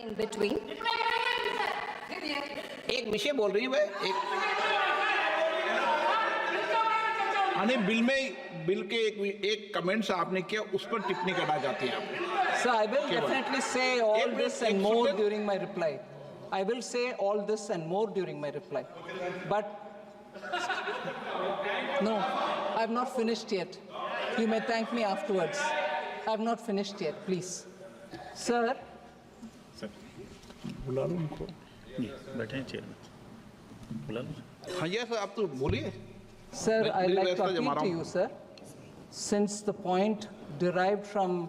In between. एक विषय बोल रही है भाई, एक बिल के एक कमेंट्स आपने किया, उस पर टिप्पणी करना चाहती हैं आप? So I will definitely say all this and more during my reply. I will say all this and more during my reply. But no, I have not finished yet. You may thank me afterwards. I have not finished yet, please. Sir. बुला लो उनको, बैठे हैं chair में, बुला लो। हाँ जी sir, आप तो बोलिए। Sir, I'd like to appeal to you, sir. Since the point derived from,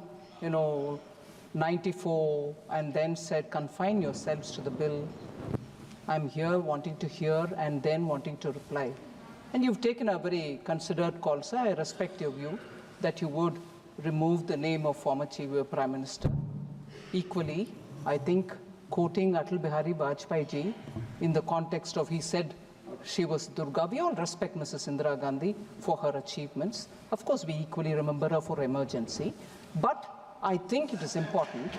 94 and then said confine yourselves to the bill, I'm here wanting to hear and then wanting to reply. And you've taken a very considered call, sir. I respect your view that you would remove the name of former Chief Prime Minister. Equally, I think quoting Atal Bihari Vajpayee ji in the context of, he said she was Durga. We all respect Mrs. Indira Gandhi for her achievements. Of course, we equally remember her for emergency. But I think it is important.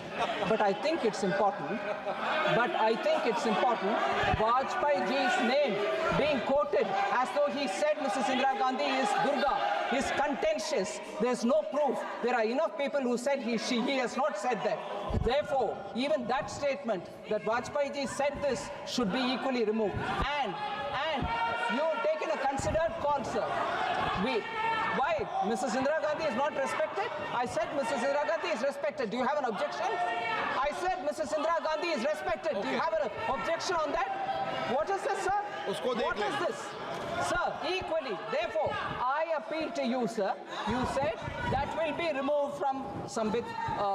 Vajpayee ji's name being quoted as though he said Mrs. Indira Gandhi is Durga is contentious. There's no proof. There are enough people who said he has not said that. Therefore, even that statement that Vajpayee ji said this should be equally removed. And you've taken a considered call, sir. Why? Mrs. Indira Gandhi is not respected? I said Mrs. Indira Gandhi is respected. Do you have an objection? I said Mrs. Indira Gandhi is respected. Okay. Do you have an objection on that? What is this, sir? What is this? Sir, equally. Therefore, I appeal to you, sir. You said that will be removed from Sambit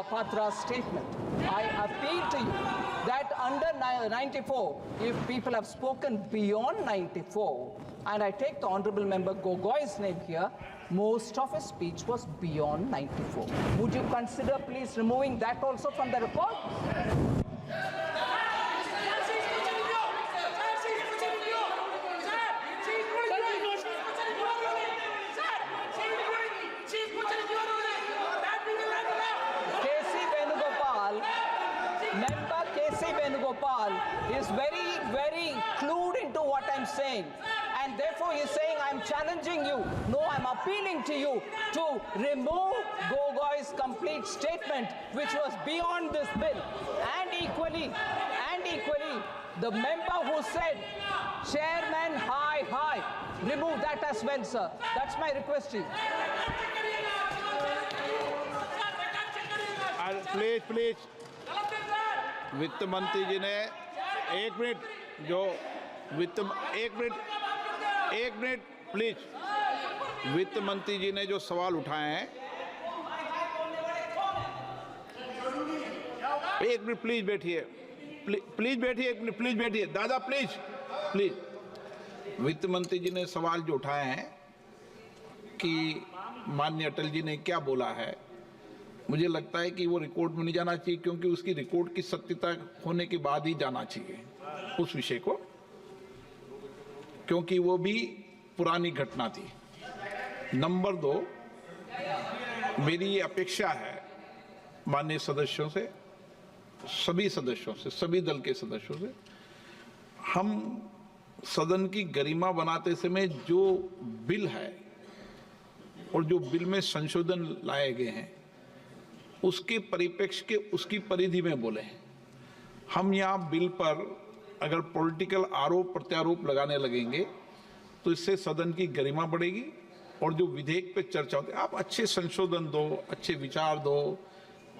Patra's statement. I appeal to you that under 94, if people have spoken beyond 94, and I take the Honorable Member Gogoy's name here, most of his speech was beyond 94. Would you consider please removing that also from the record? Member K.C. Venugopal is very, very clued into what I'm saying. And therefore he is saying, I'm challenging you. No, I'm appealing to you to remove Gogoy's complete statement, which was beyond this bill. And equally, the member who said, Chairman, hi, remove that as well, sir. That's my request to you. Please वित्त मंत्री जी ने एक minute please वित्त मंत्री जी ने जो सवाल उठाए हैं, एक मिनट प्लीज बैठिए, प्लीज बैठिए दादा, प्लीज वित्त मंत्री जी ने सवाल जो उठाए हैं कि माननीय अटल जी ने क्या बोला है, मुझे लगता है कि वो रिकॉर्ड में नहीं जाना चाहिए, क्योंकि उसकी रिकॉर्ड की सत्यता होने के बाद ही जाना चाहिए उस विषय को, क्योंकि वो भी पुरानी घटना थी। नंबर 2, मेरी ये अपेक्षा है माननीय सदस्यों से, सभी सदस्यों से, सभी दल के सदस्यों से, हम सदन की गरिमा बनाते समय जो बिल है और जो बिल में संशोधन लाए गए हैं उसके परिप्रेक्ष्य के, उसकी परिधि में बोले हैं। हम यहाँ बिल पर अगर पॉलिटिकल आरोप प्रत्यारोप लगाने लगेंगे तो इससे सदन की गरिमा बढ़ेगी और जो विधेयक पे चर्चा होती है, आप अच्छे संशोधन दो, अच्छे विचार दो,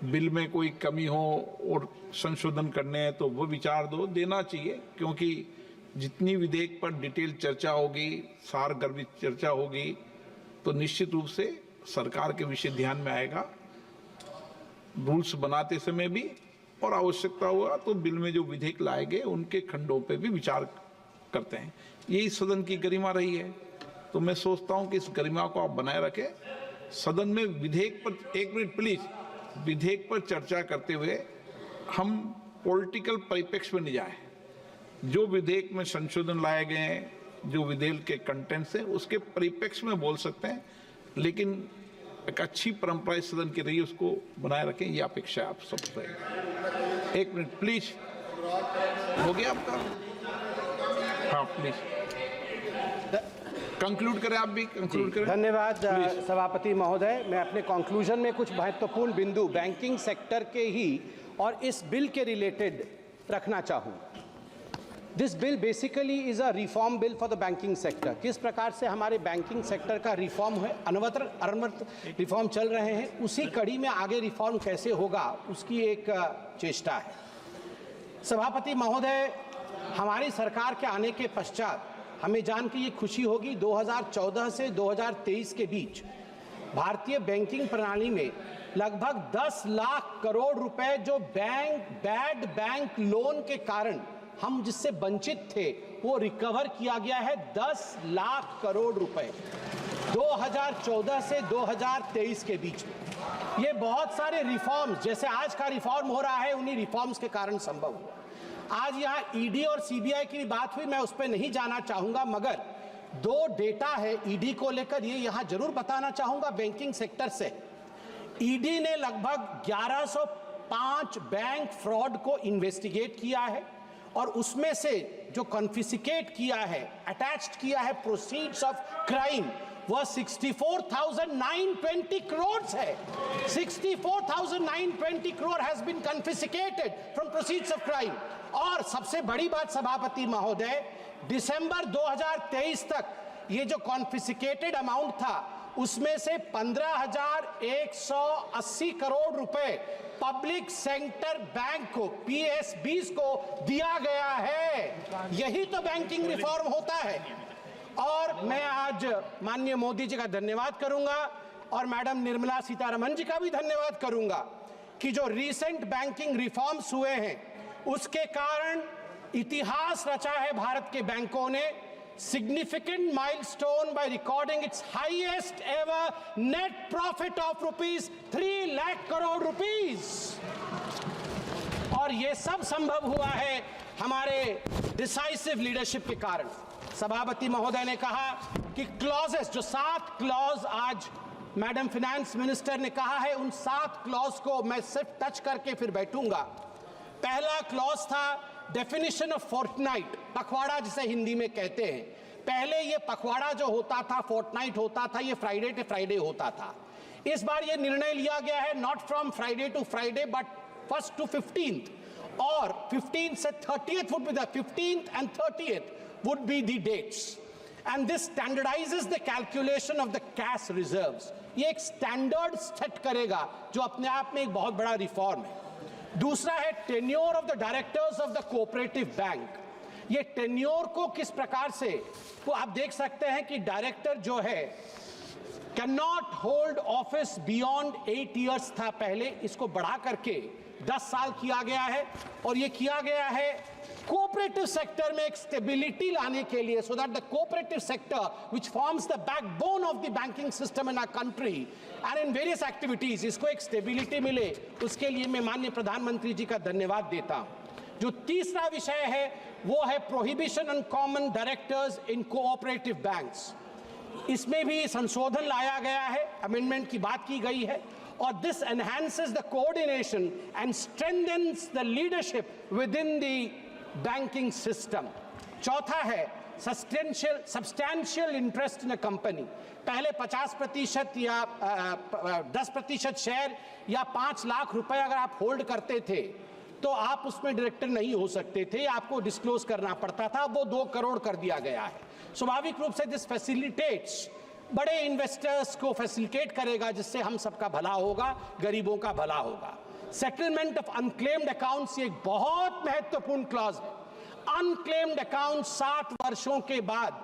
बिल में कोई कमी हो और संशोधन करने हैं तो वो विचार दो, देना चाहिए, क्योंकि जितनी विधेयक पर डिटेल चर्चा होगी, सारगर्भित चर्चा होगी, तो निश्चित रूप से सरकार के विषय ध्यान में आएगा, रूल्स बनाते समय भी, और आवश्यकता हुआ तो बिल में जो विधेयक लाए गए उनके खंडों पे भी विचार करते हैं। यही सदन की गरिमा रही है, तो मैं सोचता हूं कि इस गरिमा को आप बनाए रखें। सदन में विधेयक पर, एक मिनट प्लीज, विधेयक पर चर्चा करते हुए हम पॉलिटिकल परिप्रेक्ष्य में नहीं जाए। जो विधेयक में संशोधन लाए गए हैं, जो विधेयक के कंटेंट्स हैं, उसके परिप्रेक्ष्य में बोल सकते हैं, लेकिन एक अच्छी परंपरा इस सदन की रही है, उसको बनाए रखें, ये अपेक्षा है आप सबसे। एक मिनट प्लीज, हो गया आपका? हाँ प्लीज कंक्लूड करें, आप भी कंक्लूड करें। धन्यवाद सभापति महोदय। मैं अपने कंक्लूजन में कुछ महत्वपूर्ण बिंदु बैंकिंग सेक्टर के ही और इस बिल के रिलेटेड रखना चाहूँ। This bill basically is a reform bill for the banking sector. किस प्रकार से हमारे बैंकिंग सेक्टर का रिफॉर्म है, अनवरत रिफॉर्म चल रहे हैं, उसी कड़ी में आगे रिफॉर्म कैसे होगा उसकी एक चेष्टा है। सभापति महोदय, हमारी सरकार के आने के पश्चात हमें जान के ये खुशी होगी 2014 से 2023 के बीच भारतीय बैंकिंग प्रणाली में लगभग 10 लाख करोड़ रुपए जो बैड बैंक लोन के कारण हम जिससे वंचित थे वो रिकवर किया गया है। 10 लाख करोड़ रुपए 2014 से 2023 के बीच में। ये बहुत सारे रिफॉर्म्स, जैसे आज का रिफॉर्म हो रहा है, उन्हीं रिफॉर्म्स के कारण संभव हुआ। आज यहाँ ईडी और सीबीआई की भी बात हुई, मैं उस पर नहीं जाना चाहूंगा, मगर दो डेटा है ईडी को लेकर, ये यहाँ जरूर बताना चाहूंगा बैंकिंग सेक्टर से। ईडी ने लगभग 1105 बैंक फ्रॉड को इन्वेस्टिगेट किया है और उसमें से जो कॉन्फिस्केट किया है, अटैच्ड किया है प्रोसीड्स ऑफ क्राइम, वह 64,920 करोड़ है। 64,920 crore has been confiscated from proceeds of crime. और सबसे बड़ी बात सभापति महोदय, दिसंबर 2023 तक ये जो कॉन्फिस्केटेड अमाउंट था उसमें से 15,180 करोड़ रुपए पब्लिक सेक्टर बैंक को, PSBs को दिया गया है। यही तो बैंकिंग रिफॉर्म होता है। और मैं आज माननीय मोदी जी का धन्यवाद करूंगा और मैडम निर्मला सीतारमण जी का भी धन्यवाद करूंगा कि जो रीसेंट बैंकिंग रिफॉर्म्स हुए हैं उसके कारण इतिहास रचा है भारत के बैंकों ने। significant milestone by recording its highest ever net profit of rupees 3 lakh crore rupees। और ये सब संभव हुआ है हमारे डिसाइसिव लीडरशिप के कारण। सभापति महोदय ने कहा कि क्लॉजेस, जो 7 क्लॉज आज मैडम फाइनेंस मिनिस्टर ने कहा है, उन 7 क्लॉज को मैं सिर्फ टच करके फिर बैठूंगा। पहला क्लॉज था डेफिनेशन ऑफ फोर्टनाइट, पखवाड़ा जिसे हिंदी में कहते हैं। पहले ये पखवाड़ा जो होता था, फोर्टनाइट होता था, ये फ्राइडे टू फ्राइडे होता था। इस बार ये निर्णय लिया गया है not from Friday to Friday but 1st to 15th, और 15th से 30th would be the 15th and 30th would be the dates, and this standardizes the calculation of the cash reserves। ये एक स्टैंडर्ड सेट करेगा जो अपने आप में एक बहुत बड़ा रिफॉर्म है। दूसरा है tenure of the directors of the cooperative bank. ये टेन्योर को किस प्रकार से, वो आप देख सकते हैं कि डायरेक्टर जो है can not hold office beyond 8 years था पहले, इसको बढ़ा करके 10 साल किया गया है। और ये किया गया है कोऑपरेटिव सेक्टर में एक स्टेबिलिटी लाने के लिए, so that the cooperative sector which forms the backbone of the banking system in our country and in various activities, इसको एक स्टेबिलिटी मिले, उसके लिए मैं माननीय प्रधानमंत्री जी का धन्यवाद देता हूं। जो तीसरा विषय है वो है prohibition on common directors in cooperative banks. इसमें भी संशोधन लाया गया है, अमेंडमेंट की बात की गई है, और this enhances the coordination and strengthens the leadership within the banking system। चौथा है substantial interest in a company। पहले 50% या 10% शेयर या 5 लाख रुपए अगर आप होल्ड करते थे तो आप उसमें डायरेक्टर नहीं हो सकते थे, आपको डिस्क्लोज करना पड़ता था। वो 2 करोड़ कर दिया गया है। स्वाभाविक रूप से दिस फैसिलिटेट्स, बड़े इन्वेस्टर्स को फैसिलिटेट करेगा, जिससे हम सबका भला होगा, गरीबों का भला होगा। सेटलमेंट ऑफ अनक्लेम्ड अकाउंट्स, ये एक बहुत महत्वपूर्ण क्लॉज है। अनक्लेम्ड अकाउंट 7 वर्षों के बाद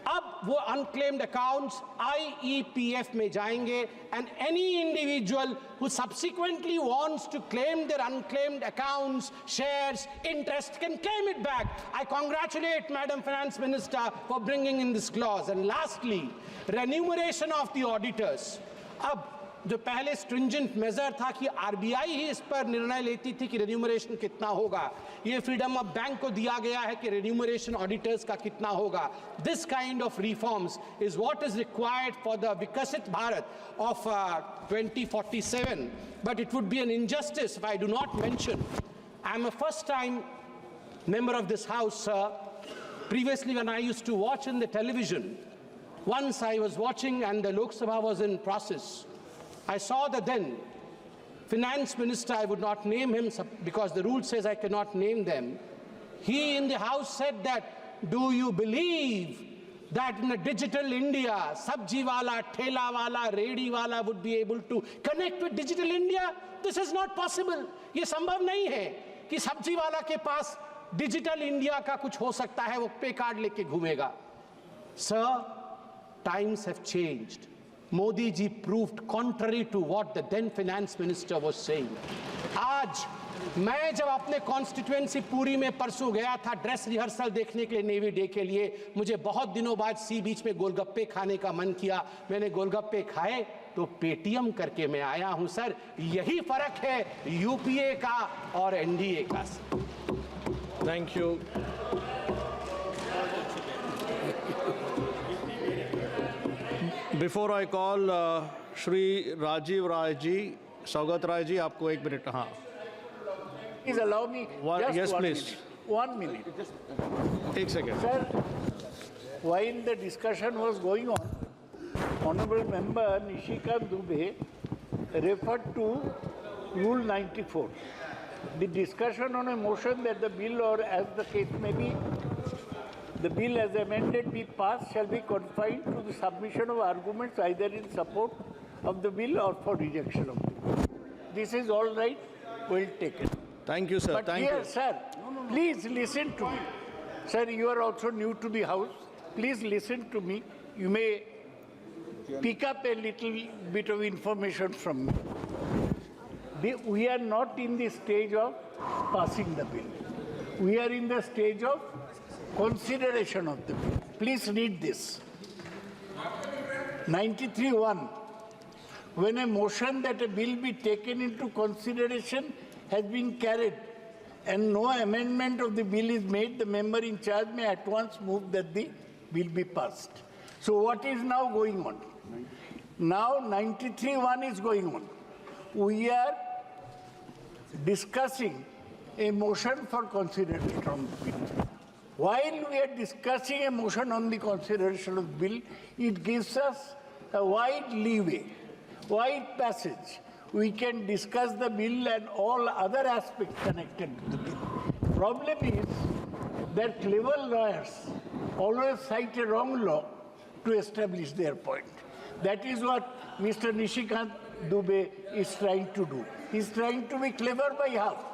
अब वो अनक्लेम्ड अकाउंट्स IEPF में जाएंगे, and any individual who subsequently wants to claim their unclaimed accounts, shares, interest can claim it back. I congratulate madam finance minister for bringing in this clause. And lastly, remuneration of the auditors। अब जो पहले stringent major था कि RBI ही इस पर निर्णय लेती थी कि रेन्यूमरेशन कितना होगा, ये फ्रीडम ऑफ बैंक को दिया गया है कि रेन्यूमरेशन ऑडिटर्स का कितना होगा. This kind of reforms is what is required for the विकसित Bharat of 2047. But it would be an injustice if I do not mention, I'm a first-time member of this House, sir. Previously, when I used to watch in the television, once I was watching and the Lok Sabha was in process, I saw the then Finance Minister, I would not name him because the rule says I cannot name them. He in the House said that, do you believe that in a digital India, sabji wala, thela wala, redi wala would be able to connect with digital India? This is not possible. ये संभव नहीं है कि सब्जी वाला के पास digital India का कुछ हो सकता है, वो पे कार्ड लेके घूमेगा. Sir, times have changed. Modi ji proved contrary to what the then finance minister was saying. आज मैं जब अपने कॉन्स्टिट्यूएंसी पूरी में परसों गया था ड्रेस रिहर्सल देखने के लिए नेवी डे के लिए, मुझे बहुत दिनों बाद सी बीच में गोलगप्पे खाने का मन किया. मैंने गोलगप्पे खाए तो पेटीएम करके मैं आया हूं. सर, यही फर्क है यूपीए का और एनडीए का. Thank you. Before I call Shri Rajiv Rai ji, Saugata Roy ji, आपको 1 मिनट. हाँ, Please allow me just yes, 1 please. minute. 1 minute. 1 second. Sir, while the discussion was going on, Honorable Member Nishikant Dubey referred to Rule 94. The discussion on a motion that the bill, or as the case may be, the bill as amended be passed shall be confined to the submission of arguments either in support of the bill or for rejection of the bill. This is all right, well taken. Thank you, sir. But Thank here, you. sir, please listen to me. Sir, you are also new to the House. Please listen to me. You may pick up a little bit of information from me. We are not in the stage of passing the bill. We are in the stage of consideration of the bill. Please read this. 93(1). When a motion that a bill be taken into consideration has been carried and no amendment of the bill is made, the member in charge may at once move that the bill be passed. So what is now going on? Now 93(1) is going on. We are discussing a motion for consideration on the bill. While we are discussing a motion on the consideration of the bill, it gives us a wide leeway, wide passage. We can discuss the bill and all other aspects connected to the bill. Problem is that clever lawyers always cite a wrong law to establish their point. That is what Mr. Nishikant Dubey is trying to do. He's trying to be clever by half.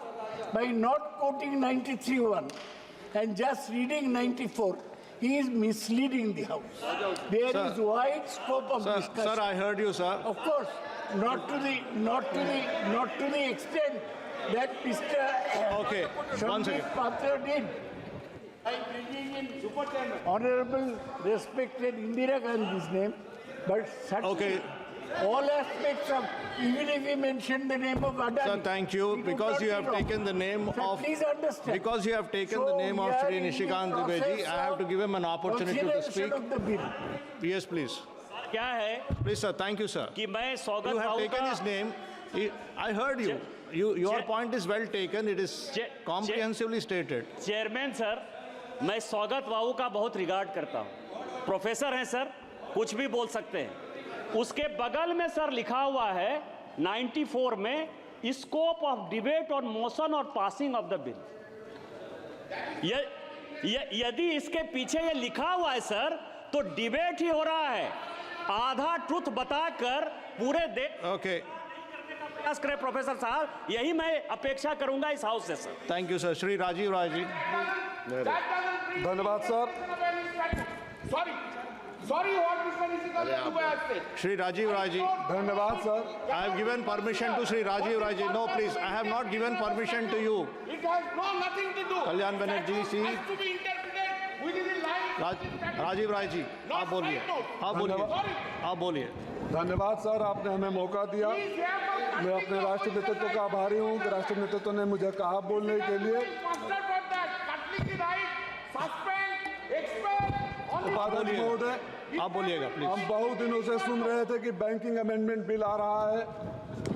By not quoting 93(1) and just reading 94, he is misleading the House. There is wide scope of discussion. Sir, I heard you, sir. Of course, not to the extent that Mr. Okay, one second. Patra did. By bringing in Honorable respected Indira Gandhi's name, but certainly all aspects of, even if we mention the name of Adani. Sir, thank you. Because you have taken the name of... Please understand. Because you have taken the name of Shri Nishikant Dubey ji, I have to give him an opportunity to speak. Of the bill. Yes, please. क्या है Please, sir. Thank you, sir. कि मैं स्वागत You have भाव taken का his name. I heard you. Your point is well taken. It is comprehensively stated. Chairman sir, मैं स्वागत बाबू का बहुत रिगार्ड करता हूँ. प्रोफेसर हैं सर, कुछ भी बोल सकते हैं. उसके बगल में सर लिखा हुआ है 94 में scope of debate on motion और पासिंग ऑफ द बिल. यदि इसके पीछे ये लिखा हुआ है सर, तो डिबेट ही हो रहा है. आधा ट्रुथ बताकर पूरे देश Okay. प्रयास करें प्रोफेसर साहब, यही मैं अपेक्षा करूंगा इस हाउस से sir. Thank you, sir. Shri Rajiv Rai ji. धन्यवाद sir. Sorry, what Mr. Nishikant Dubey has said. Shri Rajiv Rai ji. धन्यवाद sir. I have given permission to Shri Rajiv Rai ji. No, please. I have not given permission to you. It has nothing to do. Kalyan Banerjee, see. Has to be interpreted within the line. Rajiv Rai ji, आप बोलिए, आप बोलिए, आप बोलिए। धन्यवाद sir, आपने हमें मौका दिया। मैं अपने राष्ट्रीय नेतृत्व का आभारी हूँ कि राष्ट्रीय नेतृत्व ने मुझे कहा बोलने के लिए। उपाध्यक्ष महोदय, आप बोलिएगा प्लीज। हम बहुत दिनों से सुन रहे थे कि बैंकिंग अमेंडमेंट बिल आ रहा है,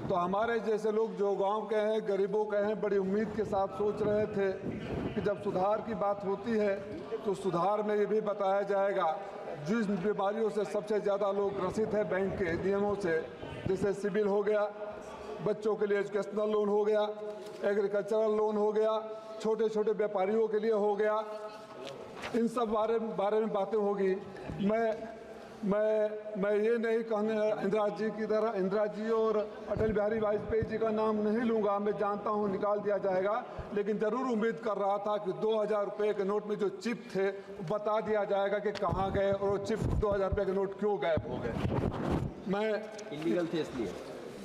तो हमारे जैसे लोग जो गांव के हैं, गरीबों के हैं, बड़ी उम्मीद के साथ सोच रहे थे कि जब सुधार की बात होती है तो सुधार में ये भी बताया जाएगा जिस बीमारियों से सबसे ज़्यादा लोग ग्रसित हैं बैंक के नियमों से, जैसे सिविल हो गया, बच्चों के लिए एजुकेशनल लोन हो गया, एग्रीकल्चरल लोन हो गया, छोटे छोटे व्यापारियों के लिए हो गया, इन सब बारे में बातें होगी। मैं ये नहीं कहने इंदिरा जी की तरह, इंदिरा जी और अटल बिहारी वाजपेयी जी का नाम नहीं लूँगा, मैं जानता हूँ निकाल दिया जाएगा, लेकिन ज़रूर उम्मीद कर रहा था कि 2000 रुपये के नोट में जो चिप थे बता दिया जाएगा कि कहाँ गए और वो चिप 2000 रुपये के नोट क्यों गायब हो गए। मैं इलीगल थे इसलिए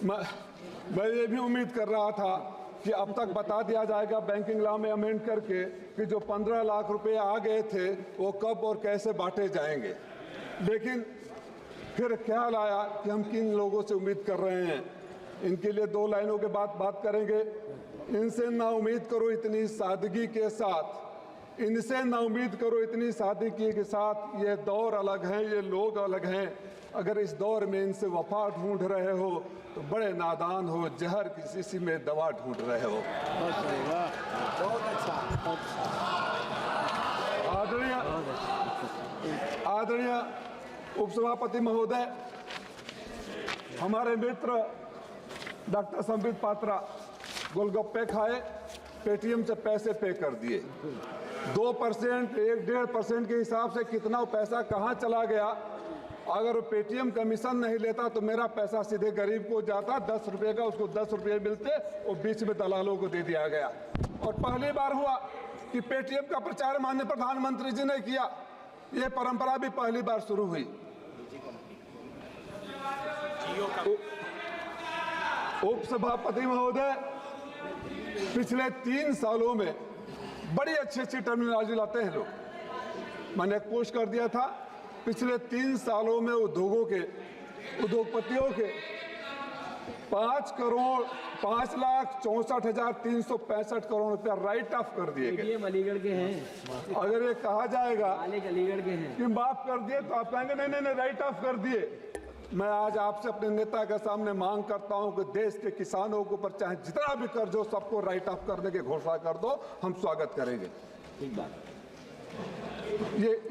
मैं ये भी उम्मीद कर रहा था कि अब तक बता दिया जाएगा बैंकिंग लॉ में अमेंड करके कि जो 15 लाख रुपए आ गए थे वो कब और कैसे बांटे जाएंगे, लेकिन फिर ख्याल आया कि हम किन लोगों से उम्मीद कर रहे हैं। इनके लिए 2 लाइनों के बाद बात करेंगे। इनसे ना उम्मीद करो इतनी सादगी के साथ, इनसे ना उम्मीद करो इतनी सादगी के साथ, ये दौर अलग हैं, ये लोग अलग हैं। अगर इस दौर में इनसे वफा ढूंढ रहे हो तो बड़े नादान हो, जहर की शीशी में दवा ढूंढ रहे हो। आदरणीय उपसभापति महोदय, हमारे मित्र डॉक्टर संबित पात्रा गोलगप्पे खाए, पेटीएम से पैसे पे कर दिए। 2%, 1-1.5% के हिसाब से कितना पैसा कहाँ चला गया। अगर पेटीएम कमीशन नहीं लेता तो मेरा पैसा सीधे गरीब को जाता, 10 रुपये का उसको 10 रुपये मिलते और बीच में दलालों को दे दिया गया। और पहली बार हुआ कि पेटीएम का प्रचार माननीय प्रधानमंत्री जी ने किया, ये परंपरा भी पहली बार शुरू हुई। उपसभापति महोदय, पिछले 3 सालों में बड़ी अच्छी टर्मिनोलॉजी लाते हैं लोग। मैंने एक पोस्ट कर दिया था, पिछले 3 सालों में उद्योगपतियों के 5,64,365 करोड़ रुपया राइट ऑफ कर दिए गए। अलीगढ़ के हैं। अगर ये कहा जाएगा अलीगढ़ के हैं कि माफ कर दिए तो आप कहेंगे नहीं राइट ऑफ कर दिए। मैं आज आपसे अपने नेता के सामने मांग करता हूं कि देश के किसानों के ऊपर चाहे जितना भी कर्ज हो सबको राइट ऑफ करने की घोषणा कर दो, हम स्वागत करेंगे। ठीक बात।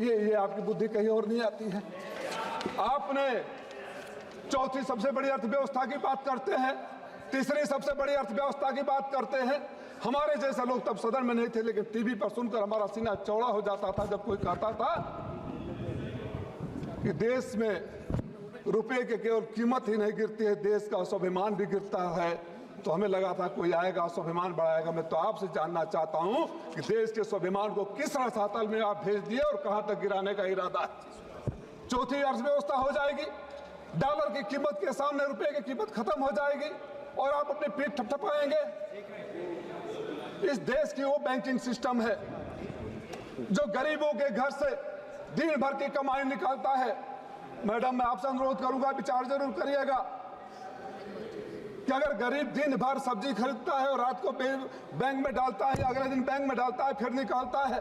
ये आपकी बुद्धि कहीं और नहीं आती है। आपने चौथी सबसे बड़ी अर्थव्यवस्था की बात करते हैं, तीसरी सबसे बड़ी अर्थव्यवस्था की बात करते हैं। हमारे जैसे लोग तब सदन में नहीं थे, लेकिन टीवी पर सुनकर हमारा सीना चौड़ा हो जाता था जब कोई कहता था कि देश में रुपए के केवल कीमत ही नहीं गिरती है, देश का स्वाभिमान भी गिरता है। तो हमें लगा था कोई आएगा स्वाभिमान बढ़ाएगा। मैं तो आपसे जानना चाहता हूं कि देश के स्वाभिमान को किस रसातल में आप भेज दिए और कहां तक गिराने का इरादा है। चौथी अर्थव्यवस्था हो जाएगी, डॉलर की कीमत के सामने रुपए की कीमत खत्म हो जाएगी और आप अपनी पीठ थपथपाएंगे। इस देश की वो बैंकिंग सिस्टम है जो गरीबों के घर से दिन भर की कमाई निकालता है। मैडम, मैं आपसे अनुरोध करूंगा, विचार जरूर करिएगा कि अगर गरीब दिन भर सब्जी खरीदता है और रात को बैंक में डालता है, अगले दिन बैंक में डालता है, फिर निकालता है,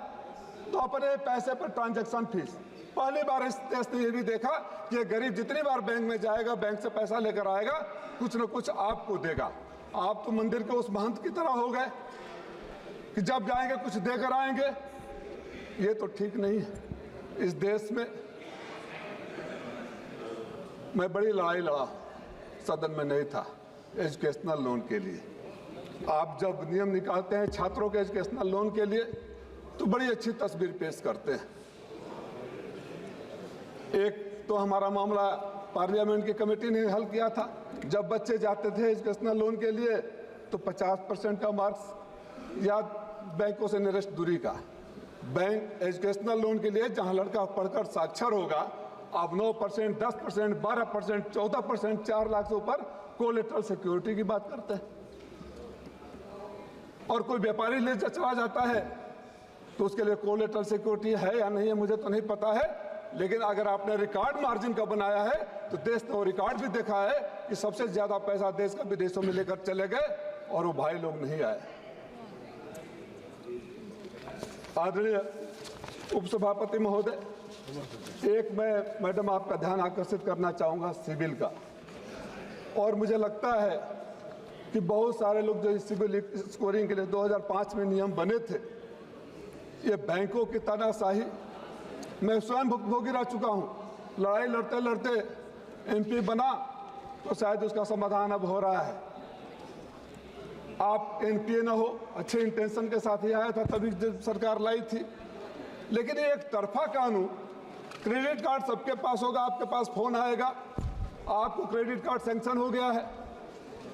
तो अपने पैसे पर ट्रांजैक्शन फीस। पहली बार इस देश ने यह भी देखा कि गरीब जितनी बार बैंक में जाएगा, बैंक से पैसा लेकर आएगा, कुछ न कुछ आपको देगा। आप तो मंदिर के उस महंत की तरह हो गए कि जब जाएंगे कुछ देकर आएंगे। ये तो ठीक नहीं है। इस देश में मैं बड़ी लड़ाई लड़ा, सदन में नहीं था, एजुकेशनल लोन के लिए। आप जब नियम निकालते हैं छात्रों के एजुकेशनल लोन के लिए तो बड़ी अच्छी तस्वीर पेश करते हैं। एक तो हमारा मामला पार्लियामेंट की कमेटी ने हल किया था। जब बच्चे जाते थे एजुकेशनल लोन के लिए तो 50% का मार्क्स या बैंकों से नियरेस्ट दूरी का। बैंक एजुकेशनल लोन के लिए जहां लड़का पढ़कर साक्षर होगा, अब 9%, 10%, 12%, 14%, 4 लाख से ऊपर कोलेटरल सिक्योरिटी की बात करते हैं। और कोई व्यापारी ले चला जाता है तो उसके लिए कोलेटरल सिक्योरिटी है या नहीं है मुझे तो नहीं पता है, लेकिन अगर आपने रिकॉर्ड मार्जिन का बनाया है तो देश ने वो रिकॉर्ड भी देखा है कि सबसे ज्यादा पैसा देश का विदेशों में लेकर चले गए और वो भाई लोग नहीं आए। आदरणीय उपसभापति महोदय, एक मैं मैडम आपका ध्यान आकर्षित करना चाहूंगा सिविल का, और मुझे लगता है कि बहुत सारे लोग जो सिविल स्कोरिंग के लिए 2005 में नियम बने थे, ये बैंकों की तानाशाही मैं स्वयं भुगतभोगी रह चुका हूं। लड़ाई लड़ते लड़ते एमपी बना तो शायद उसका समाधान अब हो रहा है। आप एनपीए ना हो, अच्छे इंटेंशन के साथ ही आया था, तभी सरकार लाई थी, लेकिन ये एक तरफा कानून, क्रेडिट कार्ड सबके पास होगा, आपके पास फोन आएगा, आपको क्रेडिट कार्ड सैंक्शन हो गया है,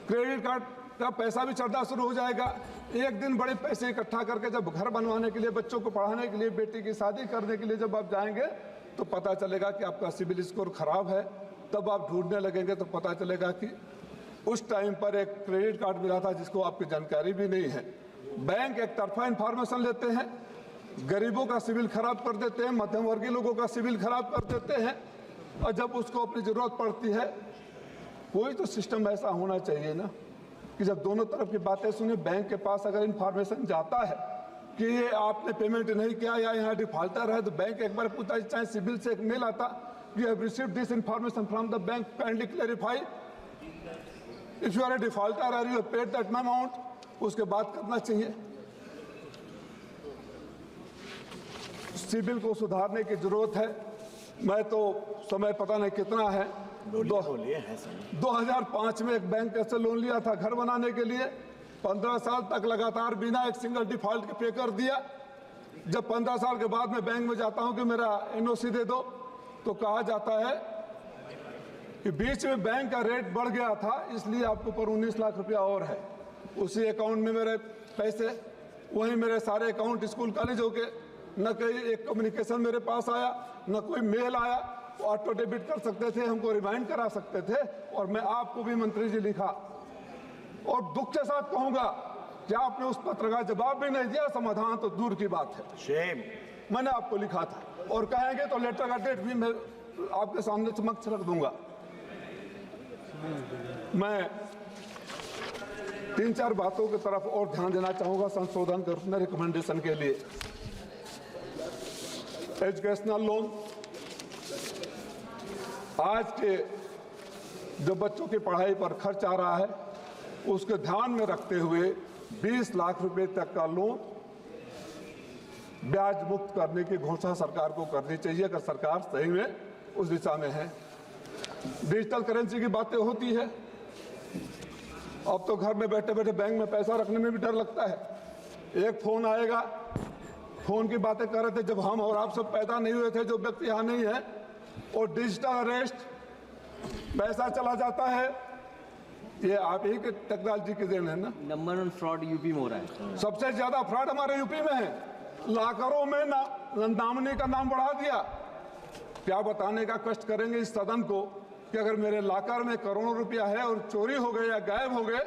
क्रेडिट कार्ड का पैसा भी चढ़ना शुरू हो जाएगा। एक दिन बड़े पैसे इकट्ठा करके जब घर बनवाने के लिए, बच्चों को पढ़ाने के लिए, बेटी की शादी करने के लिए जब आप जाएंगे तो पता चलेगा कि आपका सिविल स्कोर खराब है। तब आप ढूंढने लगेंगे तो पता चलेगा कि उस टाइम पर एक क्रेडिट कार्ड मिला था जिसको आपकी जानकारी भी नहीं है। बैंक एक तरफा इंफॉर्मेशन लेते हैं, गरीबों का सिविल खराब कर देते हैं, मध्यम वर्गीय लोगों का सिविल खराब कर देते हैं, और जब उसको अपनी जरूरत पड़ती है, कोई तो सिस्टम ऐसा होना चाहिए ना कि जब दोनों तरफ की बातें सुने, बैंक के पास अगर इंफॉर्मेशन जाता है कि ये आपने पेमेंट नहीं किया या यहाँ डिफॉल्टर है, तो बैंक एक बार पूछता है, चाहे सिविल से एक मेल आता, you have received this information from the bank, kindly clarify if you are a defaulter और you have paid that amount, उसके बाद करना चाहिए। सिविल को सुधारने की जरूरत है। मैं तो समय पता नहीं कितना है, 2005 में एक बैंक से लोन लिया था घर बनाने के लिए, 15 साल तक लगातार बिना एक सिंगल डिफॉल्ट के पे कर दिया। जब 15 साल के बाद मैं बैंक में जाता हूं कि मेरा एनओसी दे दो, तो कहा जाता है कि बीच में बैंक का रेट बढ़ गया था, इसलिए आपके ऊपर 19 लाख रुपया और है। उसी अकाउंट में मेरे पैसे, वहीं मेरे सारे अकाउंट स्कूल कॉलेज हो गए, न कहीं एक कम्युनिकेशन मेरे पास आया, न कोई मेल आया। ऑटो डेबिट कर सकते थे, हमको रिमाइंड करा सकते थे, और मैं आपको भी मंत्री जी लिखा, और दुख के साथ कहूंगा कि आपने उस पत्र का जवाब भी नहीं दिया, समाधान तो दूर की बात है। शेम। मैंने आपको लिखा था, और कहेंगे तो लेटर का डेट भी मैं आपके सामने समक्ष रख दूंगा। मैं 3-4 बातों की तरफ और ध्यान देना चाहूंगा संशोधन करने रिकमेंडेशन के लिए। एजुकेशनल लोन, आज के जो बच्चों की पढ़ाई पर खर्च आ रहा है, उसके ध्यान में रखते हुए 20 लाख रुपए तक का लोन ब्याज मुक्त करने की घोषणा सरकार को करनी चाहिए, अगर सरकार सही में उस दिशा में है। डिजिटल करेंसी की बातें होती है, अब तो घर में बैठे बैठे बैंक में पैसा रखने में भी डर लगता है। एक फोन आएगा, फोन की बातें कर रहे थे जब हम और आप सब पैदा नहीं हुए थे, जो व्यक्ति यहाँ नहीं है, और डिजिटल अरेस्ट, पैसा चला जाता है। ये आप ही के टेक्नोलॉजी की देन है ना। नंबर 1 फ्रॉड यूपी में हो रहा है, सबसे ज्यादा फ्रॉड हमारे यूपी में है। लाखों में नामनी का नाम बढ़ा दिया। क्या बताने का कष्ट करेंगे इस सदन को कि अगर मेरे लाकर में करोड़ों रुपया है और चोरी हो गए या गायब हो गए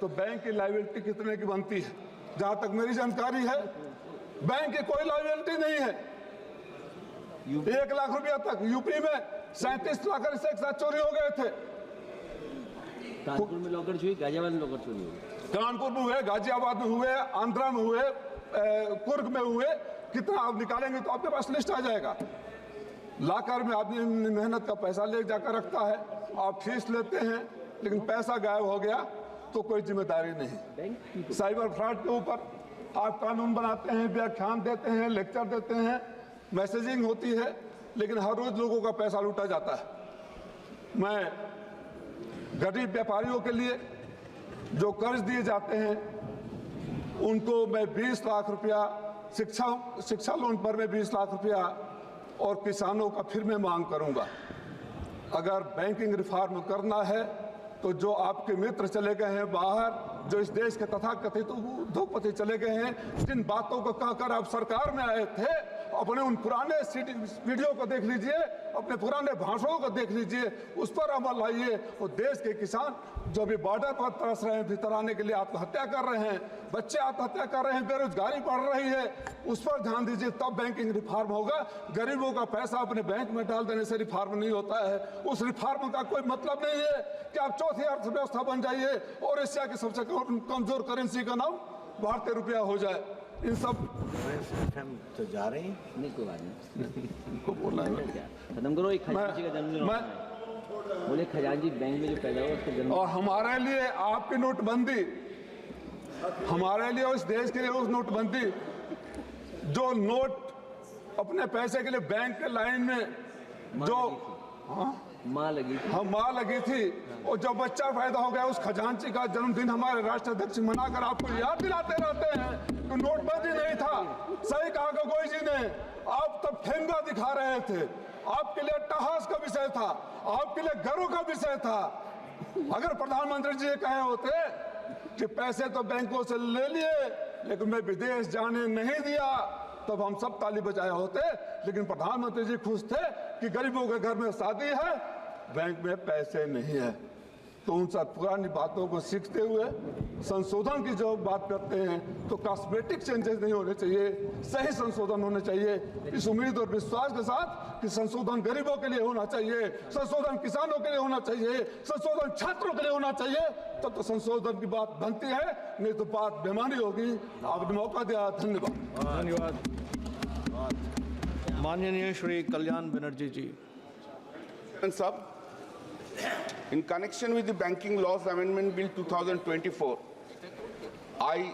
तो बैंक की लायबिलिटी कितने की बनती है। जहां तक मेरी जानकारी है, बैंक की कोई लायबिलिटी नहीं है। 1 लाख रुपया तक यूपी में 37 लाख से एक साथ चोरी हो गए थे। कानपुर में लॉकर चोरी, गाजियाबाद में लॉकर चोरी हुई, कानपुर में हुए, गाजियाबाद में हुए, आंध्रा में हुए, कुर्ग में हुए। कितना आप निकालेंगे तो आपके पास लिस्ट आ जाएगा। लाकर में आदमी मेहनत का पैसा ले जाकर रखता है, आप फीस लेते हैं, लेकिन पैसा गायब हो गया तो कोई जिम्मेदारी नहीं। साइबर फ्रॉड के ऊपर आप कानून बनाते हैं, व्याख्यान देते हैं, लेक्चर देते हैं, मैसेजिंग होती है, लेकिन हर रोज लोगों का पैसा लूटा जाता है। मैं गरीब व्यापारियों के लिए जो कर्ज दिए जाते हैं उनको मैं 20 लाख रुपया, शिक्षा लोन पर मैं 20 लाख रुपया, और किसानों का फिर मैं मांग करूंगा। अगर बैंकिंग रिफॉर्म करना है तो जो आपके मित्र चले गए हैं बाहर, जो इस देश के तथाकथित उद्योगपति चले गए हैं, जिन बातों को कहकर आप सरकार में आए थे अपने उन पुराने वीडियो को देख लीजिए, अपने पुराने भाषणों को देख लीजिए, उस पर अमल लाइए। और देश के किसान जो भी बॉर्डर पर तरस रहे हैं, भीतर आने के लिए आत्महत्या कर रहे हैं, बच्चे आत्महत्या कर रहे हैं, बेरोजगारी बढ़ रही है, उस पर ध्यान दीजिए, तब बैंकिंग रिफॉर्म होगा। गरीबों का पैसा अपने बैंक में डाल देने से रिफॉर्म नहीं होता है। उस रिफॉर्म का कोई मतलब नहीं है कि आप चौथी अर्थव्यवस्था बन जाइए और एशिया की सबसे कमजोर करेंसी का नाम भारतीय रुपया हो जाए। इन सब तो जा रहे हैं, नहीं कोई बात नहीं, को बोलना है खत्म करो। एक खजांची का जन्मदिन बोले, खजांची बैंक में जो पैदा हुआ उसका जन्म। और हमारे लिए आपकी नोटबंदी, हमारे लिए उस देश के लिए उस नोटबंदी, जो नोट अपने पैसे के लिए बैंक के लाइन में जो माँ लगी थी, हाँ माँ लगी थी, और जब बच्चा पैदा हो गया उस खजांची का जन्मदिन हमारे राष्ट्राध्यक्ष मनाकर आपको याद दिलाते रहते हैं कि नोटबंदी नहीं था। सही कहा गोगोई जी ने, आप तब ठेंगा दिखा रहे थे, आपके लिए अट्टहास का विषय था, आपके लिए गर्व का विषय था। अगर प्रधानमंत्री जी कहे होते कि पैसे तो बैंकों से ले लिए लेकिन मैं विदेश जाने नहीं दिया, तब हम सब ताली बजाए होते। लेकिन प्रधानमंत्री जी खुश थे कि गरीबों के घर में शादी है, बैंक में पैसे नहीं है। तो उन सब पुरानी बातों को सीखते हुए संशोधन की जो बात करते हैं, तो कॉस्मेटिक चेंजेस नहीं होने चाहिए, सही संशोधन होने चाहिए। इस उम्मीद और विश्वास के साथ कि संशोधन गरीबों के लिए होना चाहिए, संशोधन किसानों के लिए होना चाहिए, संशोधन छात्रों के लिए होना चाहिए, तब तो संशोधन की बात बनती है, नहीं तो बात बेमानी होगी। आपने मौका दिया, धन्यवाद। धन्यवाद। माननीय श्री कल्याण बनर्जी जी। Sir, in connection with the Banking Laws Amendment Bill 2024, I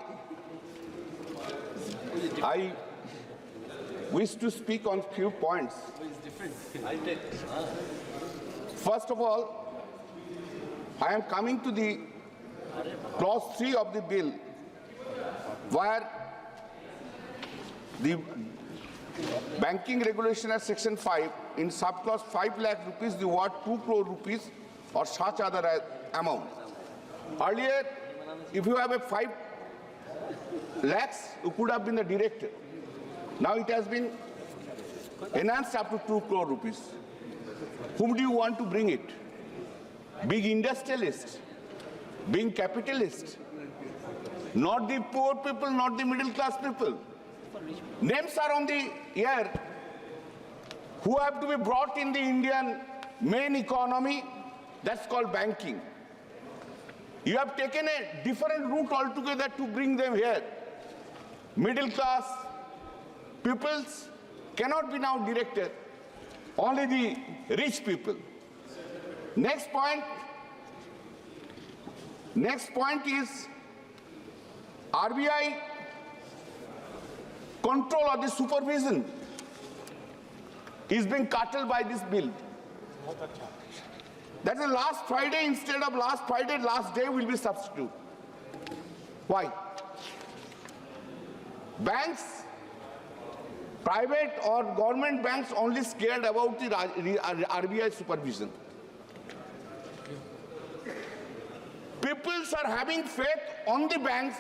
wish to speak on few points. First of all, I am coming to the clause 3 of the bill, where the Banking Regulation at Section 5, in subclause 5 lakh rupees, the word 2 crore rupees or such other amount. Earlier, if you have a 5 lakhs, you could have been the director. Now it has been enhanced up to 2 crore rupees. Whom do you want to bring it? Big industrialists, being capitalists, not the poor people, not the middle class people. Names are on the air who have to be brought in the Indian main economy, that's called banking. You have taken a different route altogether to bring them here. Middle class peoples cannot be now directed, only the rich people. Next point is RBI control or the supervision is being curtailed by this bill. That is last Friday, instead of last Friday, last day will be substitute. Why? Banks, private or government banks only scared about the RBI supervision. Peoples are having faith on the banks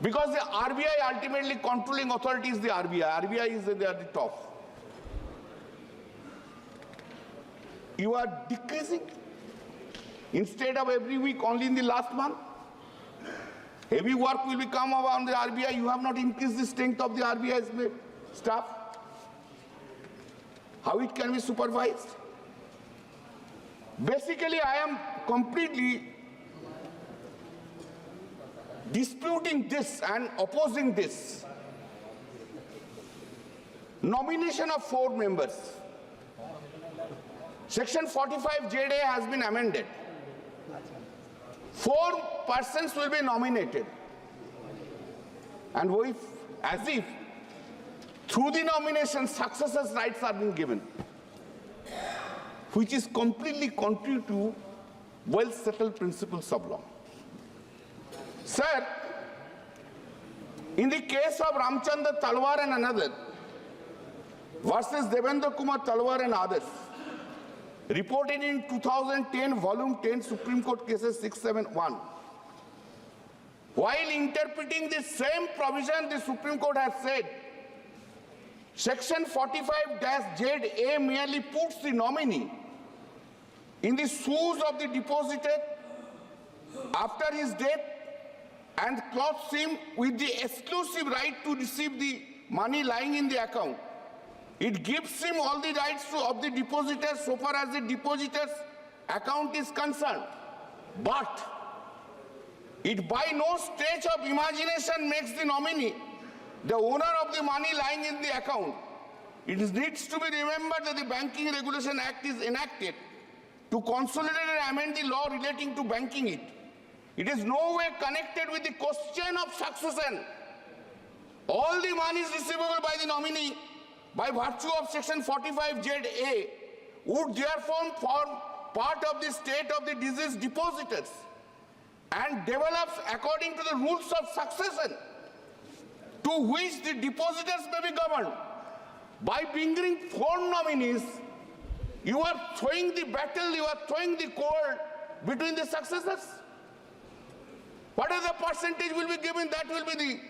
because the RBI ultimately controlling authority is the RBI. RBI is there at the top. You are decreasing. Instead of every week, only in the last month. Heavy work will become on the RBI. You have not increased the strength of the RBI's staff. How it can be supervised? Basically, I am completely disputing this and opposing this. Nomination of 4 members. Section 45 JDA has been amended. 4 persons will be nominated. And as if through the nomination successors' rights are being given, which is completely contrary to well-settled principles of law. Sir, in the case of Ramchandra Talwar and another versus Devendra Kumar Talwar and others, reported in 2010, volume 10, Supreme Court cases 671. While interpreting the same provision, the Supreme Court has said, Section 45-ZA merely puts the nominee in the shoes of the depositor after his death and clothes him with the exclusive right to receive the money lying in the account. It gives him all the rights of the depositor so far as the depositor's account is concerned. But it by no stretch of imagination makes the nominee the owner of the money lying in the account. It needs to be remembered that the Banking Regulation Act is enacted to consolidate and amend the law relating to banking it. It is no way connected with the question of succession. All the money is receivable by the nominee by virtue of Section 45ZA would therefore form part of the state of the deceased depositors and develops according to the rules of succession to which the depositors may be governed. By bringing 4 nominees, you are throwing the battle, you are throwing the cord between the successors. Whatever the percentage will be given, that will be the...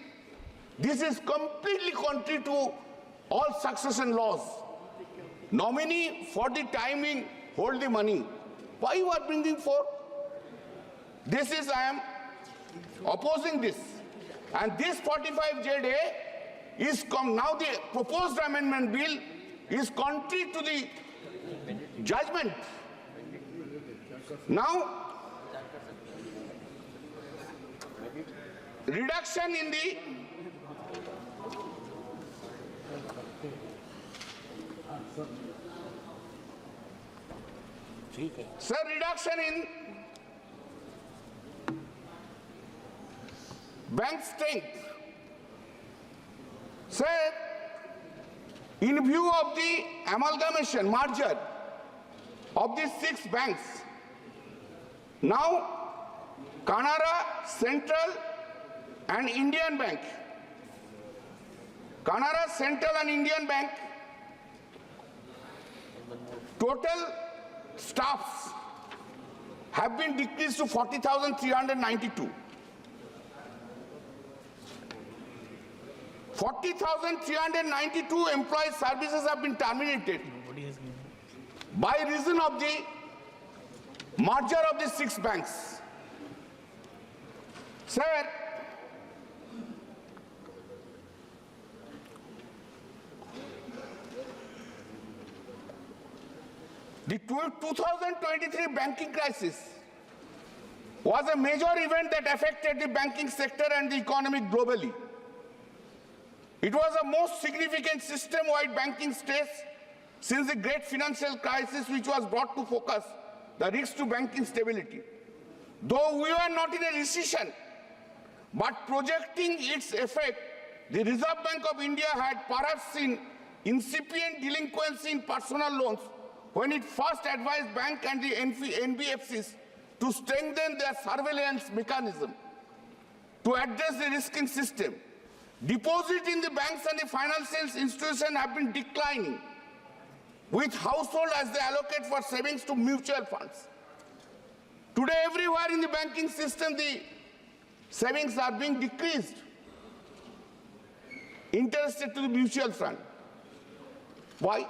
This is completely contrary to all succession laws. Nominee for the timing, hold the money. Why you are bringing 4? This is, I am opposing this. And this 45ZA is now the proposed amendment bill is contrary to the judgment. Now, reduction in the reduction in bank strength. Sir, in view of the amalgamation, merger of these 6 banks, now Canara, Central and Indian Bank, Canara, Central and Indian Bank, total staffs have been decreased to 40,392. 40,392 employee services have been terminated by reason of the merger of the 6 banks. Sir, the 2023 banking crisis was a major event that affected the banking sector and the economy globally. It was the most significant system-wide banking stress since the great financial crisis, which was brought to focus the risks to banking stability. Though we were not in a recession, but projecting its effect, the Reserve Bank of India had perhaps seen incipient delinquency in personal loans when it first advised banks and the NBFCs to strengthen their surveillance mechanism to address the risking system. Deposits in the banks and the financial institutions have been declining, with households as they allocate for savings to mutual funds. Today, everywhere in the banking system, the savings are being decreased, interested to the mutual fund. Why?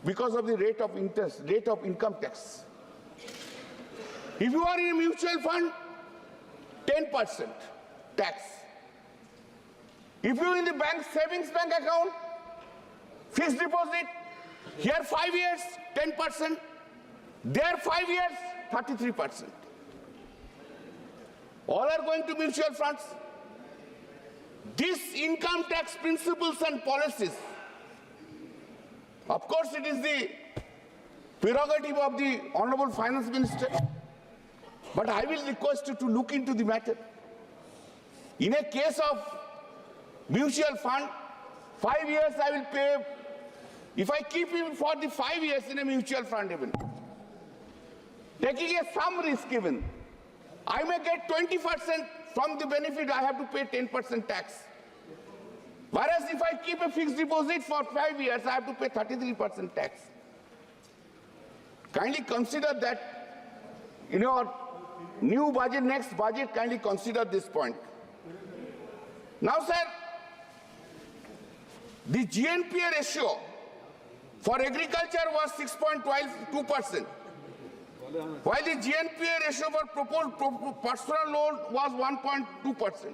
Because of the rate of interest, rate of income tax. If you are in a mutual fund, 10% tax. If you are in the bank savings bank account, fixed deposit, here 5 years, 10%, there 5 years, 33%. All are going to mutual funds. These income tax principles and policies, of course it is the prerogative of the Honorable Finance Minister, but I will request you to look into the matter. In a case of mutual fund, 5 years I will pay. If I keep him for the 5 years in a mutual fund even, taking some risk even, I may get 20% from the benefit, I have to pay 10% tax. Whereas if I keep a fixed deposit for 5 years, I have to pay 33% tax. Kindly consider that in your new budget, next budget, kindly consider this point. Now, sir, The GNPA ratio for agriculture was 6.2%, while the GNPA ratio for personal loan was 1.2%.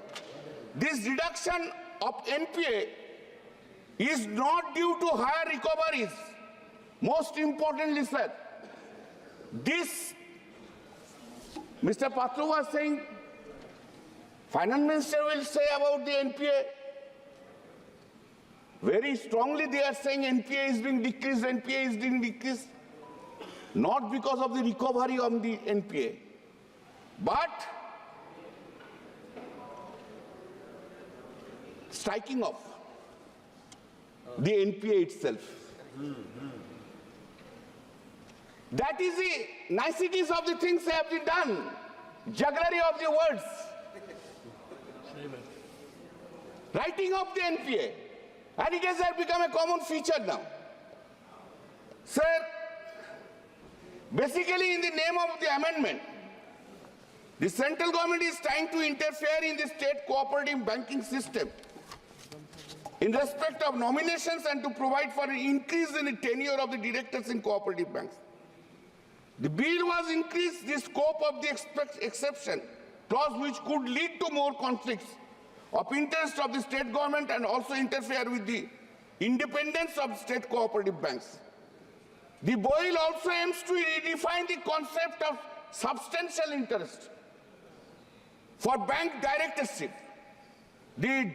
This reduction of NPA is not due to higher recoveries. Most importantly, sir, this, Mr. Patru was saying, Finance Minister will say about the NPA. Very strongly they are saying NPA is being decreased, NPA is being decreased. Not because of the recovery of the NPA, but striking off the NPA itself. That is the niceties of the things that have been done. Jugglery of the words. Writing off the NPA. And it has become a common feature now. Sir, basically in the name of the amendment, the central government is trying to interfere in the state cooperative banking system in respect of nominations and to provide for an increase in the tenure of the directors in cooperative banks. The bill was increased the scope of the exception clause, which could lead to more conflicts of interest of the state government and also interfere with the independence of state cooperative banks. The bill also aims to redefine the concept of substantial interest for bank directorship. The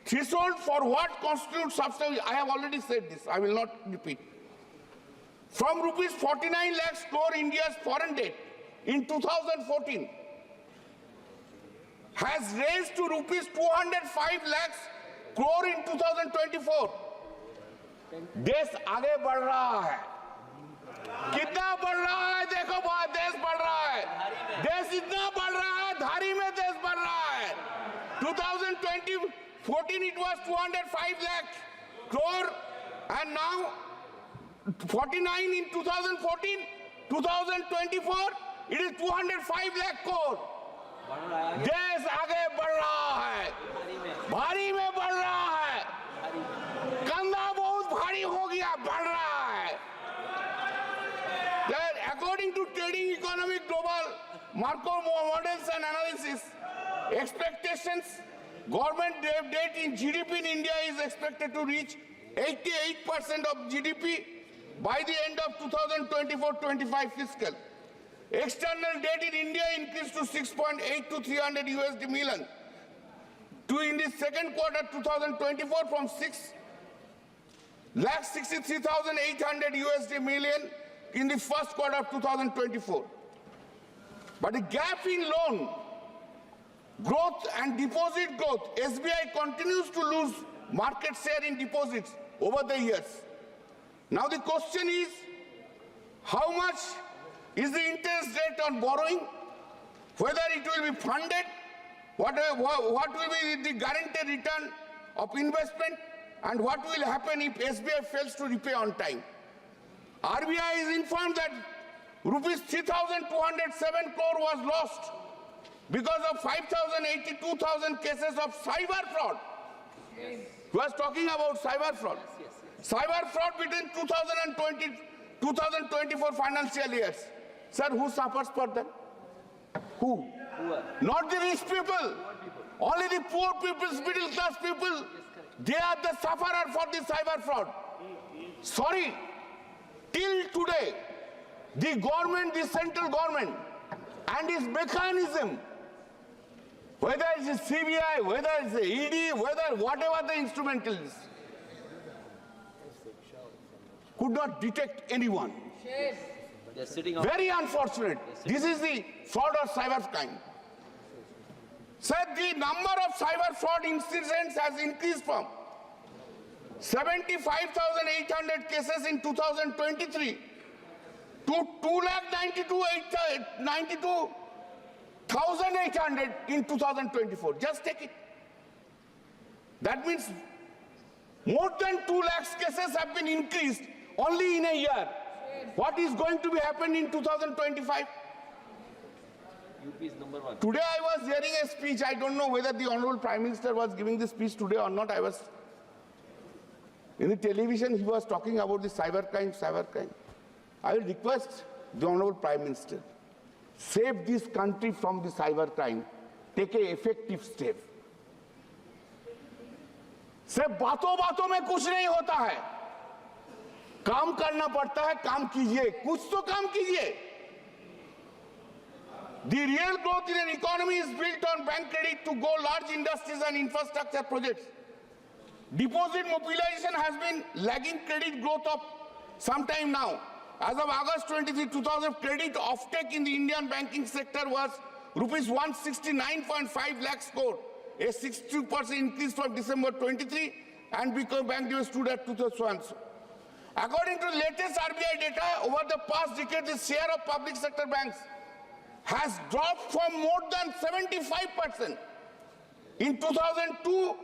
threshold for what constitutes substantial, I have already said this, I will not repeat. From rupees 49 lakhs crore India's foreign debt in 2014 has raised to rupees 205 lakhs crore in 2024. देश आगे बढ़ रहा है. कितना बढ़ रहा है? देखो देश बढ़ रहा है. देश इतना बढ़ रहा है, धारी में देश बढ़ रहा है. 2014 it was 205 lakh crore and now 49 in 2014, 2024 it is 205 lakh crore. देश आगे बढ़ रहा है, भारी में बढ़ रहा है, कंधा बहुत भारी हो गया, बढ़ रहा है. According to Trading Economic Global Markov models and analysis, expectations, government debt in GDP in India is expected to reach 88% of GDP by the end of 2024-25 fiscal. External debt in India increased to 6.8 to 300 USD million in the second quarter 2024 from 6,63,800 USD million in the first quarter of 2024. But the gap in loan growth and deposit growth, SBI continues to lose market share in deposits over the years. Now the question is, how much is the interest rate on borrowing? Whether it will be funded, what will be the guaranteed return of investment, and what will happen if SBI fails to repay on time? RBI is informed that rupees 3,207 crore was lost because of 5,082,000 cases of cyber fraud. He was talking about cyber fraud. Cyber fraud between 2020-2024 financial years. Sir, who suffers for them? Who? Not the rich people. Only the poor people, middle class people. They are the sufferer for the cyber fraud. Sorry, till today, the government, the central government, and its mechanism, whether it's CBI, whether it's the ED, whether whatever the instrumental is, could not detect anyone. Very unfortunate. This is the fraud of cyber crime. Sir, the number of cyber fraud incidents has increased from 75,800 cases in 2023 to 2,92,800 in 2024. Just take it. That means more than 2 lakhs cases have been increased only in a year. What is going to be happening in 2025? UP is number 1. Today I was hearing a speech. I don't know whether the Honorable Prime Minister was giving this speech today or not. In the television, he was talking about the cybercrime. I will request the Honorable Prime Minister, save this country from the cybercrime, take an effective step. सिर्फ बातों में कुछ नहीं होता है, काम करना पड़ता है, काम कीजिए, कुछ तो काम कीजिए. The real growth in an economy is built on bank credit to go large industries and infrastructure projects. Deposit mobilization has been lagging credit growth of some time now. As of August 23, 2000, credit offtake in the Indian banking sector was rupees 169.5 lakhs crore, a 62% increase from December 23, and because bank due stood at 2001. According to the latest RBI data, over the past decade, the share of public sector banks has dropped from more than 75% in 2002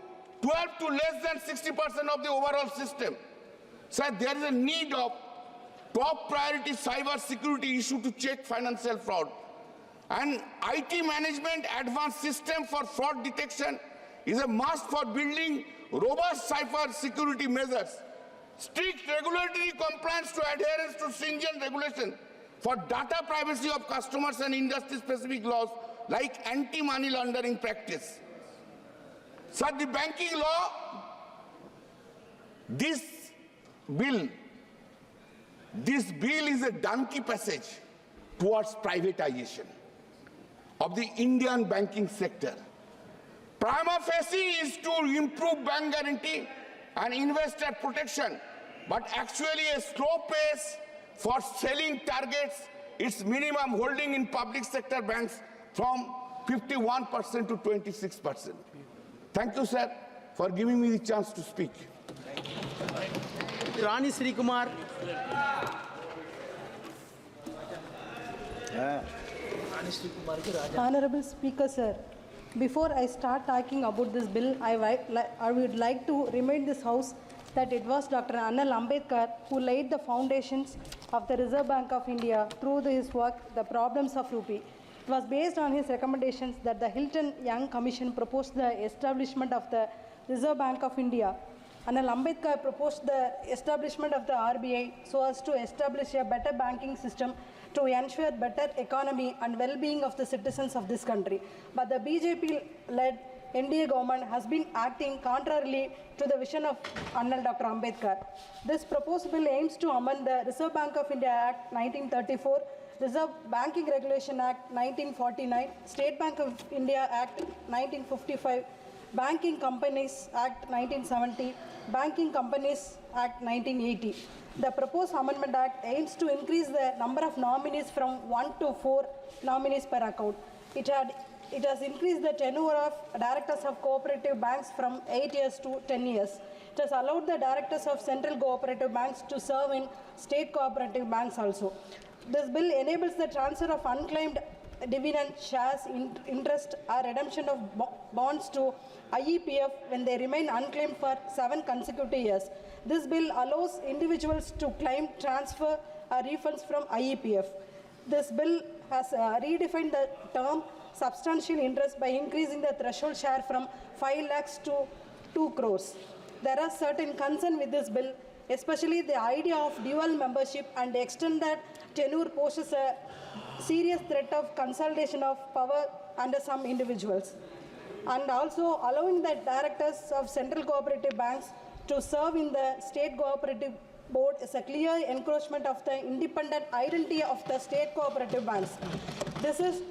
to less than 60% of the overall system. So there is a need of top priority cyber security issue to check financial fraud. And IT management advanced system for fraud detection is a must for building robust cyber security measures. Strict regulatory compliance to adherence to stringent regulation for data privacy of customers and industry-specific laws like anti-money laundering practice. So the banking law, this bill is a donkey passage towards privatization of the Indian banking sector. Prima facie is to improve bank guarantee and investor protection, but actually a slow pace for selling targets its minimum holding in public sector banks from 51% to 26%. Thank you, sir, for giving me the chance to speak. Rani Sri Kumar. Honorable Speaker, sir, before I start talking about this bill, I would like to remind this House that it was Dr. Annal Ambedkar who laid the foundations of the Reserve Bank of India through his work, The Problems of Rupee. It was based on his recommendations that the Hilton Young Commission proposed the establishment of the Reserve Bank of India. Annal Ambedkar proposed the establishment of the RBI so as to establish a better banking system to ensure better economy and well-being of the citizens of this country. But the BJP-led NDA government has been acting contrarily to the vision of Annal Dr. Ambedkar. This proposed bill aims to amend the Reserve Bank of India Act 1934, Reserve Banking Regulation Act 1949, State Bank of India Act 1955, Banking Companies Act 1970, Banking Companies Act 1980. The proposed amendment act aims to increase the number of nominees from 1 to 4 nominees per account. It has increased the tenure of directors of cooperative banks from 8 years to 10 years. It has allowed the directors of central cooperative banks to serve in state cooperative banks also. This bill enables the transfer of unclaimed dividend shares, interest or redemption of bonds to IEPF when they remain unclaimed for 7 consecutive years. This bill allows individuals to claim transfer or refunds from IEPF. This bill has redefined the term substantial interest by increasing the threshold share from 5 lakhs to 2 crores. There are certain concerns with this bill, especially the idea of dual membership and the extent that tenure poses a serious threat of consolidation of power under some individuals, and also allowing the directors of central cooperative banks to serve in the state cooperative board is a clear encroachment of the independent identity of the state cooperative banks. This is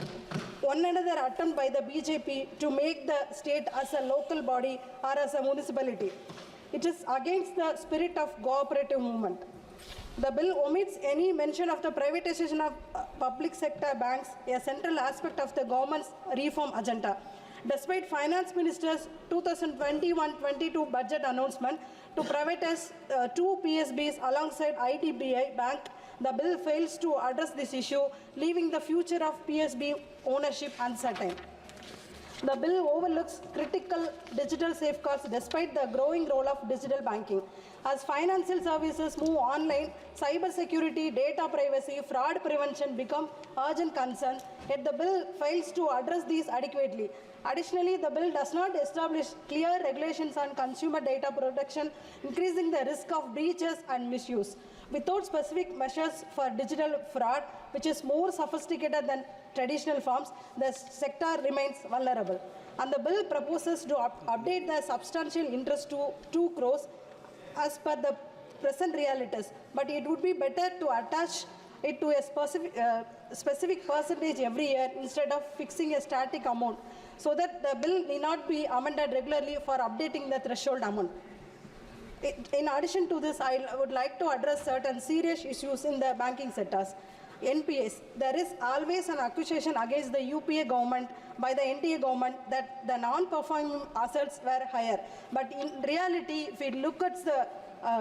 one another attempt by the BJP to make the state as a local body or as a municipality. It is against the spirit of cooperative movement. The bill omits any mention of the privatization of public sector banks, a central aspect of the government's reform agenda. Despite Finance Minister's 2021-22 budget announcement to privatize 2 PSBs alongside IDBI Bank, the bill fails to address this issue, leaving the future of PSB ownership uncertain. The bill overlooks critical digital safeguards despite the growing role of digital banking. As financial services move online, cyber security, data privacy, fraud prevention become urgent concerns, yet the bill fails to address these adequately. Additionally, the bill does not establish clear regulations on consumer data protection, increasing the risk of breaches and misuse. Without specific measures for digital fraud, which is more sophisticated than traditional forms, the sector remains vulnerable. And the bill proposes to update the substantial interest to 2 crores as per the present realities, but it would be better to attach it to a specific percentage every year instead of fixing a static amount, so that the bill need not be amended regularly for updating the threshold amount. In addition to this, I would like to address certain serious issues in the banking sectors. NPAs. There is always an accusation against the UPA government by the NDA government that the non-performing assets were higher. But in reality, if we look at the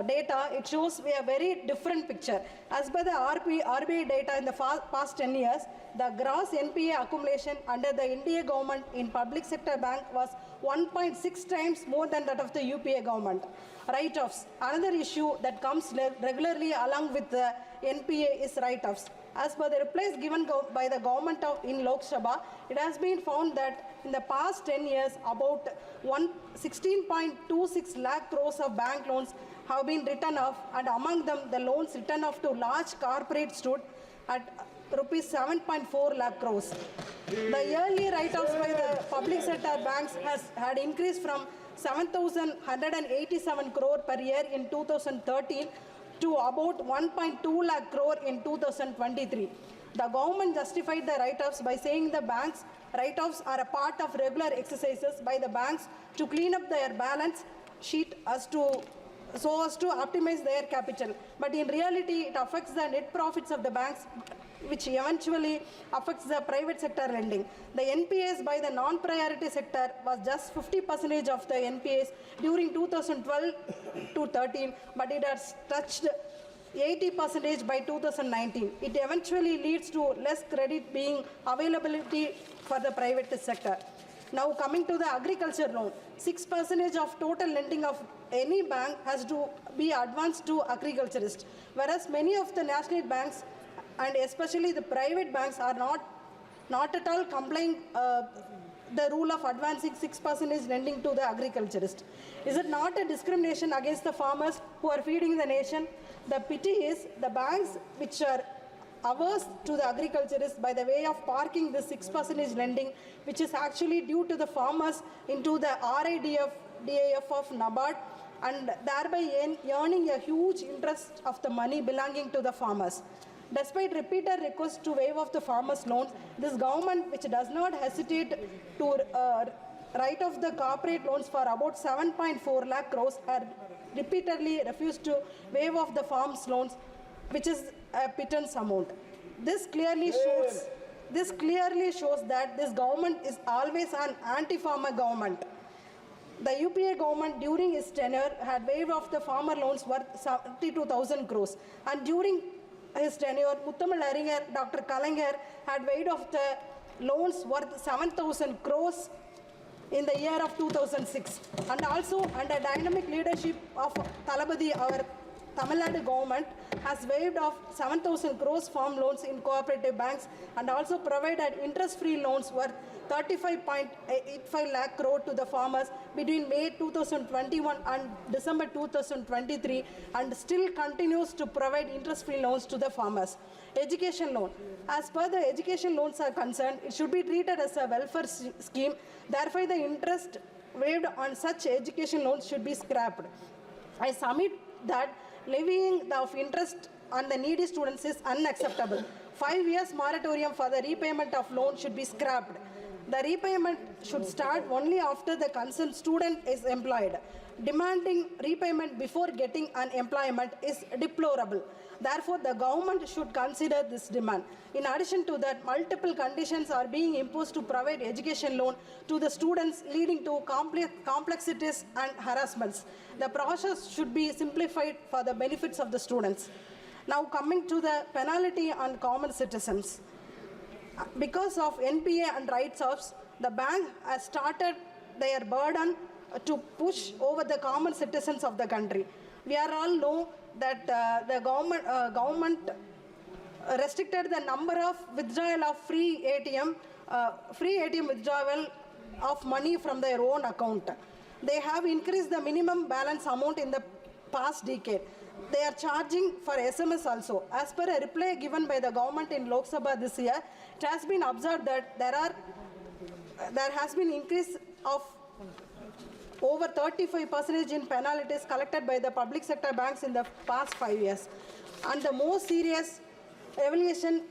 data, it shows a very different picture. As per the RBI data in the past 10 years, the gross NPA accumulation under the NDA government in public sector bank was 1.6 times more than that of the UPA government. Write-offs. Another issue that comes regularly along with the NPA is write-offs. As per the replies given by the government in Lok Sabha, it has been found that in the past 10 years, about 16.26 lakh crores of bank loans have been written off, and among them, the loans written off to large corporates stood at rupees 7.4 lakh crores. The yearly write-offs by the public sector banks had increased from 7,187 crore per year in 2013 to about 1.2 lakh crore in 2023. The government justified the write-offs by saying the banks' write-offs are a part of regular exercises by the banks to clean up their balance sheet so as to optimize their capital. But in reality, it affects the net profits of the banks, which eventually affects the private sector lending. The NPAs by the non-priority sector was just 50% of the NPAs during 2012 to 13, but it has touched 80% by 2019. It eventually leads to less credit being availability for the private sector. Now coming to the agriculture loan, 6% of total lending of any bank has to be advanced to agriculturists, whereas many of the national banks and especially the private banks are not at all complying the rule of advancing 6% lending to the agriculturist. Is it not a discrimination against the farmers who are feeding the nation? The pity is the banks which are averse to the agriculturists by the way of parking the 6% lending, which is actually due to the farmers into the DAF of NABARD, and thereby earning a huge interest of the money belonging to the farmers. Despite repeated requests to waive off the farmers' loans, this government, which does not hesitate to write off the corporate loans for about 7.4 lakh crores, had repeatedly refused to waive off the farmers' loans, which is a pittance amount. This clearly shows that this government is always an anti-farmer government. The UPA government during its tenure had waived off the farmer loans worth 72,000 crores, and during his tenure, Muthamal Aringer, Dr. Kalaignar had waived off the loans worth 7,000 crores in the year of 2006. And also under dynamic leadership of Thalapathy, our Tamil Nadu government has waived off 7,000 crores farm loans in cooperative banks and also provided interest-free loans worth 35.85 lakh crore to the farmers between May 2021 and December 2023, and still continues to provide interest-free loans to the farmers. Education loan. As per the education loans are concerned, it should be treated as a welfare scheme. Therefore, the interest waived on such education loans should be scrapped. I submit that levying of interest on the needy students is unacceptable. 5 years moratorium for the repayment of loan should be scrapped. The repayment should start only after the concerned student is employed. Demanding repayment before getting an employment is deplorable. Therefore, the government should consider this demand. In addition to that, multiple conditions are being imposed to provide education loan to the students, leading to complexities and harassments. The process should be simplified for the benefits of the students. Now coming to the penalty on common citizens. Because of NPA and write-offs, the bank has started their burden to push over the common citizens of the country. We all know that the government restricted the number of withdrawal of free ATM withdrawal of money from their own account. They have increased the minimum balance amount in the past decade. They are charging for SMS also. As per a reply given by the government in Lok Sabha this year, it has been observed that there has been increase of over 35% in penalties collected by the public sector banks in the past 5 years. And the most serious evaluation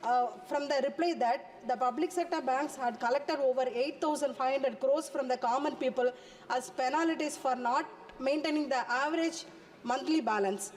from the reply that the public sector banks had collected over 8,500 crores from the common people as penalties for not maintaining the average monthly balance.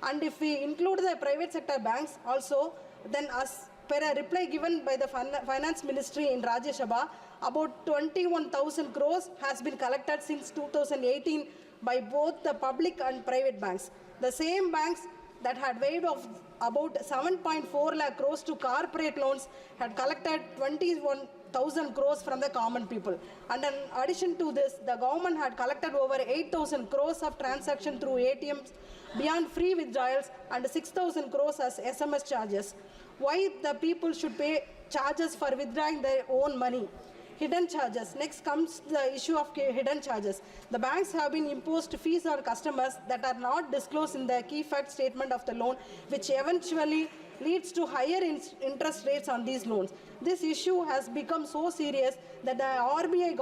And if we include the private sector banks also, then as per a reply given by the Finance Ministry in Rajya, about 21,000 crores has been collected since 2018 by both the public and private banks. The same banks that had waived off about 7.4 lakh crores to corporate loans had collected 21,000 crores from the common people. And in addition to this, the government had collected over 8,000 crores of transaction through ATMs beyond free withdrawals and 6,000 crores as SMS charges. Why the people should pay charges for withdrawing their own money? Hidden charges. Next comes the issue of hidden charges. The banks have been imposed fees on customers that are not disclosed in the key fact statement of the loan, which eventually leads to higher interest rates on these loans. This issue has become so serious that the RBI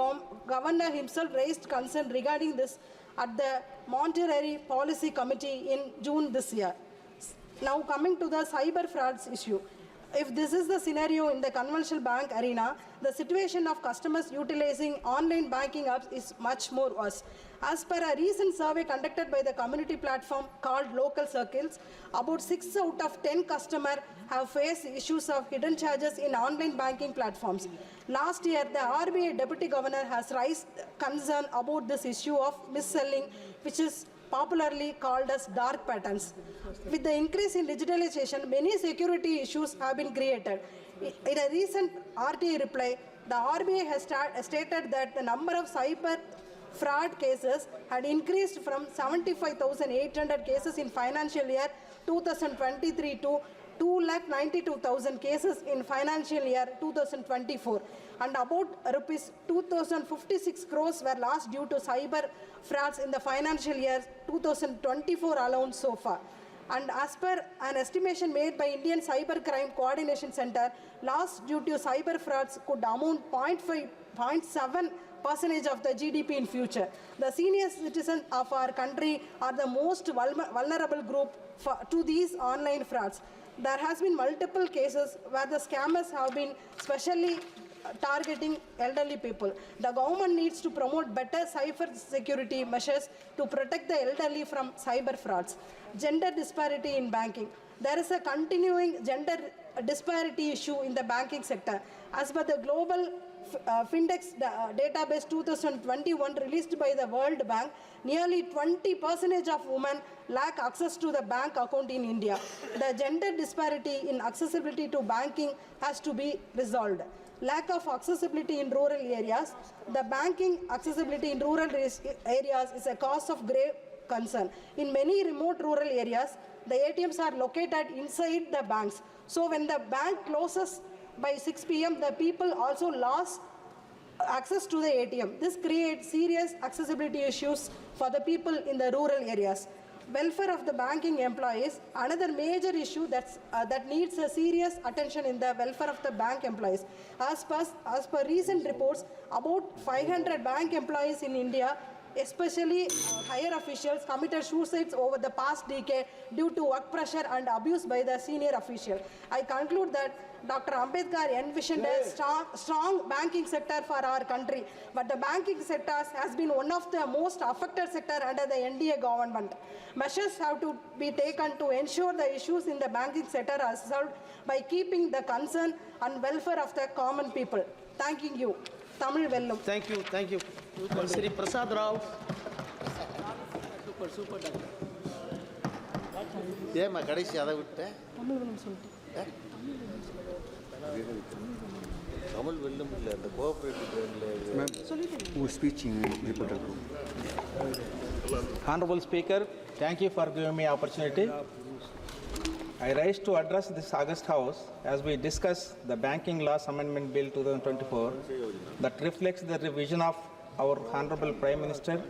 governor himself raised concern regarding this at the Monetary Policy Committee in June this year. Now coming to the cyber frauds issue. If this is the scenario in the conventional bank arena, the situation of customers utilizing online banking apps is much more worse. As per a recent survey conducted by the community platform called Local Circles, about 6 out of 10 customers have faced issues of hidden charges in online banking platforms. Last year, the RBI Deputy Governor has raised concern about this issue of mis-selling, which is popularly called as dark patterns. With the increase in digitalization, many security issues have been created. In a recent RTA reply, the RBI has stated that the number of cyber fraud cases had increased from 75,800 cases in financial year 2023 to 292,000 cases in financial year 2024, and about rupees 2,056 crores were lost due to cyber frauds in the financial year 2024 alone so far. And as per an estimation made by Indian Cybercrime Coordination Center, loss due to cyber frauds could amount 0.7% of the GDP in future. The senior citizens of our country are the most vulnerable group to these online frauds. There has been multiple cases where the scammers have been specially targeting elderly people. The government needs to promote better cyber security measures to protect the elderly from cyber frauds. Gender disparity in banking. There is a continuing gender disparity issue in the banking sector. As per the global Findex database 2021 released by the World Bank, nearly 20% of women lack access to the bank account in India. The gender disparity in accessibility to banking has to be resolved. Lack of accessibility in rural areas. The banking accessibility in rural areas is a cause of grave concern. In many remote rural areas, the ATMs are located inside the banks. So when the bank closes by 6 p.m., the people also lost access to the ATM. This creates serious accessibility issues for the people in the rural areas. Welfare of the banking employees, another major issue that needs a serious attention in the welfare of the bank employees. As per recent reports, about 500 bank employees in India, especially higher officials, committed suicides over the past decade due to work pressure and abuse by the senior official. I conclude that Dr. Ambedkar envisioned a strong banking sector for our country, but the banking sector has been one of the most affected sector under the NDA government. Measures have to be taken to ensure the issues in the banking sector are solved by keeping the concern and welfare of the common people. Thanking you. Tamil Vellum. Thank you. Sri Prasad Rao. Super doctor. ஏமா கடைசி அதை விட்டேன் தமிழ் வெல்லும் இல்லை அந்த cooperative speaking reporter group. Honorable Speaker, thank you for giving me opportunity. I rise to address this August House as we discuss the Banking Laws Amendment Bill 2024 that reflects the vision of our Honorable Prime Minister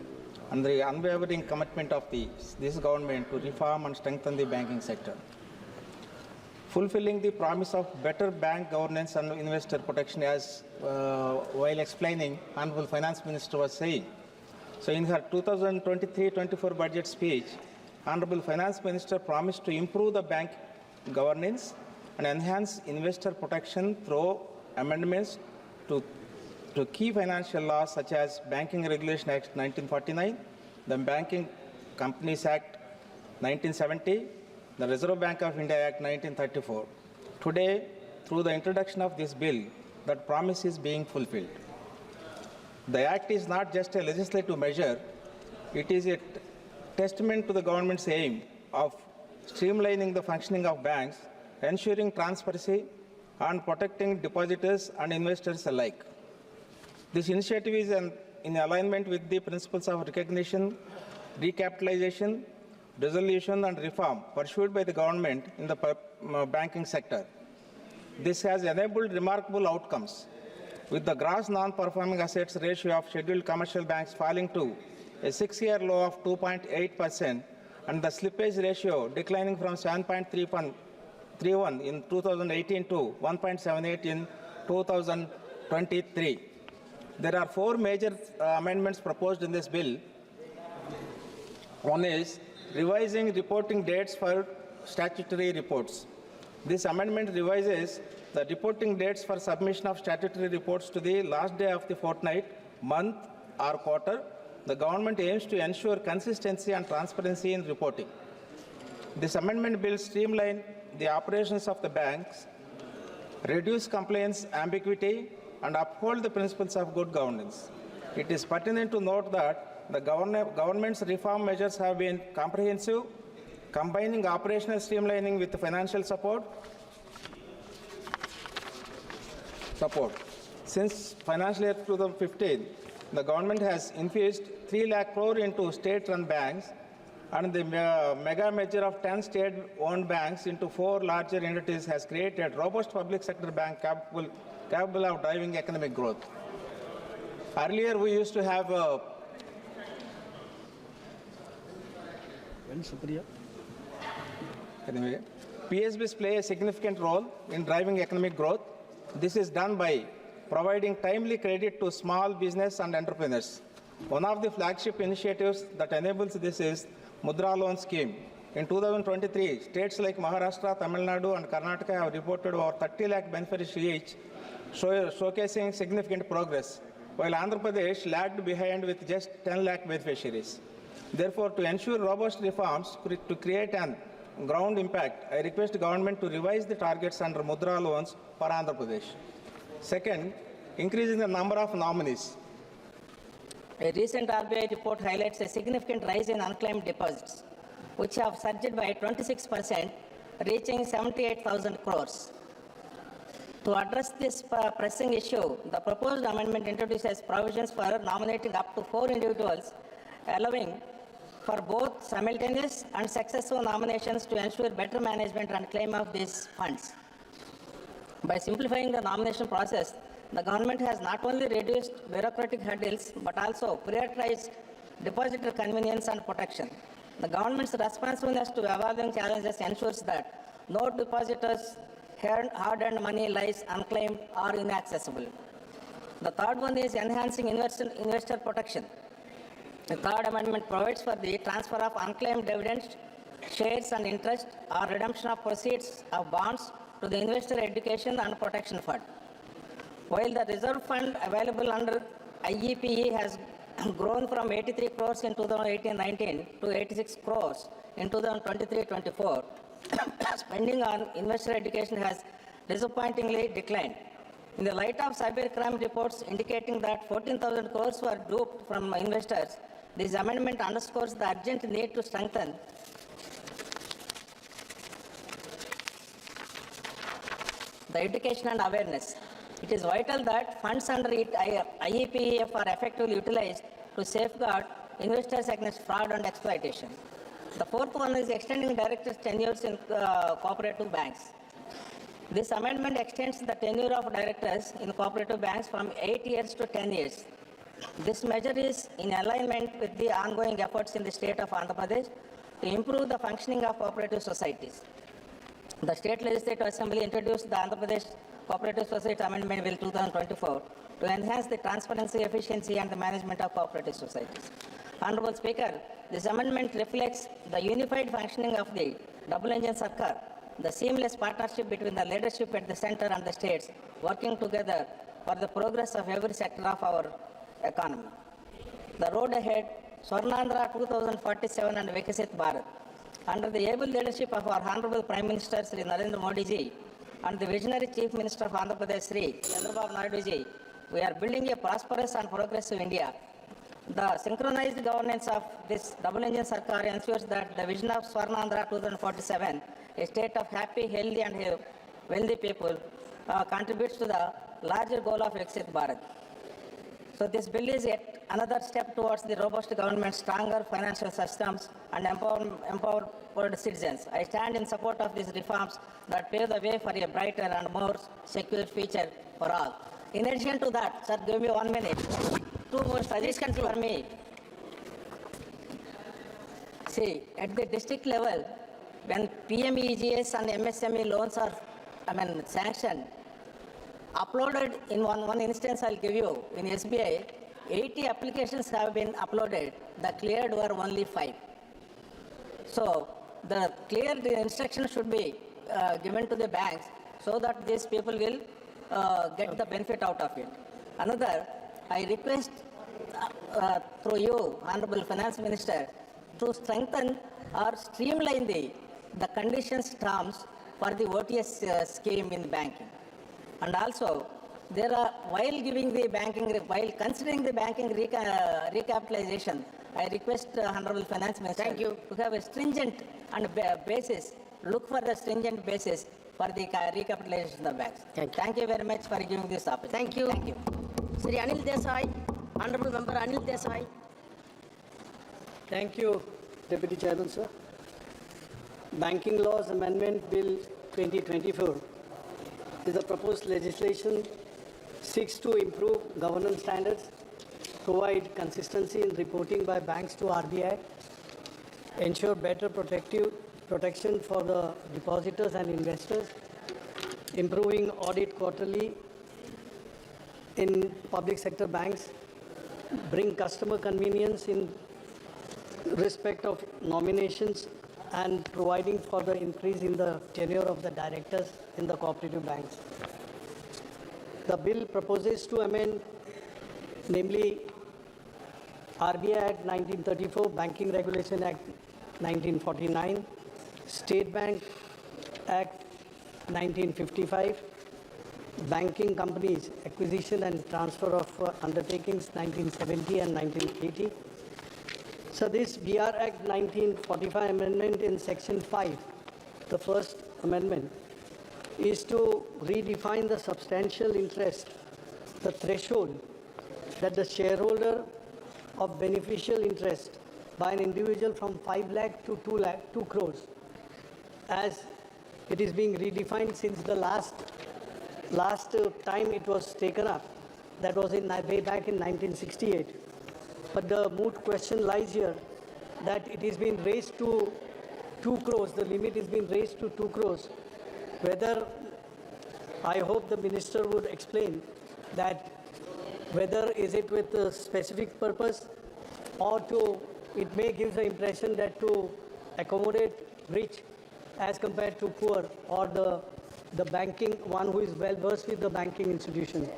and the unwavering commitment of this government to reform and strengthen the banking sector. Fulfilling the promise of better bank governance and investor protection, as while explaining, Honorable Finance Minister was saying. So in her 2023-24 budget speech, Honorable Finance Minister promised to improve the bank governance and enhance investor protection through amendments to key financial laws such as Banking Regulation Act 1949, the Banking Companies Act 1970, the Reserve Bank of India Act 1934. Today, through the introduction of this bill, that promise is being fulfilled. The Act is not just a legislative measure, it is a testament to the government's aim of streamlining the functioning of banks, ensuring transparency, and protecting depositors and investors alike. This initiative is in alignment with the principles of recognition, recapitalization, resolution, and reform pursued by the government in the banking sector. This has enabled remarkable outcomes, with the gross non-performing assets ratio of scheduled commercial banks falling to a 6-year low of 2.8% and the slippage ratio declining from 7.31 in 2018 to 1.78 in 2023. There are 4 major amendments proposed in this bill. One is revising reporting dates for statutory reports. This amendment revises the reporting dates for submission of statutory reports to the last day of the fortnight, month, or quarter. The government aims to ensure consistency and transparency in reporting. This amendment will streamline the operations of the banks, reduce compliance ambiguity, and uphold the principles of good governance. It is pertinent to note that the government's reform measures have been comprehensive, combining operational streamlining with financial support. Since financial year 2015, the government has infused 3 lakh crore into state-run banks, and the mega merger of 10 state-owned banks into 4 larger entities has created robust public sector bank capable of driving economic growth. Earlier, we used to have PSBs play a significant role in driving economic growth. This is done by providing timely credit to small business and entrepreneurs. One of the flagship initiatives that enables this is Mudra Loan Scheme. In 2023, states like Maharashtra, Tamil Nadu, and Karnataka have reported over 30 lakh beneficiaries each, showcasing significant progress, while Andhra Pradesh lagged behind with just 10 lakh beneficiaries. Therefore, to ensure robust reforms to create an ground impact, I request the government to revise the targets under Mudra loans for Andhra Pradesh. Second, increasing the number of nominees. A recent RBI report highlights a significant rise in unclaimed deposits, which have surged by 26%, reaching 78,000 crores. To address this pressing issue, the proposed amendment introduces provisions for nominating up to 4 individuals, allowing for both simultaneous and successful nominations to ensure better management and claim of these funds. By simplifying the nomination process, the government has not only reduced bureaucratic hurdles, but also prioritized depositor convenience and protection. The government's responsiveness to evolving challenges ensures that no depositors' hard-earned money lies unclaimed or inaccessible. The third one is enhancing investor protection. The third amendment provides for the transfer of unclaimed dividends, shares and interest, or redemption of proceeds of bonds to the Investor Education and Protection Fund. While the reserve fund available under IEPE has grown from 83 crores in 2018-19 to 86 crores in 2023-24, spending on investor education has disappointingly declined. In the light of cybercrime reports indicating that 14,000 crores were duped from investors, this amendment underscores the urgent need to strengthen the education and awareness. It is vital that funds under IEPF are effectively utilized to safeguard investors against fraud and exploitation. The fourth one is extending directors' tenures in cooperative banks. This amendment extends the tenure of directors in cooperative banks from 8 years to 10 years. This measure is in alignment with the ongoing efforts in the state of Andhra Pradesh to improve the functioning of cooperative societies. The State Legislative Assembly introduced the Andhra Pradesh Cooperative Society Amendment Bill 2024 to enhance the transparency, efficiency, and the management of cooperative societies. Honorable Speaker, this amendment reflects the unified functioning of the double-engine Sarkar, the seamless partnership between the leadership at the center and the states, working together for the progress of every sector of our economy. The road ahead, Swarnandhra 2047 and Vikasit Bharat. Under the able leadership of our Honorable Prime Minister Sri Narendra Modi ji and the visionary Chief Minister of Andhra Pradesh Sri Chandrababu Naidu ji, we are building a prosperous and progressive India. The synchronized governance of this double-engine Sarkar ensures that the vision of Swarnandhra 2047, a state of happy, healthy and wealthy people, contributes to the larger goal of Viksit Bharat. So this bill is yet another step towards the robust government, stronger financial systems and empowered citizens. I stand in support of these reforms that pave the way for a brighter and more secure future for all. In addition to that, sir, give me 1 minute. 2 more suggestions for me. See, at the district level, when PMEGS and MSME loans are, sanctioned, uploaded in one instance, I'll give you, in SBI, 80 applications have been uploaded. The cleared were only 5. So, the cleared instruction should be given to the banks so that these people will get the benefit out of it. Another, I request through you, Honorable Finance Minister, to strengthen or streamline the conditions terms for the OTS scheme in banking. And also, there are, while considering the banking recapitalization, I request Honorable Finance Minister to have a stringent and basis, look for the stringent basis for the recapitalization of banks. Thank you very much for giving this opportunity. Thank you. Sri Anil Desai, Honorable Member Anil Desai. Thank you, Deputy Chairman, sir. Banking Laws Amendment Bill 2024 is a proposed legislation seeks to improve governance standards, provide consistency in reporting by banks to RBI, ensure better protection for the depositors and investors, improving audit quarterly in public sector banks, bring customer convenience in respect of nominations, and providing for the increase in the tenure of the directors in the cooperative banks. The bill proposes to amend, namely, RBI Act 1934, Banking Regulation Act 1949, State Bank Act 1955, Banking Companies Acquisition and Transfer of Undertakings 1970 and 1980. So this BR Act 1945 amendment in Section 5, the first amendment, is to redefine the substantial interest, the threshold that the shareholder of beneficial interest by an individual from 5 lakh to 2 crores, as it is being redefined since the last time it was taken up, that was way back in 1968. But the moot question lies here that it is being raised to 2 crores, the limit is being raised to 2 crores. Whether, I hope the minister would explain that whether is it with a specific purpose or it may give the impression that to accommodate rich as compared to poor, or the banking, one who is well versed with the banking institution.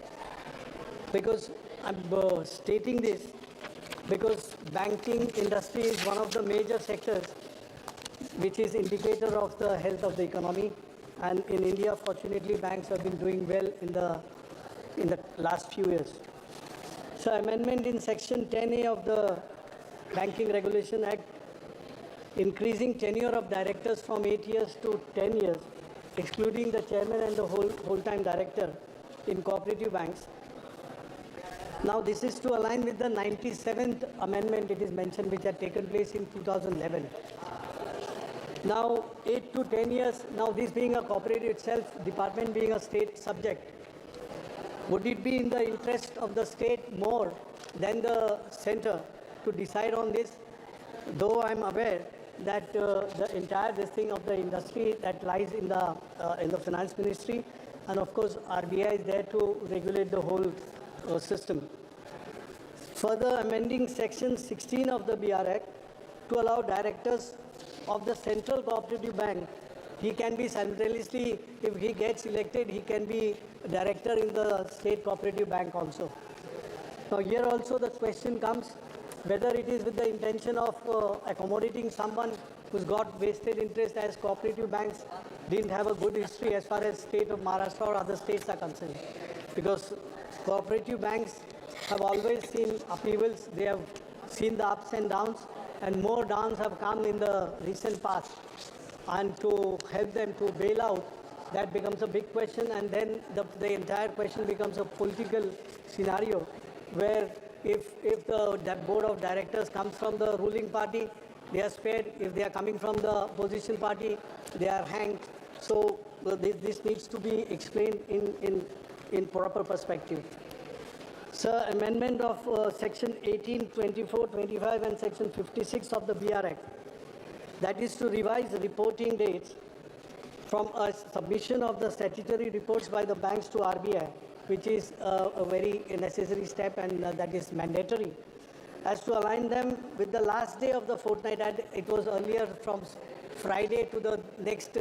Because I'm stating this because banking industry is one of the major sectors which is indicator of the health of the economy, and in India, fortunately, banks have been doing well in the last few years. So amendment in Section 10A of the Banking Regulation Act, increasing tenure of directors from 8 years to 10 years, excluding the chairman and the whole-time director in cooperative banks. Now this is to align with the 97th amendment, it is mentioned, which had taken place in 2011. Now, 8 to 10 years, now this being a cooperative itself, department being a state subject, would it be in the interest of the state more than the center to decide on this? Though I'm aware that the entire this thing of the industry that lies in the finance ministry, and of course RBI is there to regulate the whole system. Further amending section 16 of the BR Act to allow directors of the central cooperative bank, he can be simultaneously, if he gets elected, he can be director in the state cooperative bank also. Now here also the question comes whether it is with the intention of accommodating someone who's got vested interest, as cooperative banks didn't have a good history as far as state of Maharashtra or other states are concerned. Because cooperative banks have always seen upheavals, they have seen the ups and downs, and more downs have come in the recent past. And to help them to bail out, that becomes a big question, and then the entire question becomes a political scenario where if that board of directors comes from the ruling party, they are spared. If they are coming from the opposition party, they are hanged. So this needs to be explained in proper perspective. Sir, amendment of section 18, 24, 25 and section 56 of the BR Act, that is to revise the reporting dates from a submission of the statutory reports by the banks to RBI, which is a very necessary step, and that is mandatory, as to align them with the last day of the fortnight. It was earlier from Friday to the next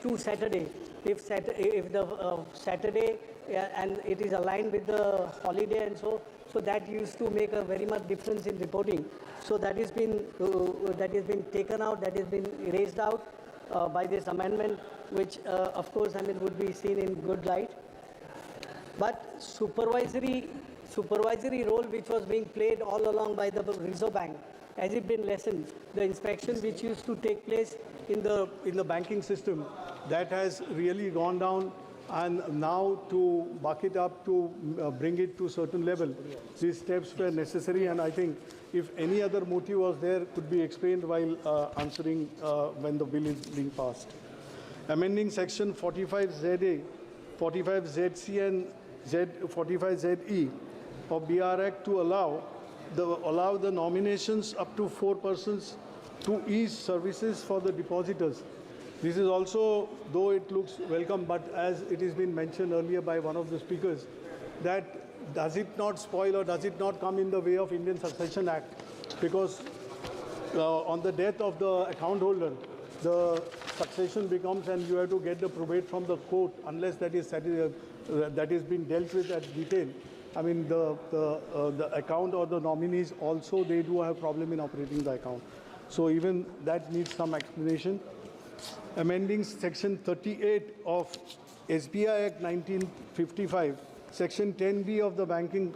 two Saturday. If the Saturday and it is aligned with the holiday, and so that used to make a very much difference in reporting. So that has been taken out, that has been erased out by this amendment, which of course would be seen in good light. But supervisory role which was being played all along by the Reserve Bank, has it been lessened? The inspection which used to take place in the banking system, that has really gone down, and now to buck it up, to bring it to a certain level, these steps were necessary, and I think if any other motive was there, could be explained while answering when the bill is being passed. Amending section 45ZA, 45ZC and 45ZE of BR Act to allow the nominations up to 4 persons to ease services for the depositors. This is also, though it looks welcome, but as it has been mentioned earlier by one of the speakers, that does it not spoil or does it not come in the way of Indian Succession Act? Because on the death of the account holder, the succession becomes, and you have to get the probate from the court unless that is been dealt with at detail. I mean, the account or the nominees also, they do have problem in operating the account. So even that needs some explanation. Amending section 38 of SBI Act 1955, section 10B of the Banking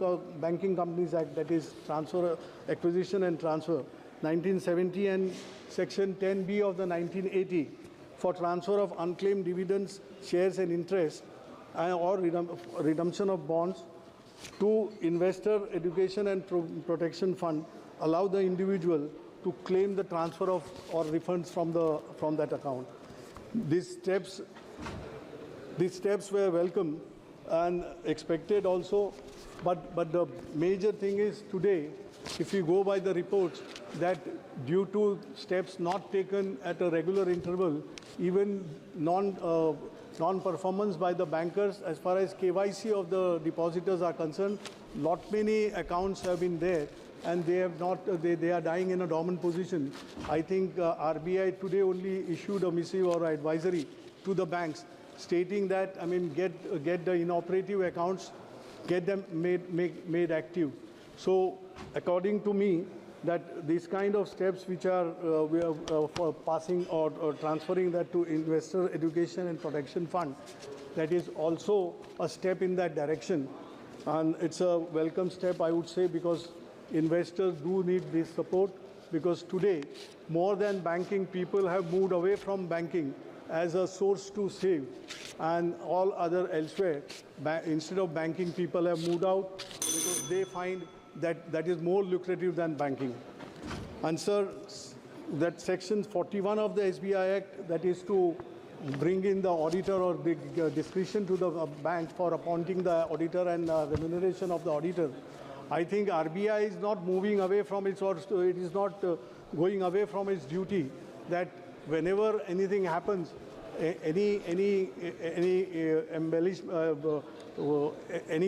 Companies Act, that is transfer, acquisition and transfer, 1970, and section 10B of the 1980 for transfer of unclaimed dividends, shares and interest, or redemption of bonds to Investor Education and Protection Fund, allow the individual to claim the transfer of or refunds from that account. These steps were welcome and expected also, but the major thing is today, if you go by the reports, that due to steps not taken at a regular interval, even non-performance by the bankers as far as KYC of the depositors are concerned, lot many accounts have been there, and they have not, they are dying in a dormant position. I think RBI today only issued a missive or advisory to the banks stating that, I mean, get the inoperative accounts, get them made active. So according to me, that these kind of steps which are for passing or transferring that to Investor Education and Protection Fund, that is also a step in that direction. And it's a welcome step, I would say, because investors do need this support, because today, more than banking, people have moved away from banking as a source to save, and all other elsewhere. Instead of banking, people have moved out because they find that is more lucrative than banking. And sir, that section 41 of the SBI Act, that is to bring in the auditor or the discretion to the bank for appointing the auditor and remuneration of the auditor. I think RBI is not moving away from its, or it is not going away from its duty that whenever anything happens, any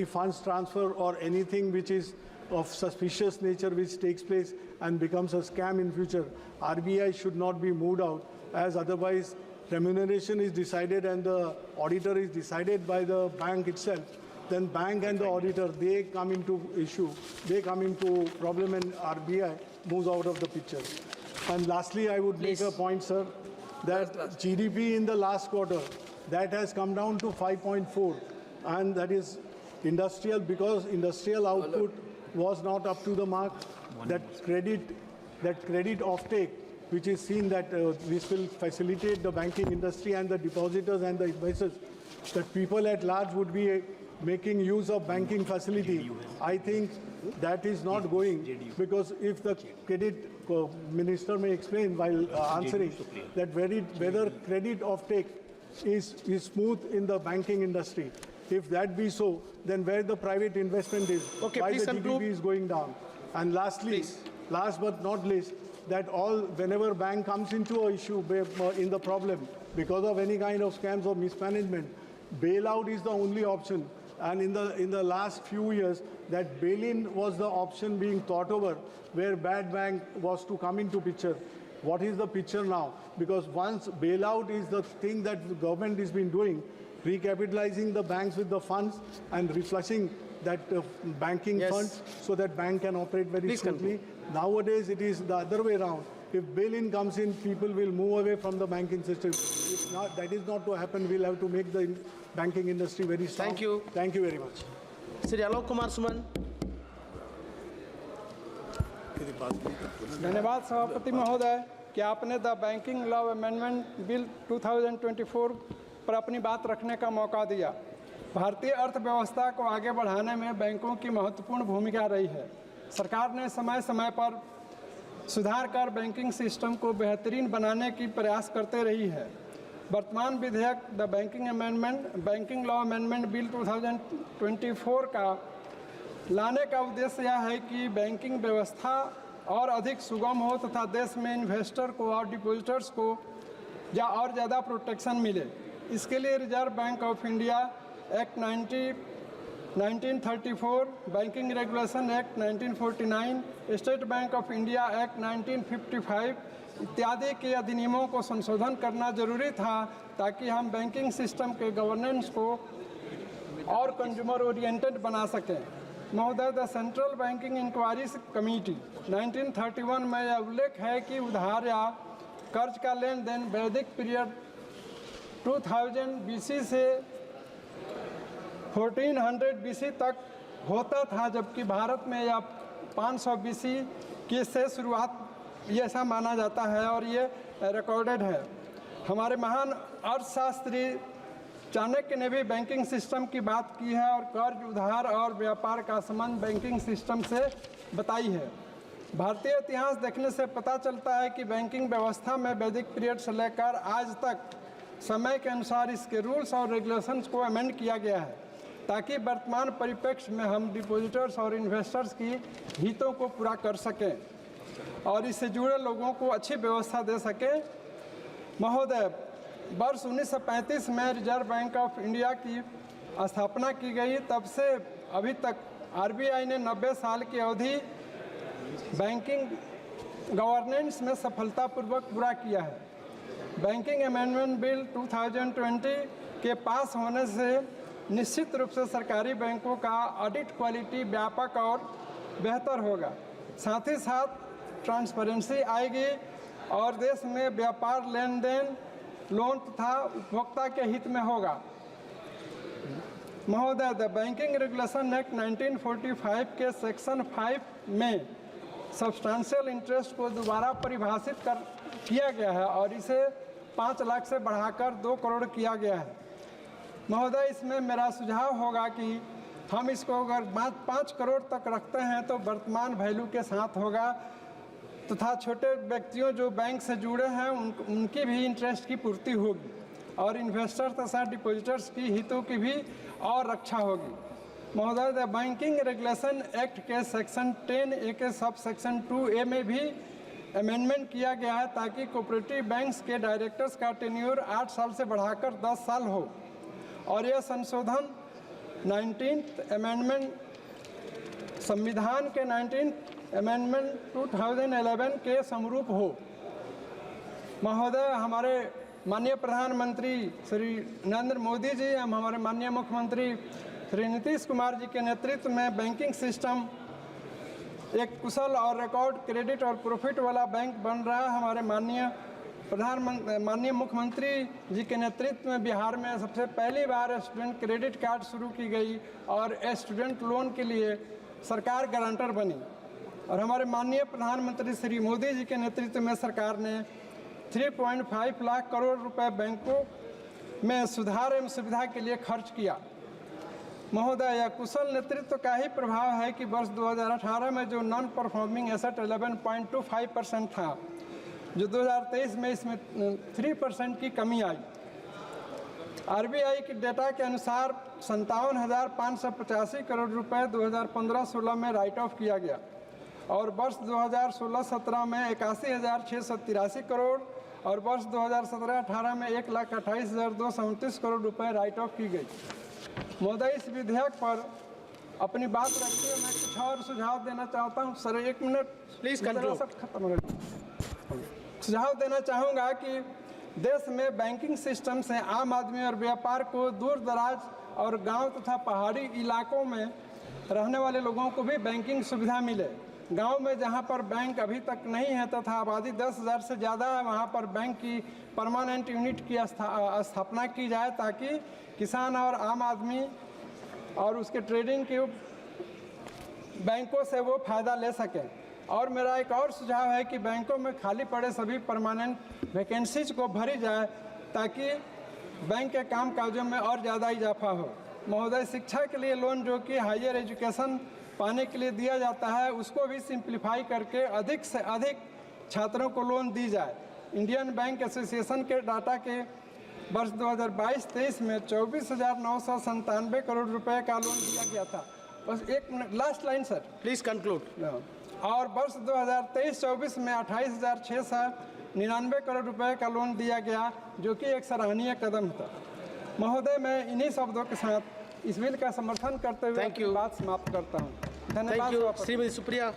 funds transfer or anything which is of suspicious nature which takes place and becomes a scam in future, RBI should not be moved out, as otherwise remuneration is decided and the auditor is decided by the bank itself. Then bank and the auditor, they come into issue, they come into problem, and RBI moves out of the picture. And lastly, I would make a point, sir, that GDP in the last quarter, that has come down to 5.4, and that is industrial, because industrial output was not up to the mark. That credit offtake, which is seen that this will facilitate the banking industry and the depositors and the investors, that people at large would be making use of banking facility. I think that is not going, because if the credit minister may explain while answering that whether credit offtake is smooth in the banking industry. If that be so, then where the private investment is, why the GDP is going down. And lastly, last but not least, that whenever bank comes into an issue in the problem because of any kind of scams or mismanagement, bailout is the only option. And in the last few years, that bail-in was the option being thought over, where bad bank was to come into picture. What is the picture now? Because once bailout is the thing that the government has been doing, recapitalizing the banks with the funds and reflushing that banking funds so that bank can operate very smoothly. Nowadays, it is the other way around. If bail-in comes in, people will move away from the banking system. If not, that is not to happen. We'll have to make the banking industry very strong. Thank you. Thank you very much. Sri Alok Kumar Suman. धन्यवाद सभापति महोदय कि आपने the banking law amendment bill 2024 पर अपनी बात रखने का मौका दिया। भारतीय अर्थव्यवस्था को आगे बढ़ाने में बैंकों की महत्वपूर्ण भूमिका रही है। सरकार ने समय समय पर सुधार कर बैंकिंग सिस्टम को बेहतरीन बनाने की प्रयास करते रही है। वर्तमान विधेयक the banking law amendment bill 2024 का लाने का उद्देश्य यह है कि बैंकिंग व्यवस्था और अधिक सुगम हो तथा देश में इन्वेस्टर को और डिपॉजिटर्स को और ज़्यादा प्रोटेक्शन मिले। इसके लिए reserve bank of India act 1934, banking regulation act 1949, state bank of India act 1955 इत्यादि के अधिनियमों को संशोधन करना जरूरी था, ताकि हम बैंकिंग सिस्टम के गवर्नेंस को और कंज्यूमर ओरिएंटेड बना सकें। महोदय, the central banking inquiry committee 1931 में यह उल्लेख है कि उधार या कर्ज का लेन देन वैदिक पीरियड 2000 BC से 1400 BC तक होता था, जबकि भारत में यह 500 BC की से शुरुआत ये ऐसा माना जाता है और ये रिकॉर्डेड है। हमारे महान अर्थशास्त्री चाणक्य ने भी बैंकिंग सिस्टम की बात की है और कर्ज, उधार और व्यापार का संबंध बैंकिंग सिस्टम से बताई है। भारतीय इतिहास देखने से पता चलता है कि बैंकिंग व्यवस्था में वैदिक पीरियड से लेकर आज तक समय के अनुसार इसके रूल्स और रेगुलेशंस को अमेंड किया गया है, ताकि वर्तमान परिप्रेक्ष्य में हम डिपॉजिटर्स और इन्वेस्टर्स की हितों को पूरा कर सकें और इससे जुड़े लोगों को अच्छी व्यवस्था दे सकें। महोदय, वर्ष 1935 में रिजर्व बैंक ऑफ इंडिया की स्थापना की गई। तब से अभी तक आरबीआई ने 90 साल की अवधि बैंकिंग गवर्नेंस में सफलतापूर्वक पूरा किया है। बैंकिंग अमेंडमेंट बिल 2020 के पास होने से निश्चित रूप से सरकारी बैंकों का ऑडिट क्वालिटी व्यापक और बेहतर होगा। साथ ही साथ ट्रांसपेरेंसी आएगी और देश में व्यापार, लेन देन, लोन तथा उपभोक्ता के हित में होगा। महोदय, द बैंकिंग रेगुलेशन एक्ट 1945 के सेक्शन 5 में सब्सटेंशियल इंटरेस्ट को दोबारा परिभाषित किया गया है और इसे 5 लाख से बढ़ाकर 2 करोड़ किया गया है। महोदय, इसमें मेरा सुझाव होगा कि हम इसको अगर 5 करोड़ तक रखते हैं तो वर्तमान वैल्यू के साथ होगा। तथा छोटे व्यक्तियों जो बैंक से जुड़े हैं उनकी भी इंटरेस्ट की पूर्ति होगी और इन्वेस्टर तथा डिपोजिटर्स की हितों की भी और रक्षा होगी। महोदय, द बैंकिंग रेगुलेशन एक्ट के सेक्शन 10A के सब सेक्शन 2A में भी अमेंडमेंट किया गया है ताकि कोऑपरेटिव बैंक्स के डायरेक्टर्स का टेन्योर 8 साल से बढ़ाकर 10 साल हो और यह संशोधन 19th अमेंडमेंट संविधान के 19th अमेंडमेंट 2011 के समरूप हो। महोदय, हमारे माननीय प्रधानमंत्री श्री नरेंद्र मोदी जी एवं हमारे माननीय मुख्यमंत्री श्री नीतीश कुमार जी के नेतृत्व में बैंकिंग सिस्टम एक कुशल और रिकॉर्ड क्रेडिट और प्रॉफिट वाला बैंक बन रहा है। हमारे माननीय मुख्यमंत्री जी के नेतृत्व में बिहार में सबसे पहली बार स्टूडेंट क्रेडिट कार्ड शुरू की गई और स्टूडेंट लोन के लिए सरकार गारंटर बनी और हमारे माननीय प्रधानमंत्री श्री मोदी जी के नेतृत्व में सरकार ने 3.5 लाख करोड़ रुपए बैंकों में सुधार एवं सुविधा के लिए खर्च किया। महोदय, यह कुशल नेतृत्व का ही प्रभाव है कि वर्ष 2018 में जो नॉन परफॉर्मिंग एसेट 11.25% था, जो 2023 में इसमें 3% की कमी आई। आरबीआई के डेटा के अनुसार 57,585 करोड़ रुपए 2015-16 में राइट ऑफ किया गया और वर्ष 2016-17 में 81,683 करोड़ और वर्ष 2017-18 में 1,28,229 करोड़ रुपए राइट ऑफ की गई। महोदय, इस विधेयक पर अपनी बात रखते हुए मैं कुछ और सुझाव देना चाहता हूं। सर, 1 मिनट प्लीज खत्म हो गया। सुझाव देना चाहूँगा कि देश में बैंकिंग सिस्टम से आम आदमी और व्यापार को दूर दराज और गांव तथा पहाड़ी इलाकों में रहने वाले लोगों को भी बैंकिंग सुविधा मिले। गांव में जहां पर बैंक अभी तक नहीं है तथा आबादी 10,000 से ज़्यादा है, वहां पर बैंक की परमानेंट यूनिट की स्थापना की जाए ताकि किसान और आम आदमी और उसके ट्रेडिंग के बैंकों से वो फ़ायदा ले सकें। और मेरा एक और सुझाव है कि बैंकों में खाली पड़े सभी परमानेंट वैकेंसीज को भरी जाए ताकि बैंक के काम काजों में और ज़्यादा इजाफा हो। महोदय, शिक्षा के लिए लोन जो कि हायर एजुकेशन पाने के लिए दिया जाता है उसको भी सिंप्लीफाई करके अधिक से अधिक छात्रों को लोन दी जाए। इंडियन बैंक एसोसिएशन के डाटा के वर्ष 2022-23 में 24,997 करोड़ रुपए का लोन दिया गया था। बस 1 minute, last line sir, please conclude. और वर्ष 2023-24 में 28,699 करोड़ रुपए का लोन दिया गया जो कि एक सराहनीय कदम था। महोदय, मैं इन्हीं शब्दों के साथ इस बिल का समर्थन करते हुए अपनी बात समाप्त करता हूँ। धन्यवाद। श्रीमती सुप्रिया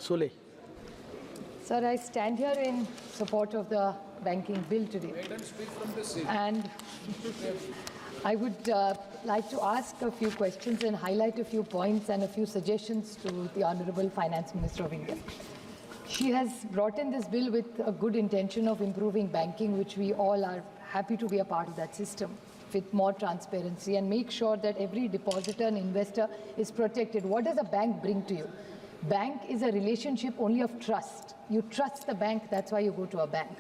सोले। Sir, I stand here in support of the banking bill today. And I would like to ask a few questions and highlight a few points and a few suggestions to the Honorable Finance Minister of India. She has brought in this bill with a good intention of improving banking, which we all are happy to be a part of that system, with more transparency and make sure that every depositor and investor is protected. What does a bank bring to you? Bank is a relationship only of trust. You trust the bank, that's why you go to a bank.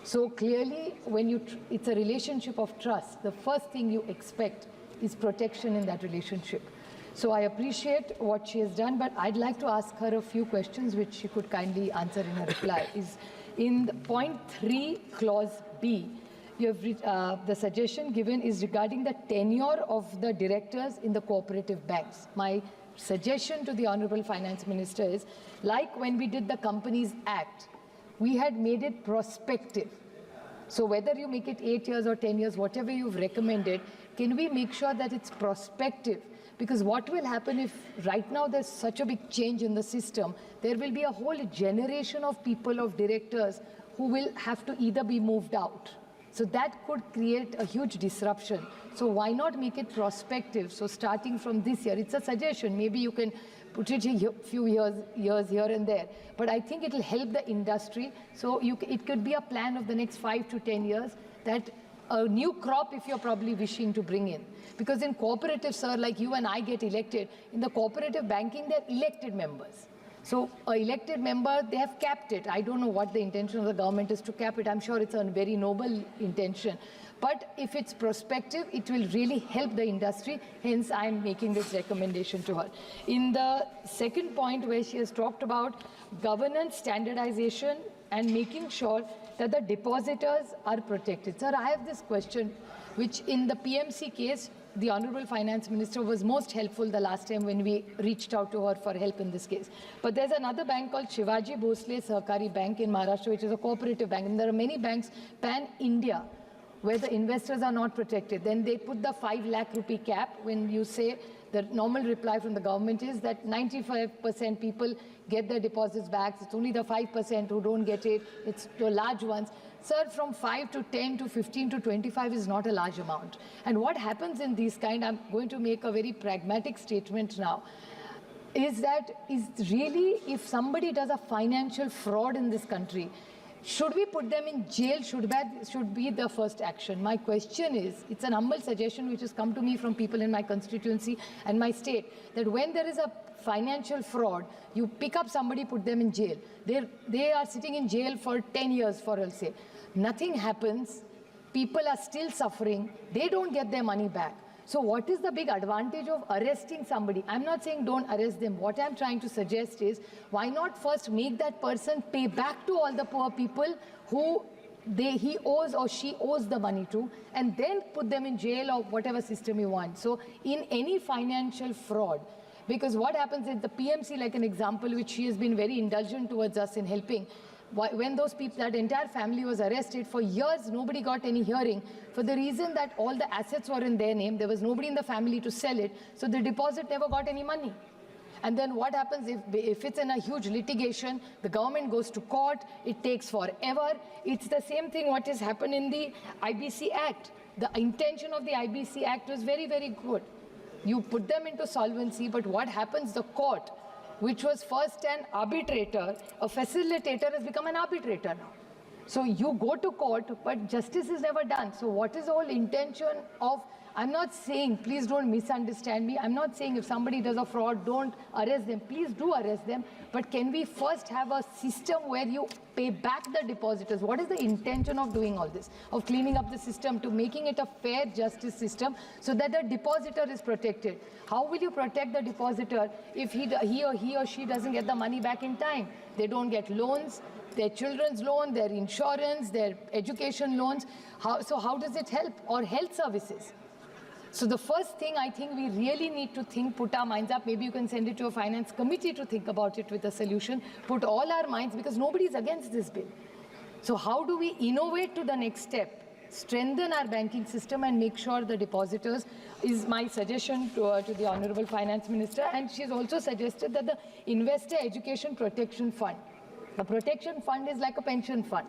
So clearly, when it's a relationship of trust, the first thing you expect is protection in that relationship. So I appreciate what she has done, but I'd like to ask her a few questions which she could kindly answer in her reply. Is in point 3, clause B, you have the suggestion given is regarding the tenure of the directors in the cooperative banks. My suggestion to the Honorable Finance Minister is, like when we did the Companies Act, we had made it prospective. So whether you make it 8 years or 10 years, whatever you've recommended, can we make sure that it's prospective? Because what will happen if right now there's such a big change in the system, there will be a whole generation of people, of directors, who will have to either be moved out. So that could create a huge disruption. So why not make it prospective? So starting from this year, it's a suggestion. Maybe you can put it a few years here and there. But I think it will help the industry. So it could be a plan of the next 5 to 10 years that a new crop, if you're probably wishing to bring in. Because in cooperative, sir, like you and I get elected, in the cooperative banking, they're elected members. So an elected member, they have capped it. I don't know what the intention of the government is to cap it. I'm sure it's a very noble intention. But if it's prospective, it will really help the industry. Hence, I'm making this recommendation to her. In the second point where she has talked about governance, standardization, and making sure that the depositors are protected. Sir, I have this question, which in the PMC case, the Honorable Finance Minister was most helpful the last time when we reached out to her for help in this case. But there's another bank called Shivaji Bhosle Sahkari Bank in Maharashtra, which is a cooperative bank. And there are many banks pan-India where the investors are not protected. Then they put the 5 lakh rupee cap when you say the normal reply from the government is that 95% people get their deposits back. It's only the 5% who don't get it. It's the large ones. Sir, from 5 to 10 to 15 to 25 is not a large amount. And what happens in these kind, I'm going to make a very pragmatic statement now, is really if somebody does a financial fraud in this country, should we put them in jail? Should be the first action. My question is, it's an humble suggestion which has come to me from people in my constituency and my state, that when there is a financial fraud, you pick up somebody, put them in jail. They are sitting in jail for 10 years, for I'll say. Nothing happens. People are still suffering. They don't get their money back. So what is the big advantage of arresting somebody? I'm not saying don't arrest them. What I'm trying to suggest is, why not first make that person pay back to all the poor people who he owes or she owes the money to, and then put them in jail or whatever system you want. So in any financial fraud, because what happens is the PMC, like an example, which she has been very indulgent towards us in helping, when those people, that entire family was arrested, for years nobody got any hearing for the reason that all the assets were in their name. There was nobody in the family to sell it, so the deposit never got any money. And then what happens if it's in a huge litigation, the government goes to court, it takes forever. It's the same thing what has happened in the IBC Act. The intention of the IBC Act was very, very good. You put them into solvency, but what happens, the court, which was first an arbitrator, a facilitator has become an arbitrator now. So you go to court, but justice is never done. So what is the whole intention of, I'm not saying, please don't misunderstand me, I'm not saying if somebody does a fraud, don't arrest them. Please do arrest them. But can we first have a system where you pay back the depositors? What is the intention of doing all this? Of cleaning up the system to making it a fair justice system so that the depositor is protected? How will you protect the depositor if he or she doesn't get the money back in time? They don't get loans, their children's loan, their insurance, their education loans. So how does it help? Or health services. So the first thing I think we really need to think, put our minds up, maybe you can send it to a finance committee to think about it with a solution, put all our minds, because nobody is against this bill. So how do we innovate to the next step? Strengthen our banking system and make sure the depositors is my suggestion to the Honorable Finance Minister. And she's also suggested that the Investor Education Protection Fund. The protection fund is like a pension fund.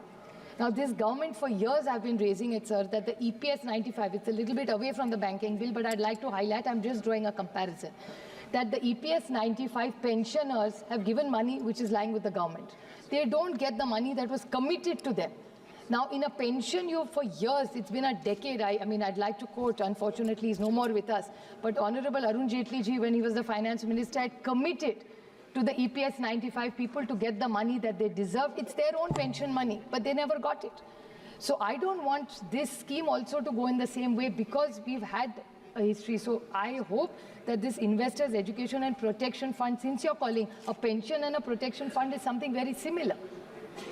Now, this government for years have been raising it, sir, that the EPS 95, it's a little bit away from the banking bill, but I'd like to highlight, I'm just drawing a comparison, that the EPS 95 pensioners have given money which is lying with the government. They don't get the money that was committed to them. Now, in a pension, for years, it's been a decade. I mean, I'd like to quote, unfortunately, he's no more with us, but Honorable Arun Jaitley ji, when he was the finance minister, had committed to the EPS 95 people to get the money that they deserve. It's their own pension money, but they never got it. So I don't want this scheme also to go in the same way, because we've had a history. So I hope that this Investors Education and Protection Fund, since you're calling a pension and a protection fund, is something very similar.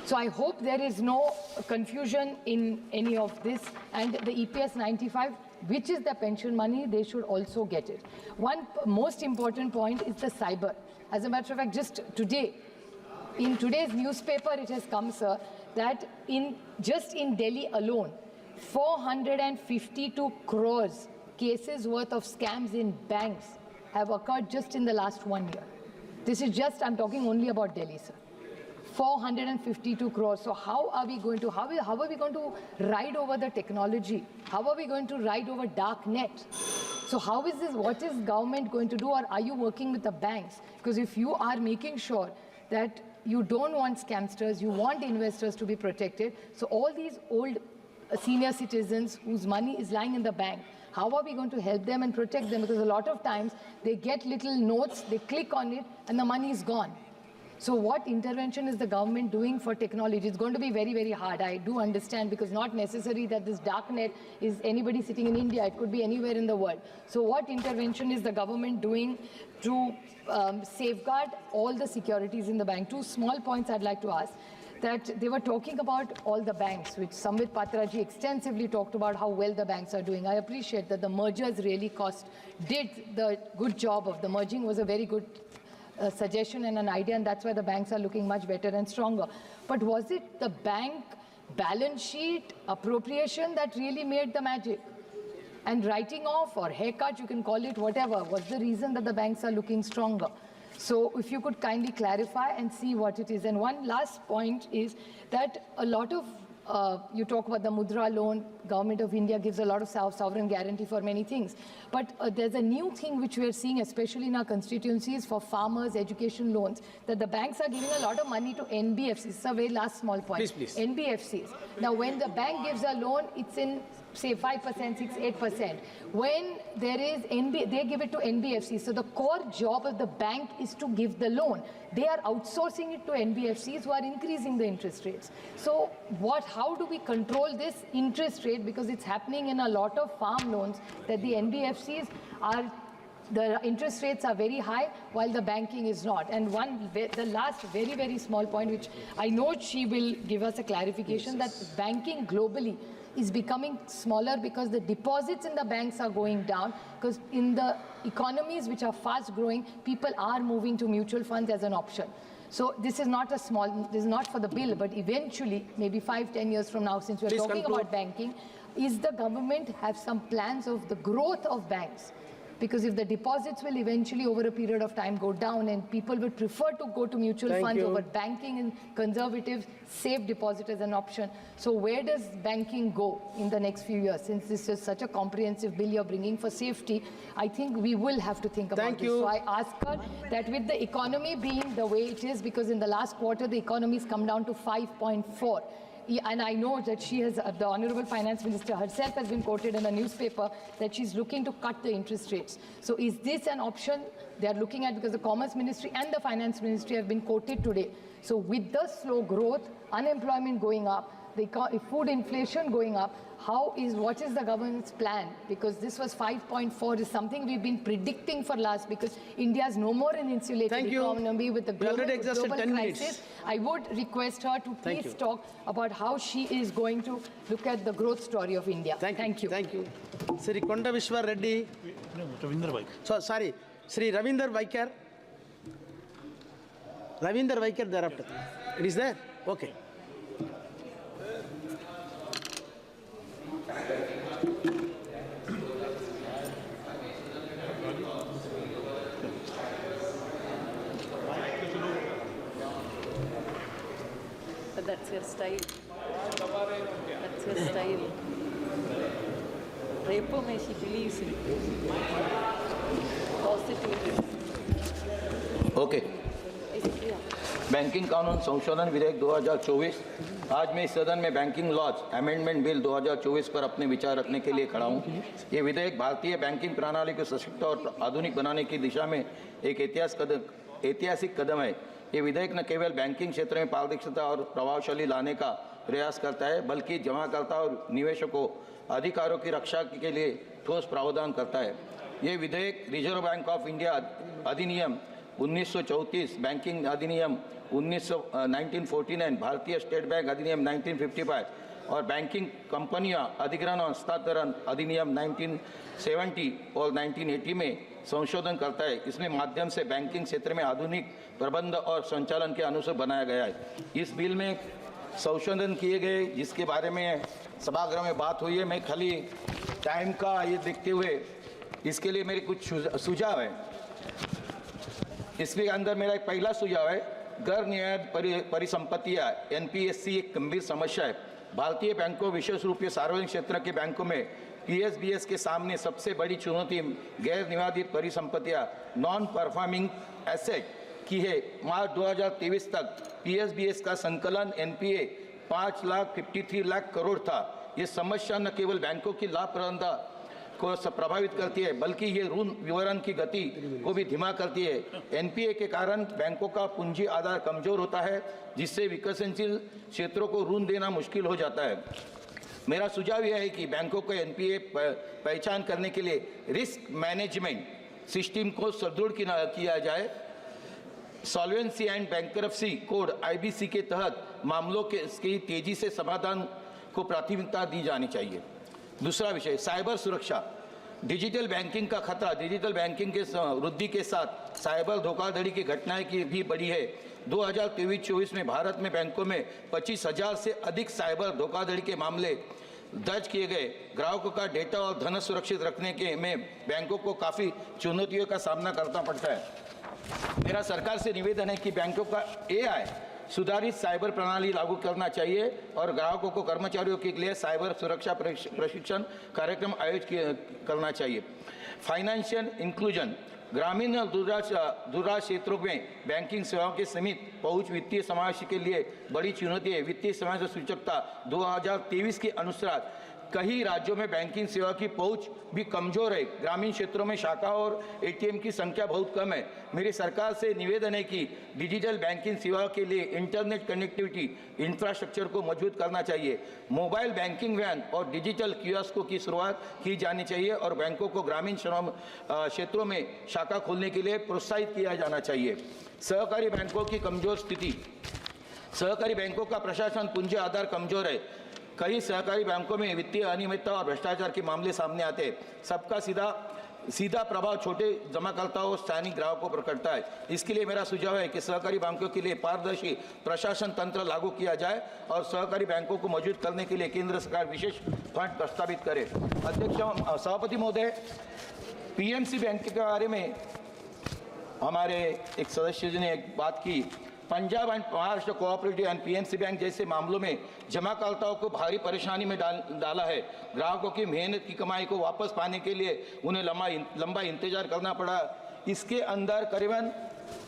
So I hope there is no confusion in any of this, and the EPS 95, which is the pension money, they should also get it. One most important point is the cyber. As a matter of fact, just today, in today's newspaper, it has come, sir, that just in Delhi alone, 452 crores cases worth of scams in banks have occurred just in the last 1 year. This is just, I'm talking only about Delhi, sir. 452 crores. So how are we going to ride over the technology? How are we going to ride over dark net? So how is this, what is government going to do, or are you working with the banks? Because if you are making sure that you don't want scamsters, you want investors to be protected, so all these old senior citizens whose money is lying in the bank, how are we going to help them and protect them? Because a lot of times they get little notes, they click on it, and the money is gone. So what intervention is the government doing for technology? It's going to be very, very hard. I do understand, because not necessary that this dark net is anybody sitting in India. It could be anywhere in the world. So what intervention is the government doing to safeguard all the securities in the bank? Two small points I'd like to ask. That they were talking about all the banks, which Samvit Patraji extensively talked about how well the banks are doing. I appreciate that the mergers really did the good job of the merging, was a very good suggestion and an idea, and that's why the banks are looking much better and stronger. But was it the bank balance sheet appropriation that really made the magic? And writing off or haircut, you can call it whatever, was the reason that the banks are looking stronger? So if you could kindly clarify and see what it is. And one last point is that a lot of, you talk about the Mudra loan, Government of India gives a lot of sovereign guarantee for many things. But there's a new thing which we are seeing, especially in our constituencies, for farmers' education loans, that the banks are giving a lot of money to NBFCs. It's a very last small point. Please. NBFCs. Now, when the bank gives a loan, it's in, say, 5%, 6, 8%. When there is they give it to NBFCs. So the core job of the bank is to give the loan. They are outsourcing it to NBFCs who are increasing the interest rates. So how do we control this interest rate? Because it's happening in a lot of farm loans that the NBFCs the interest rates are very high while the banking is not. And the last very, very small point, which I know she will give us a clarification, that banking globally is becoming smaller because the deposits in the banks are going down, because in the economies which are fast growing, people are moving to mutual funds as an option. So this is not this is not for the bill, but eventually, maybe 5-10 years from now, since we're talking about banking, is the government have some plans of the growth of banks? Because if the deposits will eventually over a period of time go down and people would prefer to go to mutual funds over banking, and conservatives, safe deposit as an option. So where does banking go in the next few years? Since this is such a comprehensive bill you're bringing for safety, I think we will have to think about this. So I ask her that with the economy being the way it is, because in the last quarter the economy has come down to 5.4. And I know that she has, the Honorable Finance Minister herself has been quoted in a newspaper that she's looking to cut the interest rates. So is this an option they are looking at? Because the Commerce Ministry and the Finance Ministry have been quoted today. So with the slow growth, unemployment going up, the food inflation going up, what is the government's plan? Because this was 5.4 is something we've been predicting for last, because India is no more an insulated economy with the global crisis. I would request her to please talk about how she is going to look at the growth story of India. Thank you. Thank you. Sri Konda Vishwa Reddy. No, Ravinder Vaikar. So, sorry, Sri Ravinder Vaikar. Ravinder Vaikar thereafter. It is there? Okay. But that's your style. That's your style. Repo mein she believes in positive. Okay. Banking कानून संशोधन विधेयक 2024। आज मैं इस सदन में banking laws amendment bill 2024 पर अपने विचार रखने के लिए खड़ा हूं। ये विधेयक भारतीय बैंकिंग प्रणाली को सशक्त और आधुनिक बनाने की दिशा में एक ऐतिहासिक कदम है। ये विधेयक न केवल बैंकिंग क्षेत्र में पारदर्शिता और प्रभावशाली लाने का प्रयास करता है, बल्कि जमाकर्ता और निवेशकों अधिकारों की रक्षा के लिए ठोस प्रावधान करता है। ये विधेयक रिजर्व बैंक ऑफ इंडिया अधिनियम 1934, बैंकिंग अधिनियम 1949, भारतीय स्टेट बैंक अधिनियम 1955 और बैंकिंग कंपनियां अधिग्रहण और हस्तांतरण अधिनियम 1970 और 1980 में संशोधन करता है। इसमें माध्यम से बैंकिंग क्षेत्र में आधुनिक प्रबंध और संचालन के अनुसार बनाया गया है। इस बिल में संशोधन किए गए जिसके बारे में सभागृह में बात हुई है, मैं खाली टाइम का ये देखते हुए इसके लिए मेरे कुछ सुझाव है। इसके अंदर मेरा एक पहला सुझाव है, गैर न्याय परिसंपत्तियां एनपीएससी एक गंभीर समस्या है। भारतीय बैंकों, विशेष रूप से सार्वजनिक क्षेत्र के बैंकों में पीएसबीएस के सामने सबसे बड़ी चुनौती गैर निवादित परिसंपत्तियां नॉन परफॉर्मिंग एसेट की है। मार्च 2023 तक पीएसबीएस का संकलन एनपीए 5,53,00,000 करोड़ था। ये समस्या न केवल बैंकों की लाभप्रदता को प्रभावित करती है, बल्कि ये ऋण विवरण की गति को भी धीमा करती है। एनपीए के कारण बैंकों का पूंजी आधार कमजोर होता है, जिससे विकसनशील क्षेत्रों को ऋण देना मुश्किल हो जाता है। मेरा सुझाव यह है कि बैंकों को एनपीए पहचान करने के लिए रिस्क मैनेजमेंट सिस्टम को सुदृढ़ किया जाए। Solvency and bankruptcy code IBC के तहत मामलों की तेजी से समाधान को प्राथमिकता दी जानी चाहिए। दूसरा विषय साइबर सुरक्षा। डिजिटल बैंकिंग का खतरा। डिजिटल बैंकिंग के वृद्धि के साथ साइबर धोखाधड़ी की घटनाएं की भी बढ़ी है। 2023-24 में भारत में बैंकों में 25,000 से अधिक साइबर धोखाधड़ी के मामले दर्ज किए गए। ग्राहकों का डेटा और धन सुरक्षित रखने के में बैंकों को काफ़ी चुनौतियों का सामना करना पड़ता है। मेरा सरकार से निवेदन है कि बैंकों का एआई सुधारित साइबर प्रणाली लागू करना चाहिए और ग्राहकों को कर्मचारियों के लिए साइबर सुरक्षा प्रशिक्षण कार्यक्रम आयोजित करना चाहिए। Financial inclusion. ग्रामीण और दूरदराज क्षेत्रों में बैंकिंग सेवाओं के सीमित पहुंच वित्तीय समावेश के लिए बड़ी चुनौती है। वित्तीय समावेश सूचकता 2023 के अनुसार कई राज्यों में बैंकिंग सेवा की पहुंच भी कमजोर है। ग्रामीण क्षेत्रों में शाखा और एटीएम की संख्या बहुत कम है। मेरी सरकार से निवेदन है कि डिजिटल बैंकिंग सेवा के लिए इंटरनेट कनेक्टिविटी इंफ्रास्ट्रक्चर को मजबूत करना चाहिए। मोबाइल बैंकिंग वैन और डिजिटल कियोस्कों की शुरुआत की जानी चाहिए और बैंकों को ग्रामीण क्षेत्रों में शाखा खोलने के लिए प्रोत्साहित किया जाना चाहिए। सहकारी बैंकों की कमजोर स्थिति। सहकारी बैंकों का प्रशासन पूंजी आधार कमजोर है। कई सहकारी बैंकों में वित्तीय अनियमितता और भ्रष्टाचार के मामले सामने आते हैं। सबका सीधा प्रभाव छोटे जमाकर्ताओं और स्थानीय ग्राहकों पर पड़ता है। इसके लिए मेरा सुझाव है कि सहकारी बैंकों के लिए पारदर्शी प्रशासन तंत्र लागू किया जाए और सहकारी बैंकों को मजबूत करने के लिए केंद्र सरकार विशेष फंड प्रस्तावित करे। अध्यक्ष सभापति महोदय, पीएमसी बैंक के बारे में हमारे एक सदस्य जी ने एक बात की। Punjab and Maharashtra cooperative and PMC bank जैसे मामलों में जमाकर्ताओं को भारी परेशानी में डाला है। ग्राहकों की मेहनत की कमाई को वापस पाने के लिए उन्हें लंबा इंतजार करना पड़ा। इसके अंदर करीबन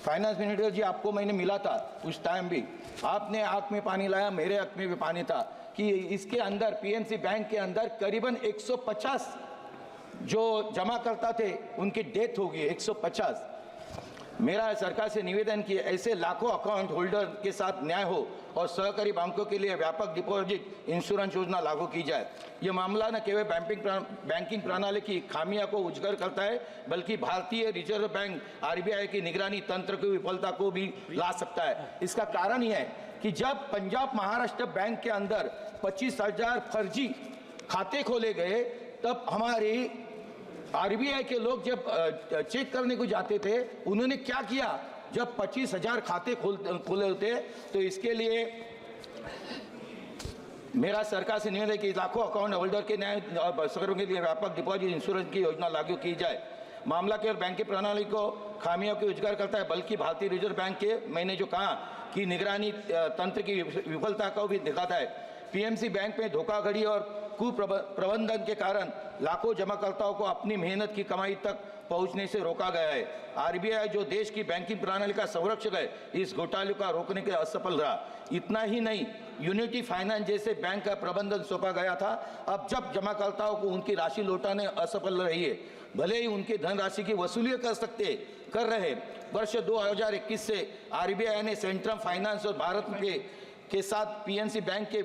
फाइनेंस मिनिस्टर जी आपको मैंने मिला था, उस टाइम भी आपने आंख में पानी लाया, मेरे आंख में भी पानी था कि इसके अंदर पीएमसी बैंक के अंदर करीबन 150 जो जमाकर्ता थे उनकी डेथ हो गई। 150। मेरा सरकार से निवेदन कि ऐसे लाखों अकाउंट होल्डर के साथ न्याय हो और सहकारी बैंकों के लिए व्यापक डिपॉजिट इंश्योरेंस योजना लागू की जाए। यह मामला न केवल बैंकिंग प्रणाली की खामियों को उजागर करता है, बल्कि भारतीय रिजर्व बैंक आरबीआई की निगरानी तंत्र की विफलता को भी ला सकता है। इसका कारण यह है कि जब पंजाब महाराष्ट्र बैंक के अंदर 25,000 फर्जी खाते खोले गए, तब हमारी आरबीआई के लोग जब चेक करने को जाते थे, उन्होंने क्या किया, जब 25,000 खाते खोले होते, तो इसके लिए मेरा सरकार से निवेदन है कि लाखों अकाउंट होल्डर के न्याय और के लिए व्यापक डिपॉजिट इंश्योरेंस की योजना लागू की जाए। मामला केवल बैंकिंग प्रणाली को खामियों को उजागर करता है, बल्कि भारतीय रिजर्व बैंक के मैंने जो कहा कि निगरानी तंत्र की विफलता को भी दिखाता है। पीएमसी बैंक में धोखाधड़ी और कुप्रबंधन के कारण लाखों जमाकर्ताओं को अपनी मेहनत की कमाई तक पहुंचने से रोका गया है। आरबीआई जो देश की बैंकिंग प्रणाली का संरक्षक है, इस घोटाले का रोकने के असफल रहा। इतना ही नहीं, यूनिटी फाइनेंस जैसे बैंक का प्रबंधन सौंपा गया था। अब जब जमाकर्ताओं को उनकी राशि लौटाने असफल रही है, भले ही उनकी धनराशि की वसूली कर रहे। वर्ष 2021 से आरबीआई ने सेंट्रम फाइनेंस और भारत के साथ पीएनसी बैंक के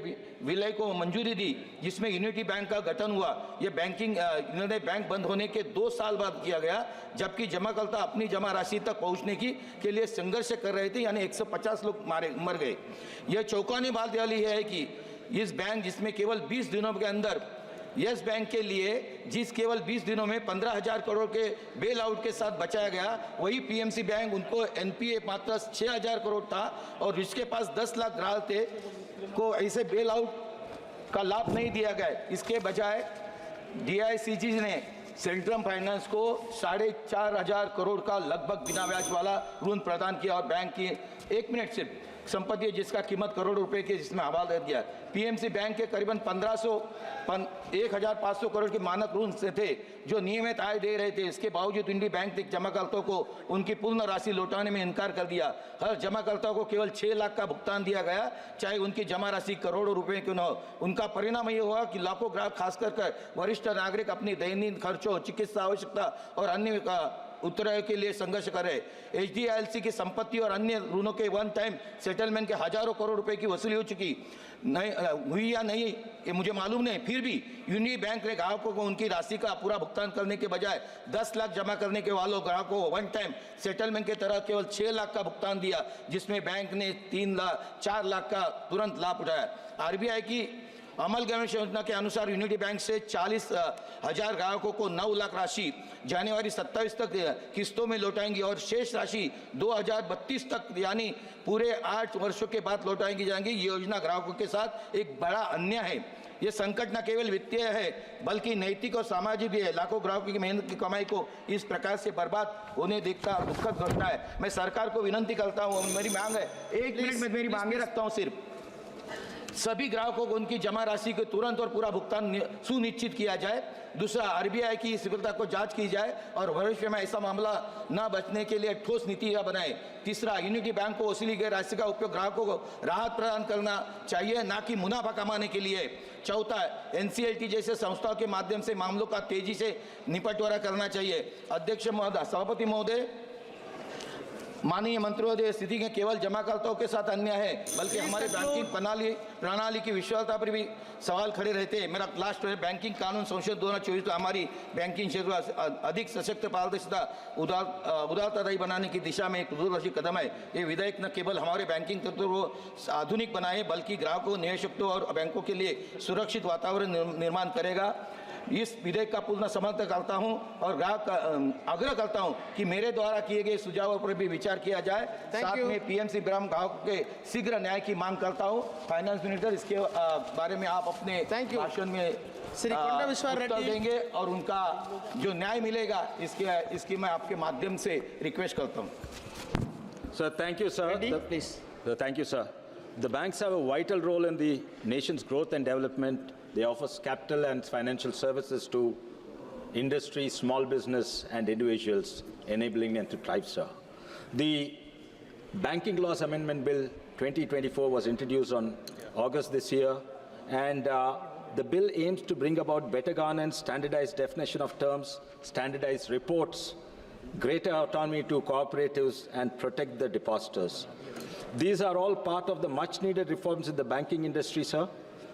विलय को मंजूरी दी, जिसमें यूनिटी बैंक का गठन हुआ। यह बैंक बंद होने के 2 साल बाद किया गया, जबकि जमाकर्ता अपनी जमा राशि तक पहुंचने के लिए संघर्ष कर रहे थे, यानी 150 लोग मर गए। यह चौंकाने बात वाली है कि इस बैंक जिसमें केवल 20 दिनों के अंदर यस बैंक के लिए केवल 20 दिनों में 15,000 करोड़ के बेल आउट के साथ बचाया गया, वही पीएमसी बैंक उनको एनपीए मात्र 6,000 करोड़ था और जिसके पास 10 लाख ग्राहक थे को ऐसे बेल आउट का लाभ नहीं दिया गया। इसके बजाय डीआईसीजी ने सेंट्रम फाइनेंस को 4,500 करोड़ का लगभग बिना ब्याज वाला ऋण प्रदान किया और बैंक की 1 मिनट से संपत्ति है जिसका कीमत करोड़ों रुपए की, जिसमें हवाला दे दिया। पीएमसी बैंक के करीबन 1500 करोड़ के मानक ऋण से थे जो नियमित आय दे रहे थे। इसके बावजूद इंडी बैंक ने जमाकर्ताओं को उनकी पूर्ण राशि लौटाने में इनकार कर दिया। हर जमाकर्ता को केवल 6 लाख का भुगतान दिया गया, चाहे उनकी जमा राशि करोड़ों रुपए क्यों न हो। उनका परिणाम ये हुआ कि लाखों ग्राहक, खासकर वरिष्ठ नागरिक, अपनी दैनिक खर्चों, चिकित्सा आवश्यकता और अन्य उत्तराय के लिए संघर्ष कर रहे। HDFC की संपत्ति और अन्य ऋणों के वन टाइम सेटलमेंट के हजारों करोड़ रुपए की वसूली हो चुकी नहीं हुई या नहीं ये मुझे मालूम नहीं, फिर भी यूनियन बैंक ने ग्राहकों को उनकी राशि का पूरा भुगतान करने के बजाय 10 लाख जमा करने के वालों ग्राहकों को वन टाइम सेटलमेंट के तरह केवल 6 लाख का भुगतान दिया, जिसमें बैंक ने 4 लाख का तुरंत लाभ उठाया। RBI की अमल गवेश योजना के अनुसार यूनिटी बैंक से 40,000 ग्राहकों को 9 लाख राशि जनवरी 27 तक किस्तों में लौटाएंगी और शेष राशि 2032 तक यानी पूरे 8 वर्षों के बाद लौटाएंगी जाएंगी। ये योजना ग्राहकों के साथ एक बड़ा अन्याय है। ये संकट न केवल वित्तीय है बल्कि नैतिक और सामाजिक भी है। लाखों ग्राहकों की मेहनत की कमाई को इस प्रकार से बर्बाद होने देखता दुखद घटना है। मैं सरकार को विनंती करता हूँ, मेरी मांग है, 1 मिनट में मेरी मांगे रखता हूँ, सिर्फ सभी ग्राहकों को उनकी जमा राशि को तुरंत और पूरा भुगतान सुनिश्चित किया जाए। दूसरा, RBI की सफलता को जांच की जाए और भविष्य में ऐसा मामला न बचने के लिए ठोस नीतियां बनाए। तीसरा, यूनिटी बैंक को वसूली गई राशि का उपयोग ग्राहकों को राहत प्रदान करना चाहिए, न कि मुनाफा कमाने के लिए। चौथा, NCLT जैसे संस्थाओं के माध्यम से मामलों का तेजी से निपटवारा करना चाहिए। अध्यक्ष महोदय, सभापति महोदय, माननीय मंत्री महोदय, स्थिति के केवल जमाकर्ताओं के साथ अन्याय है बल्कि हमारे बैंकिंग प्रणाली की विश्वासता पर भी सवाल खड़े रहते हैं। मेरा लास्ट है, बैंकिंग कानून संशोधन 2024 तो हमारी बैंकिंग क्षेत्र अधिक सशक्त, पारदर्शिता, उदारतादायी बनाने की दिशा में एक दूरदर्शी कदम है। ये विधेयक न केवल हमारे बैंकिंग तंत्र को आधुनिक बनाए बल्कि ग्राहकों, निवेशकों और बैंकों के लिए सुरक्षित वातावरण निर्माण करेगा। इस विधेयक का पूर्ण समर्थन करता हूं और ग्राहक आग्रह करता हूं कि मेरे द्वारा किए गए सुझावों पर भी विचार किया जाए। साथ में PMC ग्राम ग्राहकों के शीघ्र न्याय की मांग करता हूं। फाइनेंस मिनिस्टर, इसके बारे में आप अपने भाषण में उत्तर देंगे और उनका जो न्याय मिलेगा इसकी मैं आपके माध्यम से रिक्वेस्ट करता हूं। Sir, thank you, sir. Please. Thank you, sir. The banks have a vital role in the nation's growth and development. They offer capital and financial services to industry, small business, and individuals, enabling them to thrive, sir. The Banking Laws Amendment Bill 2024 was introduced on August this year, and the bill aims to bring about better governance, standardized definition of terms, standardized reports, greater autonomy to cooperatives, and protect the depositors. These are all part of the much-needed reforms in the banking industry, sir.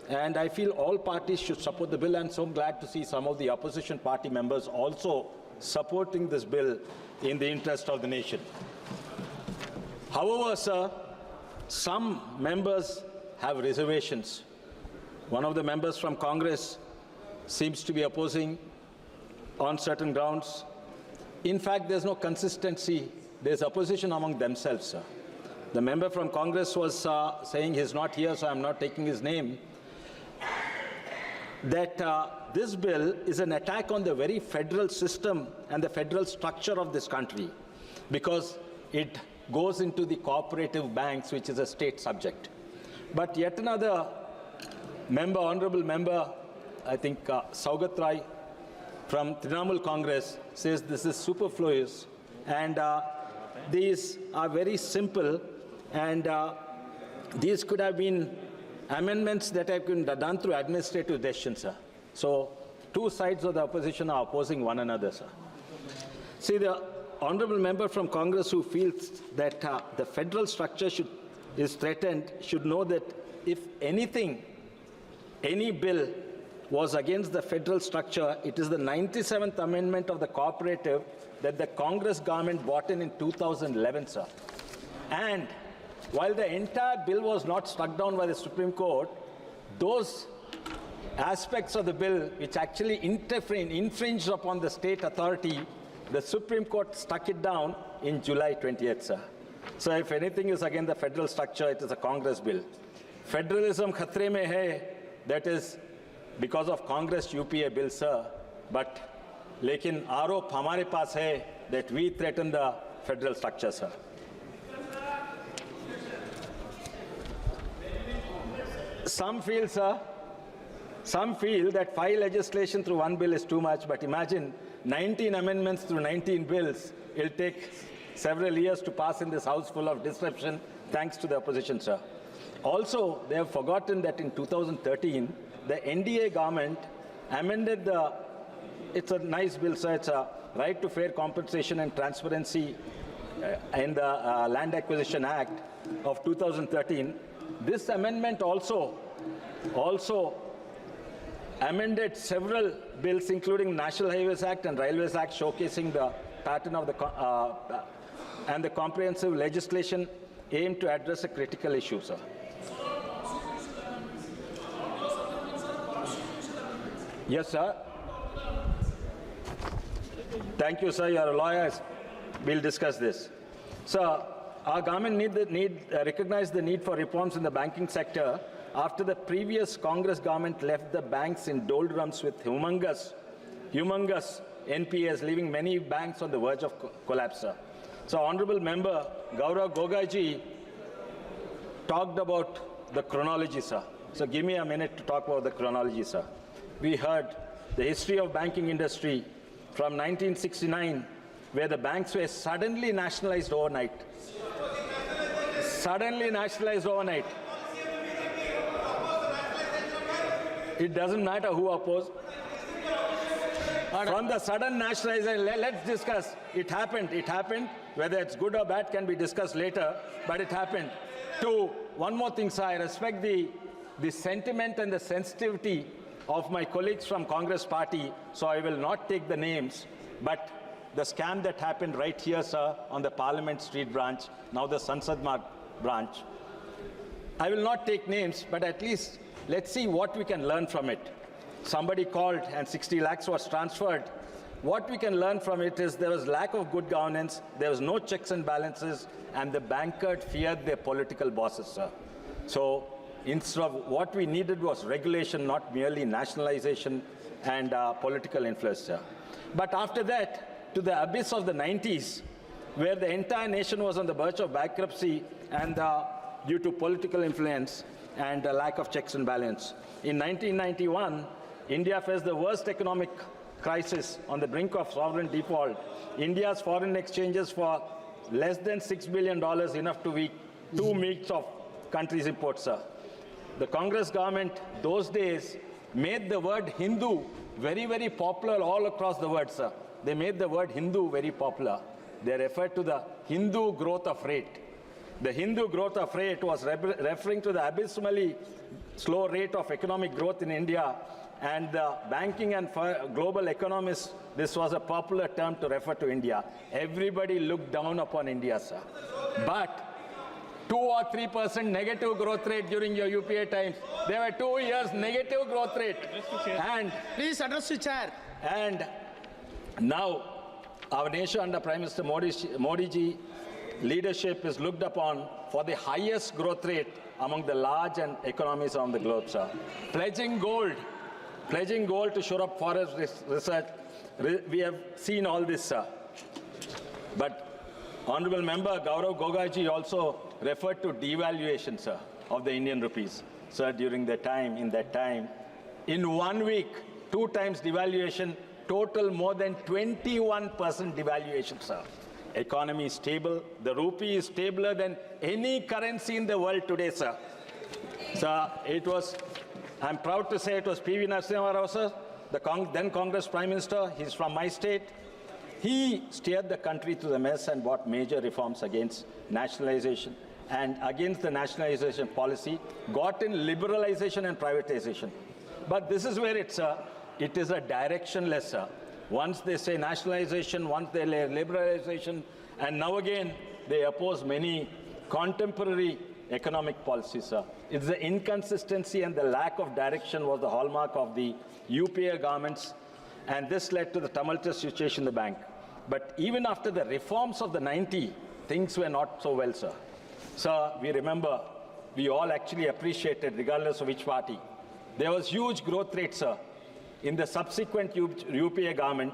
And I feel all parties should support the bill, and so I'm glad to see some of the opposition party members also supporting this bill in the interest of the nation. However, sir, some members have reservations. One of the members from Congress seems to be opposing on certain grounds. In fact, there's no consistency. There's opposition among themselves, sir. The member from Congress was saying he's not here, so I'm not taking his name, that this bill is an attack on the very federal system and the federal structure of this country because it goes into the cooperative banks, which is a state subject. But yet another member, honorable member, I think Saugat Rai from Trinamool Congress, says this is superfluous and these are very simple and these could have been amendments that have been done through administrative decisions, sir. So two sides of the opposition are opposing one another, sir. See, the honorable member from Congress who feels that the federal structure is threatened should know that if anything, any bill was against the federal structure, it is the 97th Amendment of the Cooperative that the Congress government brought in 2011, sir. And while the entire bill was not struck down by the Supreme Court, those aspects of the bill which actually infringed upon the state authority, the Supreme Court struck it down in July 20th, sir. So if anything is against the federal structure, it is a Congress bill. Federalism khatre mein hai, that is because of Congress UPA bill, sir. But lekin आरोप हमारे पास है that we threaten the federal structure, sir. Some feel, sir, some feel that 5 legislation through 1 bill is too much, but imagine 19 amendments through 19 bills. It'll take several years to pass in this house full of disruption, thanks to the opposition, sir. Also, they have forgotten that in 2013, the NDA government amended the, it's a nice bill, sir, it's a right to fair compensation and transparency in the Land Acquisition Act of 2013. This amendment also amended several bills, including National Highways Act and Railways Act, showcasing the pattern of the and the comprehensive legislation aimed to address a critical issue, sir. Yes, sir. Thank you, sir. You are a lawyer. We'll discuss this. Sir, our government recognize the need for reforms in the banking sector after the previous Congress government left the banks in doldrums with humongous NPAs, leaving many banks on the verge of collapse, sir. So, Honorable Member Gaurav Gogaiji talked about the chronology, sir. So, give me a minute to talk about the chronology, sir. We heard the history of banking industry from 1969, where the banks were suddenly nationalized overnight. Suddenly nationalized overnight. It doesn't matter who opposed. From the sudden nationalization, let's discuss. It happened. Whether it's good or bad can be discussed later, but it happened. One more thing, sir, I respect the sentiment and the sensitivity of my colleagues from Congress party, so I will not take the names, but the scam that happened right here, sir, on the Parliament Street branch, now the Sansad Marg branch. I will not take names, but at least let's see what we can learn from it. Somebody called and 60 lakhs was transferred. What we can learn from it is there was lack of good governance, there was no checks and balances, and the bankers feared their political bosses, sir. So instead of what we needed was regulation, not merely nationalization and political influence, sir. But after that, to the abyss of the 90s, where the entire nation was on the verge of bankruptcy and due to political influence and a lack of checks and balance. In 1991, India faced the worst economic crisis on the brink of sovereign default. India's foreign exchanges for less than $6 billion, enough to meet 2 meats of country's imports, sir. The Congress government those days made the word Hindu very, very popular all across the world, sir. They made the word Hindu very popular. They referred to the Hindu growth of rate. The Hindu growth of rate was referring to the abysmally slow rate of economic growth in India, and the banking and global economists, this was a popular term to refer to India. Everybody looked down upon India, sir. But 2 or 3% negative growth rate during your UPA times. There were 2 years negative growth rate. And please address the chair. And now our nation under Prime Minister Modi ji leadership is looked upon for the highest growth rate among the large and economies on the globe, sir. Pledging gold to shore up forest research. We have seen all this, sir. But Honorable Member Gaurav Gogaiji also referred to devaluation, sir, of the Indian rupees. Sir, during that time, in 1 week, 2 times devaluation, total more than 21% devaluation, sir. Economy is stable. The rupee is stabler than any currency in the world today, sir. Sir, I'm proud to say it was P.V. Narasimha Rao, sir, the then Congress Prime Minister. He's from my state. He steered the country through the mess and brought major reforms against nationalization and against the nationalization policy, got in liberalization and privatization. But this is where it is a directionless, sir. Once they say nationalization, once they say liberalization, and now again they oppose many contemporary economic policies, sir. It's the inconsistency and the lack of direction was the hallmark of the UPA governments, and this led to the tumultuous situation in the bank. But even after the reforms of the 90s, things were not so well, sir. Sir, we remember, we all actually appreciated, regardless of which party. There was huge growth rate, sir, in the subsequent UPA government,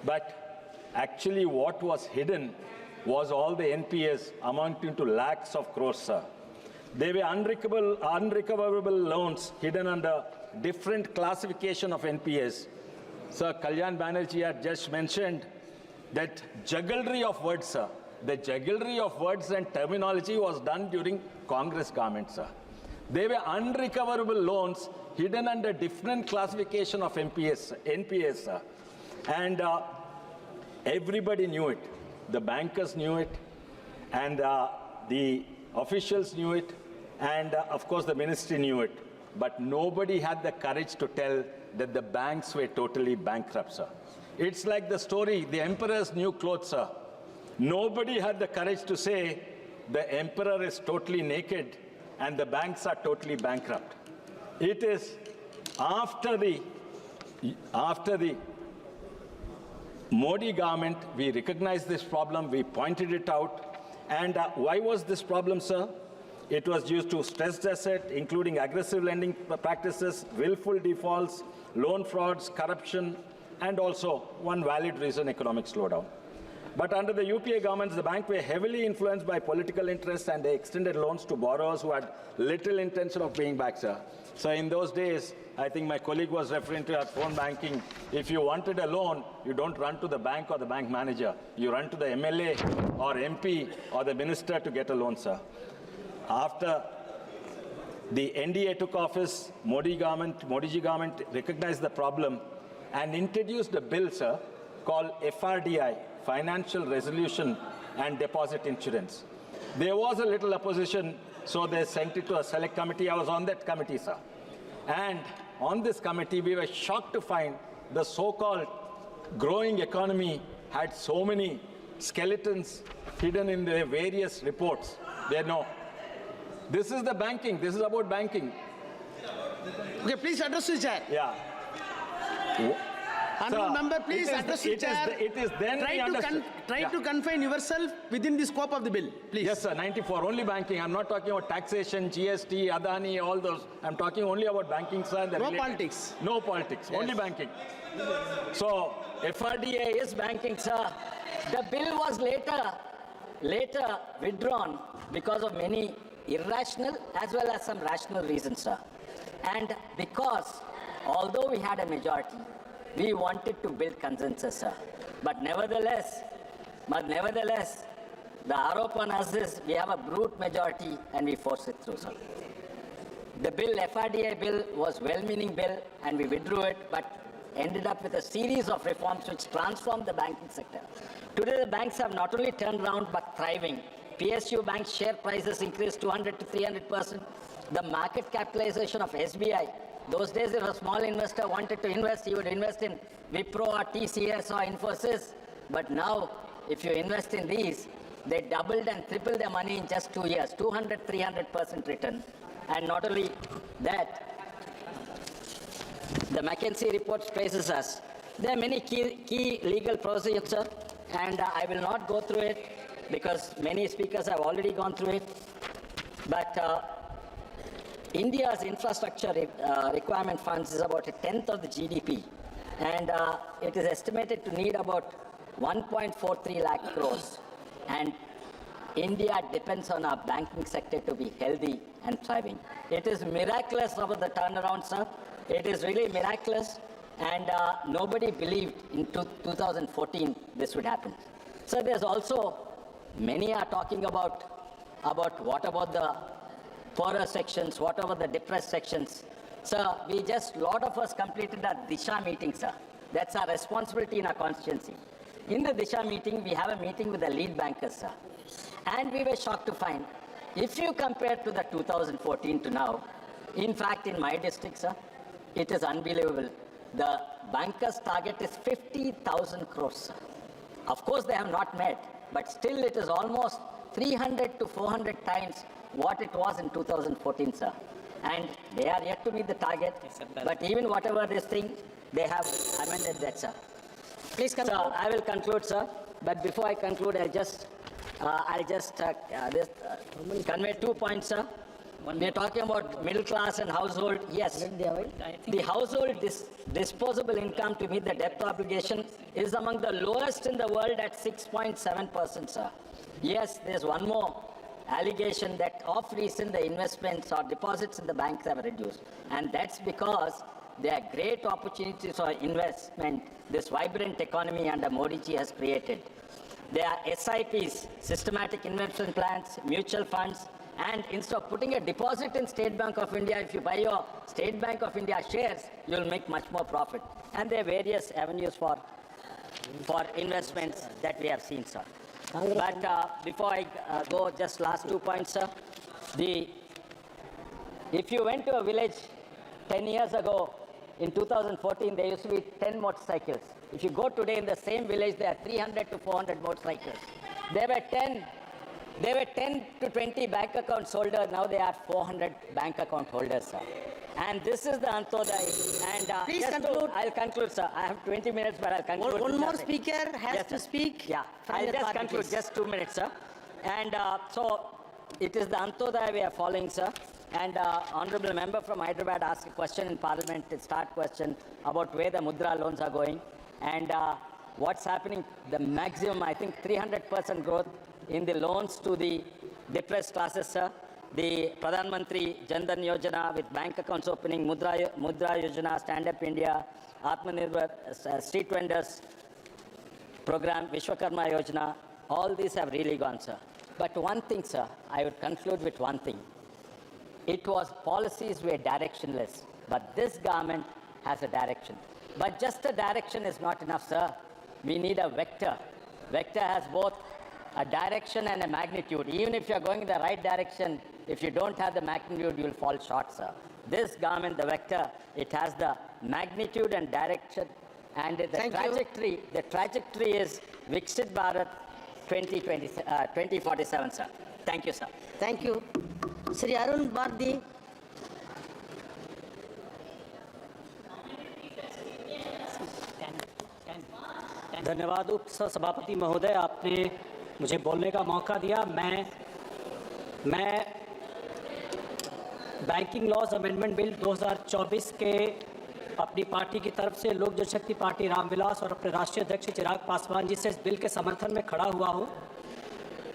but actually what was hidden was all the NPAs amounting to lakhs of crores, sir. They were unrecoverable loans hidden under different classification of NPS. Sir, Kalyan Banerjee had just mentioned that jugglery of words, sir. The jugglery of words and terminology was done during Congress government, sir. They were unrecoverable loans hidden under different classification of NPS, sir. And everybody knew it. The bankers knew it, and the officials knew it, and of course the ministry knew it. But nobody had the courage to tell that the banks were totally bankrupt, sir. It's like the story, the emperor's new clothes, sir. Nobody had the courage to say the emperor is totally naked and the banks are totally bankrupt. It is after the Modi government, we recognized this problem, we pointed it out. And why was this problem, sir? It was due to stressed asset, including aggressive lending practices, willful defaults, loan frauds, corruption, and also one valid reason, economic slowdown. But under the UPA governments, the bank were heavily influenced by political interests, and they extended loans to borrowers who had little intention of paying back, sir. So in those days, I think my colleague was referring to our phone banking. If you wanted a loan, you don't run to the bank or the bank manager. You run to the MLA or MP or the minister to get a loan, sir. After the NDA took office, Modi ji government recognized the problem and introduced a bill, sir, called FRDI, Financial Resolution and Deposit Insurance. There was a little opposition, so they sent it to a select committee. I was on that committee, sir. And on this committee, we were shocked to find the so-called growing economy had so many skeletons hidden in the various reports. This is the banking. This is about banking. Okay, please address the chair. Yeah. Honourable member, please address the chair. It is then Try to confine yourself within the scope of the bill, please. Yes, sir. 94. Only banking. I'm not talking about taxation, GST, Adani, all those. I'm talking only about banking, sir. No politics. No politics. Yes. Only banking. So, FRDA is banking, sir. The bill was later withdrawn because of many irrational as well as some rational reasons, sir. And because, although we had a majority, we wanted to build consensus, sir. But nevertheless, the arop on us is we have a brute majority and we force it through, sir. The bill, FRDA bill, was well-meaning bill and we withdrew it, but ended up with a series of reforms which transformed the banking sector. Today, the banks have not only turned around but thriving. PSU bank share prices increased 200 to 300%. The market capitalization of SBI, those days if a small investor wanted to invest, he would invest in Wipro or TCS or Infosys. But now, if you invest in these, they doubled and tripled their money in just 2 years, 200, 300% return. And not only that, the McKinsey report praises us. There are many key legal procedures, sir, and I will not go through it because many speakers have already gone through it. But India's infrastructure requirement funds is about 1/10 of the GDP, and it is estimated to need about 1.43 lakh crores. And India depends on our banking sector to be healthy and thriving. It is miraculous about the turnaround, sir. It is really miraculous, and nobody believed in 2014 this would happen. So there's also, many are talking about what about the poorer sections, what about the depressed sections. Sir, lot of us completed our Disha meeting, sir. That's our responsibility in our constituency. In the Disha meeting, we have a meeting with the lead bankers, sir. And we were shocked to find, if you compare to the 2014 to now, in fact, in my district, sir, it is unbelievable. The bankers' target is 50,000 crores, sir. Of course, they have not met, but still it is almost 300 to 400 times what it was in 2014, sir. And they are yet to meet the target. But even whatever this thing, they have amended that, sir. Please conclude. Sir, I will conclude, sir. But before I conclude, I'll just convey 2 points, sir. We are talking about middle class and household. Yes, the household disposable income to meet the debt obligation is among the lowest in the world at 6.7%, sir. Yes, there's one more allegation that of recent the investments or deposits in the banks have reduced. And that's because there are great opportunities for investment this vibrant economy under Modi ji has created. There are SIPs, systematic investment plans, mutual funds, and instead of putting a deposit in State Bank of India, if you buy your State Bank of India shares, you'll make much more profit. And there are various avenues for investments that we have seen, sir. But before I go, just last 2 points, sir. If you went to a village 10 years ago, in 2014, there used to be 10 motorcycles. If you go today in the same village, there are 300 to 400 motorcycles. There were 10 to 20 bank account holders. Now there are 400 bank account holders, sir. And this is the Antodaya. And Please conclude. I'll conclude, sir. I have 20 minutes, but I'll conclude. One more speaker has to sir. speak. Yeah, I'll just conclude. Just 2 minutes, sir. And so it is the Antodaya we are following, sir. And honorable member from Hyderabad asked a question in Parliament, a start question about where the Mudra loans are going and what's happening. The maximum, I think, 300% growth in the loans to the depressed classes, sir. The Parliamentary Jan Dhan Yojana with bank accounts opening, Mudra Yojana, Stand Up India, Atmanirbhar, street vendors program, Vishwakarma Yojana, all these have really gone, sir. But one thing, sir, I would conclude with one thing. It was policies were directionless, but this government has a direction. But just a direction is not enough, sir. We need a vector. Vector has both a direction and a magnitude. Even if you're going in the right direction, if you don't have the magnitude, you'll fall short, sir. This government, the vector, it has the magnitude and direction, and the trajectory is Viksit Bharat 2047, sir. Thank you, sir. Thank you. Sri Arun Bhardi. धन्यवाद उप सभापति महोदय, आपने मुझे बोलने का मौका दिया। मैं बैंकिंग लॉज अमेंडमेंट बिल 2024 के अपनी पार्टी की तरफ से लोक जनशक्ति पार्टी रामविलास और अपने राष्ट्रीय अध्यक्ष चिराग पासवान जी से इस बिल के समर्थन में खड़ा हुआ हूँ।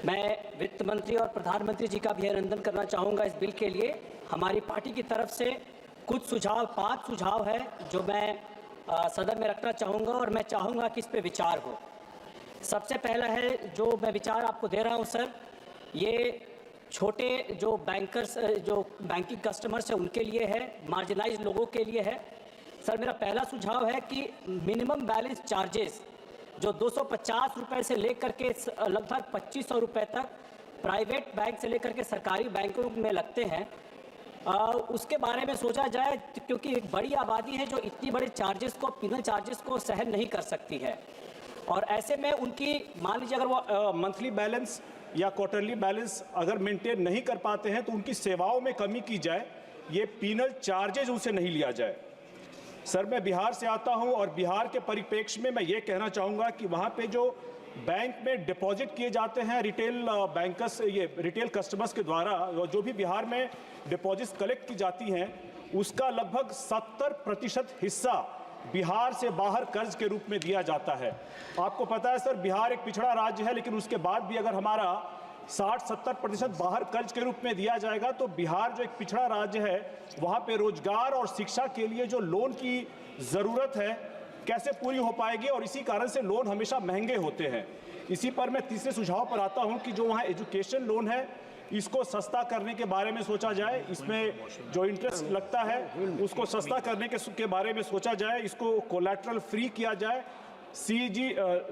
मैं वित्त मंत्री और प्रधानमंत्री जी का भी अभिनंदन करना चाहूँगा इस बिल के लिए। हमारी पार्टी की तरफ से कुछ सुझाव, 5 सुझाव है जो मैं सदन में रखना चाहूँगा और मैं चाहूँगा कि इस पे विचार हो। सबसे पहला है जो मैं विचार आपको दे रहा हूँ सर, ये छोटे जो बैंकर्स, जो बैंकिंग कस्टमर्स हैं उनके लिए है, मार्जिनाइज लोगों के लिए है। सर मेरा पहला सुझाव है कि मिनिमम बैलेंस चार्जेस जो 250 रुपये से लेकर के लगभग 2500 रुपये तक प्राइवेट बैंक से लेकर के सरकारी बैंकों में लगते हैं, उसके बारे में सोचा जाए, क्योंकि एक बड़ी आबादी है जो इतनी बड़े चार्जेस को, पिनल चार्जेस को सहन नहीं कर सकती है। और ऐसे में उनकी, मान लीजिए अगर वो मंथली बैलेंस या क्वार्टरली बैलेंस अगर मेंटेन नहीं कर पाते हैं तो उनकी सेवाओं में कमी की जाए, ये पिनल चार्जेज उनसे नहीं लिया जाए। सर मैं बिहार से आता हूं और बिहार के परिप्रेक्ष्य में मैं ये कहना चाहूँगा कि वहाँ पे जो बैंक में डिपॉजिट किए जाते हैं रिटेल बैंकर्स, ये रिटेल कस्टमर्स के द्वारा, जो भी बिहार में डिपॉजिट्स कलेक्ट की जाती हैं, उसका लगभग 70% हिस्सा बिहार से बाहर कर्ज के रूप में दिया जाता है। आपको पता है सर, बिहार एक पिछड़ा राज्य है, लेकिन उसके बाद भी अगर हमारा 60-70% बाहर कर्ज के रूप में दिया जाएगा तो बिहार जो एक पिछड़ा राज्य है, वहाँ पे रोजगार और शिक्षा के लिए जो लोन की ज़रूरत है कैसे पूरी हो पाएगी, और इसी कारण से लोन हमेशा महंगे होते हैं। इसी पर मैं तीसरे सुझाव पर आता हूँ कि जो वहाँ एजुकेशन लोन है इसको सस्ता करने के बारे में सोचा जाए, इसमें जो इंटरेस्ट लगता है उसको सस्ता करने के बारे में सोचा जाए, इसको कोलैटरल फ्री किया जाए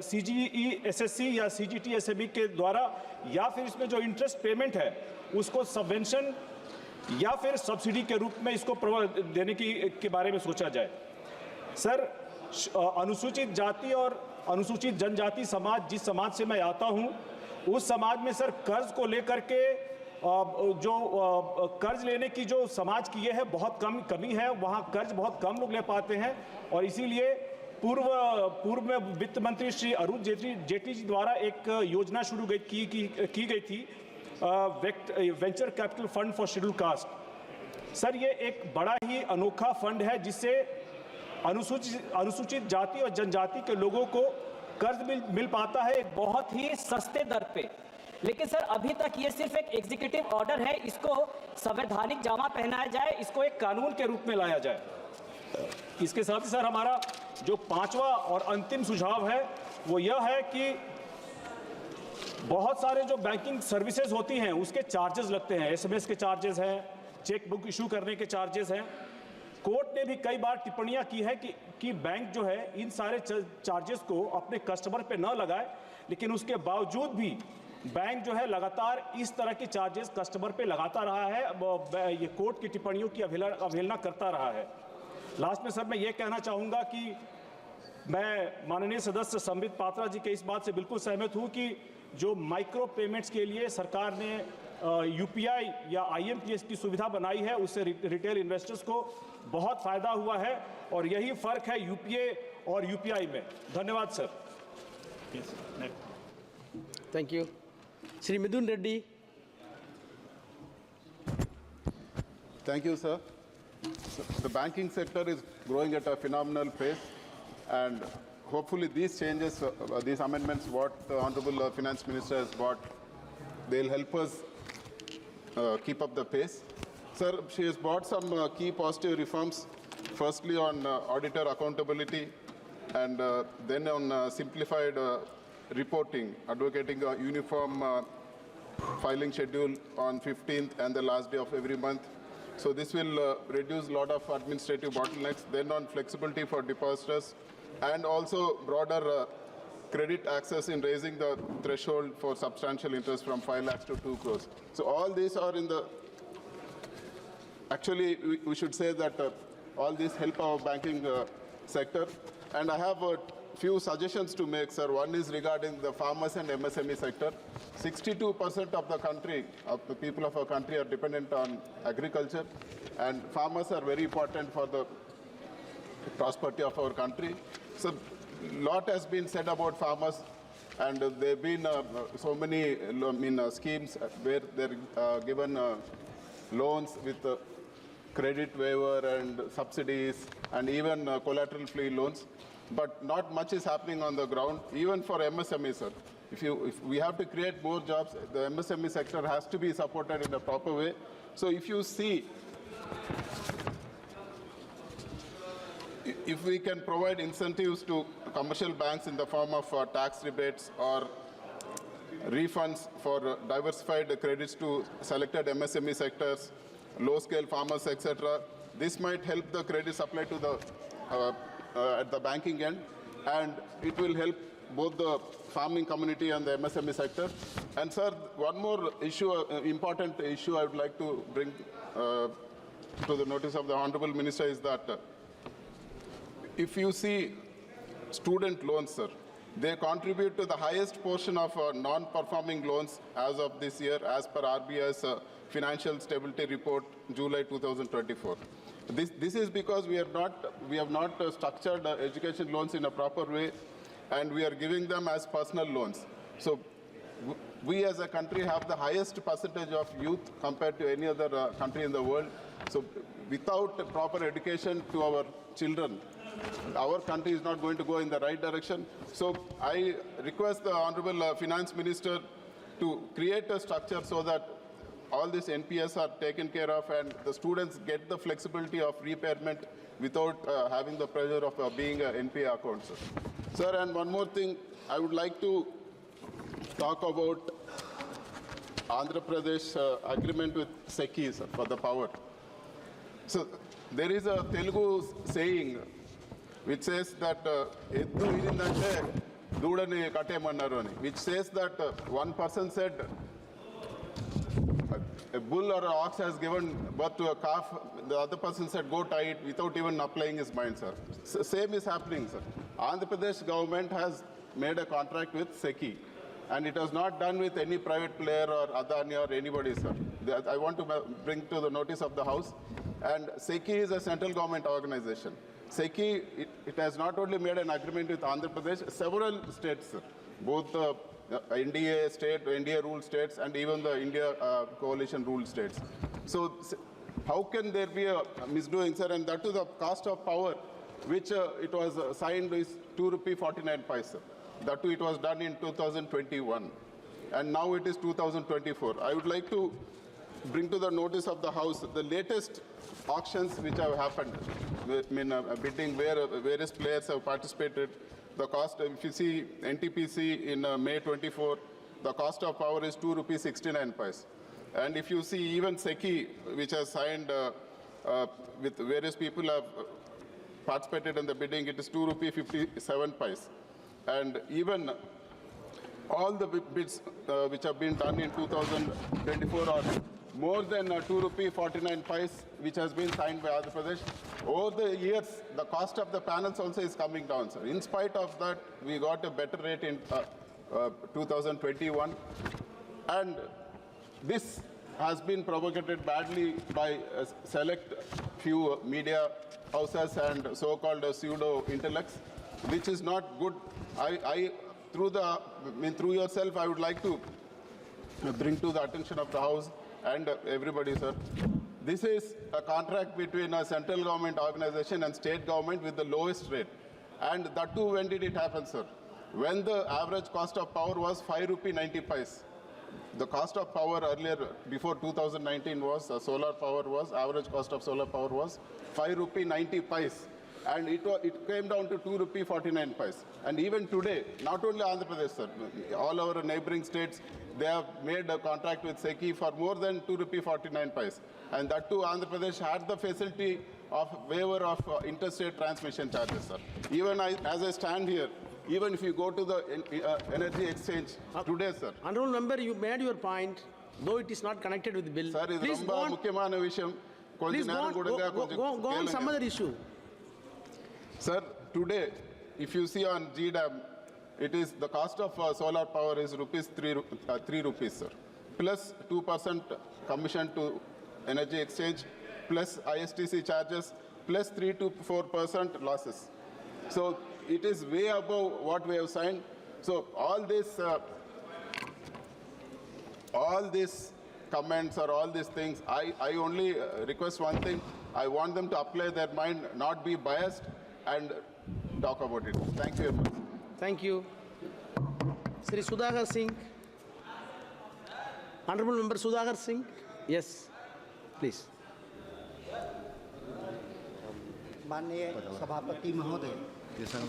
CGE-SSC या CGT-SAB के द्वारा, या फिर इसमें जो इंटरेस्ट पेमेंट है उसको सबवेंशन या फिर सब्सिडी के रूप में इसको देने के बारे में सोचा जाए। सर अनुसूचित जाति और अनुसूचित जनजाति समाज, जिस समाज से मैं आता हूं, उस समाज में सर कर्ज को लेकर के जो कर्ज लेने की जो समाज की ये है बहुत कमी है, वहाँ कर्ज बहुत कम लोग ले पाते हैं, और इसीलिए पूर्व में वित्त मंत्री श्री अरुण जेटली जी द्वारा एक योजना शुरू की गई थी, venture capital fund for schedule caste. Sir ये एक बड़ा ही अनोखा फंड है जिससे अनुसूचित जाति और जनजाति के लोगों को कर्ज मिल पाता है एक बहुत ही सस्ते दर पे। लेकिन सर अभी तक ये सिर्फ एक एग्जीक्यूटिव ऑर्डर है, इसको संवैधानिक जामा पहनाया जाए, इसको एक कानून के रूप में लाया जाए। इसके साथ ही सर हमारा जो पांचवा और अंतिम सुझाव है वो यह है कि बहुत सारे जो बैंकिंग सर्विसेज होती हैं उसके चार्जेस लगते हैं, एसएमएस के चार्जेस हैं, चेक बुक इशू करने के चार्जेस हैं। कोर्ट ने भी कई बार टिप्पणियां की है कि बैंक जो है इन सारे चार्जेस को अपने कस्टमर पे न लगाए, लेकिन उसके बावजूद भी बैंक जो है लगातार इस तरह की चार्जेस कस्टमर पे लगाता रहा है, ये कोर्ट की टिप्पणियों की अवहेलना करता रहा है। लास्ट में सर मैं ये कहना चाहूँगा कि मैं माननीय सदस्य संबित पात्रा जी के इस बात से बिल्कुल सहमत हूँ कि जो माइक्रो पेमेंट्स के लिए सरकार ने यूपीआई या आईएमपीएस की सुविधा बनाई है, उससे रिटेल इन्वेस्टर्स को बहुत फायदा हुआ है और यही फर्क है यूपीए और यूपीआई में। धन्यवाद sir. Thank you. Shri Midun Reddy. Thank you, sir. The banking sector is growing at a phenomenal pace, and hopefully these changes, these amendments, what the Honorable Finance Minister has brought, they'll help us keep up the pace. Sir, she has brought some key positive reforms, firstly on auditor accountability, and then on simplified reporting, advocating a uniform filing schedule on 15th and the last day of every month. So this will reduce a lot of administrative bottlenecks. Then on flexibility for depositors and also broader credit access in raising the threshold for substantial interest from 5 lakhs to 2 crores. So all these are in the, actually we should say that all these help our banking sector. And I have few suggestions to make, sir. One is regarding the farmers and MSME sector. 62% of the country, of the people of our country are dependent on agriculture, and farmers are very important for the prosperity of our country. So a lot has been said about farmers, and there have been so many schemes where they're given loans with credit waiver and subsidies and even collateral-free loans. But not much is happening on the ground, even for MSME, sir. If we have to create more jobs, the MSME sector has to be supported in a proper way. So if you see, if we can provide incentives to commercial banks in the form of tax rebates or refunds for diversified credits to selected MSME sectors, low-scale farmers, etc., this might help the credit supply to the at the banking end, and it will help both the farming community and the MSME sector. And sir, one more issue, important issue I would like to bring to the notice of the Honorable Minister is that if you see student loans, sir, they contribute to the highest portion of non-performing loans as of this year, as per RBI's Financial Stability Report, July 2024. This is because we have not structured education loans in a proper way, and we are giving them as personal loans. So we as a country have the highest percentage of youth compared to any other country in the world. So without proper education to our children, our country is not going to go in the right direction. So I request the Honorable Finance Minister to create a structure so that all these NPS are taken care of and the students get the flexibility of repayment without having the pressure of being an NPA account, sir. Sir, and one more thing, I would like to talk about Andhra Pradesh agreement with SECI, sir, for the power. So there is a Telugu saying which says that which says that one person said a bull or an ox has given birth to a calf, the other person said go tie it without even applying his mind, sir. Same is happening, sir. Andhra Pradesh government has made a contract with SECI, and it was not done with any private player or Adani or anybody, sir. I want to bring to the notice of the House. And SECI is a central government organization. SECI, it has not only made an agreement with Andhra Pradesh, several states, sir, both the NDA state, NDA ruled states, and even the India coalition ruled states. So how can there be a misdoing, sir? And that is the cost of power, which it was signed is ₹2.49. That too, it was done in 2021. and now it is 2024. I would like to bring to the notice of the House the latest auctions which have happened, bidding where various players have participated. The cost, if you see NTPC in May 24, the cost of power is ₹2.69. And if you see even SECI, which has signed with various people have participated in the bidding, it is ₹2.57. And even all the bids which have been done in 2024 are more than ₹2.49, which has been signed by Andhra Pradesh. Over the years, the cost of the panels also is coming down, sir. In spite of that, we got a better rate in 2021. And this has been propagated badly by select few media houses and so-called pseudo intellects, which is not good. Through yourself, I would like to bring to the attention of the House and everybody, sir. This is a contract between a central government organization and state government with the lowest rate. And that too, when did it happen, sir? When the average cost of power was ₹5.90. The cost of power earlier, before 2019 was, solar power was, average cost of solar power was ₹5.90. And it came down to ₹2.49. And even today, not only Andhra Pradesh, sir, all our neighboring states, they have made a contract with SECI for more than ₹2.49. And that too, Andhra Pradesh had the facility of waiver of interstate transmission charges, sir. Even as I stand here, even if you go to the energy exchange today, sir. Honorable member, you made your point, though it is not connected with the bill. Sir, please go on. Please go on some other issue. Sir, today, if you see on GDAM, it is the cost of solar power is ₹3, sir, plus 2% commission to energy exchange, plus ISTC charges, plus 3 to 4% losses. So it is way above what we have signed. So all these comments or all these things, I only request one thing. I want them to apply their mind, not be biased, and talk about it. Thank you very much. Thank you. Sri Sudhakar Singh. Honorable Member Sudhakar Singh. Yes, please. माननीय सभापति महोदय,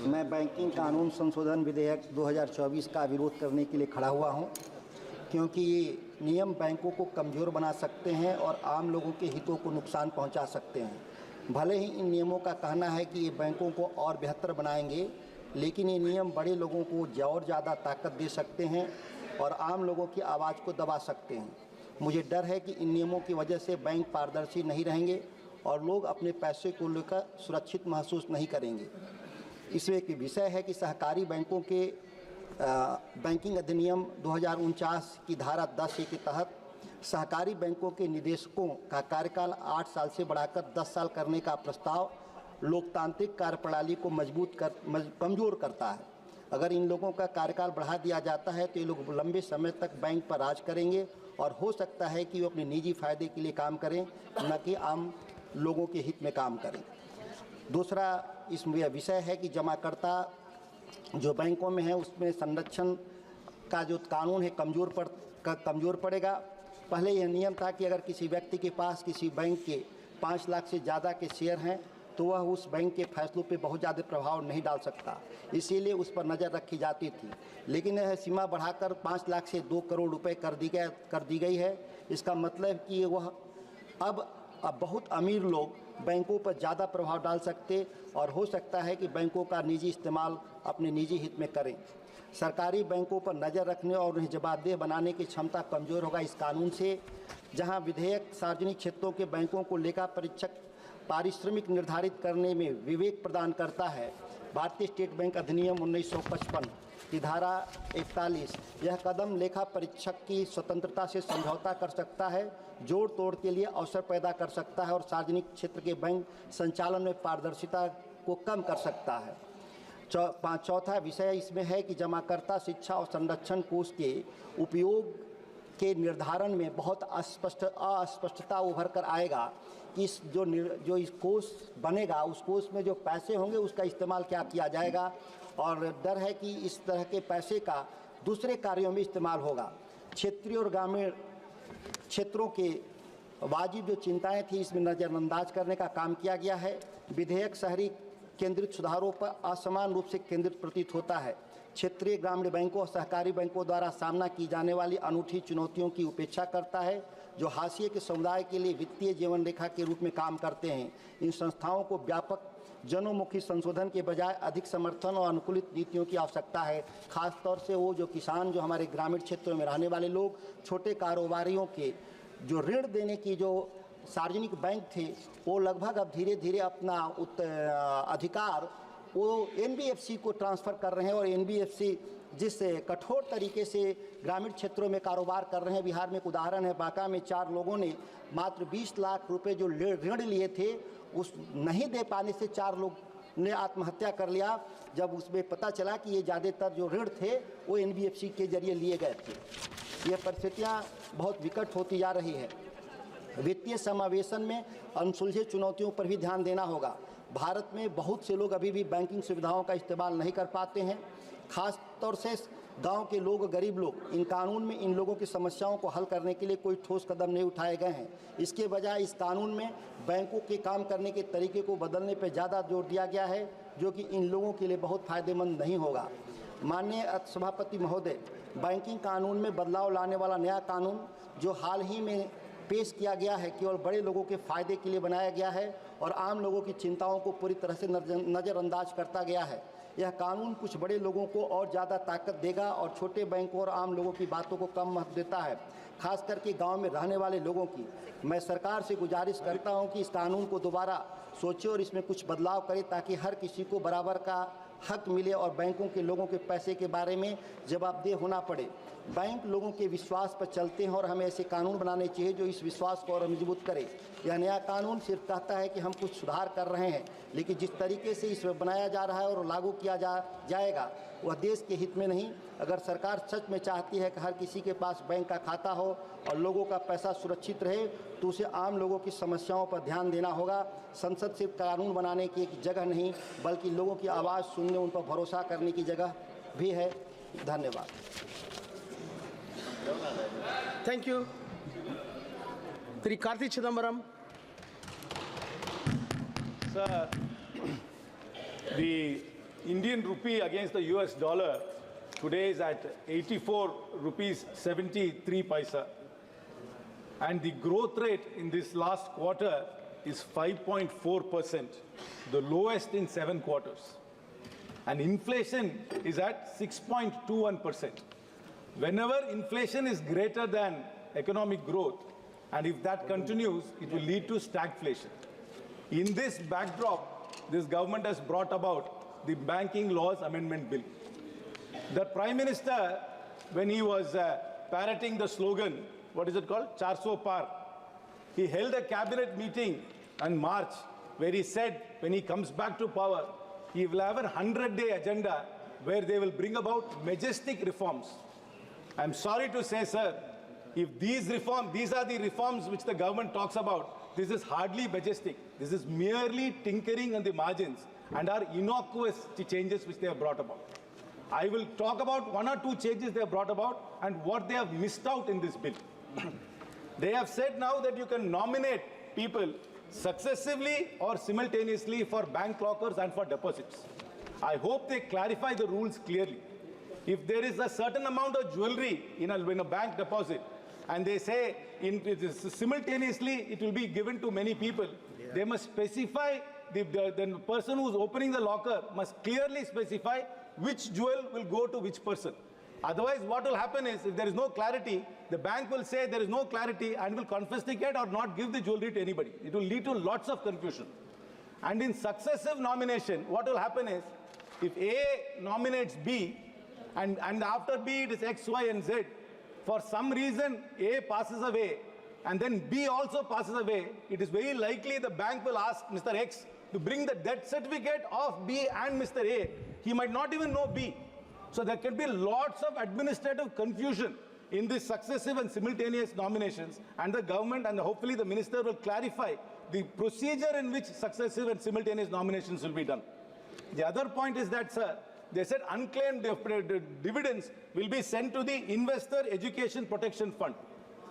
मैं banking कानून संशोधन विधेयक 2024 का विरोध करने के लिए खड़ा हुआ हूं, क्योंकि ये नियम बैंकों को कमज़ोर बना सकते हैं और आम लोगों के हितों को नुकसान पहुंचा सकते हैं। भले ही इन नियमों का कहना है कि ये बैंकों को और बेहतर बनाएंगे, लेकिन ये नियम बड़े लोगों को और ज़्यादा ताकत दे सकते हैं और आम लोगों की आवाज़ को दबा सकते हैं। मुझे डर है कि इन नियमों की वजह से बैंक पारदर्शी नहीं रहेंगे और लोग अपने पैसे को लेकर सुरक्षित महसूस नहीं करेंगे। इसमें एक विषय है कि सहकारी बैंकों के बैंकिंग अधिनियम 2049 की धारा 10A के तहत सहकारी बैंकों के निदेशकों का कार्यकाल 8 साल से बढ़ाकर 10 साल करने का प्रस्ताव लोकतांत्रिक कार्यप्रणाली को कमज़ोर करता है। अगर इन लोगों का कार्यकाल बढ़ा दिया जाता है तो ये लोग लंबे समय तक बैंक पर राज करेंगे और हो सकता है कि वो अपने निजी फायदे के लिए काम करें, न कि आम लोगों के हित में काम करें। दूसरा इसमें विषय है कि जमाकर्ता जो बैंकों में है उसमें संरक्षण का जो कानून है कमज़ोर पड़ेगा। पहले यह नियम था कि अगर किसी व्यक्ति के पास किसी बैंक के 5 लाख से ज़्यादा के शेयर हैं तो वह उस बैंक के फैसलों पे बहुत ज़्यादा प्रभाव नहीं डाल सकता, इसीलिए उस पर नज़र रखी जाती थी। लेकिन यह सीमा बढ़ाकर 5 लाख से 2 करोड़ रुपए कर दी गई है। इसका मतलब कि वह अब बहुत अमीर लोग बैंकों पर ज़्यादा प्रभाव डाल सकते और हो सकता है कि बैंकों का निजी इस्तेमाल अपने निजी हित में करें। सरकारी बैंकों पर नज़र रखने और उन्हें जवाबदेह बनाने की क्षमता कमज़ोर होगा इस कानून से। जहां विधेयक सार्वजनिक क्षेत्रों के बैंकों को लेखा परीक्षक पारिश्रमिक निर्धारित करने में विवेक प्रदान करता है, भारतीय स्टेट बैंक अधिनियम 1955 की धारा 41 यह कदम लेखा परीक्षक की स्वतंत्रता से समझौता कर सकता है, जोड़ तोड़ के लिए अवसर पैदा कर सकता है और सार्वजनिक क्षेत्र के बैंक संचालन में पारदर्शिता को कम कर सकता है। चौथा विषय इसमें है कि जमाकर्ता शिक्षा और संरक्षण कोष के उपयोग के निर्धारण में बहुत अस्पष्टता उभर कर आएगा कि जो इस कोष बनेगा उस कोष में जो पैसे होंगे उसका इस्तेमाल क्या किया जाएगा, और डर है कि इस तरह के पैसे का दूसरे कार्यों में इस्तेमाल होगा। क्षेत्रीय और ग्रामीण क्षेत्रों के वाजिब जो चिंताएं थी इसमें नज़रअंदाज करने का काम किया गया है। विधेयक शहरी केंद्रित सुधारों पर असमान रूप से केंद्रित प्रतीत होता है। क्षेत्रीय ग्रामीण बैंकों और सहकारी बैंकों द्वारा सामना की जाने वाली अनूठी चुनौतियों की उपेक्षा करता है, जो हाशिए के समुदाय के लिए वित्तीय जीवन रेखा के रूप में काम करते हैं। इन संस्थाओं को व्यापक जनोन्मुखी संशोधन के बजाय अधिक समर्थन और अनुकूलित नीतियों की आवश्यकता है। खासतौर से वो जो किसान, जो हमारे ग्रामीण क्षेत्रों में रहने वाले लोग, छोटे कारोबारियों के जो ऋण देने की जो सार्वजनिक बैंक थे, वो लगभग अब धीरे धीरे अपना अधिकार वो एनबीएफसी को ट्रांसफ़र कर रहे हैं। और एनबीएफसी जिस कठोर तरीके से ग्रामीण क्षेत्रों में कारोबार कर रहे हैं, बिहार में एक उदाहरण है, बांका में 4 लोगों ने मात्र 20 लाख रुपए जो ऋण लिए थे उस नहीं दे पाने से 4 लोग ने आत्महत्या कर लिया, जब उसमें पता चला कि ये ज़्यादातर जो ऋण थे वो एनबीएफसी के जरिए लिए गए थे। ये परिस्थितियाँ बहुत विकट होती जा रही है। वित्तीय समावेशन में अनसुलझे चुनौतियों पर भी ध्यान देना होगा। भारत में बहुत से लोग अभी भी बैंकिंग सुविधाओं का इस्तेमाल नहीं कर पाते हैं, खास तौर से गांव के लोग, गरीब लोग। इन कानून में इन लोगों की समस्याओं को हल करने के लिए कोई ठोस कदम नहीं उठाए गए हैं। इसके बजाय इस कानून में बैंकों के काम करने के तरीके को बदलने पर ज़्यादा जोर दिया गया है, जो कि इन लोगों के लिए बहुत फ़ायदेमंद नहीं होगा। माननीय सभापति महोदय, बैंकिंग कानून में बदलाव लाने वाला नया कानून जो हाल ही में पेश किया गया है, केवल बड़े लोगों के फ़ायदे के लिए बनाया गया है और आम लोगों की चिंताओं को पूरी तरह से नज़रअंदाज करता गया है। यह कानून कुछ बड़े लोगों को और ज़्यादा ताकत देगा और छोटे बैंकों और आम लोगों की बातों को कम महत्व देता है, खास करके गांव में रहने वाले लोगों की। मैं सरकार से गुजारिश करता हूं कि इस कानून को दोबारा सोचे और इसमें कुछ बदलाव करे, ताकि हर किसी को बराबर का हक मिले और बैंकों के लोगों के पैसे के बारे में जवाबदेह होना पड़े। बैंक लोगों के विश्वास पर चलते हैं और हमें ऐसे कानून बनाने चाहिए जो इस विश्वास को और मजबूत करे। यह नया कानून सिर्फ कहता है कि हम कुछ सुधार कर रहे हैं, लेकिन जिस तरीके से इसमें बनाया जा रहा है और लागू किया जाएगा वह देश के हित में नहीं। अगर सरकार सच में चाहती है कि हर किसी के पास बैंक का खाता हो और लोगों का पैसा सुरक्षित रहे, तो उसे आम लोगों की समस्याओं पर ध्यान देना होगा। संसद सिर्फ कानून बनाने की एक जगह नहीं, बल्कि लोगों की आवाज़ सुनने, उन पर भरोसा करने की जगह भी है। धन्यवाद। Thank you. Sri Karthi Chidambaram. Sir, the Indian rupee against the US dollar today is at 84 rupees 73 paisa. And the growth rate in this last quarter is 5.4%, the lowest in 7 quarters. And inflation is at 6.21%. Whenever inflation is greater than economic growth, and if that continues, it will lead to stagflation. In this backdrop, this government has brought about the Banking Laws Amendment Bill. The Prime Minister, when he was parroting the slogan, what is it called? 400 par. He held a cabinet meeting in March where he said when he comes back to power, he will have a 100-day agenda where they will bring about majestic reforms. I'm sorry to say, sir, if these are the reforms which the government talks about, this is hardly majestic. This is merely tinkering on the margins and are innocuous changes which they have brought about. I will talk about 1 or 2 changes they have brought about and what they have missed out in this bill. They have said now that you can nominate people successively or simultaneously for bank lockers and for deposits. I hope they clarify the rules clearly. If there is a certain amount of jewelry in a bank deposit, and they say simultaneously it will be given to many people, they must specify, the person who is opening the locker must clearly specify which jewel will go to which person. Otherwise, what will happen is, if there is no clarity, the bank will say there is no clarity and will confiscate or not give the jewelry to anybody. It will lead to lots of confusion. And in successive nomination, what will happen is, if A nominates B, and after B it is X, Y, and Z, for some reason A passes away, and then B also passes away, it is very likely the bank will ask Mr. X to bring the death certificate of B and Mr. A. He might not even know B. So there can be lots of administrative confusion in these successive and simultaneous nominations, and the government and hopefully the minister will clarify the procedure in which successive and simultaneous nominations will be done. The other point is that, sir, They said unclaimed dividends will be sent to the Investor Education Protection Fund.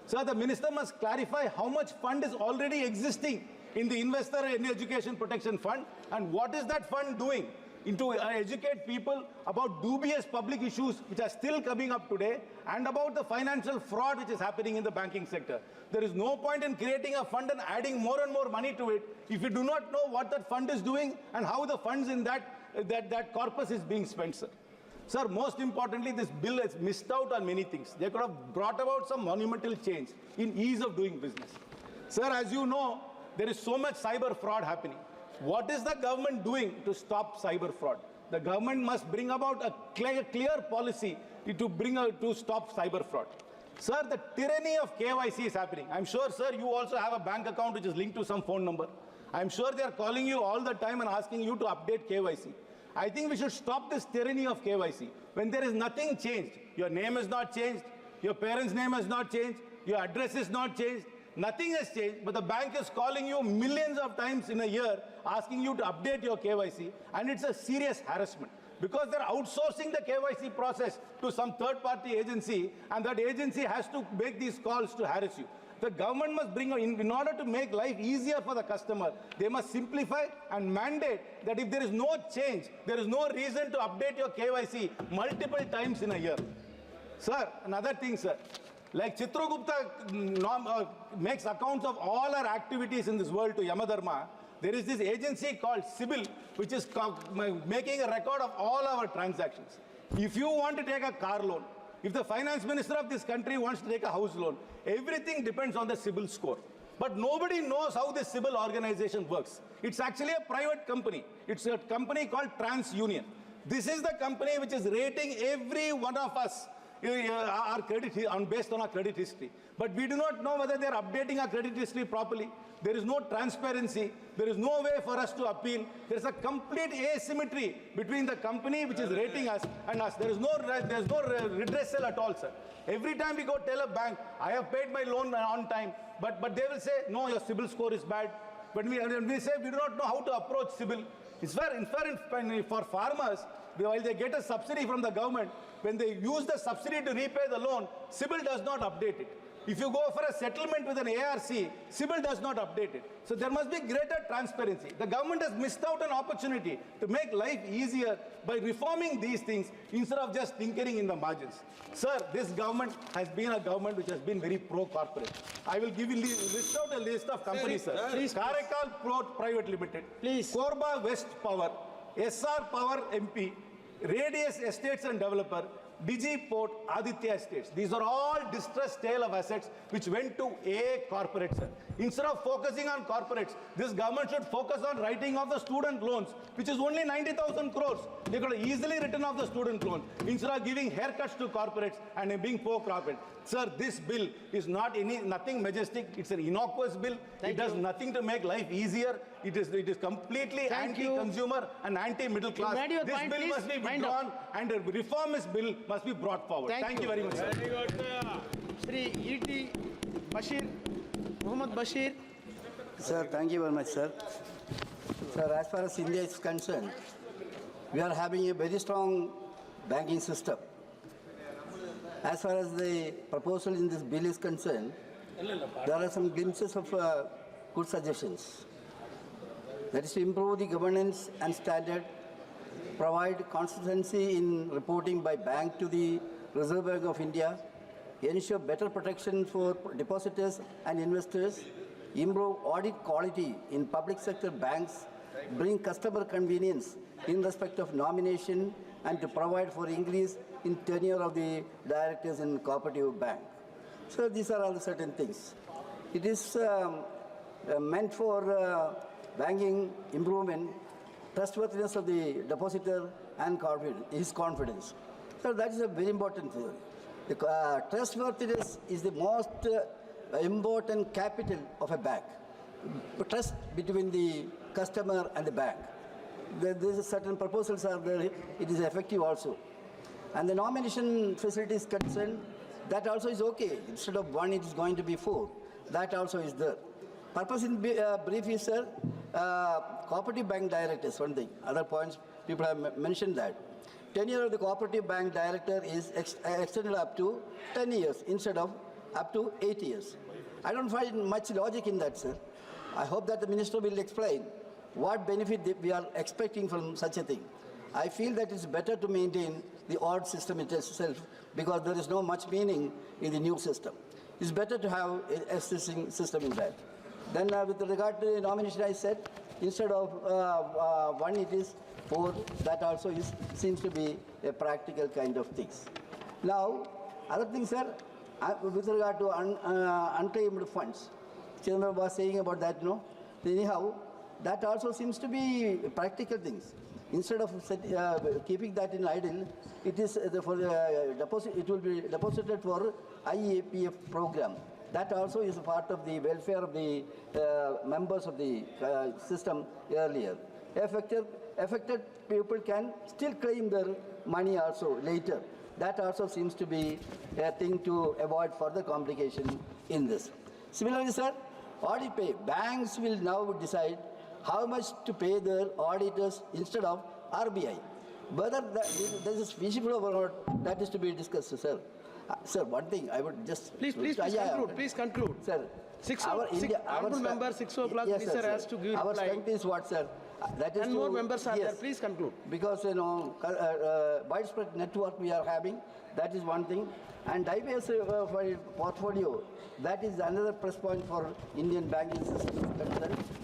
Sir, the minister must clarify how much fund is already existing in the Investor Education Protection Fund and what is that fund doing to educate people about dubious public issues which are still coming up today and about the financial fraud which is happening in the banking sector. There is no point in creating a fund and adding more and more money to it if you do not know what that fund is doing and how the funds in that corpus is being spent, sir. Sir, most importantly, this bill has missed out on many things. They could have brought about some monumental change in ease of doing business. Sir, as you know, there is so much cyber fraud happening. What is the government doing to stop cyber fraud? The government must bring about a clear policy to stop cyber fraud. Sir, the tyranny of KYC is happening. I'm sure, sir, you also have a bank account which is linked to some phone number. I'm sure they are calling you all the time and asking you to update KYC. I think we should stop this tyranny of KYC. When there is nothing changed, your name is not changed, your parents' name has not changed, your address is not changed, nothing has changed, but the bank is calling you millions of times in a year, asking you to update your KYC, and it's a serious harassment. Because they're outsourcing the KYC process to some third-party agency, and that agency has to make these calls to harass you. The government must bring, in order to make life easier for the customer, they must simplify and mandate that if there is no change, there is no reason to update your KYC multiple times in a year. Sir, another thing, sir. Like Chitragupta makes accounts of all our activities in this world to Yamadharma, there is this agency called CIBIL, which is making a record of all our transactions. If you want to take a car loan, if the finance minister of this country wants to take a house loan, everything depends on the CIBIL score. But nobody knows how this CIBIL organization works. It's actually a private company. It's a company called TransUnion. This is the company which is rating every one of us our credit based on our credit history. But we do not know whether they are updating our credit history properly. There is no transparency. There is no way for us to appeal. There is a complete asymmetry between the company which is rating us and us. There is no redressal at all, sir. Every time we go tell a bank, I have paid my loan on time, but they will say, no, your CIBIL score is bad. But when we say we do not know how to approach CIBIL, it's fair. In fact, for farmers, while they get a subsidy from the government, when they use the subsidy to repay the loan, CIBIL does not update it. If you go for a settlement with an ARC, CIBIL does not update it. So there must be greater transparency. The government has missed out an opportunity to make life easier by reforming these things instead of just tinkering in the margins. Sir, this government has been a government which has been very pro-corporate. I will give you list out a list of companies, sir. Please, Karakal Port Private Limited, please. Korba West Power, SR Power MP, Radius Estates and Developer, Digi Port, Aditya Estates. These are all distressed sale of assets which went to a corporate, sir. Instead of focusing on corporates, this government should focus on writing off the student loans, which is only 90,000 crores. They could have easily written off the student loans instead of giving haircuts to corporates and being pro-corporate. Sir, this bill is nothing majestic. It's an innocuous bill. It does nothing to make life easier. It is completely anti-consumer and anti-middle class. This bill must be withdrawn and a reformist bill must be brought forward. Thank you very much, sir. Very good. Shri E.T. Bashir, Muhammad Bashir. Sir, thank you very much, sir. Sir, as far as India is concerned, we are having a very strong banking system. As far as the proposal in this bill is concerned, there are some glimpses of good suggestions. That is to improve the governance and standard, provide consistency in reporting by bank to the Reserve Bank of India, ensure better protection for depositors and investors, improve audit quality in public sector banks, bring customer convenience in respect of nomination, and to provide for increase in tenure of the directors in cooperative bank. So these are all certain things. It is meant for banking improvement, trustworthiness of the depositor and his confidence. So that is a very important thing. The trustworthiness is the most important capital of a bank. Trust between the customer and the bank. There are certain proposals are there. It is effective also. And the nomination facility is concerned, that also is okay. Instead of 1, it is going to be 4. That also is there. Purpose in brief is, sir, cooperative bank directors, one thing. Other points, people have mentioned that. tenure of the cooperative bank director is extended up to 10 years instead of up to 8 years. I don't find much logic in that, sir. I hope that the minister will explain what benefit we are expecting from such a thing. I feel that it's better to maintain the old system itself because there is no much meaning in the new system. It's better to have an existing system in that. Then with regard to the nomination, I said, instead of 1, it is 4. That also seems to be a practical kind of things. Now, other things, sir, with regard to unclaimed funds, Chidambaram was saying about that, no? Anyhow, that also seems to be practical things. Instead of keeping that in idle, it is for the deposit. It will be deposited for IAPF program. That also is a part of the welfare of the members of the system earlier. Affected people can still claim their money also later. That also seems to be a thing to avoid further complication in this. Similarly, sir, audit pay. Banks will now decide how much to pay their auditors instead of RBI. Whether this is feasible or not, that is to be discussed, sir. Sir, one thing I would just... Please conclude. Please conclude. Sir, honorable member, 6 o'clock, yes, minister has to give our reply. strength is what, sir? That is and more members are there. Please conclude. Because, widespread network we are having, that is one thing. And diverse portfolio, that is another plus point for Indian banking system.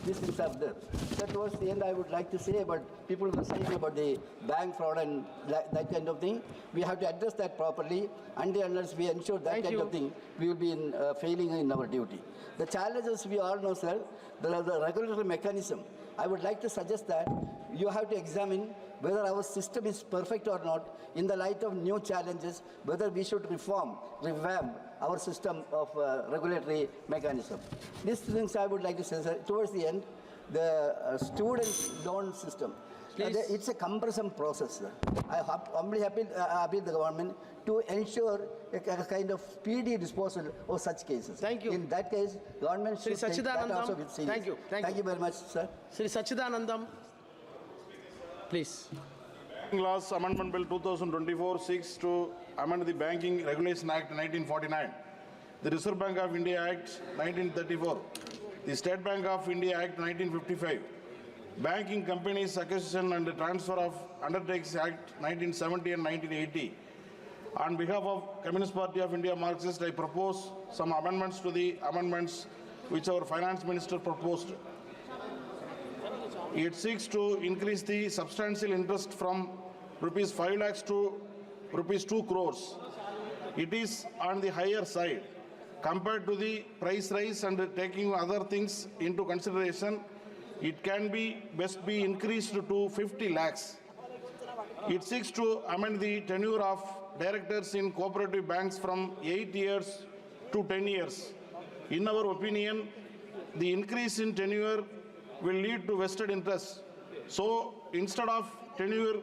These things are there. So towards the end, I would like to say about people were saying about the bank fraud and that kind of thing. We have to address that properly. Unless we ensure that kind of thing, we will be failing in our duty. The challenges we all know, sir, the regulatory mechanism. I would like to suggest that you have to examine whether our system is perfect or not in the light of new challenges, whether we should revamp our system of regulatory mechanism. These things I would like to say, sir. Towards the end, the student loan system. It's a cumbersome process, sir. I humbly appeal the government to ensure a kind of speedy disposal of such cases. Thank you. In that case, government should take that also with serious. Thank you. Thank you very much, sir. Sri Sachidanandam, please. Laws Amendment Bill 2024 seeks to amend the Banking Regulation Act 1949, the Reserve Bank of India Act 1934, the State Bank of India Act 1955, Banking Companies Acquisition and Transfer of Undertakings Act 1970 and 1980. On behalf of Communist Party of India Marxist, I propose some amendments to the amendments which our Finance Minister proposed. It seeks to increase the substantial interest from rupees 5 lakhs to rupees 2 crores. It is on the higher side. Compared to the price rise and taking other things into consideration, it can best be increased to 50 lakhs. It seeks to amend the tenure of directors in cooperative banks from 8 years to 10 years. In our opinion, the increase in tenure will lead to vested interests. So instead of tenure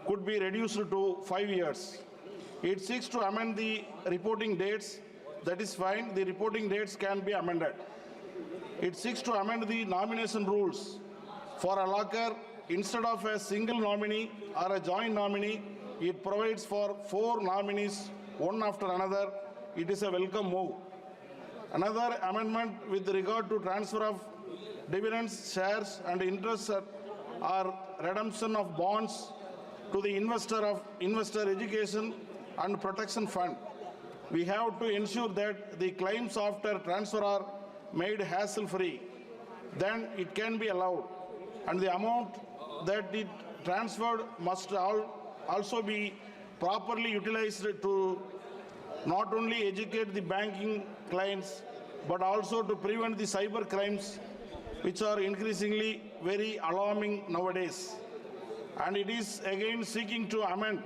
could be reduced to 5 years. It seeks to amend the reporting dates. That is fine. The reporting dates can be amended. It seeks to amend the nomination rules. For a locker, instead of a single nominee or a joint nominee, it provides for 4 nominees, one after another. It is a welcome move. Another amendment with regard to transfer of dividends, shares and interest or redemption of bonds to the Investor Education and Protection Fund. We have to ensure that the claims after transfer are made hassle-free. Then it can be allowed. And the amount that it transferred must also be properly utilized to not only educate the banking clients, but also to prevent the cyber crimes, which are increasingly very alarming nowadays. And it is again seeking to amend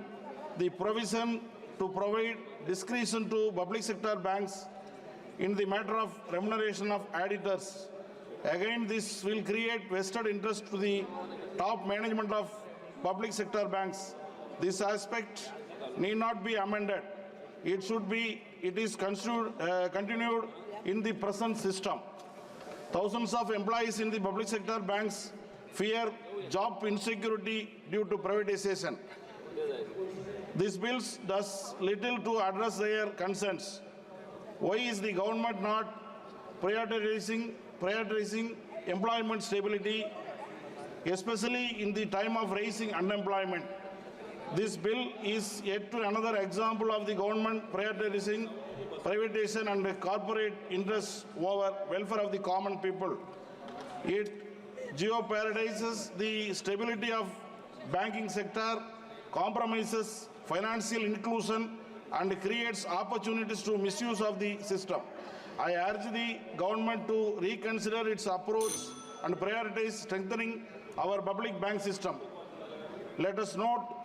the provision to provide discretion to public sector banks in the matter of remuneration of auditors. Again, this will create vested interest to the top management of public sector banks. This aspect need not be amended. It is continued in the present system. Thousands of employees in the public sector banks fear job insecurity due to privatization. This bill does little to address their concerns. Why is the government not prioritizing employment stability, especially in the time of rising unemployment? This bill is yet to another example of the government prioritizing privatization and corporate interests over welfare of the common people. It jeopardizes the stability of banking sector, compromises financial inclusion, and creates opportunities to misuse of the system. I urge the government to reconsider its approach and prioritize strengthening our public bank system. Let us not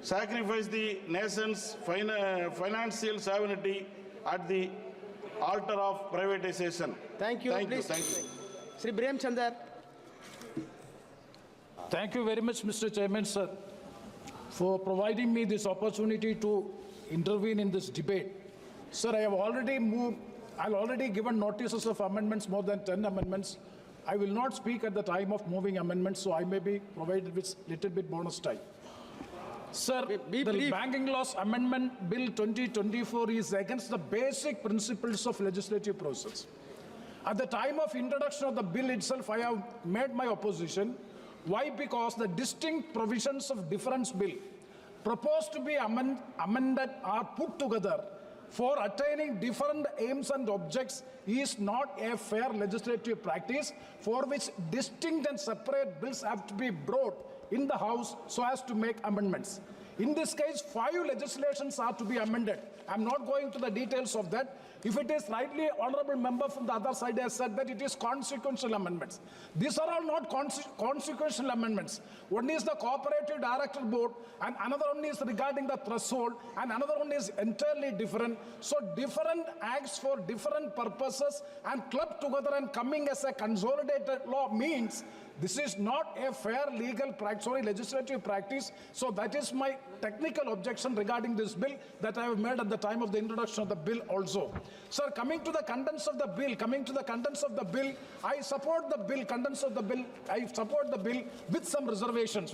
sacrifice the nation's financial sovereignty at the altar of privatization. Thank you. Thank Please. you. Thank you. Sri Brem Chandar. Thank you very much, Mr. Chairman, sir, for providing me this opportunity to intervene in this debate. Sir, I have already moved, I've already given notices of amendments, more than 10 amendments. I will not speak at the time of moving amendments, so I may be provided with little bit bonus time. Sir, the Banking Laws Amendment Bill 2024 is against the basic principles of legislative process. At the time of introduction of the bill itself, I have made my opposition. Why? Because the distinct provisions of difference bill proposed to be amended or put together for attaining different aims and objects is not a fair legislative practice, for which distinct and separate bills have to be brought in the House so as to make amendments. In this case, 5 legislations are to be amended. I'm not going to the details of that. If it is rightly, honorable member from the other side has said that it is consequential amendments. These are all not consequential amendments. One is the Cooperative Director Board, and another one is regarding the threshold, and another one is entirely different. So different acts for different purposes and clubbed together and coming as a consolidated law means this is not a fair legal practice, legislative practice. So that is my technical objection regarding this bill that I have made at the time of the introduction of the bill also. Sir, coming to the contents of the bill, I support the bill, contents of the bill, I support the bill with some reservations,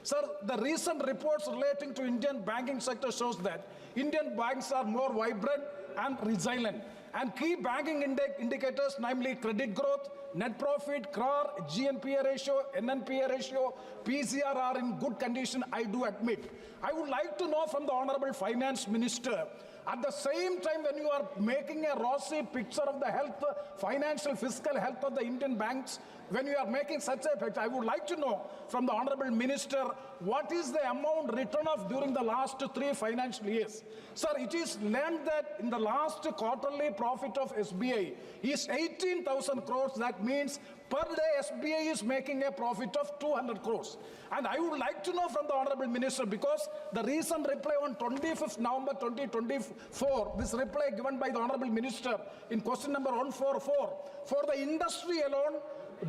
Sir, the recent reports relating to Indian banking sector shows that Indian banks are more vibrant and resilient. And key banking indicators, namely credit growth, net profit, CRAR, GNPA ratio, NNPA ratio, PCR are in good condition, I do admit. I would like to know from the Honorable Finance Minister, at the same time when you are making a rosy picture of the health, financial, fiscal health of the Indian banks, when you are making such a picture, I would like to know from the Honorable Minister, what is the amount written off during the last 3 financial years? Sir, it is learned that in the last quarterly profit of SBI is 18,000 crores. That means per day SBI is making a profit of 200 crores. And I would like to know from the Honorable Minister, because the recent reply on 25th November 2024, this reply given by the Honorable Minister in question number 144, for the industry alone,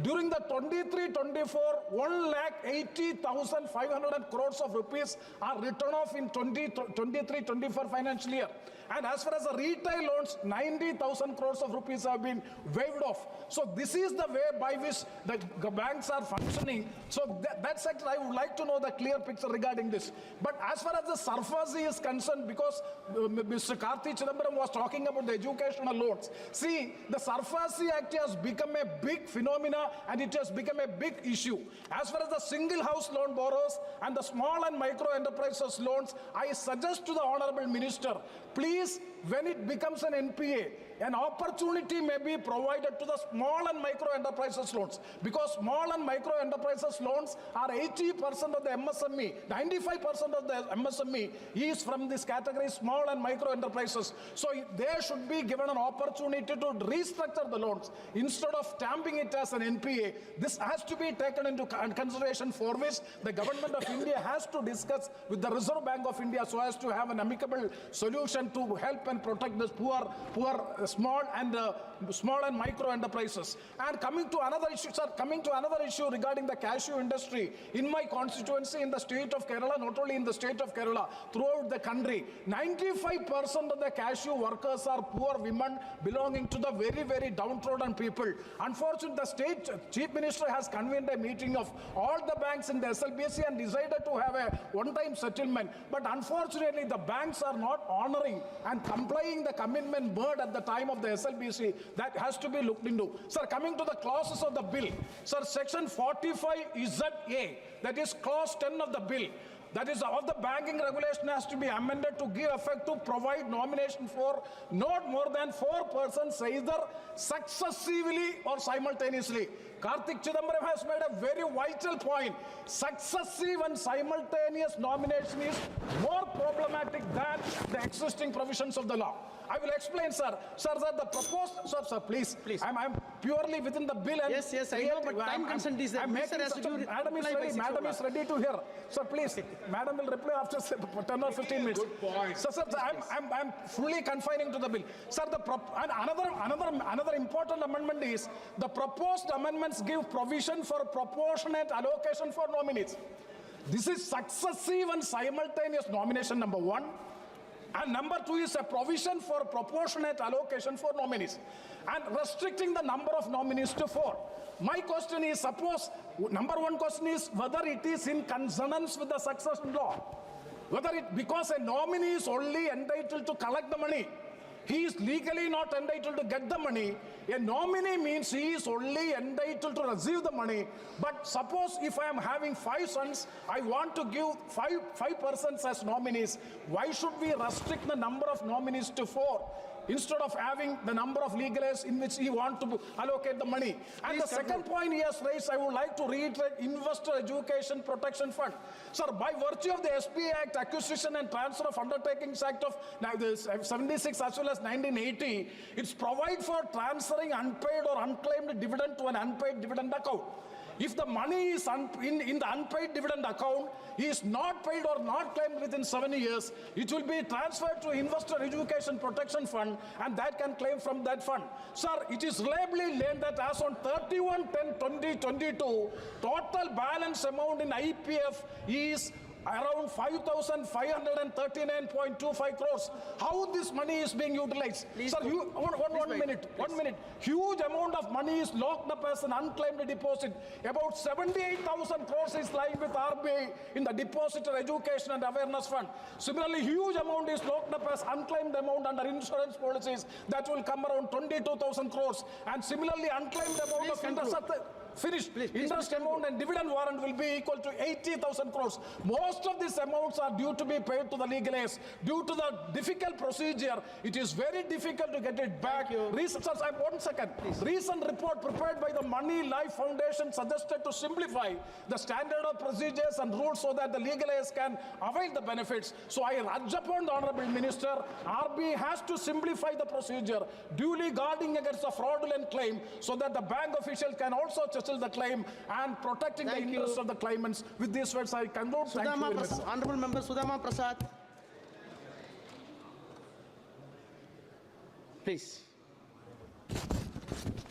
during the 23-24, 1,80,500 crores of rupees are written off in 23-24 financial year. And as far as the retail loans, 90,000 crores of rupees have been waived off. So this is the way by which the banks are functioning. So that sector, I would like to know the clear picture regarding this. But as far as the SARFAESI is concerned, because Mr. Karthi Chidambaram was talking about the educational loans. See, the SARFAESI Act has become a big phenomena and it has become a big issue. As far as the single house loan borrowers and the small and micro enterprises loans, I suggest to the Honorable Minister, please, when it becomes an NPA, an opportunity may be provided to the small and micro enterprises loans, because small and micro enterprises loans are 80% of the MSME, 95% of the MSME is from this category, small and micro enterprises. So they should be given an opportunity to restructure the loans instead of stamping it as an NPA. This has to be taken into consideration, for which the government of India has to discuss with the Reserve Bank of India so as to have an amicable solution to help and and protect the small and micro enterprises. And coming to another issue, sir, regarding the cashew industry in my constituency in the state of Kerala, not only in the state of Kerala, throughout the country, 95% of the cashew workers are poor women belonging to the very, very downtrodden people. Unfortunately, the state chief minister has convened a meeting of all the banks in the SLBC and decided to have a one-time settlement. But unfortunately, the banks are not honoring and complying the commitment made at the time of the SLBC. That has to be looked into. Sir, coming to the clauses of the bill, sir, section 45ZA, that is clause 10 of the bill, that is of the banking regulation, has to be amended to give effect to provide nomination for not more than 4 persons, either successively or simultaneously. Karthik Chidambaram has made a very vital point. Successive and simultaneous nomination is more problematic than the existing provisions of the law. I will explain, sir. Sir, the proposed... Sir, please. I'm purely within the bill. And yes, I know, but time consent is there. Madam is ready to hear. Sir, please. Madam will reply after 10 or 15 minutes. Good point. Sir, I'm fully confining to the bill. Sir, another important amendment is the proposed amendments give provision for proportionate allocation for nominees. This is successive and simultaneous nomination, number one. And number two is a provision for proportionate allocation for nominees and restricting the number of nominees to 4. My question is, suppose, number one question is whether it is in consonance with the succession law. Because a nominee is only entitled to collect the money. He is legally not entitled to get the money. A nominee means he is only entitled to receive the money. But suppose if I am having 5 sons, I want to give five persons as nominees. Why should we restrict the number of nominees to 4? Instead of having the number of legal aids in which he wants to allocate the money. And the second point he has raised, I would like to reiterate, Investor Education Protection Fund. Sir, by virtue of the SPA Act, Acquisition and Transfer of Undertakings Act of 76 as well as 1980, it's provide for transferring unpaid or unclaimed dividend to an unpaid dividend account. If the money is in the unpaid dividend account, he is not paid or not claimed within 7 years, it will be transferred to Investor Education Protection Fund and that can claim from that fund. Sir, it is reliably learned that as on 31/10/2022, total balance amount in IPF is around 5,539.25 crores. How this money is being utilized? Please, sir, one minute. Huge amount of money is locked up as an unclaimed deposit. About 78,000 crores is lying with RBI in the Depositor Education and Awareness Fund. Similarly, huge amount is locked up as unclaimed amount under insurance policies. That will come around 22,000 crores. And similarly, unclaimed amount of interest... Interest amount and dividend warrant will be equal to 80,000 crores. Most of these amounts are due to be paid to the legal aids. Due to the difficult procedure, it is very difficult to get it back. Recent report prepared by the Money Life Foundation suggested to simplify the standard of procedures and rules so that the legal aids can avail the benefits. So I urge upon the Honorable Minister, RBI has to simplify the procedure, duly guarding against a fraudulent claim so that the bank official can also the claim and protecting the interests of the claimants. With these words, I conclude. Thank you very much. Honorable Member Sudama Prasad. Please.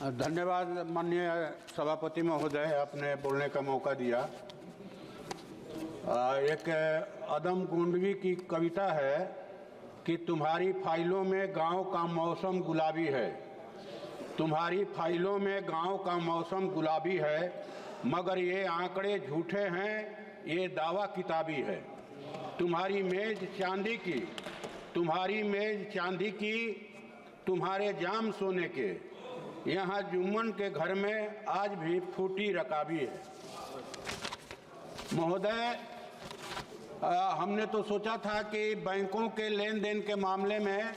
धन्यवाद माननीय सभापति महोदय, आपने बोलने का मौका दिया। एक अदम गुंडवी की कविता है कि तुम्हारी फाइलों में गांव का मौसम गुलाबी है, तुम्हारी फाइलों में गांव का मौसम गुलाबी है, मगर ये आंकड़े झूठे हैं, ये दावा किताबी है। तुम्हारी मेज चांदी की, तुम्हारी मेज चांदी की, तुम्हारे जाम सोने के, यहाँ जुम्मन के घर में आज भी फूटी रकाबी है। महोदय, हमने तो सोचा था कि बैंकों के लेन देन के मामले में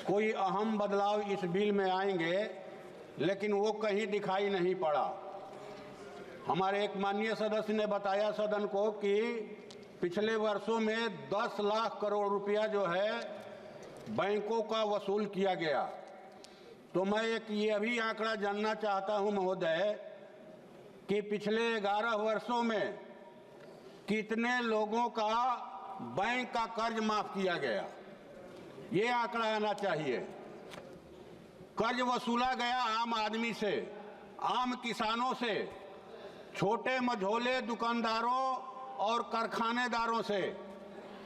कोई अहम बदलाव इस बिल में आएंगे, लेकिन वो कहीं दिखाई नहीं पड़ा। हमारे एक माननीय सदस्य ने बताया सदन को कि पिछले वर्षों में 10 लाख करोड़ रुपया जो है बैंकों का वसूल किया गया। तो मैं एक ये भी आंकड़ा जानना चाहता हूं महोदय कि पिछले 11 वर्षों में कितने लोगों का बैंक का कर्ज माफ किया गया। ये आंकड़ा आना चाहिए। कर्ज वसूला गया आम आदमी से, आम किसानों से, छोटे मझोले दुकानदारों और कारखानेदारों से,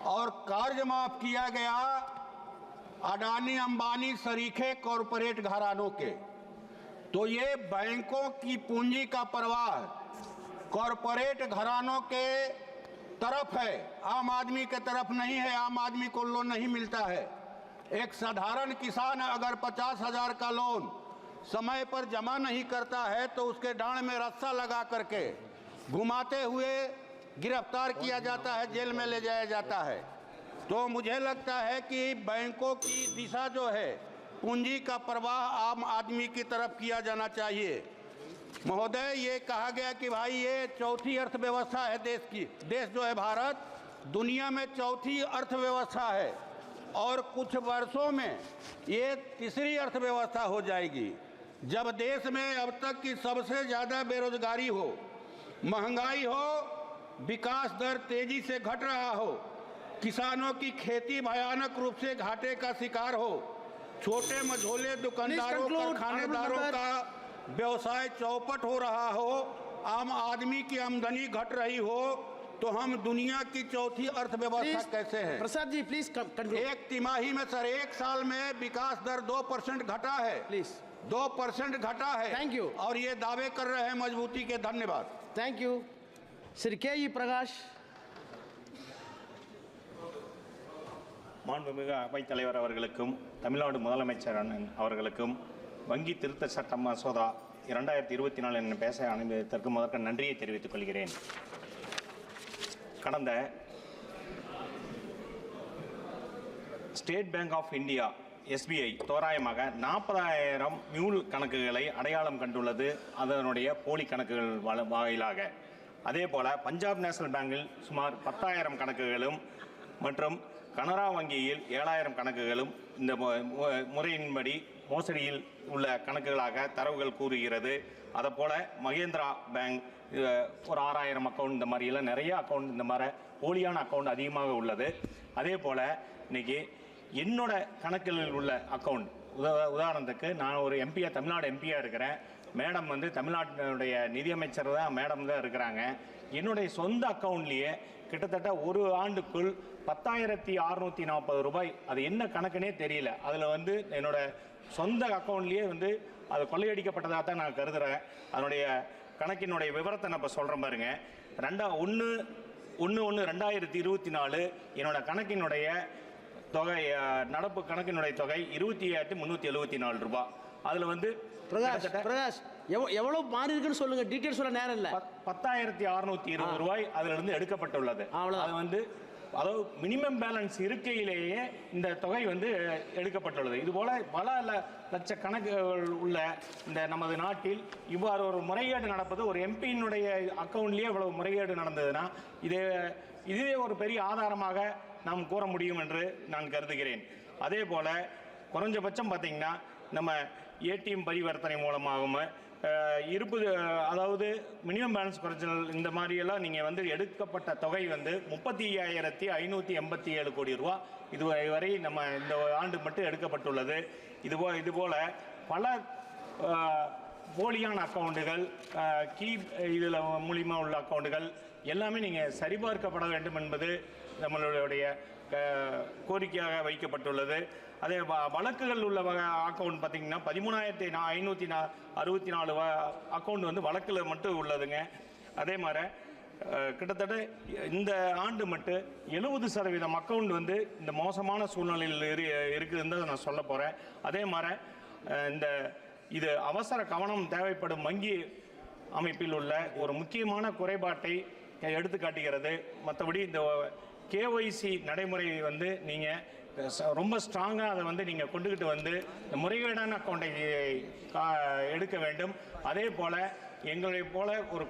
और कर्ज माफ किया गया अडानी अंबानी सरीखे कॉरपोरेट घरानों के। तो ये बैंकों की पूंजी का प्रवाह कॉरपोरेट घरानों के तरफ है, आम आदमी के तरफ नहीं है। आम आदमी को लोन नहीं मिलता है। एक साधारण किसान अगर 50,000 का लोन समय पर जमा नहीं करता है तो उसके डांड में रस्सा लगा करके घुमाते हुए गिरफ्तार किया जाता है, जेल में ले जाया जाता है। तो मुझे लगता है कि बैंकों की दिशा जो है, पूंजी का प्रवाह आम आदमी की तरफ किया जाना चाहिए। महोदय, ये कहा गया कि भाई ये चौथी अर्थव्यवस्था है देश की। देश जो है भारत दुनिया में चौथी अर्थव्यवस्था है और कुछ वर्षों में ये तीसरी अर्थव्यवस्था हो जाएगी। जब देश में अब तक की सबसे ज़्यादा बेरोजगारी हो, महंगाई हो, विकास दर तेजी से घट रहा हो, किसानों की खेती भयानक रूप से घाटे का शिकार हो, छोटे मझोले दुकानदारों कारखानेदारों का व्यवसाय चौपट हो रहा हो, आम आदमी की आमदनी घट रही हो, तो हम दुनिया की चौथी अर्थव्यवस्था कैसे हैं? Prasad ji please conclude. एक तिमाही में सर, एक साल में विकास दर 2% घटा है। प्लीज 2% घटा है। Thank you. और ये दावे कर रहे हैं मजबूती के। धन्यवाद। Thank you. श्री के प्रकाश। மாண்புமிகு அவைத்தலைவர் அவர்களுக்கும் தமிழ்நாடு முதலமைச்சர் அவர்களுக்கும் வங்கி திருத்த சட்ட மசோதா 2024 என பேச அனுமதித்ததற்கு முதற்க நன்றியை தெரிவித்துக் கொள்கிறேன். கடந்த ஸ்டேட் பேங்க் ஆஃப் இந்தியா SBI தோராயமாக 40,000 மியூல் கணக்குகளை அடையாளம் கண்டுள்ளது, அதனுடைய போலி கணக்குகள் வாயிலாக. அதே போல பஞ்சாப் நேஷனல் பேங்கில் சுமார் 10,000 கணக்குகளும் மற்றும் கனரா வங்கியில் 7,000 கணக்குகளும் இந்த முறையின்படி மோசடியில் உள்ள கணக்குகளாக தரவுகள் கூறுகிறது. அதேபோல் மகேந்திரா பேங்க் ஒரு 6,000 அக்கௌண்ட், இந்த மாதிரியெல்லாம் நிறைய அக்கௌண்ட், இந்த மாதிரி போலியான அக்கௌண்ட் அதிகமாக உள்ளது. அதே போல் இன்றைக்கி என்னோட கணக்கில் உள்ள அக்கௌண்ட், உதாரணத்துக்கு நான் ஒரு எம்பியாக, தமிழ்நாடு எம்பியாக இருக்கிறேன். மேடம் வந்து தமிழ்நாட்டினுடைய நிதியமைச்சர் தான் மேடம் தான் இருக்கிறாங்க. என்னுடைய சொந்த அக்கௌண்ட்லேயே கிட்டத்தட்ட ஒரு ஆண்டுக்குள் 10,640 ரூபாய், அது என்ன கணக்குனே தெரியல. அதில் வந்து என்னோட சொந்த அக்கௌண்ட்லேயே வந்து அது கொள்ளையடிக்கப்பட்டதாக தான் நான் கருதுகிறேன். அதனுடைய கணக்கினுடைய விவரத்தை நான் இப்போ சொல்கிறேன் பாருங்க. 1/1/2024 என்னோட கணக்கினுடைய தொகை, நடப்பு கணக்கினுடைய தொகை 28,374 ரூபாய். அதில் வந்து பிரகாஷ் எவ்வளவு மாறி இருக்குன்னு சொல்லுங்க, டீடைல் சொல்ல நேரம் இல்லை. 10,620 ரூபாய் அதில் இருந்து எடுக்கப்பட்டுள்ளது. அது வந்து அதாவது மினிமம் பேலன்ஸ் இருக்கையிலேயே இந்த தொகை வந்து எடுக்கப்பட்டுள்ளது. இதுபோல பல லட்ச கணக்குகள் உள்ள இந்த நமது நாட்டில் இவ்வாறு ஒரு முறைகேடு நடப்பது, ஒரு எம்பியினுடைய அக்கௌண்ட்லேயே இவ்வளவு முறைகேடு நடந்ததுன்னா இதுவே ஒரு பெரிய ஆதாரமாக நாம் கூற முடியும் என்று நான் கருதுகிறேன். அதே போல் குறைஞ்சபட்சம் பார்த்திங்கன்னா நம்ம ஏடிஎம் பரிவர்த்தனை மூலமாகவும் இருப்பு, அதாவது மினிமம் பேலன்ஸ் குறைச்சல், இந்த மாதிரியெல்லாம் நீங்கள் வந்து எடுக்கப்பட்ட தொகை வந்து 35,587 கோடி ரூபா இதுவரை நம்ம இந்த ஆண்டு மட்டும் எடுக்கப்பட்டுள்ளது. இதுபோல் பல போலியான அக்கௌண்ட்டுகள், இதில் மூலியமாக உள்ள அக்கௌண்ட்டுகள் எல்லாமே நீங்கள் சரிபார்க்கப்பட வேண்டும் என்பது நம்மளுடைய கோரிக்கையாக வைக்கப்பட்டுள்ளது. அதே வழக்குகள் உள்ள அக்கௌண்ட் பார்த்திங்கன்னா 13,564 அக்கௌண்ட் வந்து வழக்கில் மட்டும் உள்ளதுங்க. அதே மாதிரி கிட்டத்தட்ட இந்த ஆண்டு மட்டும் 70% அக்கௌண்ட் வந்து இந்த மோசமான சூழ்நிலையில் இருக்குதுன்னு தான் நான் சொல்ல போகிறேன். அதே மாதிரி இது அவசர கவனம் தேவைப்படும் வங்கி அமைப்பில் உள்ள ஒரு முக்கியமான குறைபாட்டை எடுத்து காட்டுகிறது. மற்றபடி இந்த KYC நடைமுறை வந்து நீங்கள் ரொம்ப ஸ்ட்ராங்காக அதை வந்து நீங்கள் கொண்டுக்கிட்டு வந்து இந்த முறைகேடான அக்கௌண்ட்டை எடுக்க வேண்டும். அதே போல் எங்களை போல ஒரு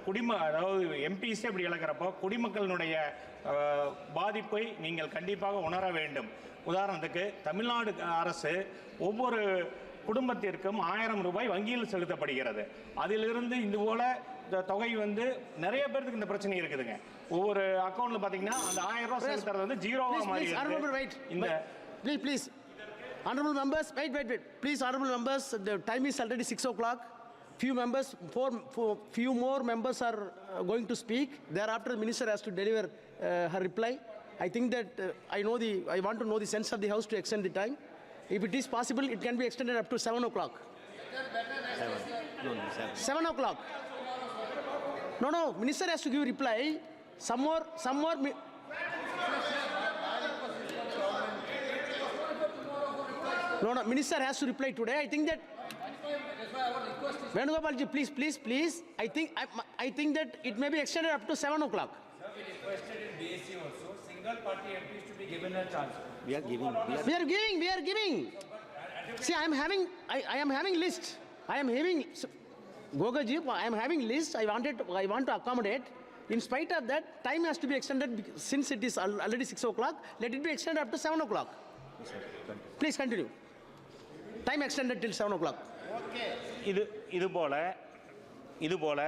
அதாவது எம்பிஸே இப்படி இழக்கிறப்போ குடிமக்களினுடைய பாதிப்பை நீங்கள் கண்டிப்பாக உணர வேண்டும். உதாரணத்துக்கு தமிழ்நாடு அரசு ஒவ்வொரு குடும்பத்திற்கும் 1000 ரூபாய் வங்கியில் செலுத்தப்படுகிறது. அதிலிருந்து இதுபோல தொகை வந்து நிறைய பேருக்கு இந்த பிரச்சனை இருக்குதுங்க. ஒவ்வொரு அக்கௌண்ட்ல பாத்தீங்கன்னா அந்த 1000 ரூபாய் செலுத்துறது வந்து ஜீரோவா மாறி இருக்கு. இந்த please Honorable members, wait. Please, honorable members, the time is already 6 o'clock. Few more members are going to speak. Thereafter, the minister has to deliver her reply. I think that I want to know the sense of the House to extend the time. If it is possible, it can be extended up to 7 o'clock. 7 o'clock. No, minister has to give reply. Some more. No, minister has to reply today. I think that. Venugopalji, please. I think that it may be extended up to 7 o'clock. Sir, we requested in BSc also, single party MPs to be given a chance. We are giving. See, I am having list. Gogaji, I am having list. I want to accommodate. In spite of that, time has to be extended since it is already 6 o'clock. Let it be extended up to 7 o'clock. Please continue. Time extended till 7 o'clock. இதுபோல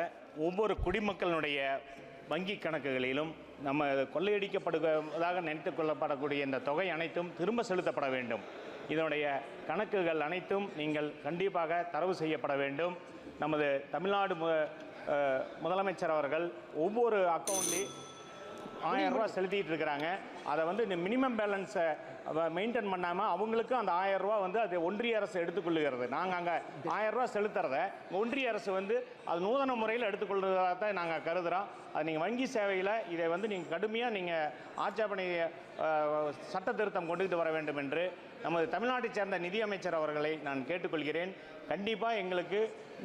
ஒவ்வொரு குடிமக்களுடைய வங்கி கணக்குகளிலும் நம்ம கொள்ளையடிக்கப்படுவதாக நினைத்துக் கொள்ளப்படக்கூடிய இந்த தொகை அனைத்தும் திரும்ப செலுத்தப்பட வேண்டும். இதனுடைய கணக்குகள் அனைத்தும் நீங்கள் கண்டிப்பாக தரவு செய்யப்பட வேண்டும். நமது தமிழ்நாடு முதலமைச்சர் அவர்கள் ஒவ்வொரு அக்கௌண்ட்லையும் 1000 ரூபாய் செலுத்திட்டு இருக்காங்க. அதை இந்த மினிமம் பேலன்ஸை மெயின்டைன் பண்ணாமல் அவங்களுக்கும் அந்த 1000 ரூபாய் அது ஒன்றிய அரசு எடுத்துக்கொள்ளுகிறது. நாங்கள் அங்கே 1000 ரூபாய் செலுத்துறத ஒன்றிய அரசு அது நூதன முறையில் எடுத்துக்கொள்கிறதாக தான் நாங்கள் கருதுகிறோம். அது நீங்கள் வங்கி சேவையில் இதை நீங்கள் கடுமையாக நீங்கள் ஆட்சேபனை சட்ட திருத்தம் கொண்டுகிட்டு வர வேண்டும் என்று நமது தமிழ்நாட்டைச் சேர்ந்த நிதியமைச்சர் அவர்களை நான் கேட்டுக்கொள்கிறேன். கண்டிப்பாக எங்களுக்கு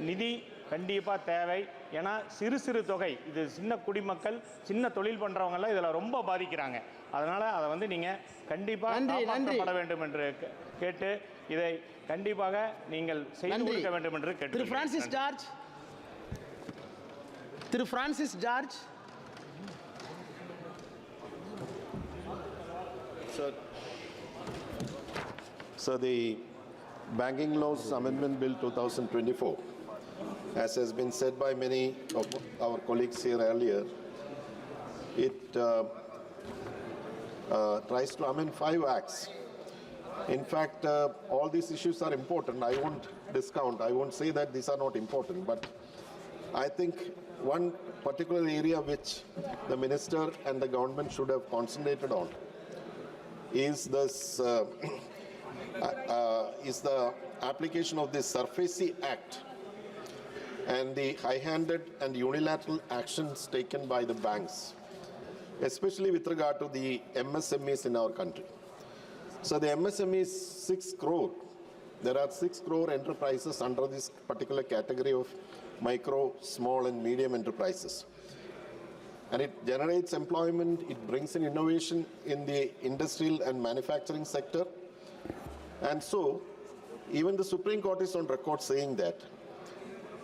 நிதி கண்டிப்பாக தேவை. ஏன்னா சிறு தொகை, இது சின்ன குடிமக்கள், சின்ன தொழில் பண்ணுறவங்கெல்லாம் இதில் ரொம்ப பாதிக்கிறாங்க. அதனால் அதை நீங்கள் கண்டிப்பாக காப்பாற்றப்பட வேண்டும் என்று கேட்டு இதை கண்டிப்பாக நீங்கள் செய்து கொடுக்க வேண்டும் என்று கேட்டு. Thiru Francis George. So the Banking Laws Amendment Bill 2024, as has been said by many of our colleagues here earlier, it tries to amend 5 acts. In fact, all these issues are important. I won't say that these are not important, but I think one particular area which the minister and the government should have concentrated on is this is the application of the SURFACE Act and the high-handed and unilateral actions taken by the banks, especially with regard to the MSMEs in our country. So the MSME is 6 crore. There are 6 crore enterprises under this particular category of micro, small and medium enterprises. And it generates employment, it brings in innovation in the industrial and manufacturing sector. And so, even the Supreme Court is on record saying that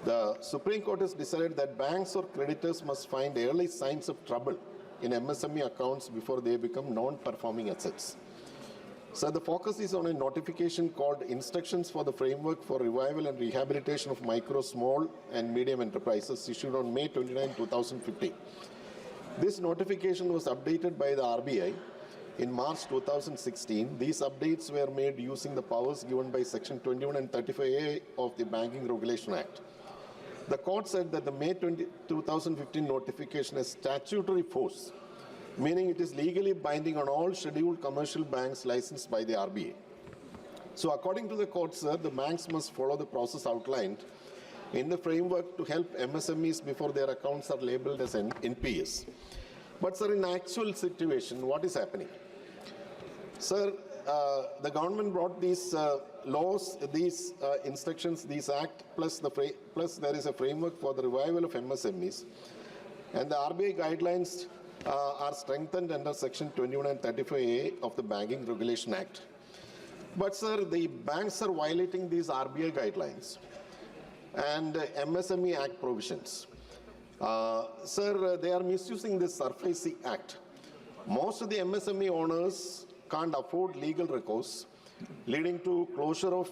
the Supreme Court has decided that banks or creditors must find early signs of trouble in MSME accounts before they become non-performing assets. So the focus is on a notification called Instructions for the Framework for Revival and Rehabilitation of Micro, Small and Medium Enterprises, issued on May 29, 2015. This notification was updated by the RBI in March 2016. These updates were made using the powers given by Section 21 and 35A of the Banking Regulation Act. The court said that the May 2015 notification has statutory force, meaning it is legally binding on all scheduled commercial banks licensed by the RBI. So according to the court, sir, the banks must follow the process outlined in the framework to help MSMEs before their accounts are labeled as NPS. But sir, in actual situation, what is happening? Sir, the government brought these laws, these instructions, these act, plus there is a framework for the revival of MSMEs. And the RBI guidelines are strengthened under Section 21 and 35A of the Banking Regulation Act. But sir, the banks are violating these RBI guidelines and MSME Act provisions. Sir, they are misusing this SURFACE Act. Most of the MSME owners can't afford legal recourse, leading to closure of,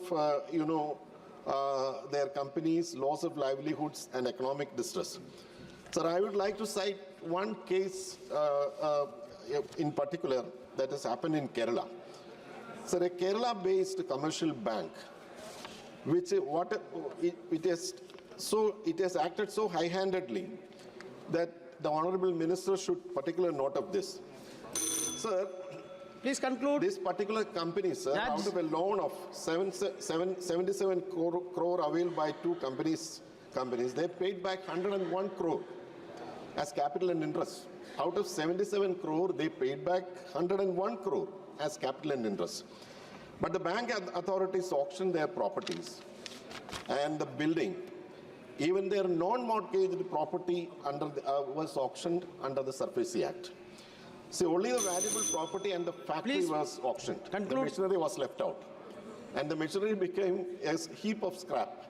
their companies, loss of livelihoods, and economic distress. Sir, I would like to cite one case in particular that has happened in Kerala. Sir, a Kerala-based commercial bank, which it has acted so high-handedly that the Honorable Minister should particular note of this. Sir, please conclude. This particular company, sir, out of a loan of 77 crore availed by two companies, they paid back 101 crore as capital and interest. Out of 77 crore, they paid back 101 crore as capital and interest. But the bank authorities auctioned their properties and the building. Even their non-mortgaged property was auctioned under the SARFAESI Act. See, only the valuable property and the factory was auctioned. The machinery was left out. And the machinery became a heap of scrap.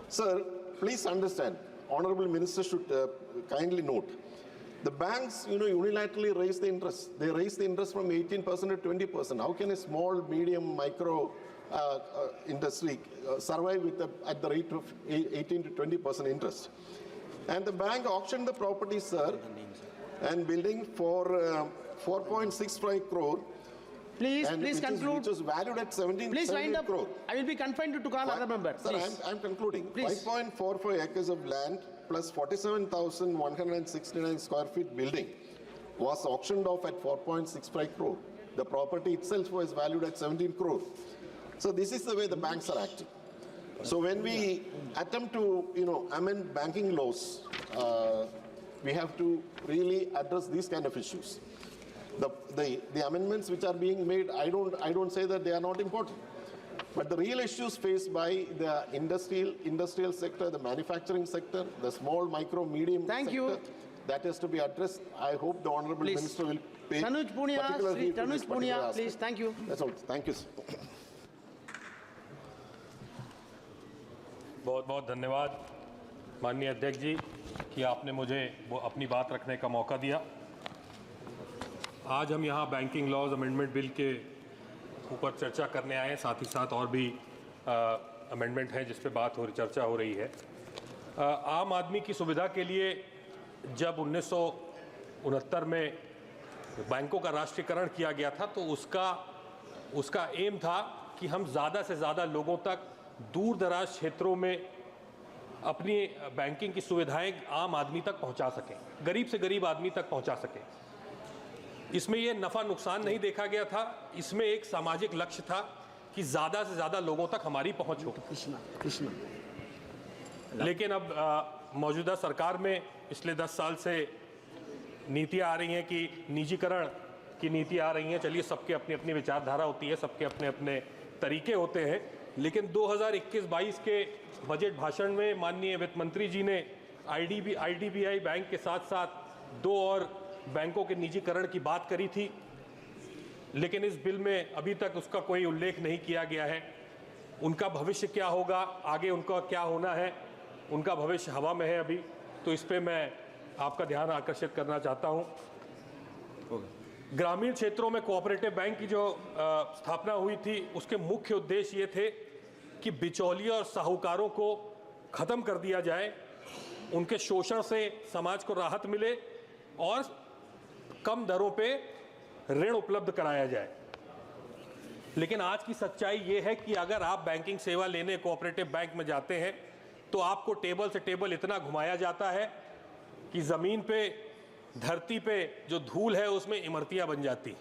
Sir, please understand, Honorable Minister should kindly note, the banks, unilaterally raise the interest. They raise the interest from 18% to 20%. How can a small, medium, micro industry survive at the rate of 18 to 20% interest? And the bank auctioned the property, sir, and building for 4.65 crore. Please conclude. Which was valued at 17 Please wind up. crore. I will be confined to call other member. Sir, I'm concluding. 5.45 acres of land plus 47,169 square feet building was auctioned off at 4.65 crore. The property itself was valued at 17 crore. So this is the way the banks are acting. So when we attempt to, amend banking laws, we have to really address these kind of issues. The amendments which are being made, I don't say that they are not important. But the real issues faced by the industrial sector, the manufacturing sector, the small, micro, medium sector, that has to be addressed. I hope the Honorable Minister will pay particular heed to this particular aspect. Please, thank you. That's all. Thank you, sir. बहुत बहुत धन्यवाद माननीय अध्यक्ष जी कि आपने मुझे अपनी बात रखने का मौका दिया। आज हम यहाँ बैंकिंग लॉज अमेंडमेंट बिल के ऊपर चर्चा करने आए हैं, साथ ही साथ और भी अमेंडमेंट हैं जिस पे चर्चा हो रही है। आम आदमी की सुविधा के लिए जब 1969 में बैंकों का राष्ट्रीयकरण किया गया था तो उसका एम था कि हम ज़्यादा से ज़्यादा लोगों तक दूर दराज क्षेत्रों में अपनी बैंकिंग की सुविधाएं आम आदमी तक पहुंचा सकें, गरीब से गरीब आदमी तक पहुंचा सकें। इसमें यह नफ़ा नुकसान नहीं देखा गया था, इसमें एक सामाजिक लक्ष्य था कि ज़्यादा से ज़्यादा लोगों तक हमारी पहुंच हो। लेकिन अब मौजूदा सरकार में पिछले 10 साल से नीतियाँ आ रही हैं कि निजीकरण की नीतियाँ आ रही हैं। चलिए, सबके अपनी अपनी विचारधारा होती है, सबके अपने अपने तरीके होते हैं, लेकिन 2021-22 के बजट भाषण में माननीय वित्त मंत्री जी ने आईडीबीआई बैंक के साथ साथ 2 और बैंकों के निजीकरण की बात करी थी, लेकिन इस बिल में अभी तक उसका कोई उल्लेख नहीं किया गया है। उनका भविष्य क्या होगा, आगे उनका क्या होना है, उनका भविष्य हवा में है अभी, तो इस पे मैं आपका ध्यान आकर्षित करना चाहता हूँ। ग्रामीण क्षेत्रों में कोऑपरेटिव बैंक की जो स्थापना हुई थी, उसके मुख्य उद्देश्य ये थे कि बिचौलिए और साहूकारों को ख़त्म कर दिया जाए, उनके शोषण से समाज को राहत मिले और कम दरों पे ऋण उपलब्ध कराया जाए। लेकिन आज की सच्चाई ये है कि अगर आप बैंकिंग सेवा लेने कोऑपरेटिव बैंक में जाते हैं तो आपको टेबल से टेबल इतना घुमाया जाता है कि ज़मीन पे, धरती पे जो धूल है उसमें इमरतियां बन जाती।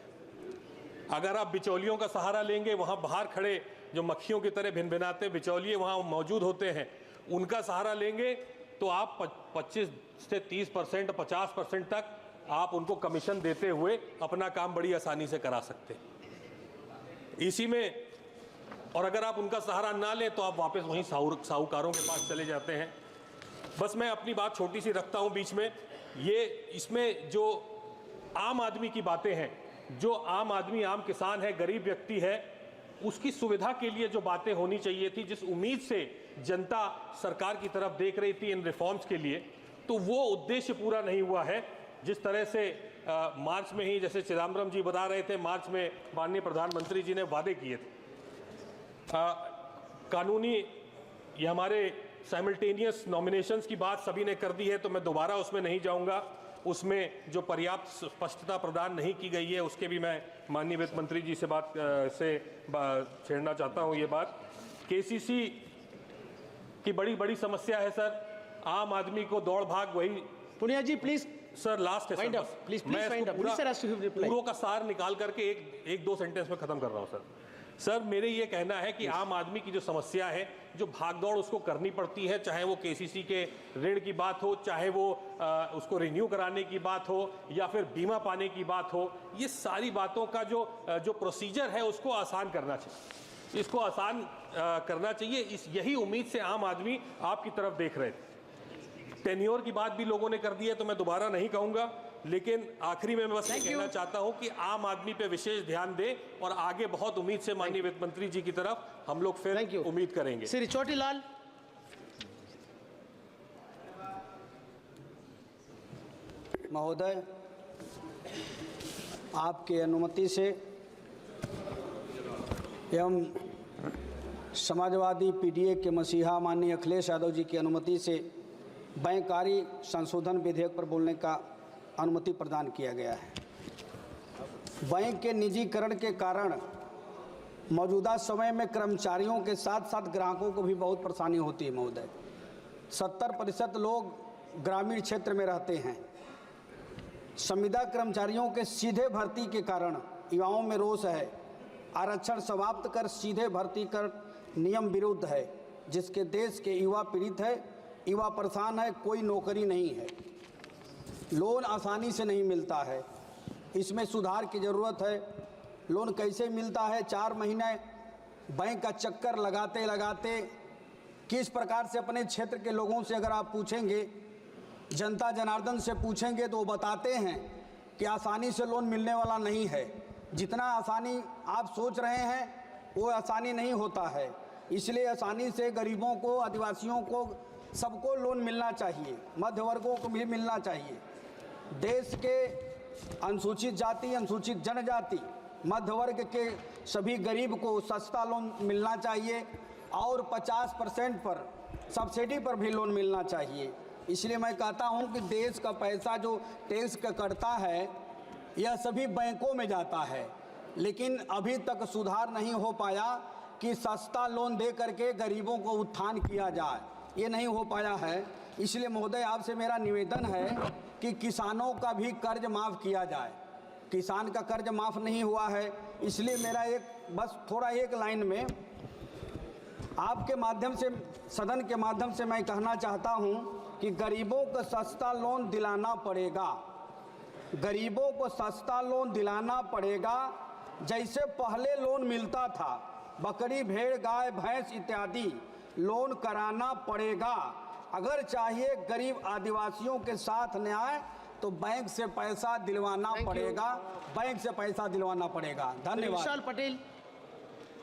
अगर आप बिचौलियों का सहारा लेंगे, वहाँ बाहर खड़े जो मक्खियों की तरह भिनभिनाते बिचौलिए वहाँ मौजूद होते हैं, उनका सहारा लेंगे तो आप 25 से 30%, 50% तक आप उनको कमीशन देते हुए अपना काम बड़ी आसानी से करा सकते हैं। इसी में, और अगर आप उनका सहारा ना लें तो आप वापस वहीं साहूकारों के पास चले जाते हैं। बस मैं अपनी बात छोटी सी रखता हूं बीच में। ये इसमें जो आम आदमी की बातें हैं, जो आम आदमी, आम किसान है, गरीब व्यक्ति है, उसकी सुविधा के लिए जो बातें होनी चाहिए थी, जिस उम्मीद से जनता सरकार की तरफ देख रही थी इन रिफॉर्म्स के लिए, तो वो उद्देश्य पूरा नहीं हुआ है। जिस तरह से मार्च में ही, जैसे चिदम्बरम जी बता रहे थे, मार्च में माननीय प्रधानमंत्री जी ने वादे किए थे। कानूनी, ये हमारे साइमल्टेनियस नॉमिनेशंस की बात सभी ने कर दी है तो मैं दोबारा उसमें नहीं जाऊंगा। उसमें जो पर्याप्त स्पष्टता प्रदान नहीं की गई है, उसके भी मैं माननीय वित्त मंत्री जी से छेड़ना चाहता हूं। ये बात केसीसी की बड़ी समस्या है सर। आम आदमी को दौड़ भाग वही। पुनिया जी प्लीज सर लास्ट है सर, प्लीज मैं फाइंड अप, पूरों का सार निकाल करके एक दो सेंटेंस में खत्म कर रहा हूं सर। मेरे ये कहना है कि आम आदमी की जो समस्या है, जो भागदौड़ उसको करनी पड़ती है, चाहे वो केसीसी के ऋण की बात हो, चाहे वो उसको रिन्यू कराने की बात हो, या फिर बीमा पाने की बात हो, ये सारी बातों का जो प्रोसीजर है उसको आसान करना चाहिए। इसको आसान करना चाहिए। यही उम्मीद से आम आदमी आपकी तरफ देख रहे थे। टेन्योर की बात भी लोगों ने कर दी है, तो मैं दोबारा नहीं कहूंगा, लेकिन आखिरी में मैं बस ये कहना चाहता हूं कि आम आदमी पे विशेष ध्यान दें और आगे बहुत उम्मीद से माननीय वित्त मंत्री जी की तरफ हम लोग फिर उम्मीद करेंगे। श्री चोटीलाल। महोदय, आपकी अनुमति से एवं समाजवादी पीडीए के मसीहा माननीय अखिलेश यादव जी की अनुमति से बैंककारी संशोधन विधेयक पर बोलने का अनुमति प्रदान किया गया है। बैंक के निजीकरण के कारण मौजूदा समय में कर्मचारियों के साथ साथ ग्राहकों को भी बहुत परेशानी होती है महोदय। 70% लोग ग्रामीण क्षेत्र में रहते हैं। संविदा कर्मचारियों के सीधे भर्ती के कारण युवाओं में रोष है। आरक्षण समाप्त कर सीधे भर्ती कर नियम विरुद्ध है, जिसके देश के युवा पीड़ित है, युवा परेशान है, कोई नौकरी नहीं है, लोन आसानी से नहीं मिलता है। इसमें सुधार की ज़रूरत है। लोन कैसे मिलता है? 4 महीने बैंक का चक्कर लगाते लगाते किस प्रकार से अपने क्षेत्र के लोगों से अगर आप पूछेंगे, जनता जनार्दन से पूछेंगे, तो वो बताते हैं कि आसानी से लोन मिलने वाला नहीं है। जितना आसानी आप सोच रहे हैं वो आसानी नहीं होता है। इसलिए आसानी से गरीबों को, आदिवासियों को, सबको लोन मिलना चाहिए, मध्य वर्गों को भी मिलना चाहिए। देश के अनुसूचित जाति, अनुसूचित जनजाति, मध्य वर्ग के सभी गरीब को सस्ता लोन मिलना चाहिए और 50% पर सब्सिडी पर भी लोन मिलना चाहिए। इसलिए मैं कहता हूं कि देश का पैसा जो टैक्स का कटता है यह सभी बैंकों में जाता है, लेकिन अभी तक सुधार नहीं हो पाया कि सस्ता लोन दे करके गरीबों को उत्थान किया जाए। ये नहीं हो पाया है। इसलिए महोदय आपसे मेरा निवेदन है कि किसानों का भी कर्ज माफ़ किया जाए। किसान का कर्ज माफ़ नहीं हुआ है, इसलिए मेरा बस थोड़ा एक लाइन में आपके माध्यम से, सदन के माध्यम से मैं कहना चाहता हूं कि गरीबों को सस्ता लोन दिलाना पड़ेगा। गरीबों को सस्ता लोन दिलाना पड़ेगा। जैसे पहले लोन मिलता था, बकरी, भेड़, गाय, भैंस इत्यादि लोन कराना पड़ेगा। अगर चाहिए गरीब आदिवासियों के साथ न्याय, तो बैंक से पैसा दिलवाना पड़ेगा, बैंक से पैसा दिलवाना पड़ेगा। धन्यवाद। Vishal Patel,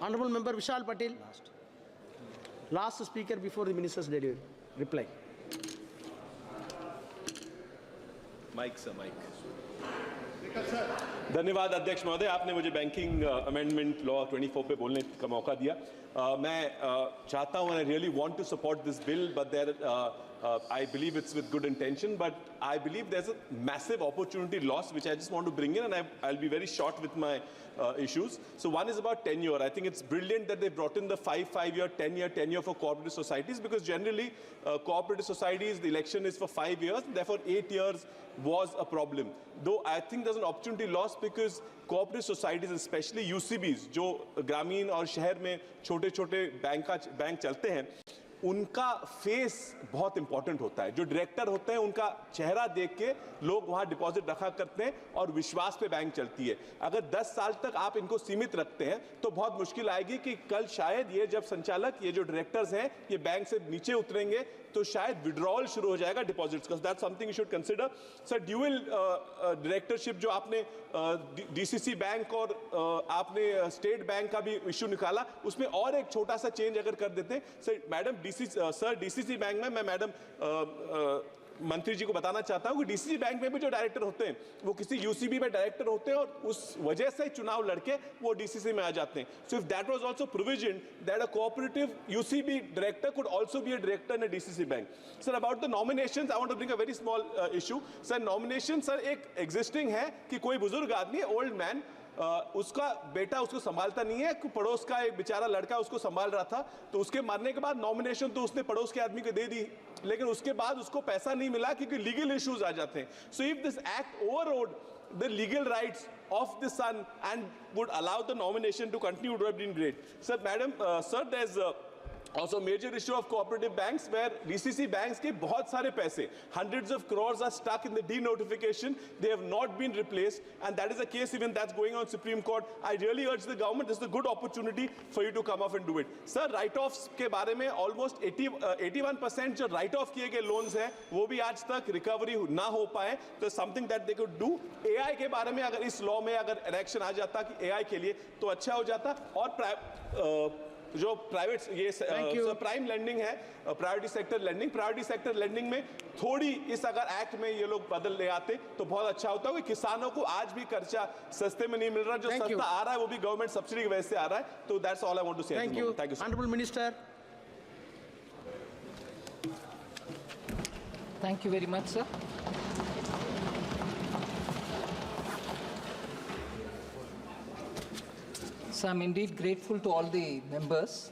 honourable member Vishal Patel, last speaker before the minister's reply. Mic sir, mic. धन्यवाद अध्यक्ष महोदय, आपने मुझे बैंकिंग अमेंडमेंट लॉ 24 पे बोलने का मौका दिया। मैं चाहता हूँ, I really want to support this bill, but there I believe it's with good intention, but I believe there's a massive opportunity loss which I just want to bring in, and I'll be very short with my issues. So one is about tenure. I think it's brilliant that they brought in the 5-year, 10-year tenure for cooperative societies, because generally cooperative societies, the election is for 5 years, and therefore 8 years was a problem. Though I think there's an opportunity loss because cooperative societies, especially UCBs, जो ग्रामीण और शहर में छोटे-छोटे bank चलते हैं, उनका face बहुत इंपॉर्टेंट होता है। जो डायरेक्टर होते हैं उनका चेहरा देख के लोग वहां डिपॉजिट रखा करते हैं और विश्वास पे बैंक चलती है। अगर 10 साल तक आप इनको सीमित रखते हैं तो बहुत मुश्किल आएगी कि कल शायद ये जब संचालक, ये जो डायरेक्टर्स हैं, ये बैंक से नीचे उतरेंगे तो शायद विड्रॉल शुरू हो जाएगा डिपॉजिट्स का। That's something you should consider. Sir, dual directorship जो आपने डीसीसी बैंक और आपने स्टेट बैंक का भी इश्यू निकाला, उसमें और एक छोटा सा चेंज अगर कर देते। सर, मैडम डीसीसी बैंक में मैं मैडम मंत्री जी को बताना चाहता हूं कि डीसीसी बैंक में भी जो डायरेक्टर होते हैं वो किसी यूसीबी में डायरेक्टर होते हैं और उस वजह से चुनाव लड़के वो डीसीसी में आ जाते हैं. So if that was also provision that a cooperative UCB director could also be a director in a DCC bank. Sir about the nominations I want to bring a very small issue. Sir nomination sir एक existing है कि कोई बुजुर्ग आदमी old man उसका बेटा उसको संभालता नहीं है, पड़ोस का एक बेचारा लड़का उसको संभाल रहा था, तो उसके मरने के बाद नॉमिनेशन तो उसने पड़ोस के आदमी को दे दी, लेकिन उसके बाद उसको पैसा नहीं मिला क्योंकि लीगल इश्यूज आ जाते हैं. So if this act overrode the legal rights of the son and would allow the nomination to continue, would have been great. Sir, madam, sir, there's also major issue of cooperative banks where DCC banks के बहुत सारे पैसे, hundreds of crores are stuck in the denotification. They have not been replaced, and that is a case even that's going on Supreme Court. I really urge the government, this is a good opportunity for you to come off and do it. Sir, write-offs के बारे में almost 81% जो write-off किए गए loans हैं, वो भी आज तक recovery ना हो पाए, तो something that they could do. AI के बारे में अगर इस law में अगर election आ जाता कि AI के लिए तो अच्छा हो जाता, और जो प्राइवेट ये प्राइम लैंडिंग है, प्रायोरिटी सेक्टर लैंडिंग में थोड़ी इस अगर एक्ट में ये लोग बदल ले आते तो बहुत अच्छा होता है. किसानों को आज भी कर्जा सस्ते में नहीं मिल रहा, जो सस्ता आ रहा है वो भी गवर्नमेंट सब्सिडी की वजह से आ रहा है. तो that's all I want to say. Thank you. Honourable minister. Thank you very much, sir. So I'm indeed grateful to all the members.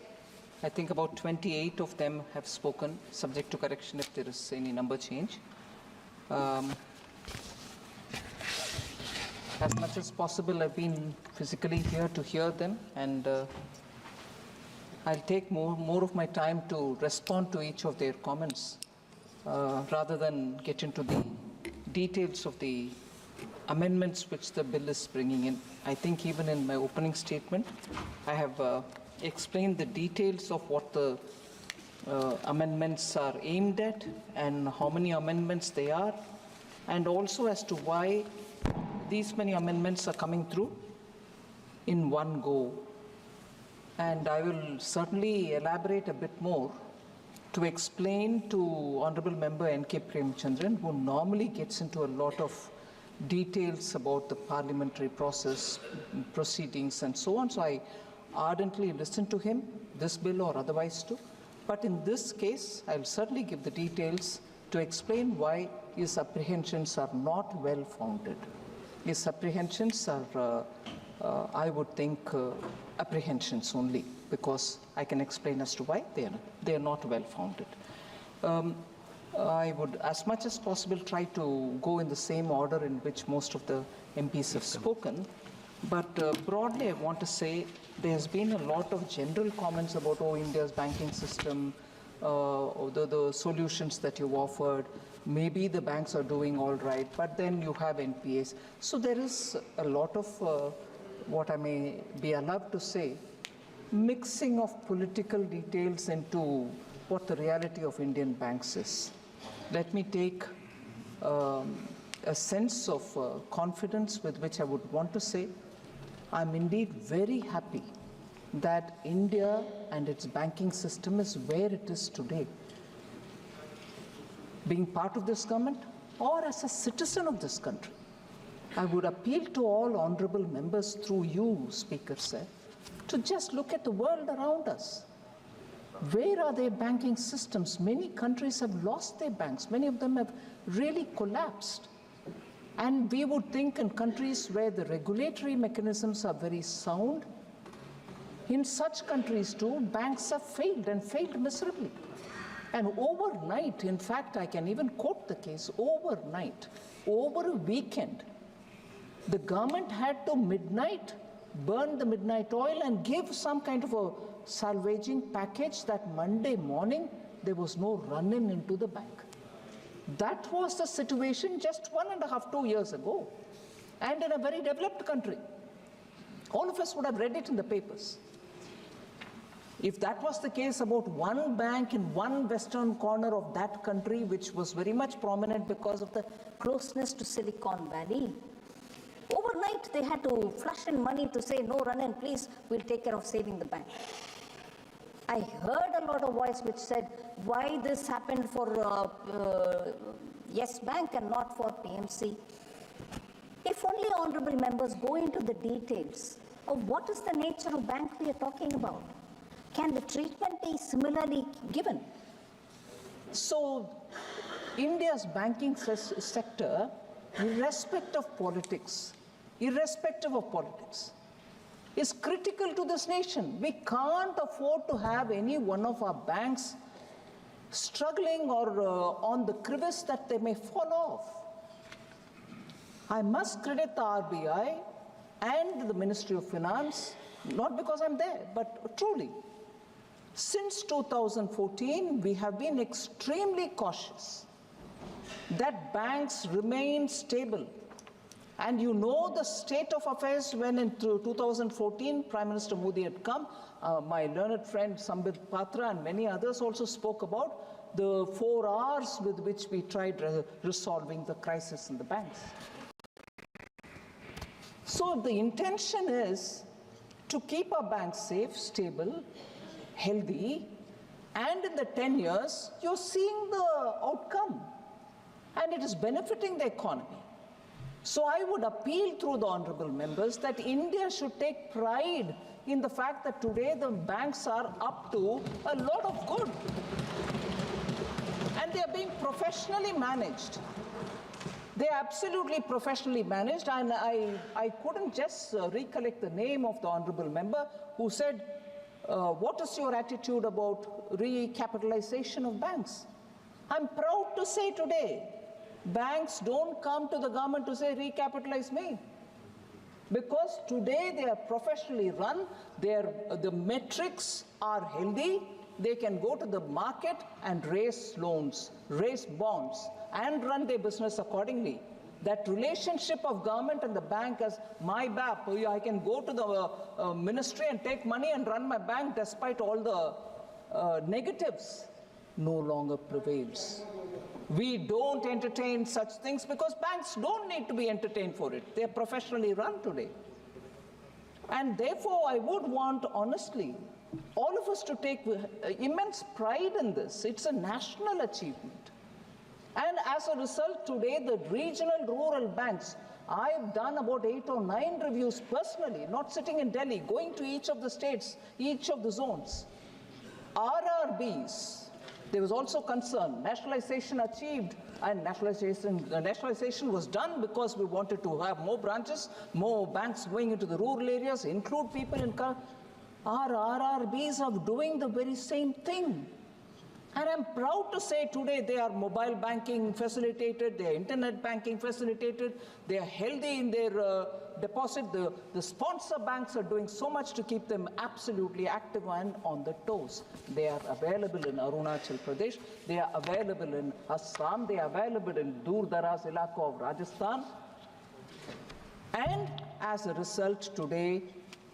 I think about 28 of them have spoken, subject to correction if there is any number change. As much as possible, I've been physically here to hear them, and I'll take more of my time to respond to each of their comments rather than get into the details of the amendments which the bill is bringing in. I think even in my opening statement, I have explained the details of what the amendments are aimed at and how many amendments they are, and also as to why these many amendments are coming through in one go. And I will certainly elaborate a bit more to explain to Honorable Member N.K. Premchandran, who normally gets into a lot of details about the parliamentary process, proceedings, and so on. So I ardently listen to him, this bill or otherwise too. But in this case, I'll certainly give the details to explain why his apprehensions are not well founded. His apprehensions are, I would think, apprehensions only, because I can explain as to why they are not well founded. I would, as much as possible, try to go in the same order in which most of the MPs have spoken. But broadly, I want to say there has been a lot of general comments about, India's banking system, the solutions that you've offered. Maybe the banks are doing all right, but then you have NPAs. So there is a lot of, what I may be allowed to say, mixing of political details into what the reality of Indian banks is. Let me take a sense of confidence with which I would want to say I'm indeed very happy that India and its banking system is where it is today. Being part of this government or as a citizen of this country, I would appeal to all honorable members through you, Speaker Sir, to just look at the world around us. Where are their banking systems? Many countries have lost their banks. Many of them have really collapsed. And we would think in countries where the regulatory mechanisms are very sound, in such countries too, banks have failed and failed miserably. And overnight, in fact, I can even quote the case, overnight, over a weekend, the government had to burn the midnight oil and give some kind of a salvaging package that Monday morning there was no run-in into the bank. That was the situation just 1.5, 2 years ago, and in a very developed country. All of us would have read it in the papers. If that was the case about one bank in one western corner of that country, which was very much prominent because of the closeness to Silicon Valley, overnight they had to flush in money to say, no, run in, please, we'll take care of saving the bank. I heard a lot of voice which said, why this happened for Yes Bank and not for PMC? If only honorable members go into the details of what is the nature of bank we are talking about, can the treatment be similarly given? So, India's banking sector, irrespective of politics, is critical to this nation. We can't afford to have any one of our banks struggling or on the crevice that they may fall off. I must credit the RBI and the Ministry of Finance, not because I'm there, but truly. Since 2014, we have been extremely cautious that banks remain stable. And you know the state of affairs when in 2014, Prime Minister Modi had come. My learned friend Sambit Patra and many others also spoke about the 4 Rs with which we tried resolving the crisis in the banks. So the intention is to keep our banks safe, stable, healthy, and in the 10 years, you're seeing the outcome, and it is benefiting the economy. So I would appeal through the honorable members that India should take pride in the fact that today the banks are up to a lot of good, and they are being professionally managed. They are absolutely professionally managed, and I couldn't just recollect the name of the honorable member who said, what is your attitude about recapitalization of banks? I'm proud to say today, banks don't come to the government to say, recapitalize me. Because today they are professionally run, the metrics are healthy, they can go to the market and raise loans, raise bonds, and run their business accordingly. That relationship of government and the bank as my BAP, I can go to the ministry and take money and run my bank despite all the negatives, no longer prevails. We don't entertain such things because banks don't need to be entertained for it. They're professionally run today. And therefore, I would want, honestly, all of us to take immense pride in this. It's a national achievement. And as a result, today, the regional rural banks, I've done about 8 or 9 reviews personally, not sitting in Delhi, going to each of the states, each of the zones. RRBs, there was also concern, nationalization achieved, and nationalization was done because we wanted to have more branches, more banks going into the rural areas, include people in our RRBs are doing the very same thing. And I'm proud to say today they are mobile banking facilitated, they are internet banking facilitated, they are healthy in their deposit. The sponsor banks are doing so much to keep them absolutely active and on the toes. They are available in Arunachal Pradesh, they are available in Assam, they are available in Dur-Daraz Ilaka of Rajasthan. And as a result today,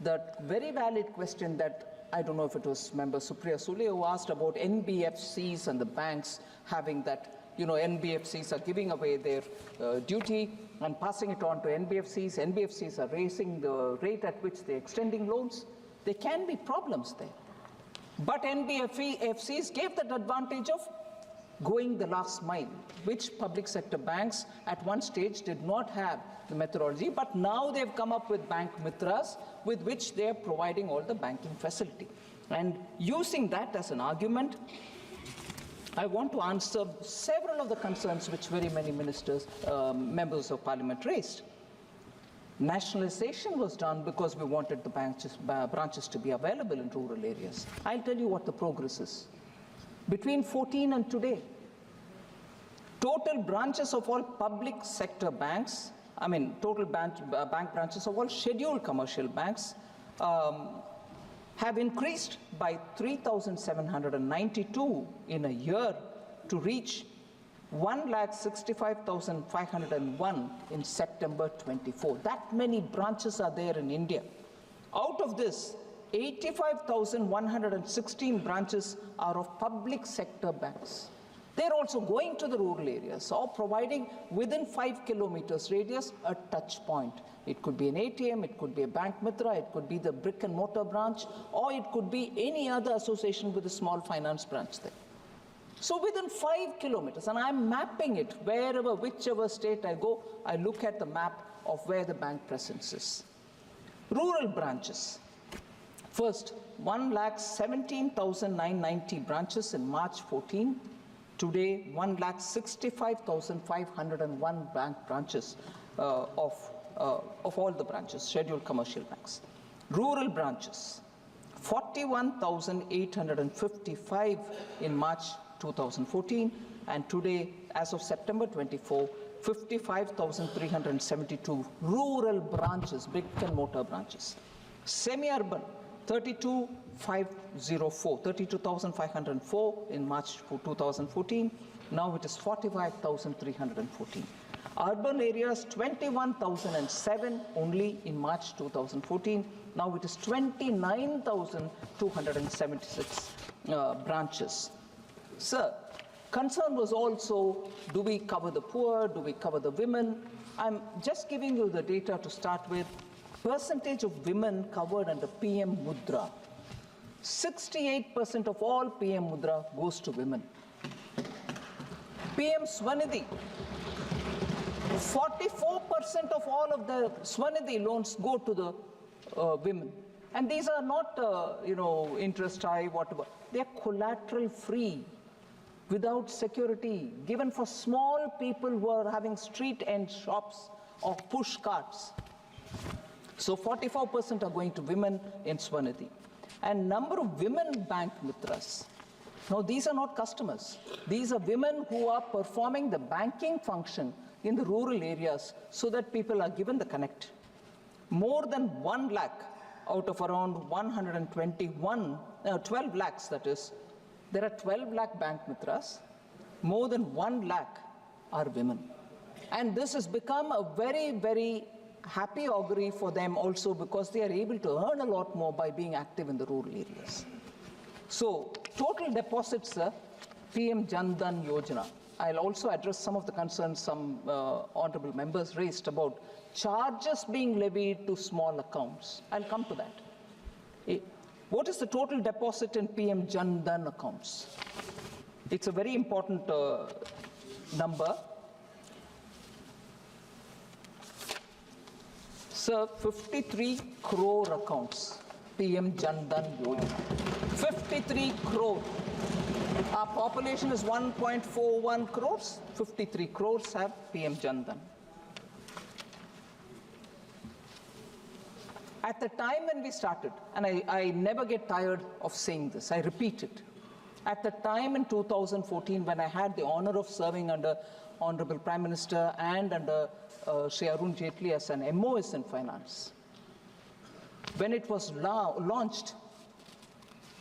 that very valid question that I don't know if it was Member Supriya Sule who asked about NBFCs and the banks having that, NBFCs are giving away their duty and passing it on to NBFCs. NBFCs are raising the rate at which they're extending loans. There can be problems there. But NBFCs gave that advantage of going the last mile, which public sector banks at one stage did not have the methodology, but now they've come up with bank mitras with which they're providing all the banking facility. And using that as an argument, I want to answer several of the concerns which very many ministers, members of parliament raised. Nationalization was done because we wanted the branches to be available in rural areas. I'll tell you what the progress is. Between 14 and today, total branches of all public sector banks, total bank branches of all scheduled commercial banks have increased by 3,792 in a year to reach 1,65,501 in September 24. That many branches are there in India. Out of this, 85,116 branches are of public sector banks. They're also going to the rural areas or providing within 5 kilometers radius a touch point. It could be an ATM, it could be a bank mitra, it could be the brick and mortar branch, or it could be any other association with a small finance branch there. So within 5 kilometers, and I'm mapping it wherever, whichever state I go, I look at the map of where the bank presence is. Rural branches. First, 1,17,990 branches in March 14. Today, 1,65,501 bank branches of all the branches, scheduled commercial banks. Rural branches, 41,855 in March 2014, and today, as of September 24, 55,372 rural branches, brick and mortar branches. Semi-urban, 32,504 in March 2014. Now it is 45,314. Urban areas, 21,007 only in March 2014. Now it is 29,276 branches. Sir, concern was also, do we cover the poor? Do we cover the women? I'm just giving you the data to start with. Percentage of women covered under PM Mudra. 68% of all PM Mudra goes to women. PM Swanidhi, 44% of all of the Swanidhi loans go to the women. And these are not, interest high, whatever. They are collateral free, without security, given for small people who are having street end shops or push carts. So 44% are going to women in Swanidhi. And number of women bank mitras. Now these are not customers. These are women who are performing the banking function in the rural areas so that people are given the connect. More than 1 lakh out of around 12 lakhs that is, there are 12 lakh bank mitras. More than 1 lakh are women. And this has become a very, very happy augury for them also, because they are able to earn a lot more by being active in the rural areas. So total deposits, sir, PM Jan Dhan Yojana. I'll also address some of the concerns some honorable members raised about charges being levied to small accounts. I'll come to that. What is the total deposit in PM Jan Dhan accounts? It's a very important number. Sir, 53 crore accounts, PM Jan Dhan Yojana. 53 crore. Our population is 1.41 crores. 53 crores have PM Jan Dhan. At the time when we started, and I never get tired of saying this, I repeat it. At the time in 2014, when I had the honor of serving under Honorable Prime Minister and under Shri Arun Jaitley as an MOS in finance, when it was launched,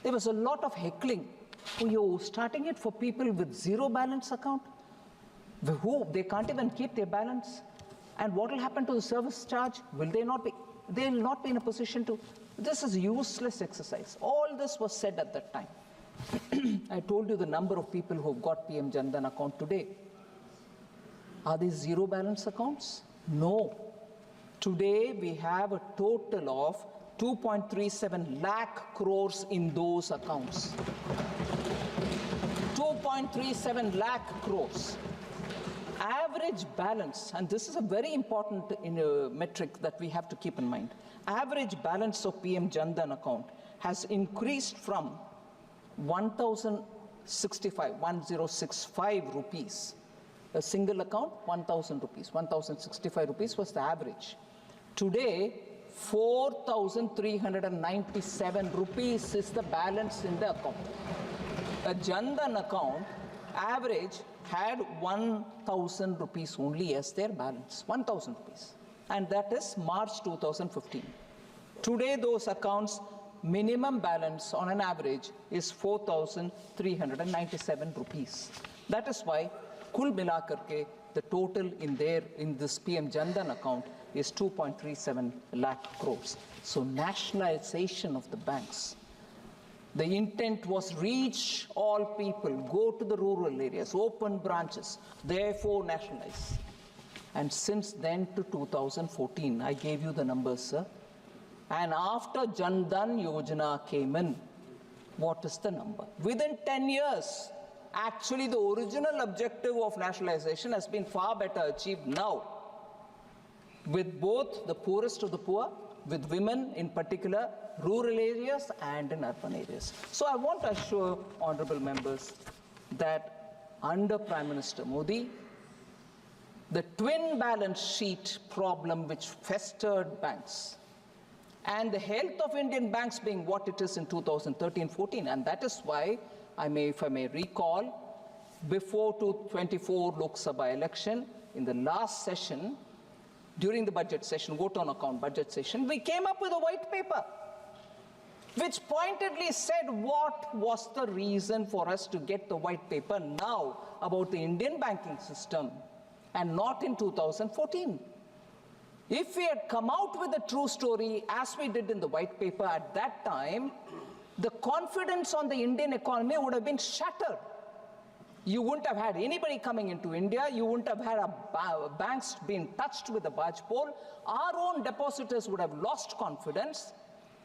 there was a lot of heckling. Oh, you're starting it for people with zero balance account? Who? They can't even keep their balance. And what will happen to the service charge? Will they not be? They will not be in a position to. This is a useless exercise. All this was said at that time. I told you the number of people who have got PM Jan Dhan account today. Are these zero balance accounts? No. Today we have a total of 2.37 lakh crores in those accounts. 2.37 lakh crores. Average balance, and this is a very important metric that we have to keep in mind. Average balance of PM Jan Dhan account has increased from 1065 rupees. A single account, 1,000 rupees. 1,065 rupees was the average. Today, 4,397 rupees is the balance in the account. A Jan Dhan account, average, had 1,000 rupees only as their balance. 1,000 rupees. And that is March 2015. Today, those accounts, minimum balance on an average is 4,397 rupees. That is why, kul milakar ke, the total in this PM Jan Dhan account is 2.37 lakh crores. So nationalization of the banks. The intent was reach all people, go to the rural areas, open branches, therefore nationalize. And since then to 2014, I gave you the numbers, sir. And after Jan Dhan Yojana came in, what is the number? Within 10 years, Actually, the original objective of nationalization has been far better achieved now, with both the poorest of the poor, with women in particular, rural areas and in urban areas. So I want to assure honorable members that under Prime Minister Modi, the twin balance sheet problem which festered banks and the health of Indian banks being what it is in 2013-14, and that is why if I may recall, before 2024 Lok Sabha election, in the last session, during the budget session, vote on account budget session, we came up with a white paper which pointedly said what was the reason for us to get the white paper now about the Indian banking system and not in 2014. If we had come out with a true story as we did in the white paper at that time, the confidence on the Indian economy would have been shattered. You wouldn't have had anybody coming into India. You wouldn't have had banks being touched with a barge pole. Our own depositors would have lost confidence.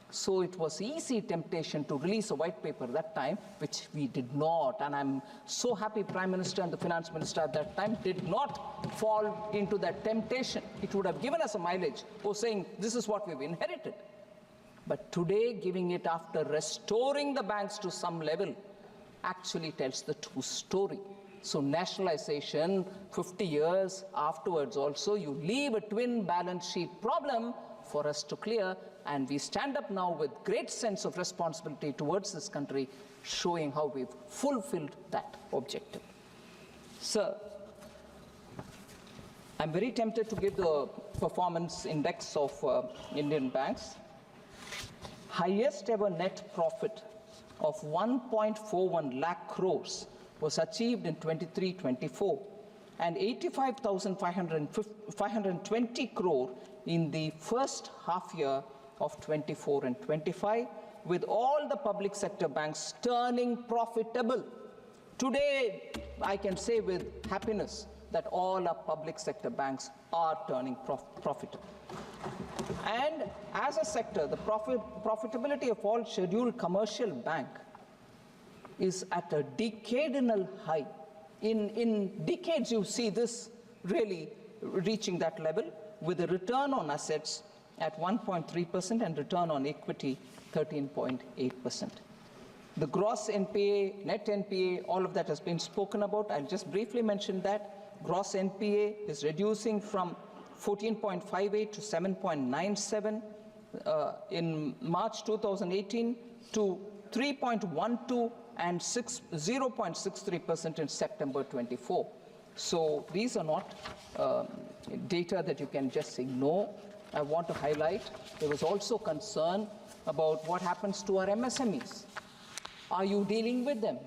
So it was easy temptation to release a white paper that time, which we did not. And I'm so happy Prime Minister and the Finance Minister at that time did not fall into that temptation. It would have given us a mileage for saying this is what we've inherited. But today, giving it after restoring the banks to some level actually tells the true story. So nationalization, 50 years afterwards also, you leave a twin balance sheet problem for us to clear, and we stand up now with great sense of responsibility towards this country, showing how we've fulfilled that objective. Sir, I'm very tempted to give the performance index of Indian banks. Highest ever net profit of 1.41 lakh crores was achieved in 23-24, and 85,520 crore in the first half year of 24 and 25, with all the public sector banks turning profitable. Today, I can say with happiness that all our public sector banks are turning profitable. And as a sector, the profitability of all scheduled commercial bank is at a decadal high. In decades, you see this really reaching that level, with a return on assets at 1.3% and return on equity 13.8%. The gross NPA, net NPA, all of that has been spoken about. I'll just briefly mention that. Gross NPA is reducing from 14.58 to 7.97 in March 2018 to 3.12 and 0.63% in September 24. So these are not data that you can just ignore. I want to highlight there was also concern about what happens to our MSMEs. Are you dealing with them?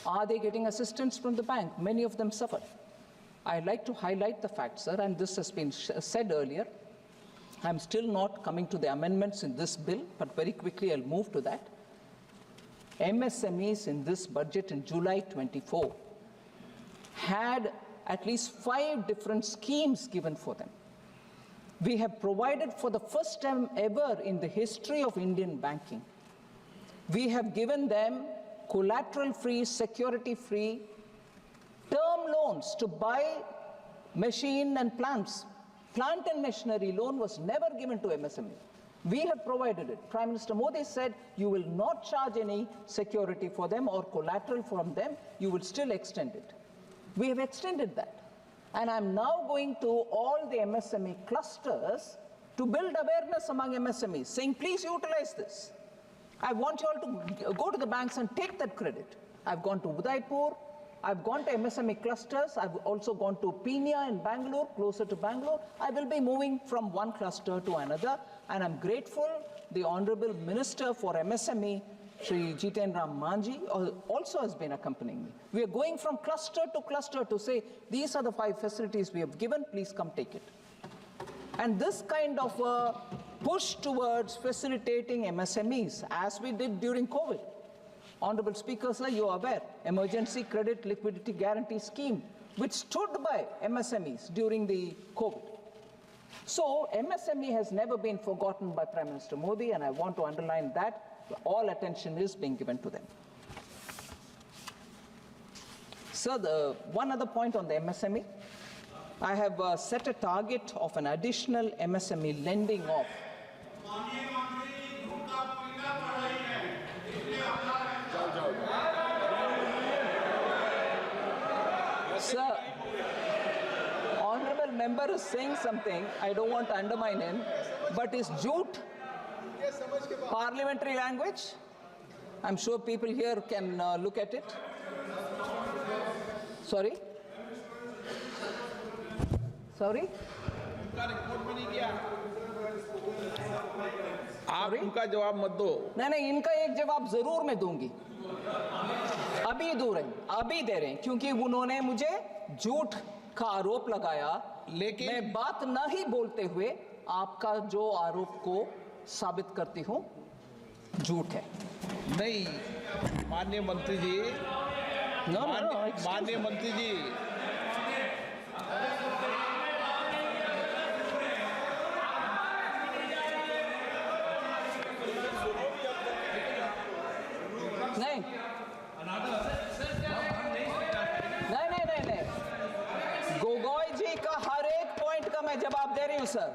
Are they getting assistance from the bank? Many of them suffer. I'd like to highlight the fact, sir, and this has been said earlier. I'm still not coming to the amendments in this bill, but very quickly I'll move to that. MSMEs in this budget in July 24 had at least 5 different schemes given for them. We have provided for the first time ever in the history of Indian banking. We have given them collateral-free, security-free term loans to buy machine and plants. Plant and machinery loan was never given to MSME. We have provided it. Prime Minister Modi said you will not charge any security for them or collateral from them. You will still extend it. We have extended that. And I'm now going to all the MSME clusters to build awareness among MSMEs, saying, please utilize this. I want you all to go to the banks and take that credit. I've gone to Udaipur. I've gone to MSME clusters. I've also gone to Peenya in Bangalore, closer to Bangalore. I will be moving from one cluster to another. And I'm grateful the Honorable Minister for MSME, Shri Jitendra Manji, also has been accompanying me. We are going from cluster to cluster to say, these are the 5 facilities we have given, please come take it. And this kind of a push towards facilitating MSMEs, as we did during COVID. Honorable Speaker, sir, you are aware, Emergency Credit Liquidity Guarantee Scheme, which stood by MSMEs during the COVID. So MSME has never been forgotten by Prime Minister Modi, and I want to underline that all attention is being given to them. Sir, one other point on the MSME. I have set a target of an additional MSME lending of Sir, honorable member is saying something, I don't want to undermine him, but is jute parliamentary language? I'm sure people here can look at it. Sorry? Sorry? आप उनका जवाब मत दो। नहीं, इनका एक जवाब जरूर मैं दूंगी। अभी दे रहे हैं क्योंकि उन्होंने मुझे झूठ का आरोप लगाया, लेकिन मैं बात न ही बोलते हुए आपका जो आरोप को साबित करती हूं झूठ है। नहीं, माननीय मंत्री जी, माननीय मंत्री जी, नहीं, गोगोई जी का हर एक पॉइंट का मैं जवाब दे रही हूं सर।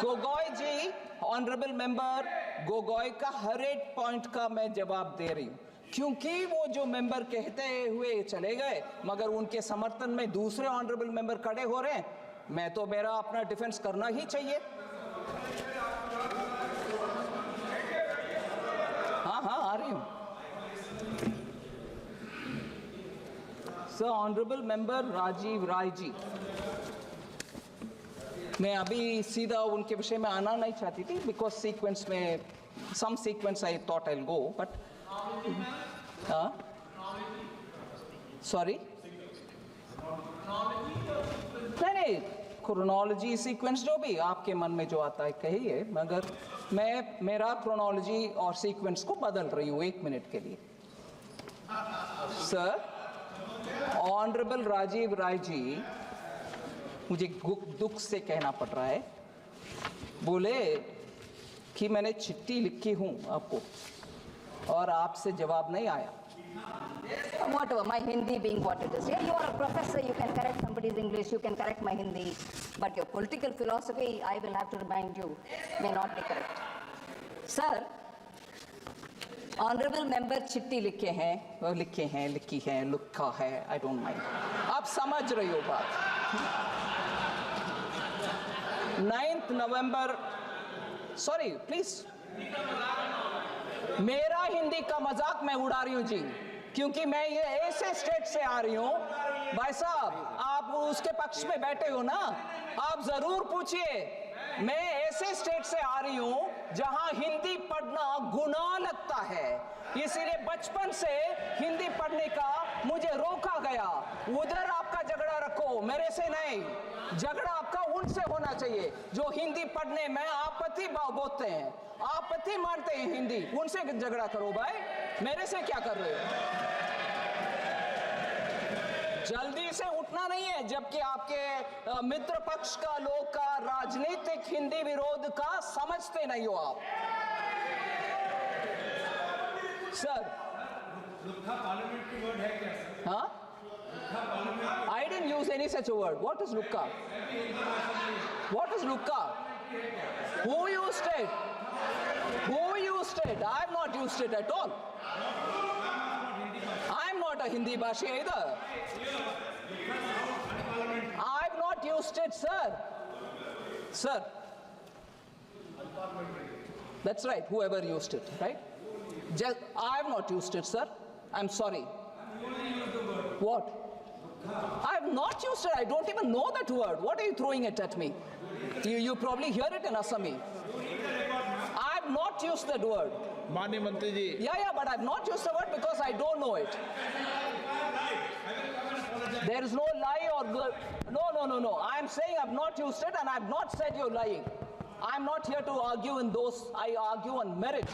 गोगोई जी, ऑनरेबल मेंबर गोगोई का हर एक पॉइंट का मैं जवाब दे रही हूं, क्योंकि वो जो मेंबर कहते हुए चले गए मगर उनके समर्थन में दूसरे ऑनरेबल मेंबर खड़े हो रहे हैं, मैं तो मेरा अपना डिफेंस करना ही चाहिए। हाँ, आ रही हूं। Sir, honourable member Rajiv Rai जी, मैं अभी सीधा उनके विषय में आना नहीं चाहती थी बिकॉज सीक्वेंस में some sequence I thought I will go, but sorry, नहीं, क्रोनोलॉजी सीक्वेंस जो भी आपके मन में जो आता है कहिए, मगर मैं मेरा क्रोनोलॉजी और सीक्वेंस को बदल रही हूँ 1 मिनट के लिए। सर, ऑनरेबल राजीव राय जी, मुझे दुख से कहना पड़ रहा है, बोले कि मैंने चिट्ठी लिखी हूं आपको और आपसे जवाब नहीं आया। Whatever, my Hindi being what it is. Yeah, you are a professor, you can correct somebody's English, you can correct my Hindi, but your political philosophy, I will have to remind you, may not be correct. Sir, honourable member चिट्ठी लिखी है, लिखा है, I don't mind, आप समझ रही हो बात। 9 नवंबर, सॉरी प्लीज, मेरा हिंदी का मजाक मैं उड़ा रही हूं जी, क्योंकि मैं ये ऐसे स्टेट से आ रही हूं। भाई साहब, आप उसके पक्ष में बैठे हो ना, आप जरूर पूछिए। मैं ऐसे स्टेट से आ रही हूं जहां हिंदी पढ़ना गुनाह लगता है, इसीलिए बचपन से हिंदी पढ़ने का मुझे रोका गया। उधर आपका झगड़ा रखो, मेरे से नहीं। झगड़ा आपका उनसे होना चाहिए जो हिंदी पढ़ने में आपत्ति बोलते हैं, आपत्ति मानते हैं हिंदी, उनसे झगड़ा करो भाई, मेरे से क्या कर रहे हो। जल्दी से उठना नहीं है, जबकि आपके मित्र पक्ष का लोग का राजनीतिक हिंदी विरोध का समझते नहीं हो आप। सर, पार्लियामेंट्री वर्ड है क्या? हाँ, I didn't use any such a word. What is lukka? What is lukka? Who used it? Who used it? I have not used it at all. I am not a Hindi bhashi either. I have not used it, sir. Sir. That's right, whoever used it, right? I have not used it, sir. I'm sorry. What? I have not used it. I don't even know that word. What are you throwing it at me? You probably hear it in Assami. I have not used that word. माननीय मंत्री जी। Yeah, but I have not used the word because I don't know it. There is no lie or no. I am saying I have not used it and I have not said you're lying. I am not here to argue in those. I argue on merit.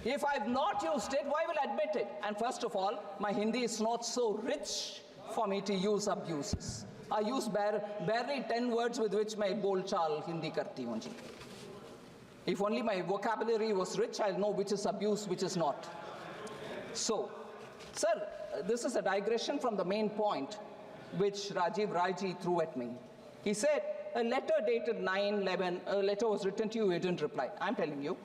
If I have not used it, why will I admit it? And first of all, my Hindi is not so rich for me to use abuses. I use barely 10 words with which my bolchal Hindi karti hoon ji. If only my vocabulary was rich, I'll know which is abuse, which is not. So, sir, this is a digression from the main point which Rajiv Raiji threw at me. He said, a letter dated 9/11, a letter was written to you, you didn't reply. I'm telling you,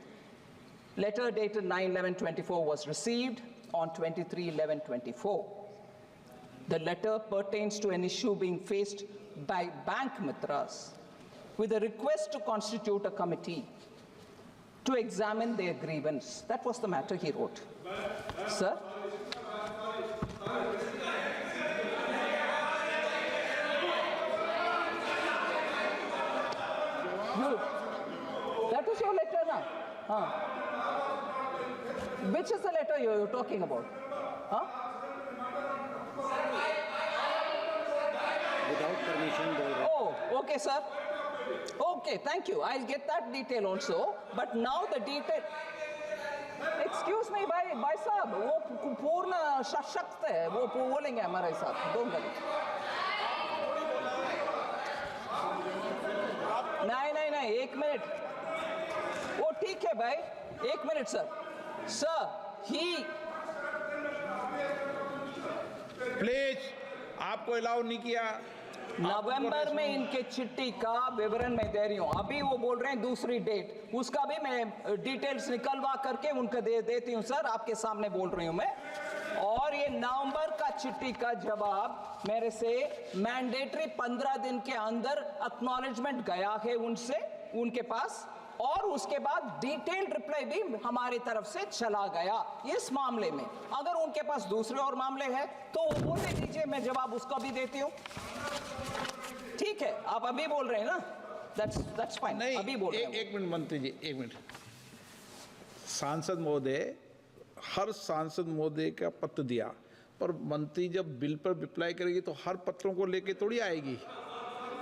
letter dated 9/11/24 was received on 23/11/24. The letter pertains to an issue being faced by bank mitras with a request to constitute a committee to examine their grievance. That was the matter he wrote. Sir? That is your letter now? Which is the letter you're talking about? Without permission. Oh, okay, sir. Okay, thank you. I'll get that detail also. But now the detail. Excuse me, भाई साहब, वो पूर्ण सशक्त है, वो बोलेंगे हमारे साथ. Don't worry. नहीं, 1 मिनट. वो ठीक है भाई, 1 minute sir. Sir, he. Please, आपको अलाउ नहीं किया. नवंबर में इनके चिट्ठी का विवरण मैं दे रही हूँ. अभी वो बोल रहे हैं दूसरी डेट, उसका भी मैं डिटेल्स निकलवा करके उनको देती हूँ सर. आपके सामने बोल रही हूँ मैं. और ये नवंबर का चिट्ठी का जवाब मेरे से मैंडेटरी 15 दिन के अंदर एक्नॉलेजमेंट गया है उनसे, उनके पास. और उसके बाद डिटेल्ड रिप्लाई भी हमारी तरफ से चला गया इस मामले में. अगर उनके पास दूसरे और मामले हैं तो वो बोलने दीजिए, मैं जवाब उसका भी देती हूँ. ठीक है, आप अभी बोल रहे हैं ना? That's fine. नहीं, अभी बोल रहे हैं. एक मिनट मंत्री जी, 1 मिनट. सांसद महोदय, हर सांसद महोदय का पत्र दिया, पर मंत्री जब बिल पर रिप्लाई करेगी तो हर पत्रों को लेके थोड़ी आएगी,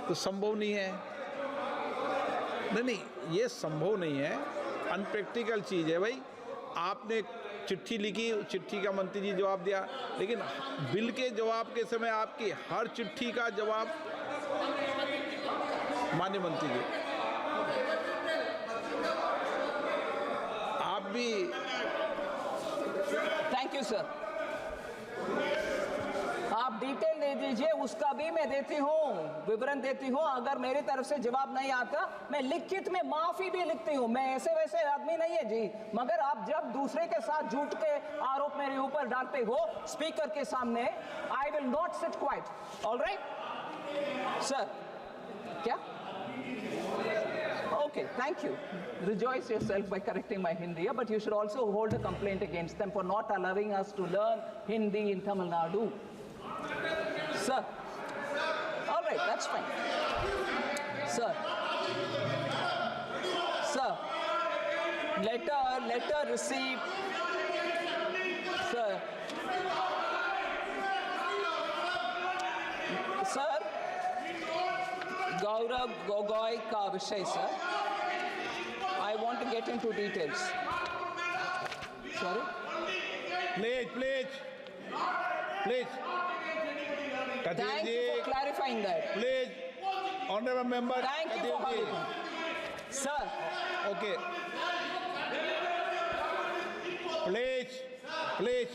तो संभव नहीं है. नहीं, ये संभव नहीं है. अनप्रैक्टिकल चीज़ है भाई. आपने चिट्ठी लिखी, चिट्ठी का मंत्री जी जवाब दिया, लेकिन बिल के जवाब के समय आपकी हर चिट्ठी का जवाब माननीय मंत्री जी, आप भी. Thank you sir. आप डिटेल दे दीजिए, उसका भी मैं देती हूँ, विवरण देती हूँ. अगर मेरी तरफ से जवाब नहीं आता, मैं लिखित में माफी भी लिखती हूँ. मैं ऐसे वैसे आदमी नहीं है जी. मगर आप जब दूसरे के साथ झूठ के आरोप मेरे ऊपर डालते हो स्पीकर के सामने, I will not sit quite. Alright sir? क्या? Okay, thank you. Rejoice yourself by correcting my Hindi, but you should also hold a complaint against them for not allowing us to learn Hindi in Tamil Nadu. Sir. All right, that's fine. Sir. Sir. Letter received. Sir. Sir. Gaurav Gogoi का विषय sir. I want to get into details. Sorry? Please. Thank you for clarifying that. Please, honorable member. Thank you for having me. Sir. Okay. Please.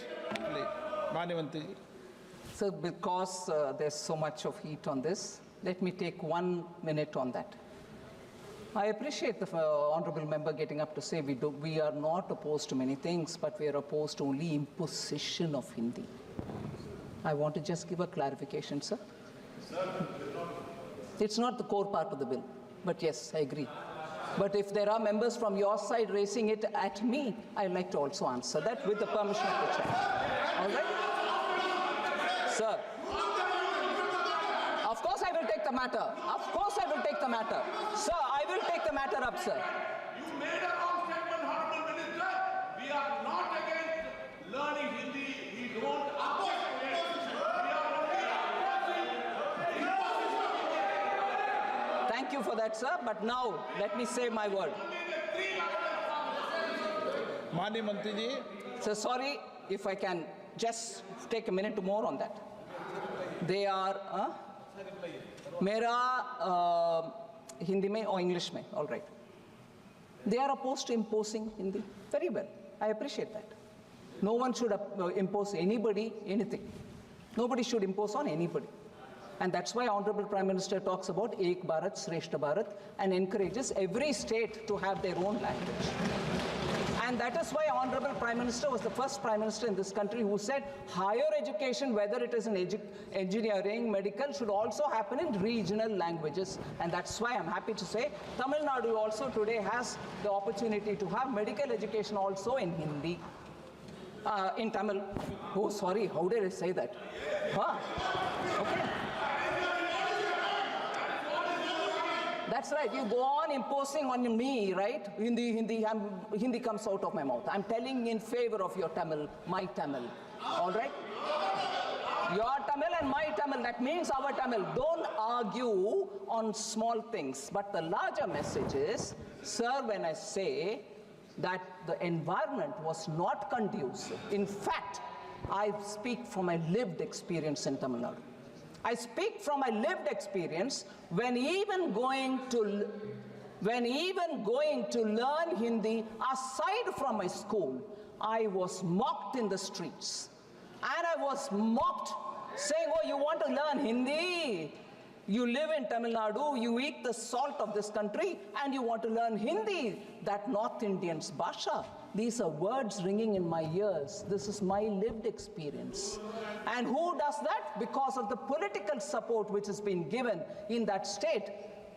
माननीय मंत्री जी. So because there's so much of heat on this, let me take 1 minute on that. I appreciate the honorable member getting up to say we are not opposed to many things, but we are opposed to only imposition of Hindi. I want to just give a clarification, sir. It's not the core part of the bill, but yes, I agree. But if there are members from your side raising it at me, I'd like to also answer that with the permission of the chair. All right? Sir. Of course I will take the matter. Of course I will take the matter. Sir, I will take the matter up, sir. You made a wrong statement, Honorable Minister. We are not against learning Hindi. We don't object to it. We are only Thank you for that, sir. But now, let me say my word. माननीय मंत्री जी. So sorry if I can just take a minute more on that. They are... मेरा हिंदी में और English में, all right. They are opposed to imposing Hindi. Very well. I appreciate that. No one should impose anybody anything. Nobody should impose on anybody. And that's why Honorable Prime Minister talks about Ek Bharat, Shreshta Bharat and encourages every state to have their own language. And that is why Honorable Prime Minister was the first Prime Minister in this country who said higher education, whether it is in engineering, medical, should also happen in regional languages. And that's why I'm happy to say Tamil Nadu also today has the opportunity to have medical education also in Hindi. In Tamil. Oh, sorry, how did I say that? Huh? Okay. That's right, you go on imposing on me, right? Hindi comes out of my mouth. I'm telling in favor of your Tamil, my Tamil. All right? Your Tamil and my Tamil, that means our Tamil. Don't argue on small things. But the larger message is, sir, when I say that the environment was not conducive. In fact, I speak from my lived experience in Tamil Nadu. I speak from my lived experience when even going to learn Hindi aside from my school, I was mocked in the streets. And I was mocked saying, oh, you want to learn Hindi? You live in Tamil Nadu, you eat the salt of this country, and you want to learn Hindi, that North Indian's Bhasha. These are words ringing in my ears. This is my lived experience. And who does that? Because of the political support which has been given in that state.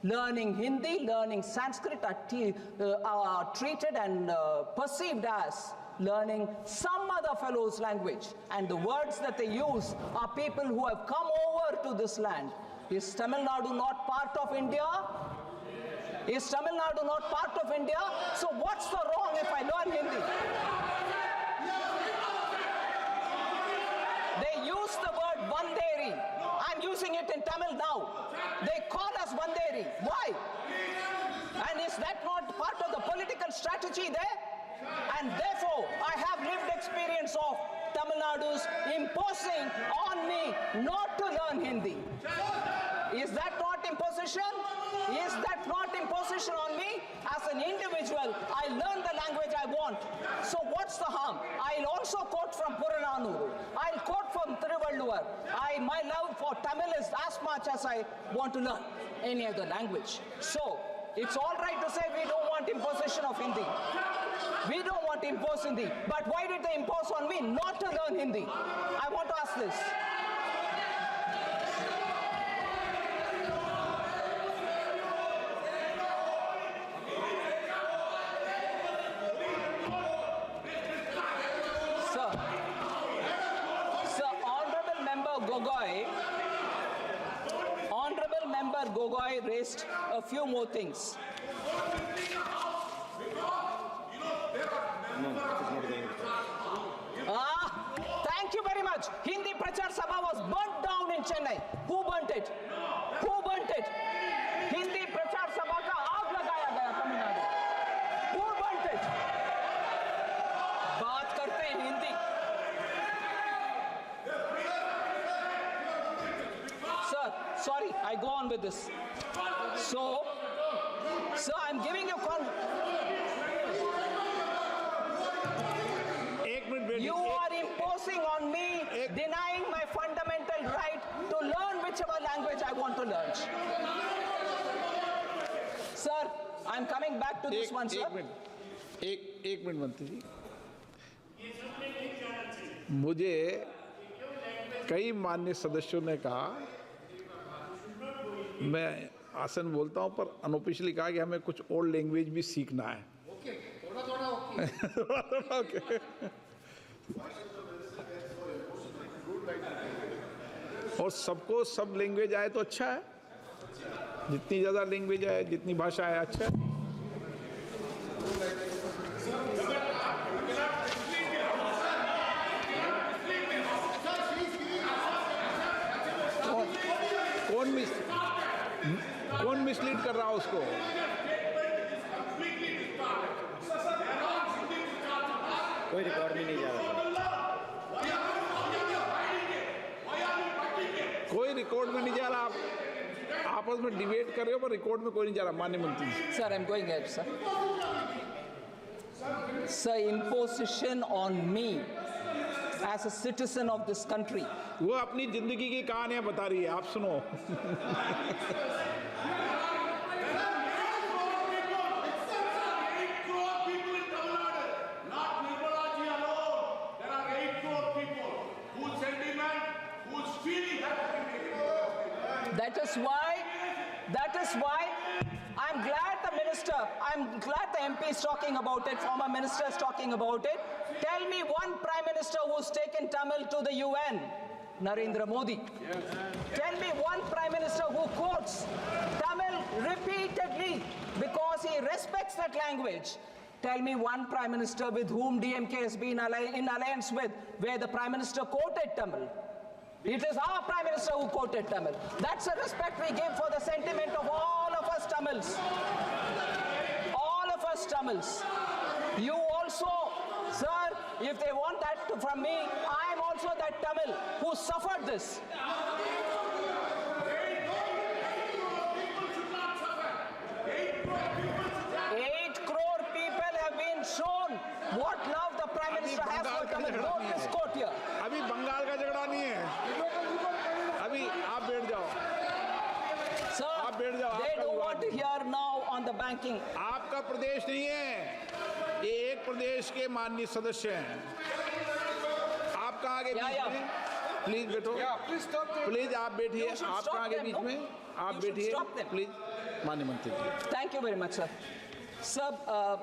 Learning Hindi, learning Sanskrit are treated and perceived as learning some other fellow's language. And the words that they use are people who have come over to this land. Is Tamil Nadu not part of India? Is Tamil Nadu not part of India? So what's the wrong if I learn Hindi? They use the word Vanderi. I'm using it in Tamil now. They call us Vanderi. Why? And is that not part of the political strategy there? And therefore, I have lived experience of Tamil Nadu's imposing on me not to learn Hindi. Is that not imposition? Is that not imposition on me? As an individual, I learn the language I want. So what's the harm? I'll also quote from Purananuru. I'll quote from Thiruvalluvar. My love for Tamil is as much as I want to learn any other language. So it's all right to say we don't want imposition of Hindi. We don't want to impose Hindi. But why did they impose on me not to learn Hindi? I want to ask this. Honorable Member Gogoi raised a few more things. Thank you very much. Hindi Prachar Sabha was burnt down in Chennai. Who burnt it? Who burnt it? Hindi Prachar Sabha ka aag lagaya gaya Tamil Nadu. Who burnt it? Baat karte hain Hindi. Sir, sorry, I go on with this. So, sir, I'm giving you You are imposing on me, denying my fundamental right to learn whichever language I want to learn. Sir, I'm coming back to this one, sir. एक minute मंत्री जी, मुझे कई माननीय सदस्यों ने कहा, मैं आसन बोलता हूं पर अनऑफिशियली कहा कि हमें कुछ और लैंग्वेज भी सीखना है. ओके. और सबको सब लैंग्वेज आए तो अच्छा है. जितनी ज़्यादा लैंग्वेज आए, जितनी भाषा आए, अच्छा है. कौन मिसलीड कर रहा है उसको? कोई रिकॉर्ड में नहीं जा रहा. कोई रिकॉर्ड में नहीं जा रहा. आप आपस में डिबेट कर रहे हो पर रिकॉर्ड में कोई नहीं जा रहा. माननीय मंत्री. Sir, I am going ahead, sir. Sir, imposition on me as a citizen of this country. वो अपनी जिंदगी की कहानियां बता रही है, आप सुनो. That is why I'm glad the MP is talking about it, former minister is talking about it. Tell me one prime minister who's taken Tamil to the UN. Narendra Modi. Tell me one prime minister who quotes Tamil repeatedly because he respects that language. Tell me one prime minister with whom DMK has been in alliance with, where the prime minister quoted Tamil. It is our prime minister who quoted Tamil. That's a respect we give for the sentiment of all of us Tamils. All of us Tamils. You also, sir, if they want that from me, I am also that Tamil who suffered this. 8 crore people have been shown what love the Prime Minister has for Tamil. Don't misquote here. अभी बंगाल का झगड़ा नहीं है. अभी आप बैठ जाओ. Sir, they don't want to hear now on the banking. आपका प्रदेश नहीं है. ये एक प्रदेश के माननीय सदस्य हैं. आप कहाँ के बीच में? प्लीज बैठो. प्लीज आप बैठिए. आप कहाँ के बीच में? आप बैठिए. प्लीज माननीय मंत्री. Thank you very much, sir. Sir,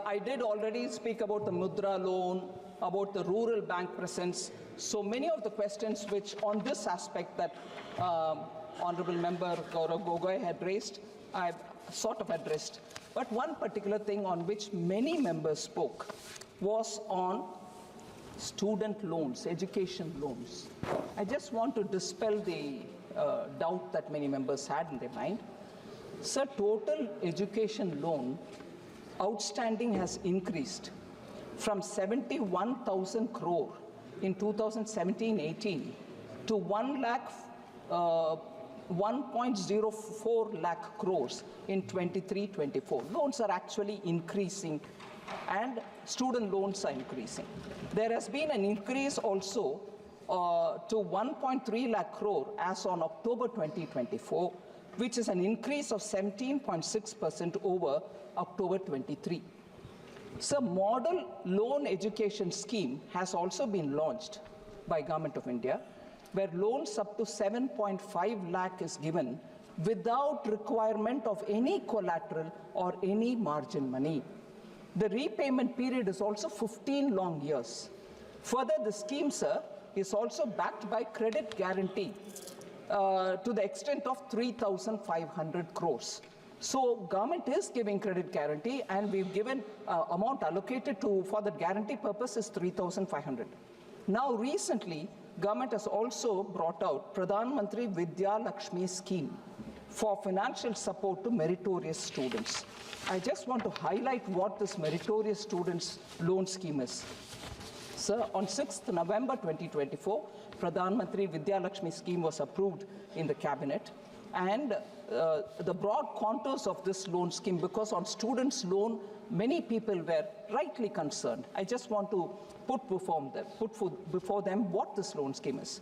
I did already speak about the Mudra loan, about the rural bank presence. So many of the questions which on this aspect that Honorable Member Gaurav Gogoi had raised, I've sort of addressed. But one particular thing on which many members spoke was on student loans, education loans. I just want to dispel the doubt that many members had in their mind. Sir, total education loan outstanding has increased from 71,000 crore in 2017-18 to 1.04 lakh crores in 23-24. Loans are actually increasing and student loans are increasing. There has been an increase also to 1.3 lakh crore as on October 2024, which is an increase of 17.6% over October 23. So, model loan education scheme has also been launched by Government of India, where loans up to 7.5 lakh is given without requirement of any collateral or any margin money. The repayment period is also 15 long years. Further, the scheme, sir, is also backed by credit guarantee to the extent of 3,500 crores. So government is giving credit guarantee, and we've given amount allocated for the guarantee purpose is 3,500. Now recently, government has also brought out Parliamentary Vidya Lakshmi scheme for financial support to meritorious students. I just want to highlight what this meritorious students loan scheme is. Sir, on 6th November 2024, Parliamentary Vidya Lakshmi scheme was approved in the cabinet, and the broad contours of this loan scheme, because on students' loan, many people were rightly concerned. I just want to put before them what this loan scheme is.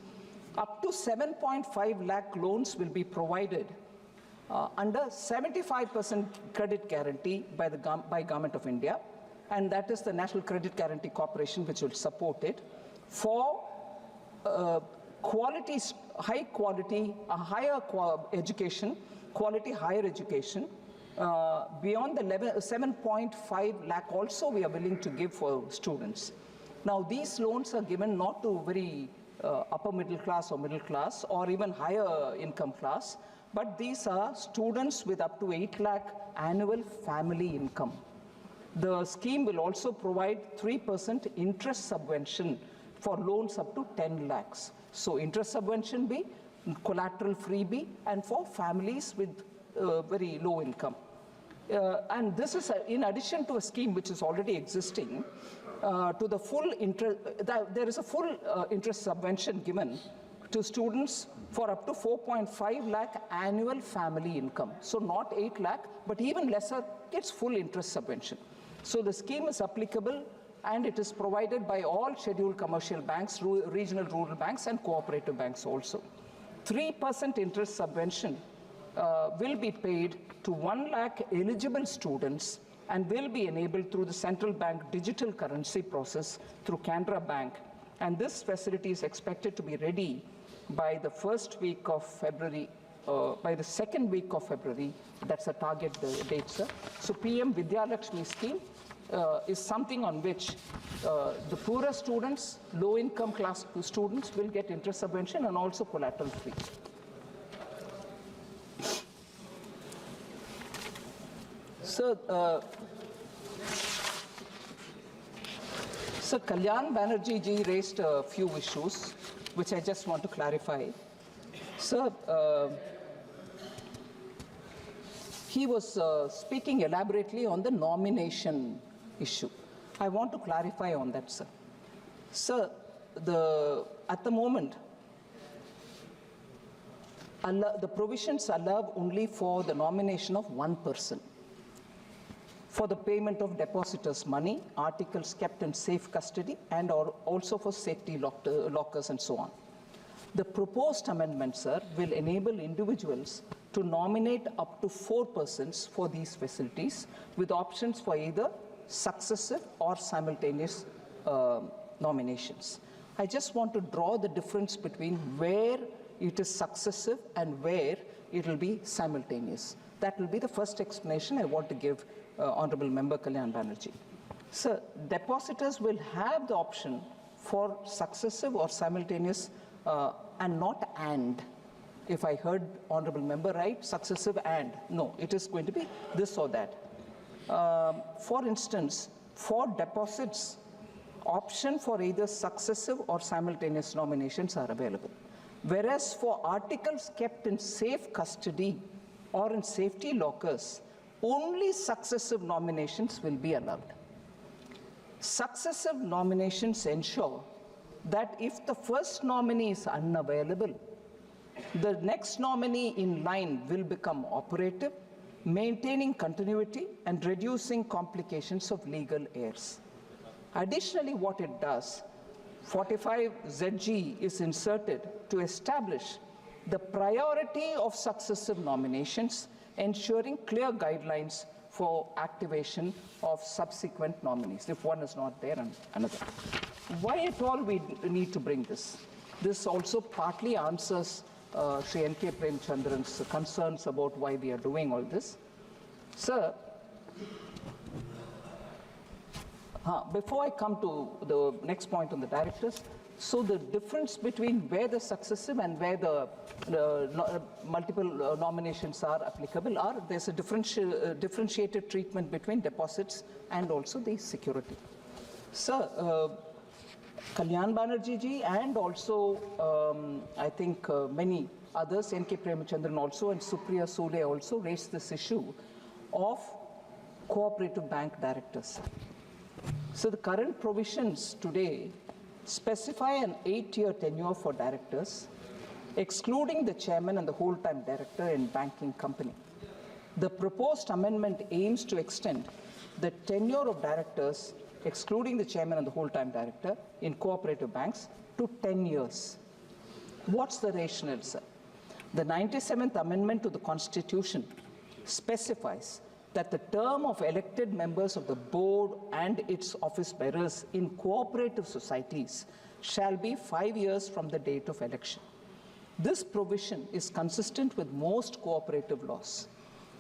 Up to 7.5 lakh loans will be provided under 75% credit guarantee by Government of India, and that is the National Credit Guarantee Corporation which will support it, for high quality, higher education, quality higher education, beyond the level 7.5 lakh also we are willing to give for students. Now these loans are given not to very upper middle class or even higher income class, but these are students with up to 8 lakh annual family income. The scheme will also provide 3% interest subvention for loans up to 10 lakhs. So interest subvention be, collateral free be, and for families with very low income. And this is in addition to a scheme which is already existing, to the full interest, there is a full interest subvention given to students for up to 4.5 lakh annual family income. So not 8 lakh, but even lesser gets full interest subvention. So the scheme is applicable and it is provided by all scheduled commercial banks, regional rural banks and cooperative banks also. 3% interest subvention will be paid to 1 lakh eligible students and will be enabled through the central bank digital currency process through Canara Bank. And this facility is expected to be ready by the first week of February, by the second week of February. That's a target date, sir. So PM Vidya Lakshmi scheme is something on which the poorer students, low-income class students will get interest subvention and also collateral free. So, Kalyan Banerjee ji raised a few issues, which I just want to clarify. Sir, he was speaking elaborately on the nomination issue. I want to clarify on that, sir. Sir, at the moment, the provisions allow only for the nomination of one person, for the payment of depositors' money, articles kept in safe custody, and also for safety lockers and so on. The proposed amendment, sir, will enable individuals to nominate up to 4 persons for these facilities with options for either successive or simultaneous nominations. I just want to draw the difference between where it is successive and where it will be simultaneous. That will be the first explanation I want to give Honorable Member Kalyan Banerjee. Sir, depositors will have the option for successive or simultaneous and not and. If I heard Honorable Member right, successive and. No, it is going to be this or that. For instance, for deposits, option for either successive or simultaneous nominations are available. Whereas for articles kept in safe custody or in safety lockers, only successive nominations will be allowed. Successive nominations ensure that if the first nominee is unavailable, the next nominee in line will become operative, maintaining continuity and reducing complications of legal heirs. Additionally, what it does, 45ZG is inserted to establish the priority of successive nominations, ensuring clear guidelines for activation of subsequent nominees, if one is not there and another. Why at all we need to bring this? This also partly answers Shri N.K. Premchandran's concerns about why we are doing all this. Sir, before I come to the next point on the directors, so the difference between where the successive and where the multiple nominations are applicable are, there's a differentiated treatment between deposits and also the security. Sir, Kalyan Banerjee ji and also I think many others, N.K. Premchandran also and Supriya Sule also raised this issue of cooperative bank directors. So the current provisions today specify an 8-year tenure for directors, excluding the chairman and the whole-time director in banking company. The proposed amendment aims to extend the tenure of directors, excluding the chairman and the whole-time director in cooperative banks, to 10 years. What's the rationale, sir? The 97th Amendment to the Constitution specifies that the term of elected members of the board and its office bearers in cooperative societies shall be 5 years from the date of election. This provision is consistent with most cooperative laws,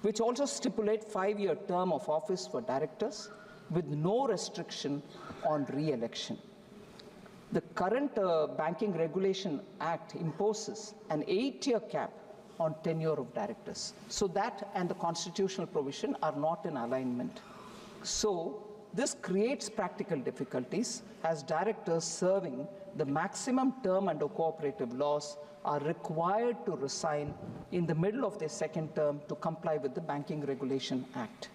which also stipulate 5-year term of office for directors with no restriction on re-election. The current Banking Regulation Act imposes an 8-year cap on tenure of directors. So that and the constitutional provision are not in alignment. So this creates practical difficulties as directors serving the maximum term under cooperative laws are required to resign in the middle of their second term to comply with the Banking Regulation Act.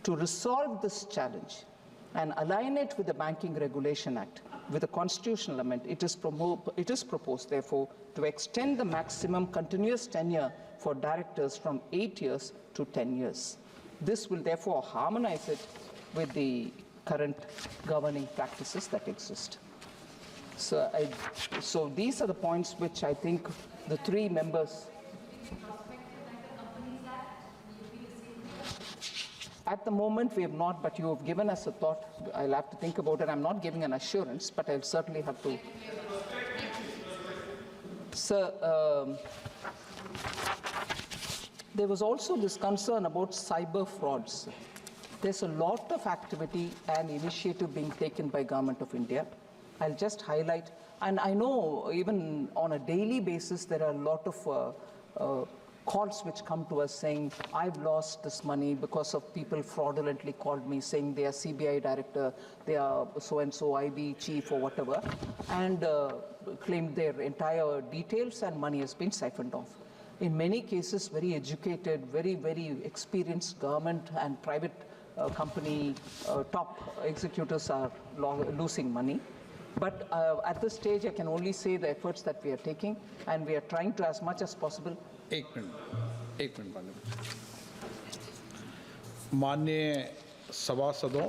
To resolve this challenge and align it with the Banking Regulation Act, with a constitutional amendment, it is proposed, therefore, to extend the maximum continuous tenure for directors from 8 years to 10 years. This will therefore harmonize it with the current governing practices that exist. So, so these are the points which I think the three members. At the moment, we have not, but you have given us a thought. I'll have to think about it. I'm not giving an assurance, but I'll certainly have to. Sir, there was also this concern about cyber frauds. There's a lot of activity and initiative being taken by Government of India. I'll just highlight, and I know even on a daily basis, there are a lot of calls which come to us saying, I've lost this money because of people fraudulently called me saying they are CBI director, they are so-and-so IB chief or whatever, and claimed their entire details and money has been siphoned off. In many cases, very educated, very, very experienced government and private company top executives are losing money. But at this stage, I can only say the efforts that we are taking, and we are trying to, as much as possible. एक minute माननीय सभासदों,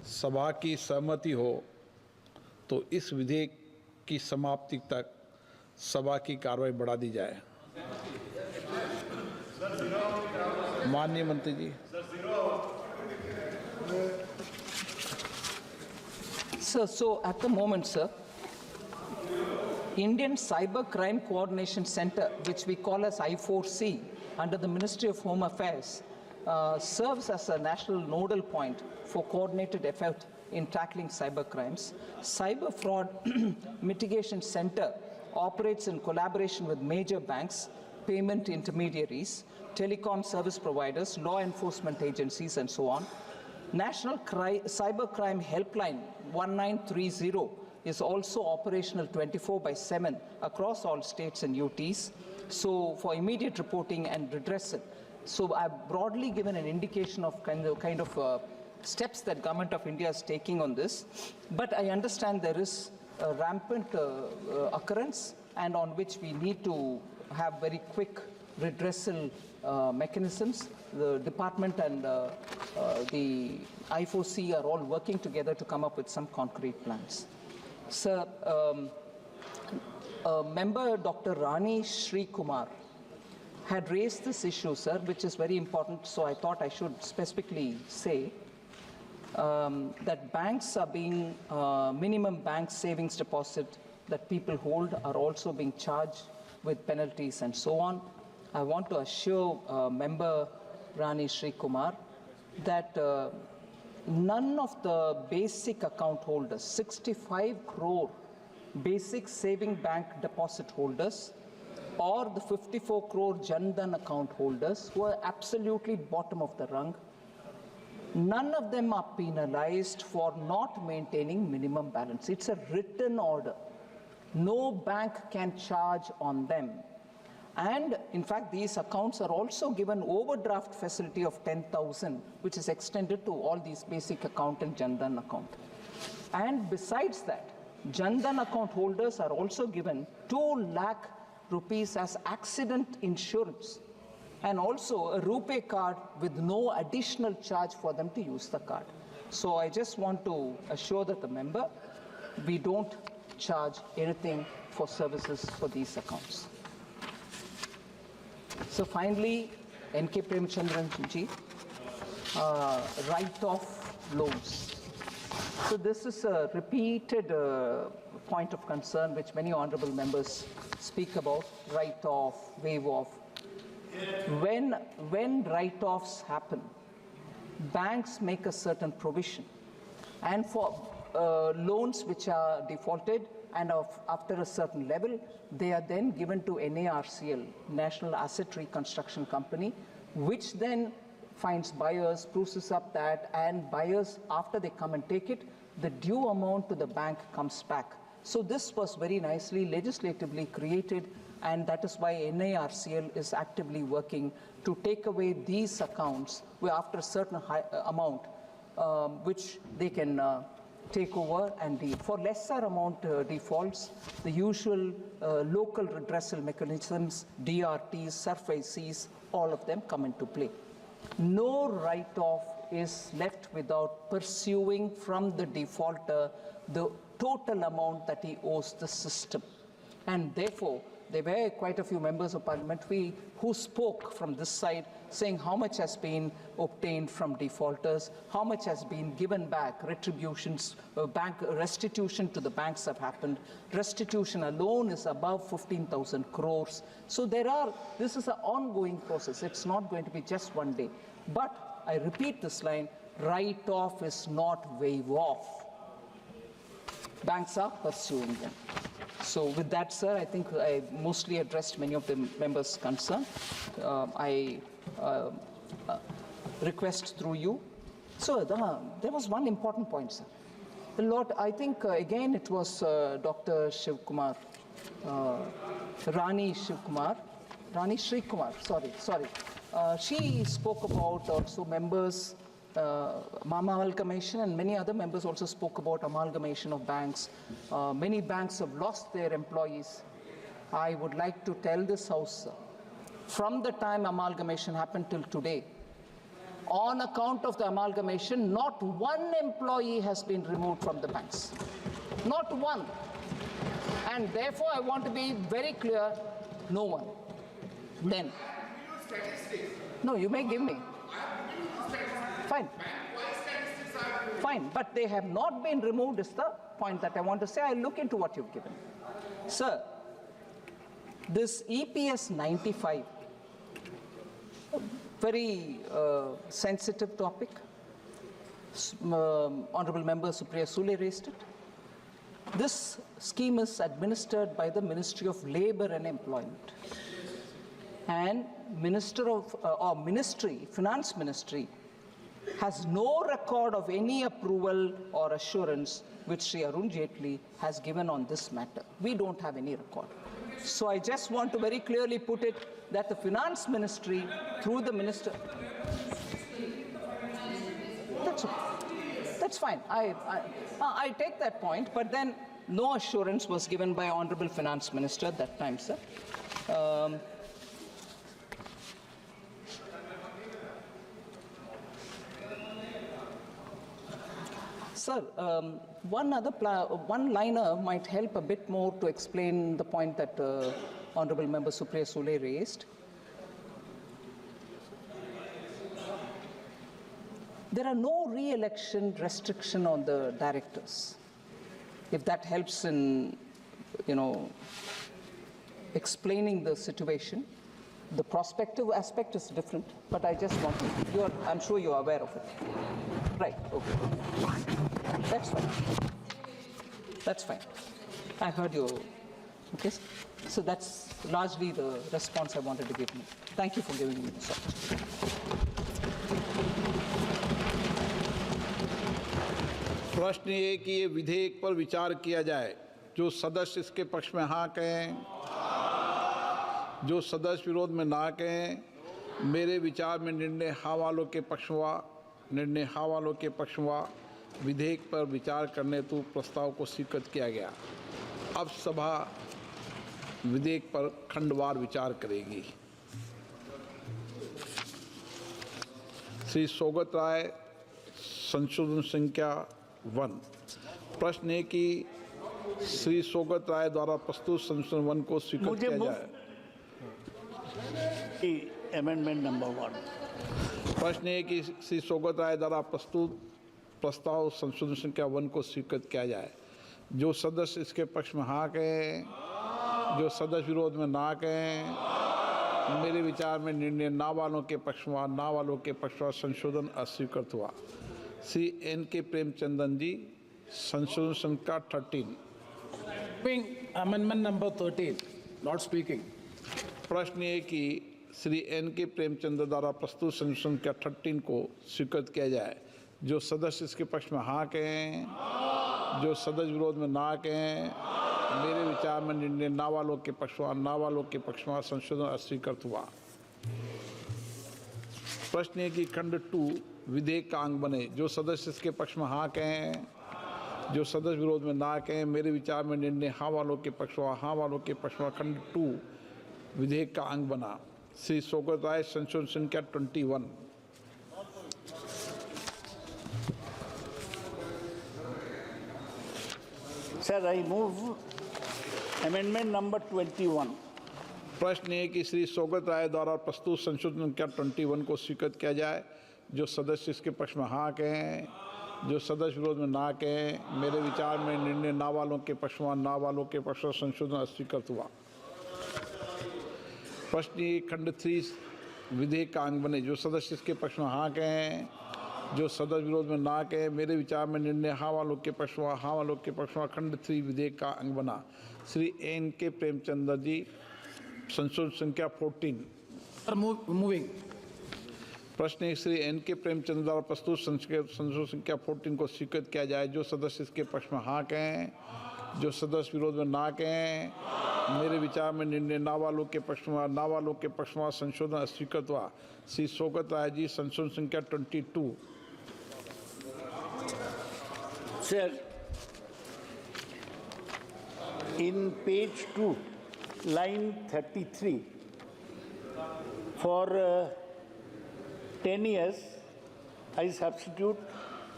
सभा की सहमति हो तो इस विधेयक की समाप्ति तक सभा की कार्रवाई बढ़ा दी जाए। माननीय मंत्री जी। So at the moment, sir, Indian Cyber Crime Coordination Center, which we call as I4C, under the Ministry of Home Affairs, serves as a national nodal point for coordinated effort in tackling cyber crimes. Cyber Fraud Mitigation Center operates in collaboration with major banks, payment intermediaries, telecom service providers, law enforcement agencies, and so on. National Cybercrime Helpline 1930 is also operational 24/7 across all states and UTs, so for immediate reporting and redressal. So I've broadly given an indication of kind of steps that Government of India is taking on this, but I understand there is a rampant occurrence and on which we need to have very quick redressal mechanisms. The department and the I4C are all working together to come up with some concrete plans. Sir, member Dr. Rani Sri Kumar had raised this issue, sir, which is very important, so I thought I should specifically say that banks are being, minimum bank savings deposit that people hold are also being charged with penalties and so on. I want to assure member Rani Sri Kumar that none of the basic account holders, 65 crore basic saving bank deposit holders, or the 54 crore Jan Dhan account holders who are absolutely bottom of the rung, none of them are penalized for not maintaining minimum balance. It's a written order. No bank can charge on them. And in fact, these accounts are also given overdraft facility of 10,000, which is extended to all these basic account and Jan Dhan account. And besides that, Jan Dhan account holders are also given 2 lakh rupees as accident insurance, and also a RuPay card with no additional charge for them to use the card. So I just want to assure that the member, we don't charge anything for services for these accounts. So finally, N.K. Premchandran ji, write-off loans. So this is a repeated point of concern which many honorable members speak about, write-off, waive-off. When write-offs happen, banks make a certain provision. And for loans which are defaulted and after a certain level, they are then given to NARCL, National Asset Reconstruction Company, which then finds buyers, processes up that, and buyers, after they come and take it, the due amount to the bank comes back. So this was very nicely legislatively created, and that is why NARCL is actively working to take away these accounts where after a certain amount, which they can take over, and for lesser amount defaults, the usual local redressal mechanisms, DRTs, SURF-ICs, all of them come into play. No write-off is left without pursuing from the defaulter the total amount that he owes the system. And therefore, there were quite a few members of parliament who spoke from this side, saying how much has been obtained from defaulters, how much has been given back, retributions, bank restitution to the banks have happened. Restitution alone is above 15,000 crores. So this is an ongoing process. It's not going to be just one day. But I repeat this line, write-off is not waive off. Banks are pursuing them. So with that, sir, I think I mostly addressed many of the members' concerned. I request through you. So there was one important point, sir. I think, again, it was Dr. Shivkumar, Rani Shri Kumar, sorry. She spoke about also members, amalgamation, and many other members also spoke about amalgamation of banks. Many banks have lost their employees. I would like to tell this House, sir, from the time amalgamation happened till today, on account of the amalgamation, not one employee has been removed from the banks. Not one. And therefore, I want to be very clear, no one. Then. No, you may give me. Fine. Fine, but they have not been removed is the point that I want to say. I'll look into what you've given. Sir, this EPS 95, very sensitive topic. Honorable Member Supriya Sule raised it. This scheme is administered by the Ministry of Labour and Employment. And Finance Ministry has no record of any approval or assurance which Sri Arun Jaitley has given on this matter. We don't have any record. So I just want to very clearly put it that the Finance Ministry, through the Minister... That's fine. I take that point, but then no assurance was given by Honorable Finance Minister at that time, sir. Sir, one liner might help a bit more to explain the point that Honorable Member Supriya Sule raised. There are no re-election restriction on the directors. If that helps in, explaining the situation. The prospective aspect is different, but I just want to, I'm sure you're aware of it. Right, okay. That's fine. That's fine. I heard you. Okay, so that's largely the response I wanted to give you. Thank you for giving me this opportunity. प्रश्न ये कि ये विधेयक पर विचार किया जाए। जो सदस्य इसके पक्ष में हाँ कहें, जो सदस्य विरोध में ना कहें। मेरे विचार में निर्णय हाँ वालों के पक्ष हुआ, निर्णय हाँ वालों के पक्ष हुआ। विधेयक पर विचार करने हेतु प्रस्ताव को स्वीकृत किया गया। अब सभा विधेयक पर खंडवार विचार करेगी। श्री सौगत राय, संशोधन संख्या 1। प्रश्न है कि श्री सौगत राय द्वारा प्रस्तुत संशोधन 1 को स्वीकृत किया जाए। Amendment number 1। प्रश्न है कि श्री सौगत राय द्वारा प्रस्तुत प्रस्ताव संशोधन संख्या 1 को स्वीकृत किया जाए। जो सदस्य इसके पक्ष में हाँ कहें, जो सदस्य विरोध में ना कहें। मेरे विचार में निर्णय ना वालों के पक्ष में, ना वालों के पक्ष में संशोधन अस्वीकृत हुआ। श्री N.K. प्रेमचंदन जी, संशोधन संख्या 13। Amendment number 13, not speaking. प्रश्न ये कि श्री N.K. प्रेमचंद द्वारा प्रस्तुत संशोधन संख्या 13 को स्वीकृत किया जाए। जो सदस्य इसके पक्ष में हाँ कहें, जो सदस्य विरोध में ना कहें। मेरे विचार में निर्णय ना वालों के पक्ष में, ना वालों के पक्ष में संशोधन अस्वीकृत हुआ। प्रश्न है कि खंड 2 विधेयक का अंग बने। जो सदस्य इसके पक्ष में हाँ कहें, जो सदस्य विरोध में ना कहें। मेरे विचार में निर्णय हाँ वालों के पक्ष में, हाँ वालों के पक्ष में खंड 2 विधेयक का अंग बना। श्री सौगत राय, संशोधन संख्या 21। Sir, I move amendment number 21. प्रश्न है कि श्री सौगत राय द्वारा प्रस्तुत संशोधन संख्या 21 को स्वीकृत किया जाए। जो सदस्य इसके पक्ष में हाँ कहें, जो सदस्य विरोध में ना कहें। मेरे विचार में निर्णय ना वालों के पक्ष में, ना वालों के पक्ष में संशोधन अस्वीकृत हुआ। प्रश्न खंड 3 विधेयक का अंग बने। जो सदस्य इसके पक्ष में हाँ कहें, जो सदस्य विरोध में ना कहें। मेरे विचार में निर्णय हाँ वालों के पक्ष में, हाँ वालों के पक्ष में खंड 3 विधेयक का अंग बना। श्री N.K. प्रेमचंद्र जी, संशोधन संख्या 14। मूविंग। प्रश्न श्री N.K. प्रेमचंद्र द्वारा प्रस्तुत संशोधन संख्या 14 को स्वीकृत किया जाए। जो सदस्य इसके पक्ष में हाँ कहें, जो सदस्य विरोध में ना कहें। मेरे विचार में निर्णय ना वालों के पक्ष में, ना वालों के पक्ष में संशोधन अस्वीकृत हुआ। श्री सौगत राय जी, संशोधन संख्या 22। Sir, in page 2, line 33, for 10 years, I substitute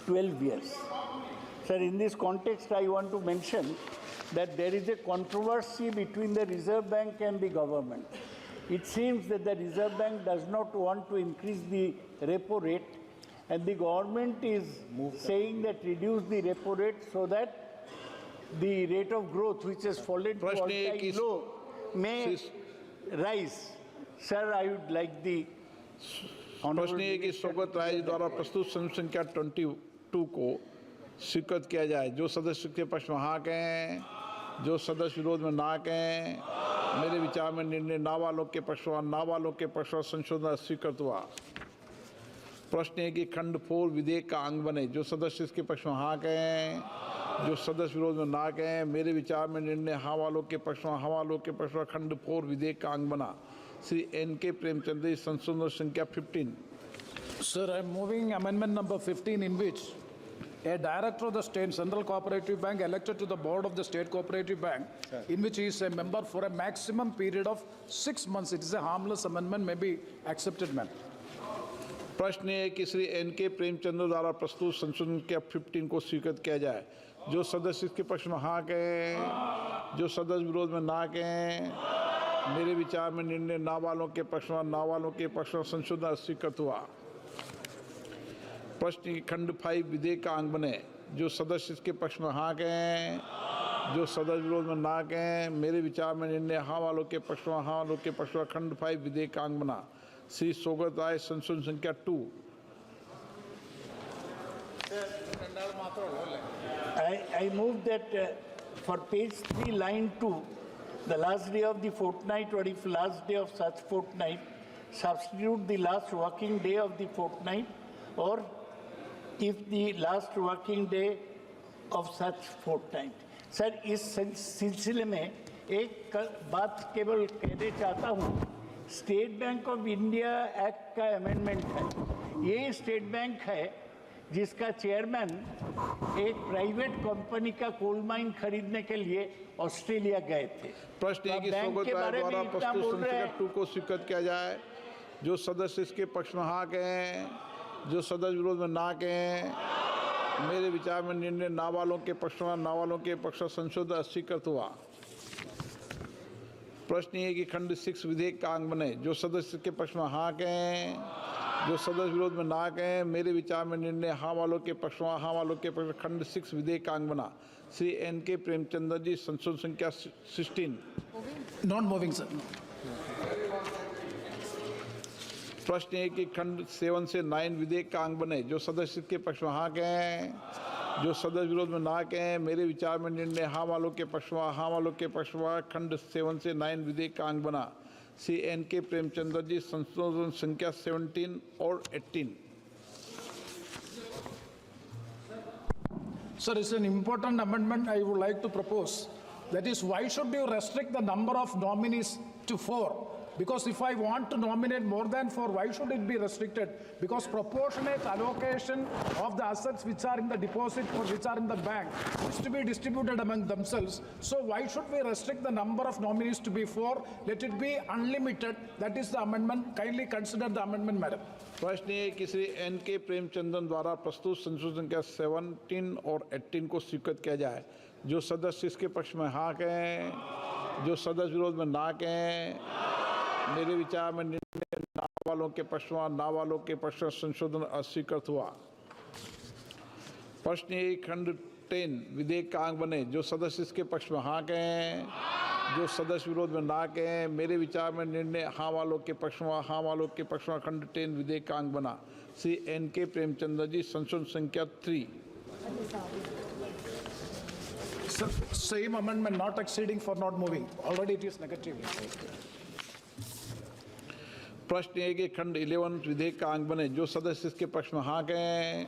12 years. Sir, in this context, I want to mention that there is a controversy between the Reserve Bank and the government. It seems that the Reserve Bank does not want to increase the repo rate, and the government is saying that reduce the repo rate so that the rate of growth, which has fallen to all-time low, may rise. Sir, I would like the प्रश्न है कि सौगत राय द्वारा प्रस्तुत संख्या 22 को स्वीकृत किया जाए। जो सदस्य के पक्ष में हाँ कहें, जो सदस्य विरोध में ना कहें। मेरे विचार में निर्णय ना वालों के पक्ष में, ना वालों के पक्ष में संशोधन स्वीकृत हुआ। प्रश्न है कि खंड 4 विधेयक का अंग बने। जो सदस्य इसके पक्ष में हाँ कहें, जो सदस्य विरोध में ना कहें। मेरे विचार में निर्णय हाँ वालों के पक्ष में, हाँ वालों के पक्ष में खंड 4 विधेयक का अंग बना। श्री N.K. प्रेमचंद्र, संशोधन संख्या 15। Sir, I am moving amendment number 15, in which a director of the state central cooperative bank elected to the board of the state cooperative bank, in which he is a member for a maximum period of 6 months. It is a harmless amendment, may be accepted, ma'am. प्रश्न है कि Shri N.K. Premchandra द्वारा प्रस्तुत संशोधन संख्या 15 को स्वीकृत किया जाए। जो सदस्य इसके पक्ष में हाँ कहें, जो सदस्य विरोध में ना कहें। मेरे विचार में निर्णय ना वालों के पक्ष में, ना वालों के पक्ष में संशोधन स्वीकृत हुआ। प्रश्न की खंड 5 विधेयक का अंग बने। जो सदस्य इसके पक्ष में हाँ कहें, जो सदस्य विरोध में ना कहें। मेरे विचार में निर्णय हाँ वालों के पक्ष में, हाँ वालों के पक्ष में खंड 5 विधेयक का अंग बना। श्री सौगत राय, संशोधन संख्या 2। I move that for page 3, line 2, the last day of the fortnight, or if last day of such fortnight, substitute the last working day of the fortnight, or if the last working day of such fortnight. Sir, इस सिलसिले में एक बात केवल कहना चाहता हूँ। State bank of India act का अमेंडमेंट है। ये स्टेट बैंक है जिसका चेयरमैन एक प्राइवेट कंपनी का कोल माइन खरीदने के लिए ऑस्ट्रेलिया गए थे। प्रश्न है कि सौगत राय द्वारा प्रस्तुत संख्या 2 को स्वीकृत किया जाए। जो सदस्य इसके पक्ष में हाँ कहें, जो सदस्य विरोध में ना कहें। मेरे विचार में निर्णय ना वालों के पक्ष में, ना वालों के पक्ष में संशोधन अस्वीकृत हुआ। प्रश्न है कि खंड 6 विधेयक का अंग बने। जो सदस्य के पक्ष में हाँ कहें, जो सदस्य विरोध में ना कहें। मेरे विचार में निर्णय हाँ वालों के पक्ष में, हाँ वालों के पक्ष में खंड 6 विधेयक का अंग बना। श्री N.K. प्रेमचंद्र जी, संशोधन संख्या 16। Non moving sir. प्रश्न है कि खंड 7 से 9 विधेयक का अंग बने। जो सदस्य के पक्ष में हाँ कहें, जो सदस्य विरोध में ना कहें। मेरे विचार में निर्णय हाँ वालों के पक्ष में, हाँ वालों के पक्ष में खंड 7 से 9 विधेयक का अंग बना। श्री N.K. प्रेमचंद्र जी, संशोधन संख्या 17 और 18। Sir, it's an important amendment I would like to propose. That is, why should you restrict the number of nominees to 4? Because if I want to nominate more than 4, why should it be restricted? Because proportionate allocation of the assets which are in the deposit or which are in the bank is to be distributed among themselves. So why should we restrict the number of nominees to be 4? Let it be unlimited. That is the amendment. Kindly consider the amendment, madam. प्रश्न ये कि Shri N.K. Premachandran द्वारा प्रस्तुत संशोधन संख्या 17 और 18 को स्वीकृत किया जाए। जो सदस्य इसके पक्ष में हाँ कहें, जो सदस्य विरोध में ना कहें। मेरे विचार में निर्णय ना वालों के पक्ष में, ना वालों के पक्ष में संशोधन अस्वीकृत हुआ। प्रश्न ये खंड 10 विधेयक का अंग बने। जो सदस्य इसके पक्ष में हाँ कहें, जो सदस्य विरोध में ना कहें। मेरे विचार में निर्णय हाँ वालों के पक्ष में, हाँ वालों के पक्ष में खंड 10 विधेयक का अंग बना। श्री N.K. प्रेमचंद जी, संशोधन संख्या 3। Same amendment, not exceeding for not moving. Already it is negative. प्रश्न है कि खंड 11 विधेयक का अंग बने। जो सदस्य इसके पक्ष में हाँ कहें,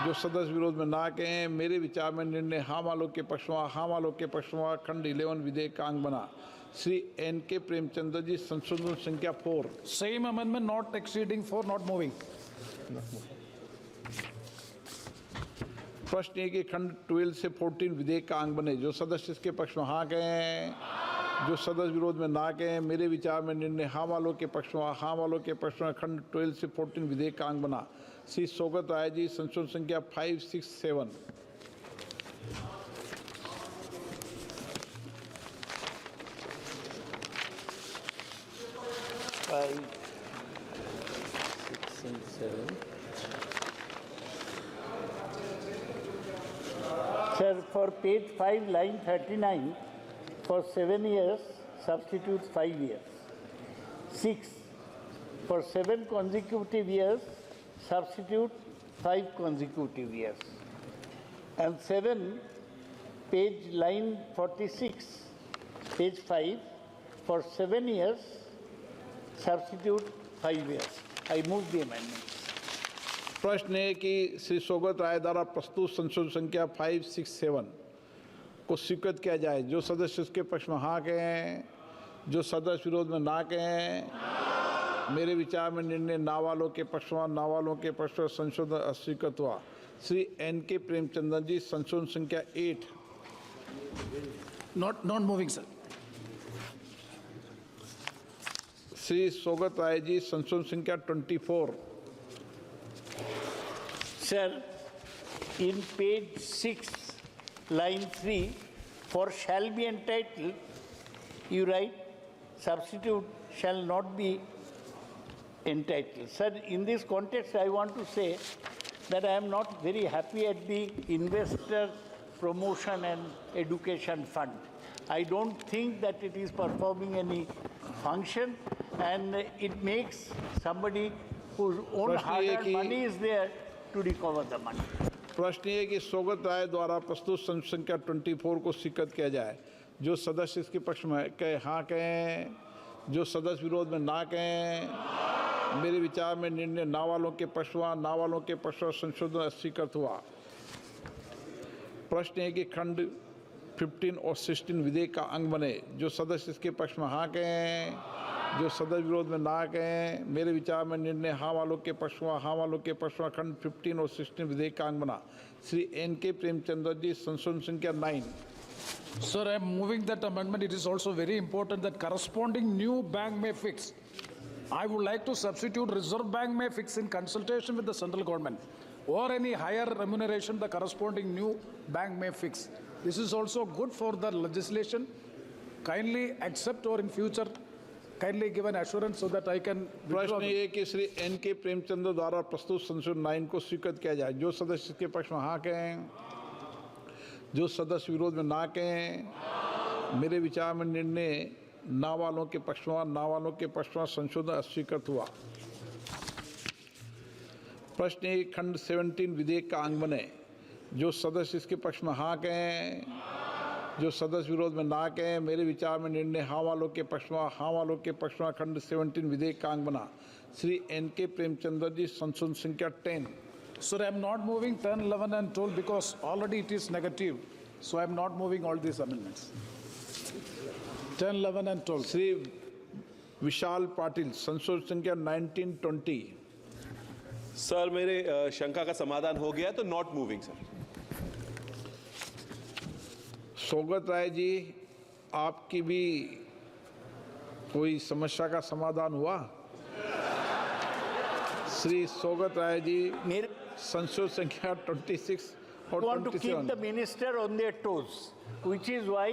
जो सदस्य विरोध में ना कहें। मेरे विचार में निर्णय हाँ वालों के पक्ष में, हाँ वालों के पक्ष में खंड 11 विधेयक का अंग बना। श्री N.K. प्रेमचंद जी, संशोधन संख्या 4। Same amendment, not exceeding for not moving. प्रश्न है कि खंड 12 से 14 विधेयक का अंग बने। जो सदस्य इसके पक्ष में हाँ कहें, जो सदस्य विरोध में ना कहें। मेरे विचार में निर्णय हाँ वालों के पक्ष में, हाँ वालों के पक्ष में खंड 12 से 14 विधेयक का अंग बना। श्री सौगत राय जी, संशोधन संख्या 5, 6, 7। Sir, for page 5, line 39, for 7 years, substitute 5 years. 6, for 7 consecutive years, substitute 5 consecutive years. And 7, page line 46, page 5, for 7 years, substitute 5 years. I move the amendment. प्रश्न है कि श्री सौगत राय द्वारा प्रस्तुत संशोधन संख्या 5, 6, 7 को स्वीकृत किया जाए। जो सदस्य इसके पक्ष में हाँ कहें, जो सदस्य विरोध में ना कहें। मेरे विचार में निर्णय ना वालों के पक्ष में, ना वालों के पक्ष में संशोधन अस्वीकृत हुआ। श्री N.K. प्रेमचंदन जी, संशोधन संख्या 8। Not moving, sir. Shri Saugata Roy जी, संशोधन संख्या 24। Sir, in page 6, line 3, for shall be entitled, you write, substitute shall not be entitled. Sir, in this context, I want to say that I am not very happy at the Investor Promotion and Education Fund. I don't think that it is performing any function, and it makes somebody whose own hard-earned money is there to recover the money. प्रश्न ये कि सौगत राय द्वारा प्रस्तुत संख्या 24 को स्वीकृत किया जाए। जो सदस्य इसके पक्ष में कहे हाँ कहें, जो सदस्य विरोध में ना कहें। मेरे विचार में निर्णय ना वालों के पक्ष में, ना वालों के पक्ष में संशोधन अस्वीकृत हुआ। प्रश्न है कि खंड 15 और 16 विधेयक का अंग बने। जो सदस्य इसके पक्ष में हाँ कहें, जो सदस्य विरोध में ना कहें। मेरे विचार में निर्णय हाँ वालों के पक्ष में, हाँ वालों के पक्ष में खंड 15 और 16 विधेयक का अंग बना। श्री N.K. प्रेमचंद जी, संशोधन संख्या 9। Sir, I am moving that amendment. It is also very important that corresponding new bank may fix. I would like to substitute Reserve Bank may fix in consultation with the central government, or any higher remuneration the corresponding new bank may fix. This is also good for the legislation. Kindly accept, or in future kindly give an assurance so that I can withdraw. प्रश्न ये कि Shri N.K. Premchand द्वारा प्रस्तुत संशोधन 9 को स्वीकृत किया जाए। जो सदस्य के पक्ष में हाँ कहें, जो सदस्य विरोध में ना कहें। मेरे विचार में निर्णय ना वालों के पक्ष में, ना वालों के पक्ष में संशोधन अस्वीकृत हुआ। प्रश्न ये खंड 17 विधेयक का अंग बने। जो सदस्य इसके पक्ष में हाँ कहें, जो सदस्य विरोध में ना कहें। मेरे विचार में निर्णय हाँ वालों के पक्ष में, हाँ वालों के पक्ष में खंड 17 विधेयक का अंग बना। श्री N.K. प्रेमचंद जी, संशोधन संख्या 10। Sir, I am not moving 10, 11 and 12 because already it is negative. So I am not moving all these amendments. 10, 11 and 12. Shri Vishal Patil, संशोधन संख्या 19, 20। सर, मेरे शंका का समाधान हो गया, तो not moving sir. Saugata Roy जी, आपकी भी कोई समस्या का समाधान हुआ? श्री सोगत राय जी संशोधन संख्या 26 और 27 want to keep the minister on their toes, which is why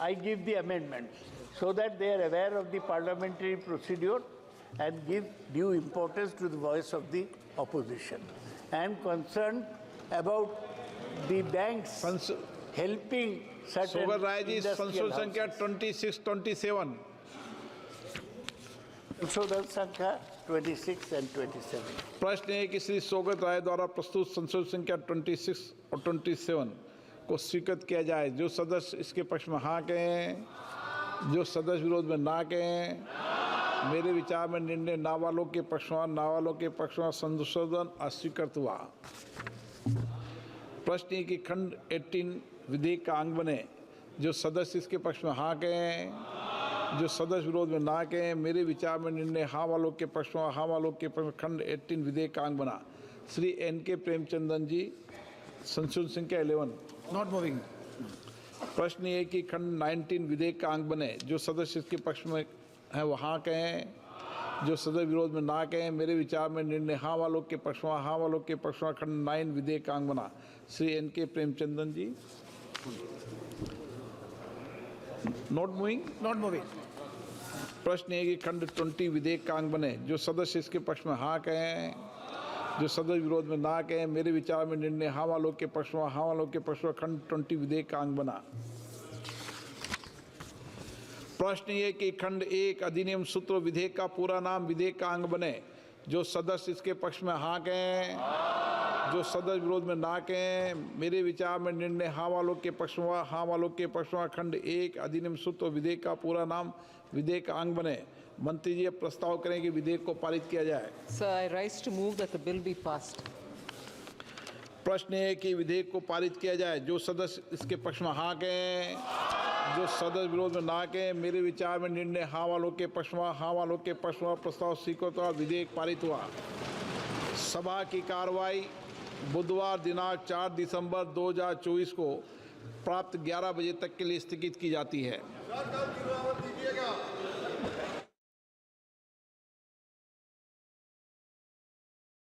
I give the amendment, so that they are aware of the parliamentary procedure and give due importance to the voice of the opposition. I am concerned about the banks helping certain Sougat Rai ji industrial संशोधन संख्या houses. 26-27 संशोधन संख्या 26 and 27. प्रश्न है कि श्री सोगत राय द्वारा प्रस्तुत संशोधन संख्या 26 और 27 को स्वीकृत किया जाए। जो सदस्य इसके पक्ष में हाँ कहें, जो सदस्य विरोध में ना कहें। मेरे विचार में निर्णय ना वालों के पक्ष में संशोधन अस्वीकृत हुआ। प्रश्न है कि खंड 18 विधेयक का अंग बने। जो सदस्य इसके पक्ष में हाँ कहें, जो सदस्य विरोध में ना कहें। मेरे विचार में निर्णय हाँ वालों के पक्ष में खंड 18 विधेयक का अंग बना। श्री N.K. प्रेमचंदन जी संशोधन संख्या 11 नॉट मूविंग। प्रश्न ये कि खंड 19 विधेयक का अंग बने। जो सदस्य इसके पक्ष में है वो हाँ कहें, जो सदस्य विरोध में ना कहें। मेरे विचार में निर्णय हाँ वालों के पक्ष में खंड 9 विधेयक का अंग बना। Shri N.K. Premachandran ji not moving. प्रश्न है कि खंड 20 विधेयक का अंग बने। जो सदस्य इसके पक्ष में हाँ कहें, जो सदस्य विरोध में ना कहें। मेरे विचार में निर्णय हाँ वालों के पक्ष में खंड 20 विधेयक का अंग बना। प्रश्न ये कि खंड 1 अधिनियम सूत्र विधेयक का पूरा नाम विधेयक का अंग बने। जो सदस्य इसके पक्ष में हाँ कहें, जो सदस्य विरोध में ना कहें। मेरे विचार में निर्णय हाँ वालों के पक्ष में खंड 1 अधिनियम सूत्र विधेयक का पूरा नाम विधेयक का अंग बने। मंत्री जी अब प्रस्ताव करें कि विधेयक को पारित किया जाए। Sir, I rise to move that the bill be passed. प्रश्न है कि विधेयक को पारित किया जाए। जो सदस्य इसके पक्ष में हाँ कहें, जो सदस्य विरोध में ना कहें। मेरे विचार में निर्णय हाँ वालों के पक्ष में प्रस्ताव स्वीकृत हुआ, विधेयक पारित हुआ। सभा की कार्रवाई बुधवार दिनांक 4 दिसंबर 2024 को प्राप्त 11 बजे तक के लिए स्थगित की जाती है।